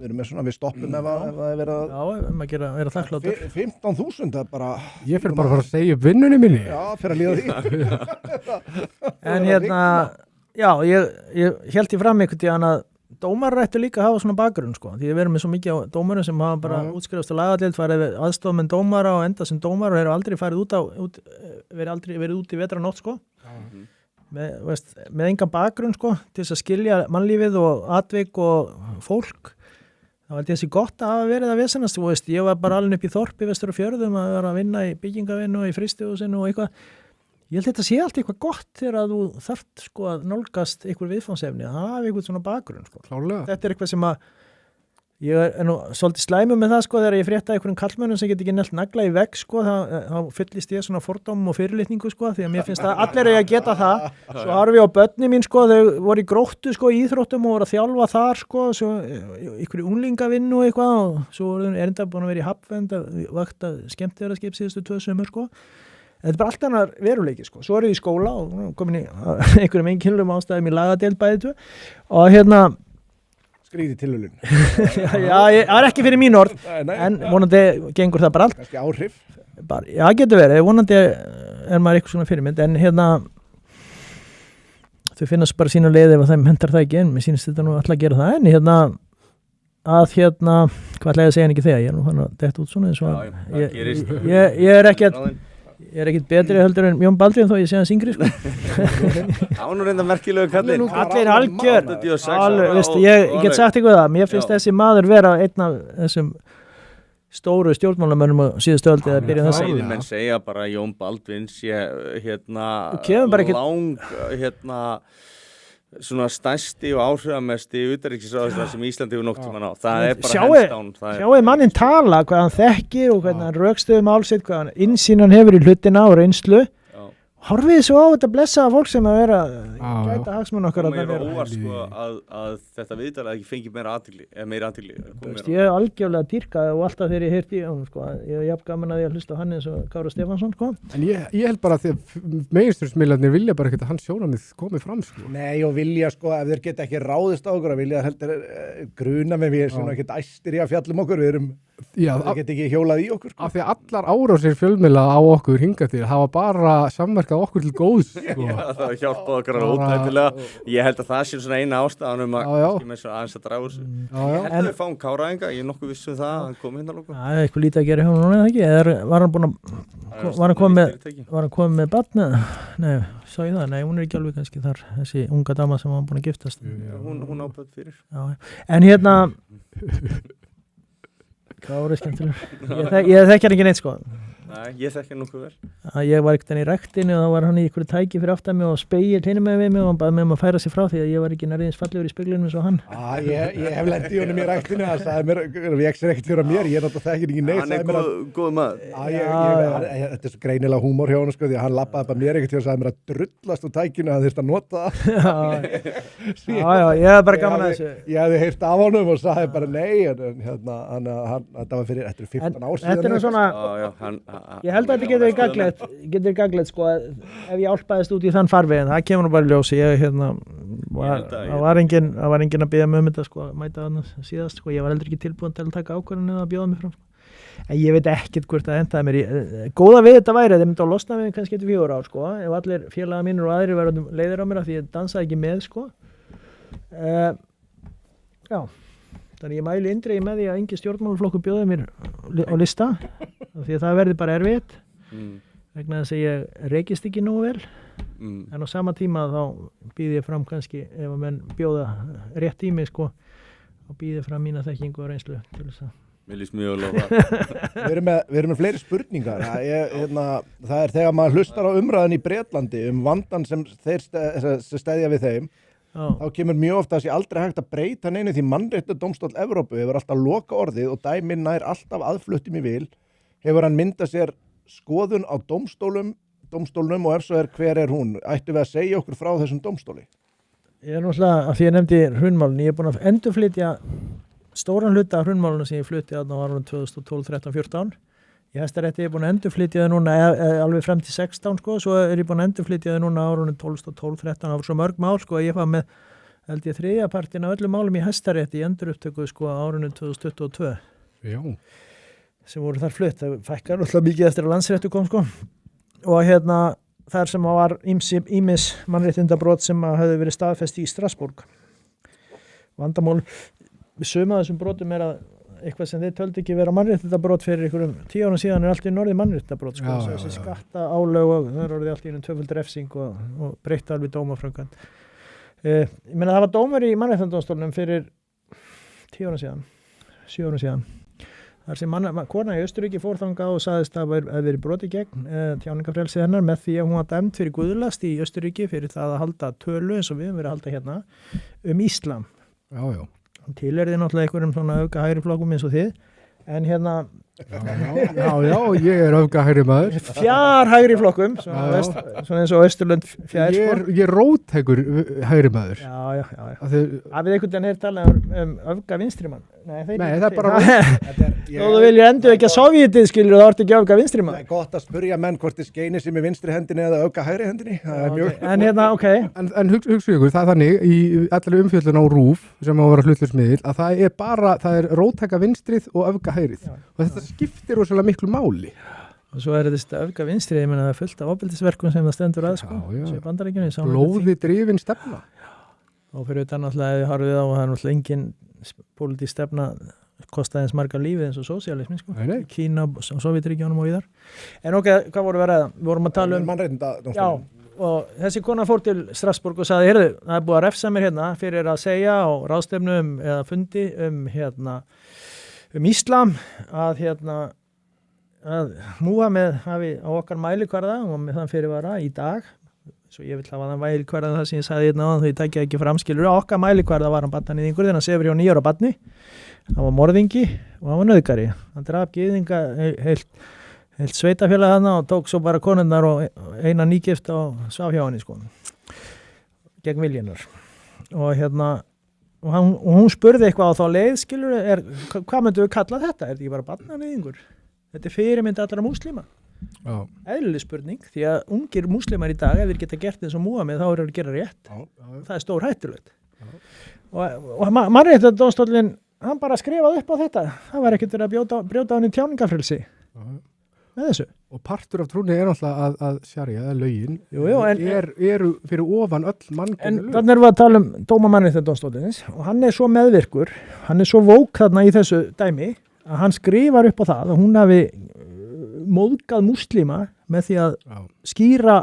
erum með svona, við stoppum ef það er verið að... Já, maður vera þakkláttur. 15.000, það er bara... Ég fyrir bara að fara að segja upp vinnunni minni. Já, fyrir að líða því. En já, ég held í fram einhvern tíðan að dómarar ættu líka að hafa svona bakgrunn sko, því við erum með svo mikið á dómarum sem hafa bara útskrifast á lagadeild, farið aðstofamenn dómara og enda sem dómarar og hefur aldrei farið verið út í vetranótt sko, með engan bakgrunn sko, til þess að skilja mannlífið og atvik og fólk. Það var þessi gott að hafa verið að vesenast, ég var bara alveg upp í þorpi vestur á fjörðum að vera að vinna í byggingavinnu og í frystihúsinu og eitthvað. Ég held þetta sé allt eitthvað gott þegar að þú þarft sko að nálgast einhver viðfangsefni að hafa einhvern svona bakgrunn sko. Klálega. Þetta er eitthvað sem að ég er nú svolítið slæmur með það sko þegar ég frétta einhverjum kallmönnum sem get ekki nelt nagla í vegg sko þá fyllist ég svona fordómum og fyrirlitningu sko því að mér finnst að allir eiga að geta það. Svo harfi ég á börni mín sko þau voru í gróttu sko í íþróttum og voru að þjálfa þar sko svo einhverju unglingavinnu og eitthvað og svo voru þau enda búin að vera í Hafnvend að vakta skemmtiferðaskip síðustu 2 sumur sko. Þetta er bara allt annar veruleiki sko. Svo er ég í skóla og komin í einhverjum einkennlum ástæðum í lagadeild bæði 2 og skrýði tilhulun. Já, það er ekki fyrir mín orð, en vonandi gengur það bara allt. Kannski áhrif. Já, getur verið, vonandi er maður eitthvað svona fyrirmynd, en þau finnast bara sína leið ef þeim hentar það ekki, en mér sýnist þetta nú alltaf að gera það, en hvað ætla ég að segja en ekki þegar, ég er nú þannig að detta út svona, eins og ég er ekkert betri heldur en Jón Baldvin þó ég sé hans yngri sko. Ánur reynda merkilegu kallinn. Kallinn algjör. Ég get sagt eitthvað það. Mér finnst þessi maður vera einn af þessum stóru stjórnmálamönnum á síðustu öld eða byrjun þess að. Menn segja bara að Jón Baldvin sé svona stærsti og áhrifamesti utanríkisráðherra sem Íslandi hefur nokkuð tímann á. Það er bara henstán. Sjáu manninn tala, hvað hann þekkir og hvernig hann rökstuði mál sitt, hvað hann innsýn hann hefur í hlutina og reynslu. horfið svo á þetta blessaða fólk sem að vera Já, gæta hagsmun okkar kom að mér vera. óvart sko að þetta viðtal ekki fengið meira athygli Ég hef algjörlega dýrkað og alltaf þegar ég heyrti í honum sko, ég hef jafn gaman að ég að hlusta á hann eins og Kára Stefánsson sko. En ég held bara að því að meginstjórnsmiðlarnir vilja bara ekkert að hans sjónarmið komið fram sko. Nei, og vilja sko, ef þeir geta ekki ráðist á okkur, að vilja heldur gruna með við sem ekkert æstir í að fjallum okkur, við erum, Já, þeir geta ekki hjólað í okkur sko. af því að allar árásir fjölmiðla á okkur hingað til hafa bara samverkað okkur til góðs sko. Já, það hjálpaði okkur Bara- ótæpilega. Ég held að það sé svona eina ástæðan Já, að kannski með svo aðeins að draga úr sig. Já, Ég já. held að við fáum Káraðinga, ég er nokkuð viss um það að hann komi hérna lóku. Það er eitthvað lítið að gera hjá hún eða ekki, eða var hann búin að var hann komið með barn eða? Nei, sá ég það, nei, hún er ekki alveg kannski þar, þessi unga dama sem var búin að giftast. Hún áböð fyrir. Já, en hérna Kári skemmtilegur. Ég þekki hann ekki neitt sko. Nei, ég þekki hann nokkuð vel. Ég var ekkert enn í ræktinu og þá var hann í einhverju tæki fyrir aftan mig og spegill hinum með mig og hann baði mig að færa sig frá því að ég var ekki nærriðins fallegur í speglinum eins og hann. Ég hef lent í honum í ræktinu, það sagði mér, ég er ekkert fyrir mér, ég er náttúrulega þekkir ekki neitt. Hann er góð maður. Þetta er svo greinilega húmor hjá hann sko, því að hann lappaði bara mér ekkert og sagði mér að drullast á tækinu að þurft að nota það. Já, ég hef bara gaman að þessu. Ég hefði heyrt af honum og sagði bara nei, en þetta var fyrir, þetta er 15 ár síðan. Þetta er nú svona, ég held að þetta getur gaglegt sko, ef ég álpaðist út í þann farvegin, það kemur nú bara í ljósi, það var enginn að biðja mig þetta sko, mæta þarna síðast sko, ég var heldur ekki tilbúin til að taka ákvörðun eða að bjóða mig fram sko. En ég veit ekkert hvort það endaði mér í, góða við þetta væri, þeir myndi að losna við kannski eftir 4 ár sko, ef allir félaga mínir og aðrir verður leiðir á mér af því ég dansaði ekki með sko. Já, þannig ég mæli indregi með því að engin stjórnmálaflokkur bjóði mér á lista, af því að það verði bara erfitt, vegna þess að ég reykist ekki nógu vel, en á sama tíma þá býð ég fram kannski, ef að menn bjóða rétt í mig sko, þá býð ég fram mína þekkingu og reynslu til þess að Mér líst mjög alveg á það. Við erum með fleiri spurningar. Það er þegar maður hlustar á umræðan í Bretlandi vandan sem þeir steðja við þeim, þá kemur mjög ofta að sé aldrei hægt að breyta neinu því Mannréttindadómstóll Evrópu hefur alltaf loka orðið og dæminn nær alltaf aðfluttum í vil. Hefur hann myndað sér skoðun á dómstólnum og ef svo hver er hún? Ættu við að segja okkur frá þessum dómstóli? Ég er náttúrulega, af því ég nefndi hrunmálun, ég er búin að endurflytja stóran hluta af hrunmálunum sem ég flutti á árunum 2012, 13, 14. Í Hæstarétti er ég búin að endurflytja það núna alveg frem til 16 sko, svo er ég búin að endurflytja það núna árunum 12, 13, það var svo mörg mál sko, ég var með held ég 3. partin af öllum málum í Hæstarétti í endurupptöku sko árunum 2022. Já. Sem voru þar flutt, það fækkar alltaf mikið eftir að landsréttu kom sko. Og þar sem var ýmis mannréttindabrót sem hafði verið staðfest í Strasbourg. Vandamál við suma þessum brotum er að eitthvað sem þeir töldu ekki vera mannréttindabrót fyrir einhverjum 10 árum síðan er allt í norðið mannréttindabrót sko, þessi skatta álög og það er orðið allt í einum 2-fold refsing og breytta alveg dómaframkvæmd. Ég meina það var dómur í mannréttindadómstólnum fyrir 10 árum síðan, 7 árum síðan. Þar sem kona í Austurríki fór þangað og sagðist að það verið brotið gegn tjáningafrelsi hennar með því að hún var dæmd fyrir guðlast í Austurríki fyrir það að halda tölu eins og við höfum verið að halda hérna íslam. Já. Hún tilherði náttúrulega einhverjum svona öfga hægri flokkum eins og þið, en hérna Já, ég er öfga hægri maður. Fjár hægri flokkum, svona eins og Austurlönd fjær. Ég er róttækur hægri maður. Já. Hafið einhvern veginn heyrt talað öfga vinstrimann? Nei, það er bara Þó þú viljið endur ekki að Sovjetið skilur það orðið ekki öfga vinstrimann. Það er gott að spurja menn hvort þið skeinir sem í vinstri hendinni eða öfga hægri hendinni. En hérna, ok. En hugsa ykkur, það er þannig í allir umfjöllun á RÚV sem á að vera hlutlausmiðill að það er róttæka vinstrið og öfga hægrið. Og þetta skiptir rosalega miklu máli. Og svo er þetta öfga vinstrið, ég meina það er fullt af ofbeldisverkum sem það stendur að sko. Svo í Bandaríkjunni. Blóði drifin stefna. Og fyrir utan náttúrulega ef við horfum á það er náttúrulega engin pólitísk stefna kostaði eins marga lífið eins og sósíalismi sko. Kína og Sovjetríkjunum og víðar. En ok, hvað vorum við að ræða? Við vorum að tala mannréttindadómstólinn. Já, og þessi kona fór til Strasbourg og sagði, heyrðu, það er búið að refsa mér hérna fyrir að segja á ráðstefnu eða fundi íslam að Múhameð hafi á okkar mælikvarða og með þann fyrirvara í dag, svo ég vil hafa þann mælikvarða það sem ég sagði hérna á því ég tækja ekki framskilur, á okkar mælikvarða var hann barnanýðingur þannig að sefur hjá 9 ára barni, hann var morðingi og hann var nauðgari, hann draf gyðinga heilt sveitafélag þarna og tók svo bara konurnar og eina nýgift á svaf hjá henni sko gegn viljunar og og hún spurði eitthvað á þá leið skilur, hvað myndum við kalla þetta? Er þetta ekki bara barnaneyðingur? Þetta fyrirmynd allra múslima. Eðlileg spurning, því að ungir múslimar í dag, ef þeir geta gert eins og Múhameð, þá eru þeir að gera rétt. Það er stór hættulegt. Og Mannréttindadómstóllinn, hann bara skrifaði upp á þetta. Það var ekkert verið að brjóta hann í tjáningafrelsi. Með þessu. Og partur af trúni er náttúrulega að sjarja, eða lögin, eru fyrir ofan öll mannkynni lög. Þannig erum við að tala um dóma Mannréttindadómstóllins og hann er svo meðvirkur, hann er svo vók þarna í þessu dæmi að hann skrifar upp á það að hún hafi móðgað múslima með því að skýra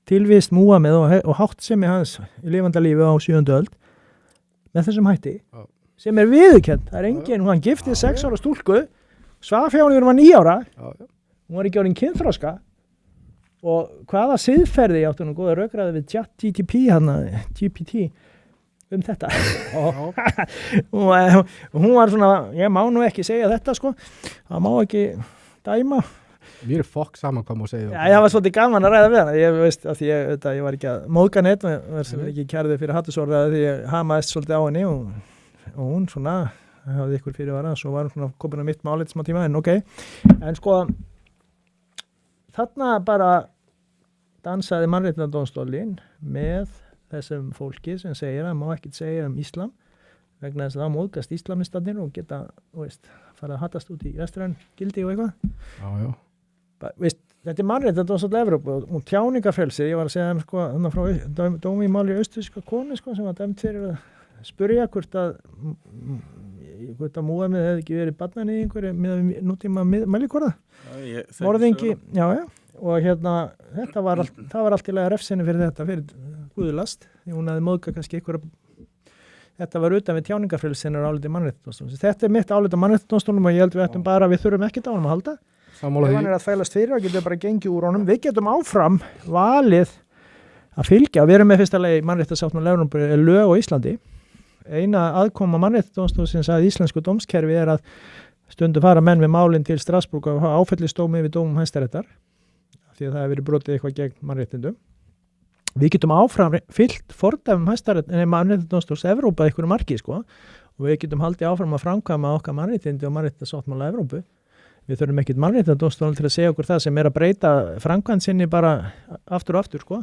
tilvist Múhameð og háttsemi hans í lifanda lífi á 7. öld með þessum hætti sem er viðurkennt. Það er enginn, hann giftið 6 ára stúlku, svaf hjá henni var 9 ára, hún var ekki orðin kynþroska og hvaða siðferði áttu hún góða rökræði við GPT um þetta og hún var svona, ég má nú ekki segja þetta sko, það má ekki dæma. Mér er fokk saman hvað má segja. Já, það var svolítið gaman að ræða við hana, ég veist að ég var ekki að móðga neitt og sem ekki kærði fyrir hattusorða því ég hamaðist svolítið á henni og hún svona hafði ykkur fyrirvara, svo var hún svona komin á mitt málit smá tíma, en ok. En sko, þarna bara dansaði Mannréttindadómstóllinn með þessum fólki sem segir að má ekkert segja um Íslam vegna þess að það móðgast íslamistanir og geta, fara að hattast út í vestræn gildi og eitthvað. Þetta er Mannréttindadómstóll Evrópu og tjáningafrelsi, ég var að segja þeim sko, þannig frá dómi í máli austríska konu sko, sem var dæmt fyrir að spurja hvort að Múhameð hefði ekki verið barnaneyðingur með nútíma mælikvarða. Morðingi, og það var allt í lagi refsinni fyrir þetta, fyrir guðlast, því hún hefði móðgað kannski þetta var utan við tjáningafrelsin er áliti Mannréttindadómstólsins. Þetta er mitt áliti Mannréttindadómstólnum og ég held við ættum bara, við þurfum ekkert á honum að halda. Ef hann er að þvælast fyrir og getur bara gengið úr honum. Við getum áfram valið að fylgja. Við erum með fyrsta lagi Mannréttindasáttmála Evrópu lög á Íslandi. Eina aðkoma Mannréttindadómstólsins að íslensku dómskerfi er að stundum fara menn við málin til Strasbourg og hafa áfellisdómi við dómum Hæstaréttar því að það hefur verið brotið eitthvað gegn mannréttindum. Við getum áfram fylgt fordæmum Mannréttindadómstóls Evrópu að einhverju marki sko og við getum haldið áfram að framkvæma okkar mannréttindi og Mannréttindasáttmála Evrópu. Við þurfum ekkert Mannréttindadómstólinn til að segja okkur það sem er að breyta framkvæmd sinni bara aftur og aftur sko.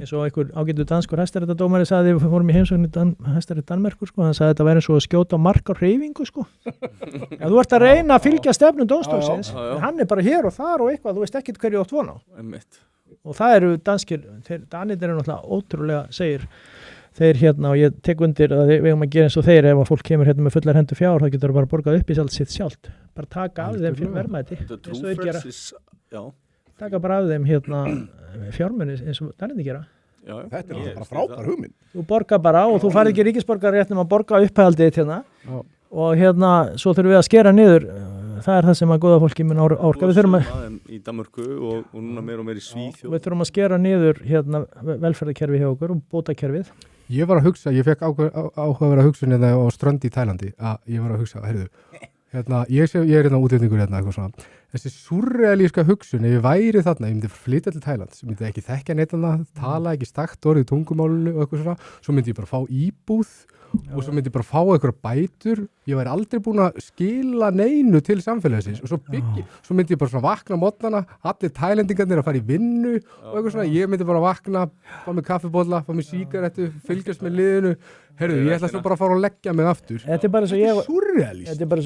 Eins og einhver ágætur danskur hæstaréttardómari sagði, við fórum í heimsókn í Hæstarétt Danmerkur sko, hann sagði þetta væri eins og að skjóta á mark á hreyfingu sko. Ja, þú ert að reyna að fylgja stefnum dómstólsins, en hann er bara hér og þar og eitthvað, þú veist ekkert hverju átt von á. Og það eru danskir, Danirnir eru náttúrulega ótrúlega segir, þeir og ég tek undir að við eigum að gera eins og þeir, ef að fólk kemur með fullar hendur fjár, þá getur það bara borgað upp í sitt sjálft, bara taka af þeim fyrir verðmæti, eins og þeir gera. Taka bara af þeim fjármunni eins og Danirnir gera. Já, þetta er bara frábær hugmynd. Þú borgar bara og þú farið ekki ríkisborgarrétt nema að borga upphældið og svo þurfum við að skera niður. Það er það sem að góða fólki mun árka. Við þurfum í Danmörku og núna meira og meira í Svíþjóð. Við þurfum að skera niður velferðarkerfi hjá okkur og bótakerfið. Ég var að hugsa, ég fekk áhugaverða hugsun á strönd í Tælandi að ég var að hugsa, heyrðu, ég er útlendingur eitthvað svona. Þessi surrealíska hugsun, ef ég væri þarna, ég myndi flytja til Tælands, ég myndi ekki þekkja neitt tala ekki stakt orðið tungumálinu og eitthvað svona, svo myndi ég bara fá íbúð og svo myndi ég bara fá eitthvað bætur, ég væri aldrei búin að skila neinu til samfélagsins og svo myndi ég bara svona vakna á morgnana, allir Tælendingarnir að fara í vinnu og eitthvað svona, ég myndi bara vakna, fá mig kaffibolla, fá mig sígarettu, fylgjast með liðinu. Herru, ég ætla svo bara að fara og leggja mig aftur. Þetta er bara svo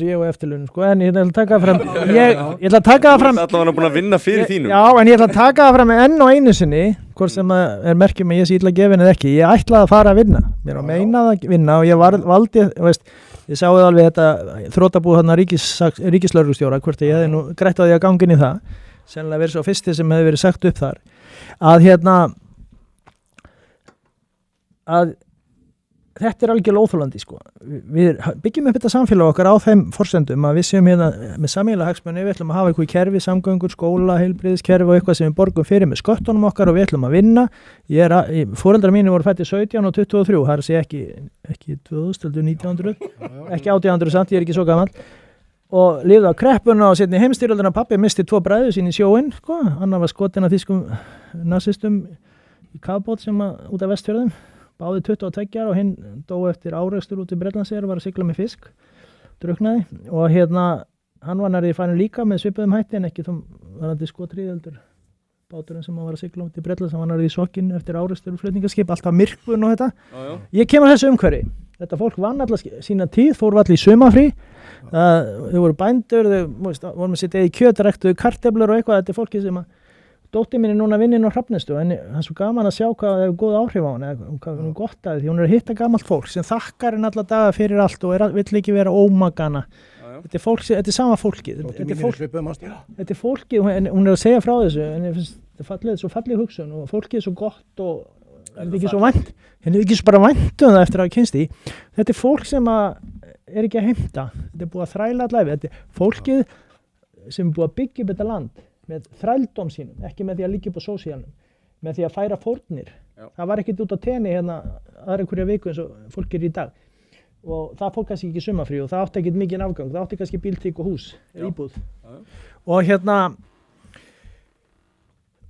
ég og eftirlaun, sko, en ég ætla að taka það fram. Ég ætla að taka það fram. Þetta var búin að vinna fyrir þínum. Já, en ég ætla að taka það fram enn og einu sinni, hvort sem er merkjum að ég sé illa gefin eða ekki. Ég ætlaði að fara að vinna. Mér var meinað að vinna og ég valdi, ég sáði alveg þetta þrotabúð þarna ríkislögreglustjóra, hvort ég hefði nú grætt á því að ganga inn í það. Sennilega verið svo fyrsti sem hefði verið sagt upp þar. Að þetta er algjörlega óþolandi sko. Við byggjum upp þetta samfélag okkar á þeim forsendum að við séum með sameiginlega hagsmuni, við ætlum að hafa eitthvað kerfi, samgöngur, skóla, heilbrigðiskerfi og eitthvað sem við borgum fyrir með sköttunum okkar og við ætlum að vinna. Foreldrar mínu voru fæddir 17 og 23, það er ekki 2000, 1900, ekki 1800 samt, ég er ekki svo gamall. og lifði á kreppuna og setni heimstyrjöldina. Pappi misti 2 bræður sín í sjóinn, sko. Annar var skotin af þýskum nasistum í kafbát sem út af Vestfjörðum. Báði 22 og hinn dó eftir árekstur út í Bretlandseyjar og var að sigla með fisk, druknaði. Og hann var nærið færin líka með svipuðum hætti en ekki þá var hann til skotriðeldur. Báturinn sem var að sigla út í Bretlands, hann var nærið í sokkinn eftir árekstur og flutningaskip, alltaf myrkvun og þetta. Ég kemur þessu umhverfi. Þetta fólk vann alltaf sína tíð, fór allir í sumafrí. Þau voru bændur, þau voru með sitt eigi kjöt, ræktuðu kartöflur og eitthvað. Þetta er fólki sem dóttir mín er núna vinnin á Hrafnistu, en það er svo gaman að sjá hvað það hefur góð áhrif á hana, hvað hún gott að því hún er að hitta gamalt fólk sem þakkar henni alla daga fyrir allt og vill ekki vera ómagana. Þetta er fólk, þetta er sama fólkið. Þetta er fólkið, hún er að segja frá þessu, en þetta er svo fallið hugsun og fólkið er svo gott og henni er ekki svo vænt, henni er ekki svo bara vænt það eftir að kynst í. Þetta er fólk sem er ekki að heimta, þetta er búið að þræla allæfi, þetta er fólkið sem er búið að byggja upp þetta land með þrældóm sínum, ekki með því að liggja upp á sósíalnum, með því að færa fórnir. Það var ekkert út á tenni aðra hverja viku eins og fólk er í dag. Og það fór kannski ekki sumafrí og það átti ekkert mikinn afgang, það átti kannski bíltík og hús, íbúð. Og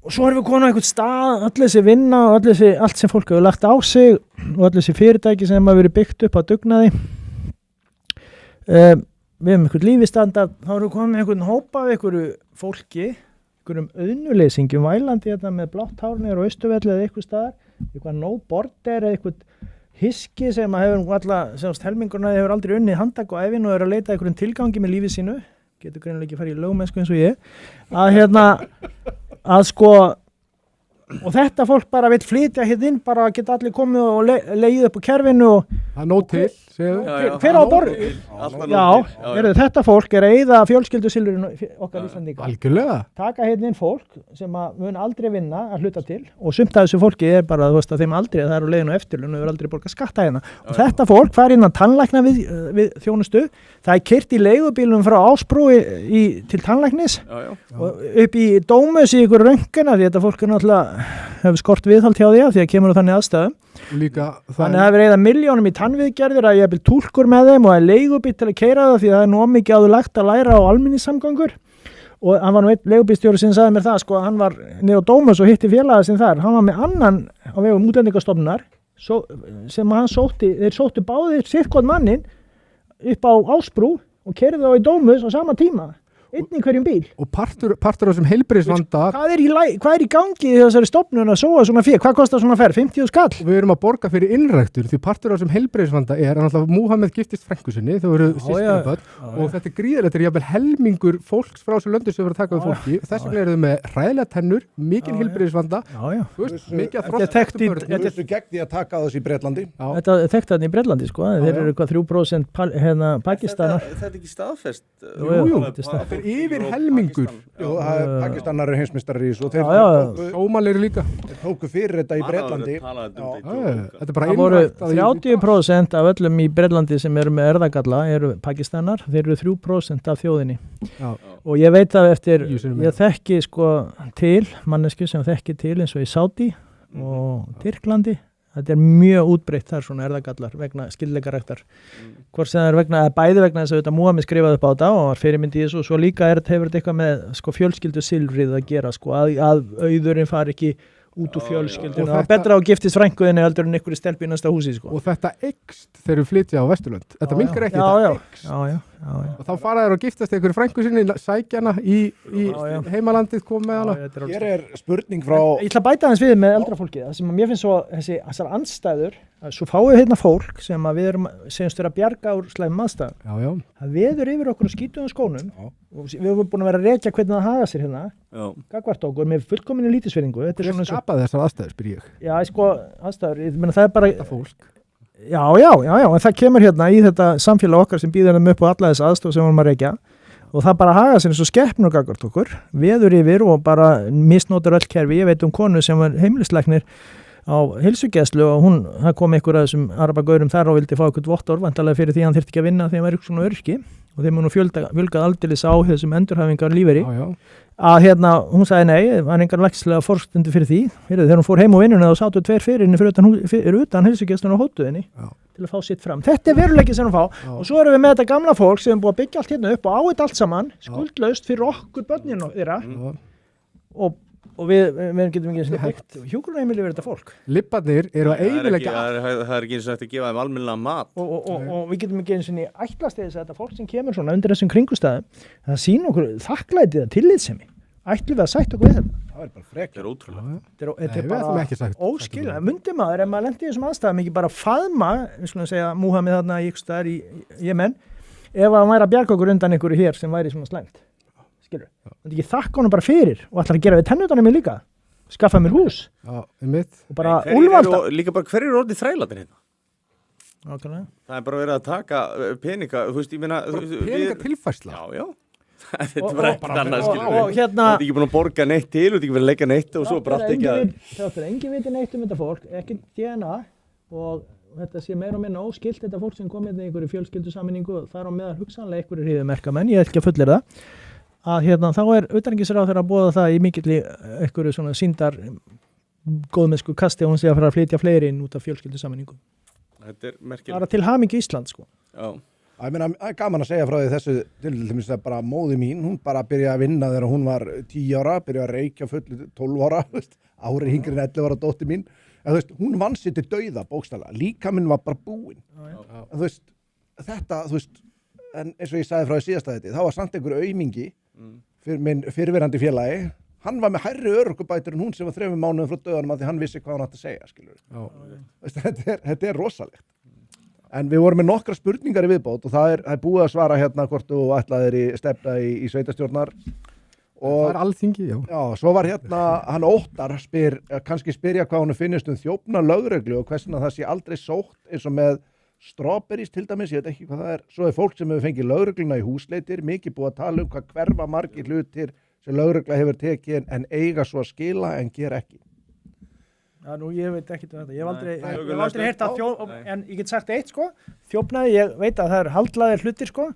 og svo erum við komin á einhvern stað, allir þessi vinna og allt sem fólk hefur lagt á sig og allir þessi fyrirtæki sem hafa verið byggt upp á dugnaði. Við hefum einhvern lífistandard, þá erum við komin með einhvern hópa af einhverju fólki, einhverjum auðnuleysingjum vælandi með blátt hárnir og Austurvelli eða eitthvað staðar, eitthvað no border eða eitthvað hiski sem hefur helmingurna hefur aldrei unnið handtak og ævin og er að leita einhverjum tilgangi með lífið sínu, getur greinilega ekki farið í lögmennsku eins og ég, og þetta fólk bara vill flytja inn, bara geta allir komið og legið upp á kerfinu og það er nóg til, segðu. Hver á borð? Já, þetta fólk er að eyða fjölskyldusilfurinn okkar Íslandinga. Algjörlega. Taka inn fólk sem mun aldrei vinna að hluta til og sumt af þessu fólki er bara, þú veist, að þeim aldrei, það er á leiðinu eftirlaun og hefur aldrei borgað skatta hérna. Og þetta fólk fær inn að tannlækna við þjónustu, það er keyrt í leigubílum frá Ásbrú til tannlæknis og upp í Dómus í ykkur röngina því þetta fólk er náttúrulega hefur skort viðhald hjá því að kemur á þannig aðstæðum. Þannig að það hefur eyða milljónum í tannviðgerðir að ég hef túlkur með þeim og að leigubíl til að keyra það því það er nú mikið áðurlegt að læra á almenningssamgöngur og hann var nú einn leigubílstjóri sem sagði mér það sko, hann var niður á Dómus og hitti félaga sinn þar, hann var með annan á vegum útlendingastofnunar sem hann þeir sóttu báðir sittkot mannin upp á Ásbrú og keyrðu þá í Dómus á sama tíma. Einn í hverjum bíl. Og partur af þessum heilbrigðisvanda. Hvað er í gangi í þessari stofnun að sóa svona fyrir? Hvað kostar svona ferð? 50 skall? Og við erum að borga fyrir innræktur því partur af þessum heilbrigðisvanda er að Múhameð giftist frænku sinni, þau eru systkinabörn og þetta er gríðarlegt, þetta er jafnvel helmingur fólks frá þessu löndum sem verður að taka við fólki og þess vegna eru þau með hræðilega tennur, mikinn heilbrigðisvanda. Mikið að þroskaheftum Þetta er gegn því að taka þessu í Bretlandi. Þetta er þekkt þarna í Bretlandi sko, þeir eru eitthvað 3% Pakistanar. Þetta er ekki staðfest. Jú, yfir helmingur. Jú, Pakistanar eru heimsmeistarar í þessu. Sómalir líka. Þeir tóku fyrir þetta í Bretlandi. Þetta er bara það voru 30% af öllum í Bretlandi sem eru með erðagalla eru Pakistanar, þeir eru 3% af þjóðinni. Og ég veit að ég þekki sko til mannesku sem þekki til eins og í Sádi og Tyrklandi. Þetta er mjög útbreytt þar svona erðagallar vegna skyldleikaræktar. Hvort sem það er bæði vegna þess að þetta Múhameð skrifaði upp á þetta og var fyrirmyndi í þessu og svo líka hefur þetta eitthvað með sko fjölskyldusilfrið að gera sko að auðurinn fari ekki út úr fjölskyldinu. Það er betra á giftist frænkuðinni heldur en ykkur í stelpu í næsta húsi sko. Og þetta eykst þegar við flytja á Vesturlönd. Þetta minnkar ekki, þetta eykst. Og þá fara þær að giftast ykkur frænku sinni sækjana í heimalandið kom með hana. Hér er spurning frá Ég ætla að bæta aðeins við með eldra fólkið. Það sem mér finnst svo þessar andstæður svo fáum við hérna fólk sem að við segjumst vera að bjarga úr slæmum aðstæðum. Það veður yfir okkur og skítum skónum og við erum búin að vera að rekja hvernig það haga sér hérna gagvart okkur með fullkominni lítilsvirðingu. Hver skapaði þessar aðstæður, spyr ég? Já, sko, aðstæður, ég meina það er bara þetta fólk. Já, en það kemur hérna í þetta samfélag okkar sem býður þeim upp á alla þess aðstoð sem við erum að rekja og það bara haga sér eins og skepnur gagvart okkur, veður yfir og bara misnótar öll kerfi. Ég veit konu sem var heimilislæknir á heilsugæslu og það kom einhver að þessum arabagaurum þar og vildi fá eitthvað vottorð vantarlega fyrir því að hann þyrfti ekki að vinna þegar hann væri svona öryrki og þeim nú fjölgað aldeilis á þessum endurhæfingar lífeyri að hún sagði nei, það var engar læknislega forstundu fyrir því, þegar hún fór heim á vinnuna þá sátu 2 fyrir utan heilsugæsluna á hótuðinni til að fá sitt fram. Þetta er veruleiki sem hún fá og svo erum við með þetta gamla fólk sem er búið að byggja allt hérna upp og á þetta allt saman, skuldlaust fyrir okkur börnin þeirra og við getum ekki svona byggt hjúkrunarheimili fyrir þetta fólk. Libbarnir eru að eyðileggja það er ekki eins og eftir að gefa þeim almennilega mat og við getum ekki eins og ætlast þess að þetta fólk sem kemur svona undir þessum kringustæðum það sýna okkur þakklætið að tillitssemi ætlum við að sætta okkur við þetta. Það er bara frekar. Það er ótrúlega. Þetta er bara óskilja. Mundi maður ef maður lendi í þessum aðstæðum ekki bara faðma, við skulum segja Múhameð þarna í ykkur staðar í Jemen ef að væri að bjarga okkur undan einhverju hér sem væri svona slæmt. Skilur. Það er ekki þakka honum bara fyrir og ætlar að gera við tennutanum mér líka. Skaffa mér hús. Já, og bara úlvalda. Líka bara hverju er orðið þrælatir hérna? Nákvæmlega. Það er bara verið að taka peninga, þú veist, ég meina peninga tilfærsla. Já. Þetta er bara ekkert annað, skilur við. Þú ert ekki búin að borga neitt til, þú ert ekki verið að leggja neitt og svo bara allt ekki að... Það er engin viti neitt þetta fólk, ekki DNA og þetta sé meira og minna óskilt þetta fólk sem kom hérna í einhverju fjölskyldusammenningu og þar á meðal hugsanlega einhverju hríðumerkamenn, ég ætla ekki að fullyra það, að þá er utanríkisráðherra að boða það í mikilli einhverju svona sýndar góðmennsku kasti og hún sé að fara að flytja fleiri inn út af fjölskyldusammenningu. Þetta er merkilegt. Það er til hamingju Ísland, sko. Já. Ég meina, það er gaman að segja frá því þessu til dæmis að bara móði mín, hún bara byrjaði að vinna þegar hún var 10 ára, byrjaði að reykja fullu 12 ára, árið hingri en 11 ára dóttir mín. Hún vann sér til dauða bókstaflega, líkaminn var bara búinn. Þetta, en eins og ég sagði frá því síðasta þetta, þá var samt einhver aumingi fyrir minn fyrrverandi félagi, hann var með hærri örorkubætur en hún sem var 3 mánuðum frá dauðanum af því hann vissi hvað hann átti að segja, skilur. Þetta er rosalegt. En við vorum með nokkra spurningar í viðbót og það er búið að svara hérna hvort þú ætlaðir í stefna í sveitastjórnar. Og það er alþingi, já. Já, svo var hérna, hann Óttar kannski spyrja hvað hann finnist þjófna lögreglu og hversna það sé aldrei sótt eins og með strawberries til dæmis, ég veit ekki hvað það er. Svo er fólk sem hefur fengið lögregluna í húsleitir, mikið búið að tala hvað hverfa margir hlutir sem lögregla hefur tekið en eiga svo að skila en gera ekki. Já, ég veit ekki þetta. Ég hef aldrei heyrt að en ég get sagt eitt, sko, þjófnaði, ég veit að það haldlaðir hlutir, sko,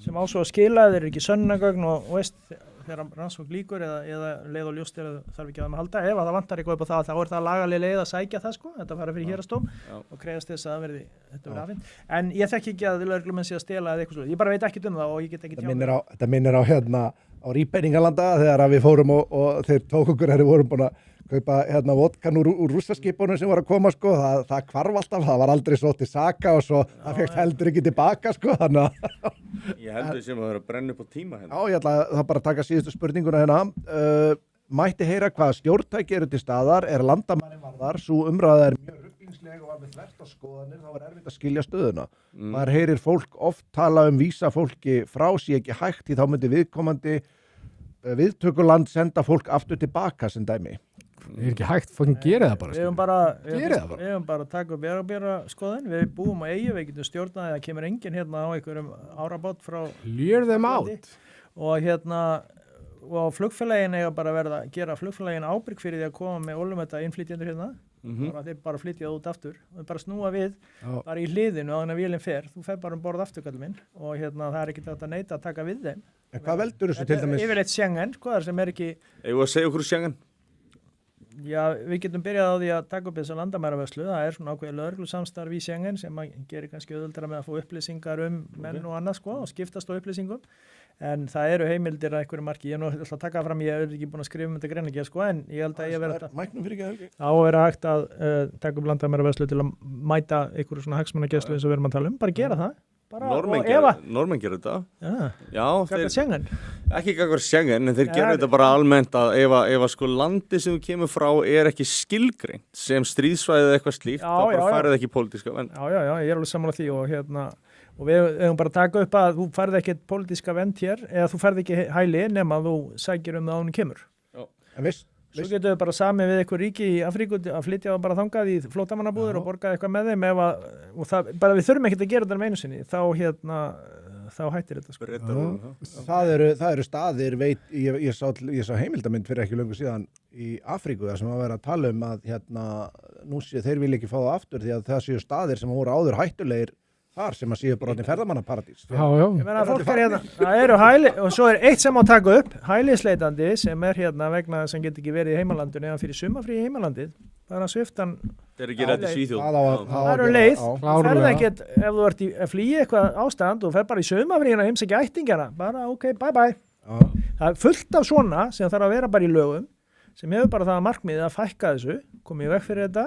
sem á svo að skila, þeir eru ekki sönnunargögn og veist, þegar rannsókn líkur eða leið og ljóst þarf ekki að þeim að halda. Ef það vantar eitthvað upp á það, þá er það lagaleg leið að sækja það, sko, þetta fara fyrir héraðsdóm og krefjast þess að þetta verði afhent. En ég þekki ekki að lögreglumenn sé að stela eða eitthvað svo. Ég bara veit ekkert það og ég get ekki tjáð. Þetta minnir á hérna á Rýpenningalanda þegar við fórum og þeir tók okkur þegar við vorum búin að kaupa hérna vodkan úr rússaskipunum sem var að koma, sko, það hvarf alltaf, það var aldrei svo til saka og svo það fékkst heldur ekki tilbaka, sko, þannig að... Ég heldur sem að vera að brenna upp á tíma hérna. Já, ég ætla að bara taka síðustu spurninguna hérna. Mætti heyra hvað stjórntæki eru til staðar, er landamærin varðar, svo umræða er mjög rugglingsleg og var með þvert á skoðanir, þá var erfitt að skilja stöðuna. Maður heyrir fólk oft tala vísa fólki frá sig ekki hægt, því þá myndi viðkomandi viðtökuland senda fólk aftur tilbaka sem dæmi. Er ekki hægt, fólk gera það bara. Við höfum bara að taka upp bera skoðun, við búum á eyju, við getum stjórnað, það kemur enginn hérna á einhverjum árabát frá... Lure them out. Og flugfélagin eiga bara að gera flugfélagin ábyrg fyrir því að koma með ólumetta innflytjendur hérna, þeir bara flytja það út aftur, og bara snúa við, bara í hliðinu á þannig að vélinn fer, þú fer bara borð aftur, kallinn minn, og það er ekki hægt að neita að taka við þeim. En hvað veldur þessu til dæmis? Yfirleitt Schengen, hvað sem er ekki... Eigum við að segja okkur Schengen? Já, við getum byrjað á því að taka upp þessa landamæravörslu, það er svona ákveðið lögreglusamstarf í Schengen sem gerir kannski auðveldara með að fá upplýsingar menn og annað, sko, og skiptast á upplýsingum. En það eru heimildir að einhverju marki, ég er nú alltaf að taka fram, ég er ekki búin að skrifa þetta greinlega, sko, en ég held að ég verði að vera hægt að taka upp landamæravörslu til að mæta einhverju svona hagsmunagæslu eins og við erum að tala bara gera það. Normenn gerir þetta. Já, ekki gagvar Schengen, en þeir gera þetta bara almennt að ef sko landi sem þú kemur frá er ekki skilgreint sem stríðsvæðið eitthvað slíkt, þá bara færið ekki pólitíska vernd. Já, ég er alveg sammála því og við hefum bara að taka upp að þú færið ekki pólitíska vernd hér, eða þú færið ekki hæli nema þú sækir það ánum kemur. Svo getum við bara samið við eitthvað ríki í Afríku að flytja bara þangað í flóttamannabúðir og borga eitthvað með þeim og það, bara við þurfum ekkert að gera þetta einu sinni, þá þá hættir þetta sko. Það eru staðir, ég sá heimildamynd fyrir ekki löngu síðan í Afríku þar sem að vera að tala að nú sé þeir vilja ekki fá það aftur því að það séu staðir sem voru áður hættulegir þar sem að séu bara orðin ferðamannaparadís. Ég meina að fólk það eru og svo eitt sem má taka upp, hælisleitandi sem vegna sem getur ekki verið í heimalandinu eða fyrir sumafrí í heimalandið, bara sviftan Þeir eru ekki rætt í Svíþjóð. Það eru leið, ferð ekkert ef þú ert að flýja eitthvað ástand og fer bara í sumafríina og heimsækja ættingjana, bara ok, bye. Það er fullt af svona sem þarf að vera bara í lögum, sem hefur bara það markmiðið að fækka þessu, komið veg fyrir þetta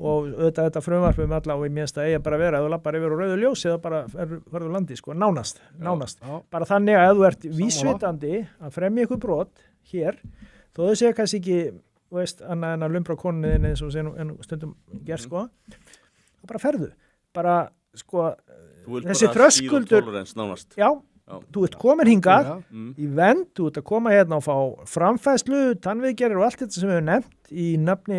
og auðvitað þetta frumvarpum alla og ég minnst að eiga bara að vera að þú lappar yfir og rauðu ljósi eða bara verður landi, sko, nánast. Bara þannig að ef þú ert vísvitandi að fremja ykkur brot hér, þó þau segja kannski ekki, veist, annað en að lumbra konunniðin eins og stundum gerð, sko, og bara ferðu. Bara, sko, þessi þröskuldur, þú ert komin hingað í vend, þú ert að koma hérna og fá framfærslu, tannviðgerðir og allt þetta sem við hefum nefnt í nafni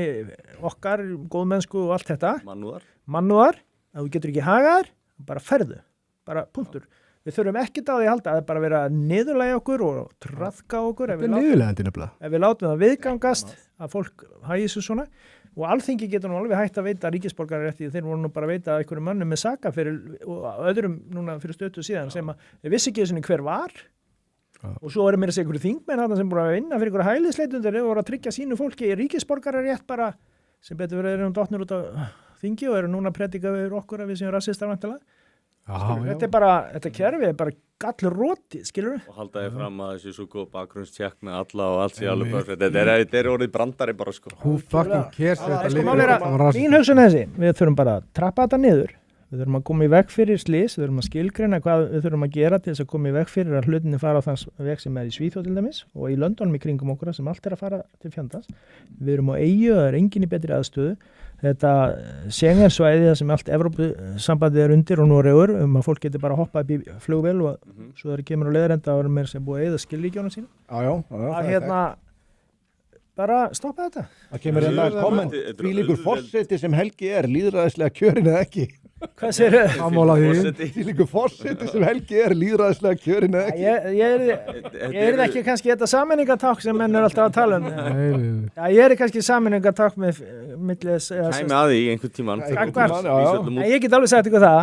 okkar, góðmennsku og allt þetta. Mannúðar, að þú getur ekki hagaðar, bara ferðu, bara punktur. Við þurfum ekkert á því að halda, það er bara að vera niðurlægja okkur og traðka okkur. Þetta er niðurlægjandi nefnilega. Ef við látum það viðgangast að fólk hagi svo svona. Og Alþingi getur nú alveg hægt að veita ríkisborgararétti, þeir voru nú bara að veita einhverjum mönnum með saka fyrir og öðrum núna fyrir stötu síðan sem að við vissi ekki þessu hver var og svo eru mér að segja einhverju þingmenn þarna sem búið að vinna fyrir einhverju hælisleitundir og voru að tryggja sínu fólki ríkisborgararétt bara sem betur verið erum dottnir út á þingi og eru núna að predika við okkur að við séum rassistar vantilega. Þetta er bara, þetta kerfi er bara gallur róti, skilur við? Og haldaði fram að þessi svo góð bakgrunnstjekk með alla og allt sér alveg perfekt. Þetta er orðið brandari bara, sko. Who fucking cares? Mín hugsun þessi, við þurfum bara að trappa þetta niður. Við þurfum að koma í veg fyrir slys, við þurfum að skilgreina hvað við þurfum að gera til þess að koma í veg fyrir að hlutinni fara á þann veg sem í Svíþjóð til dæmis og í Londonum í kringum okkur sem allt að fara til fjandans. Við erum á eyju, það er engin í betri aðstöðu. Þetta Schengen-svæði sem allt Evrópusambandið undir og Noregur að fólk getur bara hoppað upp í flugvél og svo þeir kemur á leiðarenda og meira sem búið að eyða skilríkjónum sínum. Bara stoppa þetta. Það kemur komment, þvílíkur forseti sem Helgi lýðræðislega kjörin eða ekki. Hvað segir þau? Sammála því. Þvílíkur forseti sem Helgi lýðræðislega kjörin eða ekki. Ég ekki kannski þetta sammenningatákn sem menn alltaf að tala ég kannski sammenningatákn með millis. Kæmi að því einhvern tíman. Ég get alveg sagt ykkur það.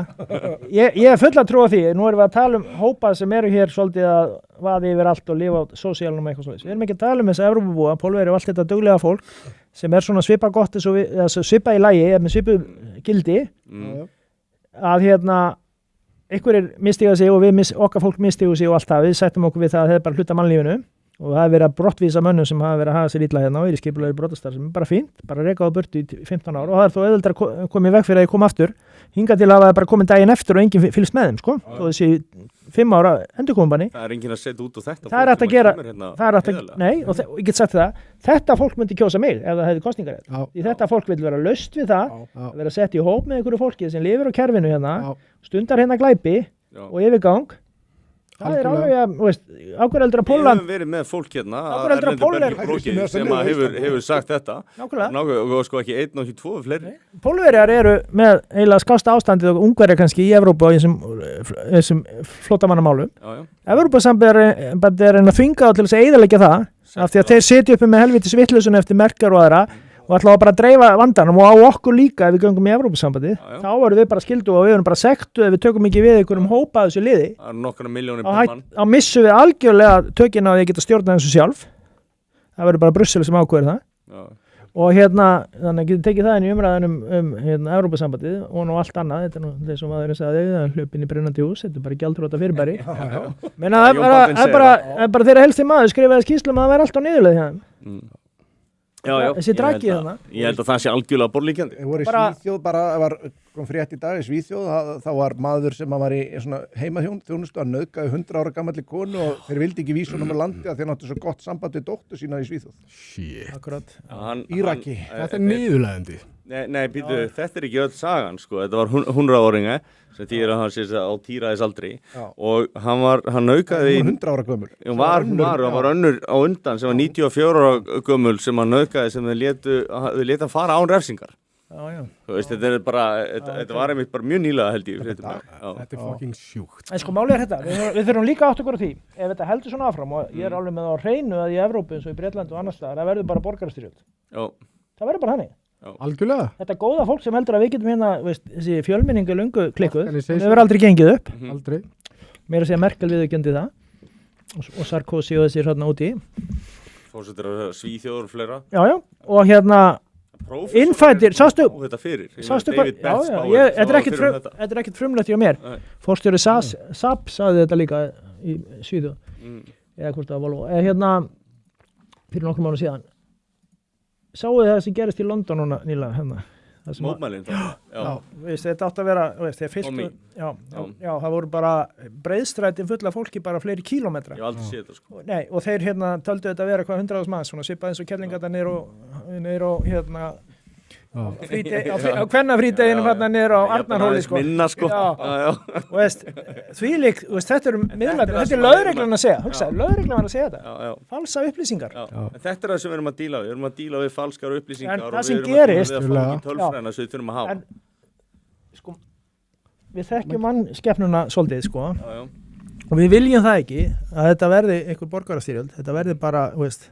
Ég full að trúa því. Nú erum við að tala hópa sem eru hér svolítið að vaði yfir allt og lifa á sósíalnum eitthvað svoleiðis. Við erum ekki að tala þess að Evrópubúa, Pólverjar og allt þetta duglega fólk sem svona svipa gott svipa í lagi, með svipu gildi að einhverjir mistiga sig og okkar fólk mistiga sig og allt það. Við sættum okkur við það að það er bara hluta mannlífinu og það er verið að brottvísa mönnum sem hafa verið að hafa sér illa hérna og er í skipulagðri brotastar sem er bara fínt, bara reka á burtu í 15 ár og það er þó auðveldar að koma í veg fyrir að ég kom aftur hingað til að það bara komin daginn eftir og enginn fylgst með þeim, sko, og þessi 5 ára endurkominbanni. Það er enginn að setja út á þetta. Það er hægt að gera, það er hægt að, nei, og ég get sagt það, þetta fólk myndi kjósa mig ef það hefði kosningarétt. Því þetta fólk vil vera laust við það, vera sett í hóp með einhverju fólki sem lifir á kerfinu hérna, stundar hérna glæpi og yfirgang. Það er alveg að, veist, ákveðeldur að Pólland... Við hefum verið með fólk hérna að sem hefur sagt þetta. Nákvæmlega. Og sko ekki 1 og ekki 2 fleiri. Pólverjar eru með eiginlega skásta ástandið og Ungverjar kannski í Evrópu og þessum flóttamannamálum. Evrópusambandið er að þvinga á til þess að eyðileggja það af því að þeir setja uppi með helvítis vitleysun eftir Merkel og aðra og ætla að bara dreifa vandanum og á okkur líka ef við göngum í Evrópusambandið. Þá erum við bara skildu og við erum bara sektu ef við tökum ekki við einhverjum hópa þessu liði. Það eru nokkra milljónir per mann. Þá missum við algjörlega tökina á því að geta stjórnað þessu sjálf. Það verður bara Brussel sem ákveður það. Já. Og þannig að getur tekið það inn í umræðinum Evrópusambandið og nú allt annað. Þetta er nú þeir sem aðeins sagði, það er hlupin í brennandi hús, þetta er bara gjaldþrota fyrirbæri. Menna það er bara þeirra helsti maður skrifaði skýrslu að það væri allt á niðurleið hjá þeim. Þessi draggi þarna. Ég held að það sé algjörlega borlíkjandi. Ég voru í Svíþjóð, kom frétt í dag í Svíþjóð, þá var maður sem var í svona heimaþjónustu að nauðgaði 100 ára gamalli konu og þeir vildi ekki vísa honum á landi að þeir náttu svo gott samband við dóttur sína í Svíþjóð. Shit. Akkurat. Íraki. Þetta er niðurlægjandi. Nei, býtu, þetta er ekki öll sagan, sko. Þetta var 100-áringa sem þýðir að hann sé á tíræðisaldri og hann nauðgaði... 100 ára gömul. Hún var önnur á undan sem var 94 ára gömul sem hann nauðgaði sem þau létu hann fara án refsingar. Já. Þú veist, þetta er bara, þetta var einmitt bara mjög nýlega held ég. Þetta er fucking sjúkt. En sko málið er þetta, við þurfum líka átt okkur á því, ef þetta heldur svona áfram og ég er alveg með það á hreinu að í Evrópu eins og í Bretland og annars staðar, það verður bara borgarastyrjöld. Já. Það verður bara þannig. Algjörlega. Þetta góða fólk sem heldur að við getum hérna, veist, þessi fjölmenningu lungu klikkuð, Organisation. það verður aldrei gengið upp. Aldrei. Meira að segja Merkel viðurkenndi það og Sarkozy og þessir hérna úti. Fórsetur af Svíþjóður og fleira. Já, og hérna innfæddir, sástu þetta fyrir. hvað, þetta er ekkert frumlegt hjá mér. Forstjóri SAP sagði þetta líka í Svíþjóð, eða hvort það var Volvo. Hérna, fyrir nokkrum mánuðum síðan, sáu þið það sem gerist í London núna nýlega, hérna. Mótmælin þá. Já, veist, þetta átti að vera, veist, þegar fyllt, já, það voru bara breiðstrætin full af fólki bara fleiri kílómetra. Ég hef aldrei séð þetta sko. Nei, og þeir hérna töldu þetta að vera hvað 100.000 manns, svona svipað eins og kellingarnir niður og hérna á kvennafrídeginum hérna niður á Arnarhóli sko. Minna sko. Já. Og veist, þvílíkt, veist, þetta er miðlægt, þetta er lögreglan að segja, hugsa, lögreglan að segja þetta. Já. Falsa upplýsingar. En þetta er það sem við erum að díla við. Við erum að díla við falskar upplýsingar En og það sem við erum að díla gerist- við að fá ekki tölfræðina sem við þurfum að hafa. En, sko, við þekkjum mannskepnuna svolítið, sko. Já. Og við viljum það ekki að þetta verði einhver borgarastyrjöld, þetta verði bara, veist,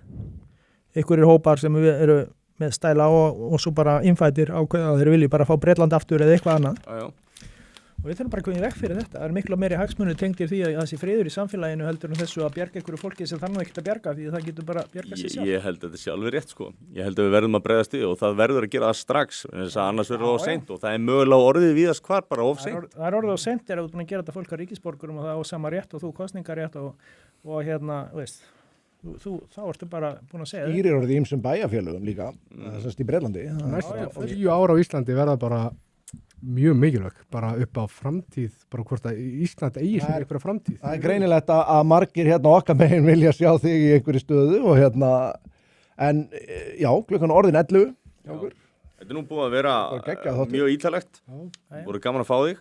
einhverjir hópar sem við eru með stæla og svo bara innfættir ákveða að þeir vilji bara fá Bretland aftur eða eitthvað annað. Já. Og við þurfum bara að koma í veg fyrir þetta. Það er miklu meiri hagsmunir tengdir því að það sé friður í samfélaginu heldur en þessu að bjarga einhverju fólki sem þannig ekkert að bjarga því það getur bara bjarga sér sjálf. Ég held að þetta sé alveg rétt sko. Ég held að við verðum að bregðast við og það verður að gera það strax þess að annars verður það of seint og það er mögulega orðið víðast hvar bara of seint. Það er orðið á seint er að þú búin að gera þetta fólk að ríkisborgurum og það á sama rétt og þú kostningarétt og hérna, veist, þá ertu bara búin að segja Írir orðið ímsum bæjarfélögum líka, þessast í Bretlandi. Næstu 10 ára á Íslandi verða bara mjög mikilvæg, bara upp á framtíð, bara hvort að Ísland eigi sem einhverja framtíð. Það er greinilegt að margir hérna okkar megin vilja sjá þig í einhverju stöðu og hérna, en já, klukkan orðin 11. Þetta er nú búið að vera geggjað þáttur. mjög ítalegt, voru gaman að fá þig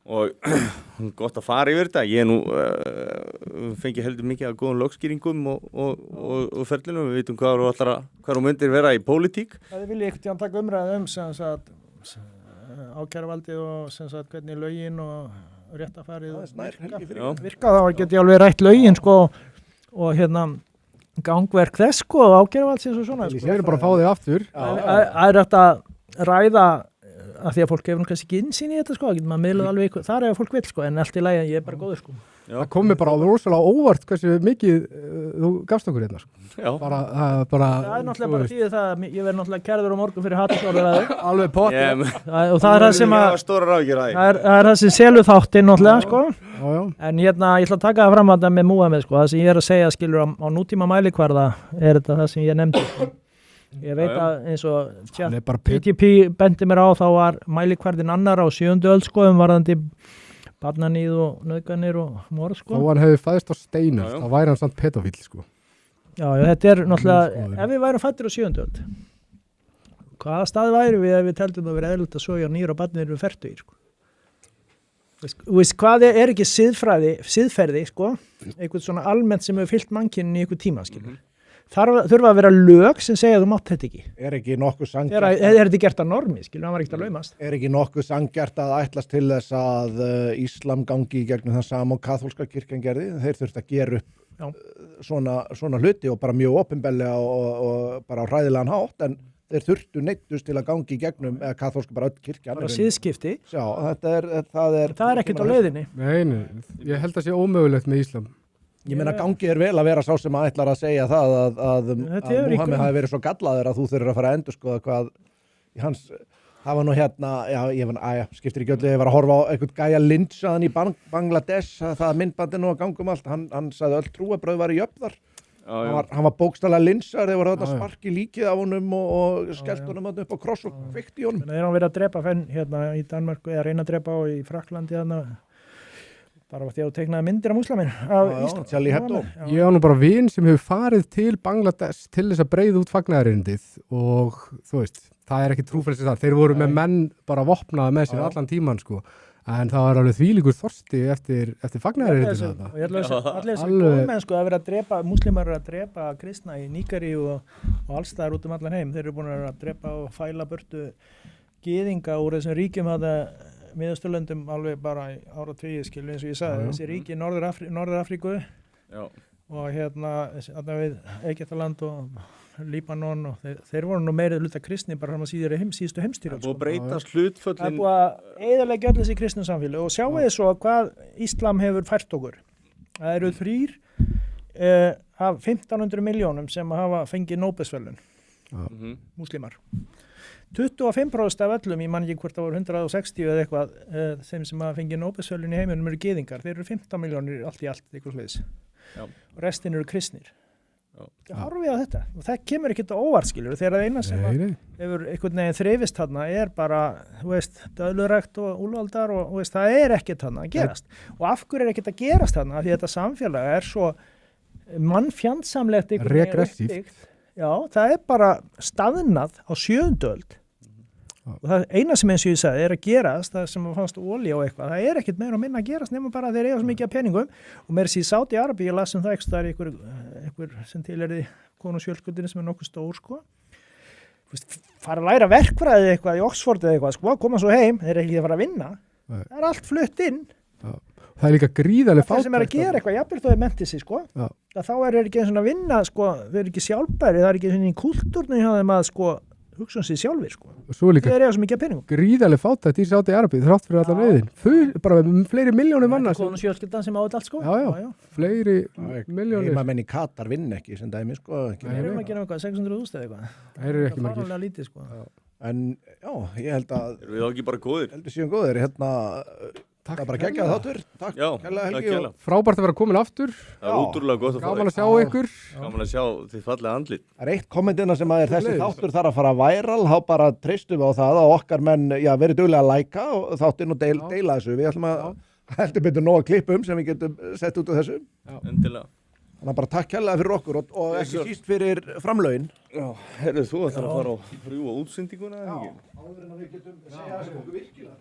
og gott að fara yfir þetta. Ég nú fengi heldur mikið af góðum lögskýringum og ferlinu, við vitum hvað þú myndir vera í pólitík. Það vilja einhvern tíðan taka umræðu sem sagt ákæruvaldið og sem sagt hvernig lögin og réttafarið virka, þá get ég alveg rætt lögin sko og hérna gangverk þess sko og ákæruvaldsins og svona. Við erum bara að fá þig aftur. Það er hægt að ræða af því að fólk hefur kannski ekki innsýn í þetta sko, það getur maður miðlað alveg ykkur, þar ef fólk vil sko, en allt í lagi að ég er bara góður sko. Það kom mér bara rosalega óvart hversu mikið þú gafst okkur hérna sko. Bara Það er náttúrulega bara því það, ég verð náttúrulega kærður á morgun fyrir hatursorðræðu. Alveg pottþétt. Og það er það sem að, það er það sem selur þáttinn náttúrulega sko. Já. En hérna, ég ætla að taka það fram að það með Múhameð sko, það sem ég er að segja skilur á nútíma mælikvarða er þetta það sem ég nefndi sko. Ég veit að eins og PTP bendi mér á þá var mælikvarðin annar á 7. öld sko varðandi barnaníð og nauðganir og morð sko. Þó hann hefði fæðist á Steinöld, þá væri hann samt pedofíll sko. Já, þetta er náttúrulega, ef við værum fættir á 7. öld, hvaða stað væri við ef við teldum að vera eðlult að soja nýr og barnir eru fertugir sko. Veist, hvað er ekki siðferði sko, einhvern svona almennt sem hefur fyllt mannkyninu í einhvern tíma skilur. Þurfa að vera lög sem segja að þú mátt þetta ekki. Er ekki nokkuð sanngjarnt? Er þetta gert að normi, skilur, hann var ekkert að laumast. Er ekki nokkuð sanngjarnt að ætlast til þess að Íslam gangi í gegnum það sama og kaþólska kirkjan gerði? Þeir þurft að gera upp svona hluti og bara mjög opinberlega og bara á hræðilegan hátt, en þeir þurftu neittust til að gangi í gegnum kaþólska bara öll kirkjan. Bara siðskipti. Já, það er ekkert á leiðinni. Nei, ég held að sé ómögulegt með Íslam. Ég meina gangi vel að vera sá sem ætlar að segja það að Múhameð hafi verið svo gallaður að þú þurfir að fara að endurskoða hvað í hans, það var nú hérna, skiptir ekki öllu, ég var að horfa á einhvern gæja lynchaðan í Bangladesh, það myndbandi nú að gangum allt, hann sagði öll trúarbrögð var í jöfðar, hann var bókstaflega lynchaður, þeir voru þetta sparki líkið af honum og skellt honum upp á kross og kveikt í honum. Þeir hann verið að drepa fenn hérna í Danmark eða reyna að drepa á í Frakklandi þarna. Bara því að þú teiknaði myndir af múslamin af Ísland. Ég á nú bara vin sem hefur farið til Bangladesh til þess að breiða út fagnaðarerindið og þú veist, það er ekki trúfrelsi það. Þeir voru með menn bara vopnaði með sér allan tíman sko. En það var alveg þvílíkur þorsti eftir fagnæðarritinu og þetta. ég ætla að allir þessi Alveg. góðmenn sko að vera að drepa, múslimar eru að drepa kristna í Nígeríu og allstaðar út allan heim, þeir eru búin að drepa og fæla burtu gyðinga úr þessum ríkjum að Miðausturlöndum alveg bara í áratugi skilur eins og ég sagði, þessi ríki í Norður-Afríku og þarna við Egyptaland og Líbanon og þeir voru nú meira hluta kristni bara fram að síðustu heimstyrjöld. Það búið að breytast hlutföllin. Það er búið að eyðileggja öll þessi kristnu samfélag og sjáu þið svo hvað Íslam hefur fært okkur. Það eru 3 af 1500 miljónum sem hafa fengið Nóbelsverðlaun, múslimar. 25% af öllum, ég man ekki hvort það voru 160 eða eitthvað, þeim sem hafa fengið Nóbelsverðlaun í heiminum eru gyðingar. Þeir eru 15 miljónir allt í allt, eitthvað sliðis. Og restin eru kristnir. Það horfið á þetta og það kemur ekkert á óvart skilur þegar það eina sem hefur einhvern veginn þrifist þarna er bara, þú veist, döðlurækt og úlfaldar og þú veist, það er ekkert þarna að gerast og af hverju er ekkert að gerast þarna því þetta samfélag er svo mannfjandsamlegt regressíft. Já, það er bara staðnað á 7. öld og það eina sem eins og ég sagði er að gerast það sem fannst olía og eitthvað, það er ekkert meira og minna að gerast nema bara þeir eiga svo mikið af peningum og meira sér Sádi Arabi, ég las það ekki það er einhver sem tilherði konungsfjölskyldunni sem er nokkuð stór sko fara að læra verkfræði eitthvað í Oxford eða eitthvað sko, koma svo heim, þeir eru ekki að fara að vinna það er allt flutt inn það er líka gríðarlega fátækt það sem er að gera eitthvað, jafnvel þó þeir menti sig sko þá er ekki eins og að vinna sko, þeir eru ekki sjálfbæri, það er ekki eins og í kúltúrnu hjá þeim að sko hugsa sér sjálfir sko. Svo líka þeir eiga svo mikið peningum. Gríðarlega fátækt í Sádi Arabi þrátt fyrir allan veiðin. Bara fleiri milljónir manna. Konungsfjölskyldan sem átt allt sko. Já. Fleiri milljónir. Heimamenn í Katar vinn ekki sem dæmi sko. Þeir eru að gera eitthvað 600.000 eða eitthvað. Það eru ekki margir. Það er fáránlega lítið sko. En já, ég held að Erum við þá ekki bara góðir? Heldur síðan góðir, það er bara geggjað þáttur. Takk kærlega Helgi. Frábært að vera komin aftur. Það er ótrúlega gott að fá Gaman að sjá ykkur. Gaman að sjá þið fallega andlit. Það er eitt kommentina sem að þessi þáttur þarf að fara væral, þá bara treystum við á það að okkar menn, verið duglega að læka og þáttinn og deila þessu. Við ætlum að heldur betur nóg að klippum sem við getum sett út á þessu. Endilega. Þannig að bara takk kærlega fyrir okkur og ekki síst fyrir framlögin. Já, herru, þú ætlar að fara á frjúa útsendinguna eða ekki? Áður en að við getum segja þessu okkur virkilega.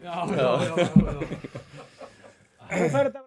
Já.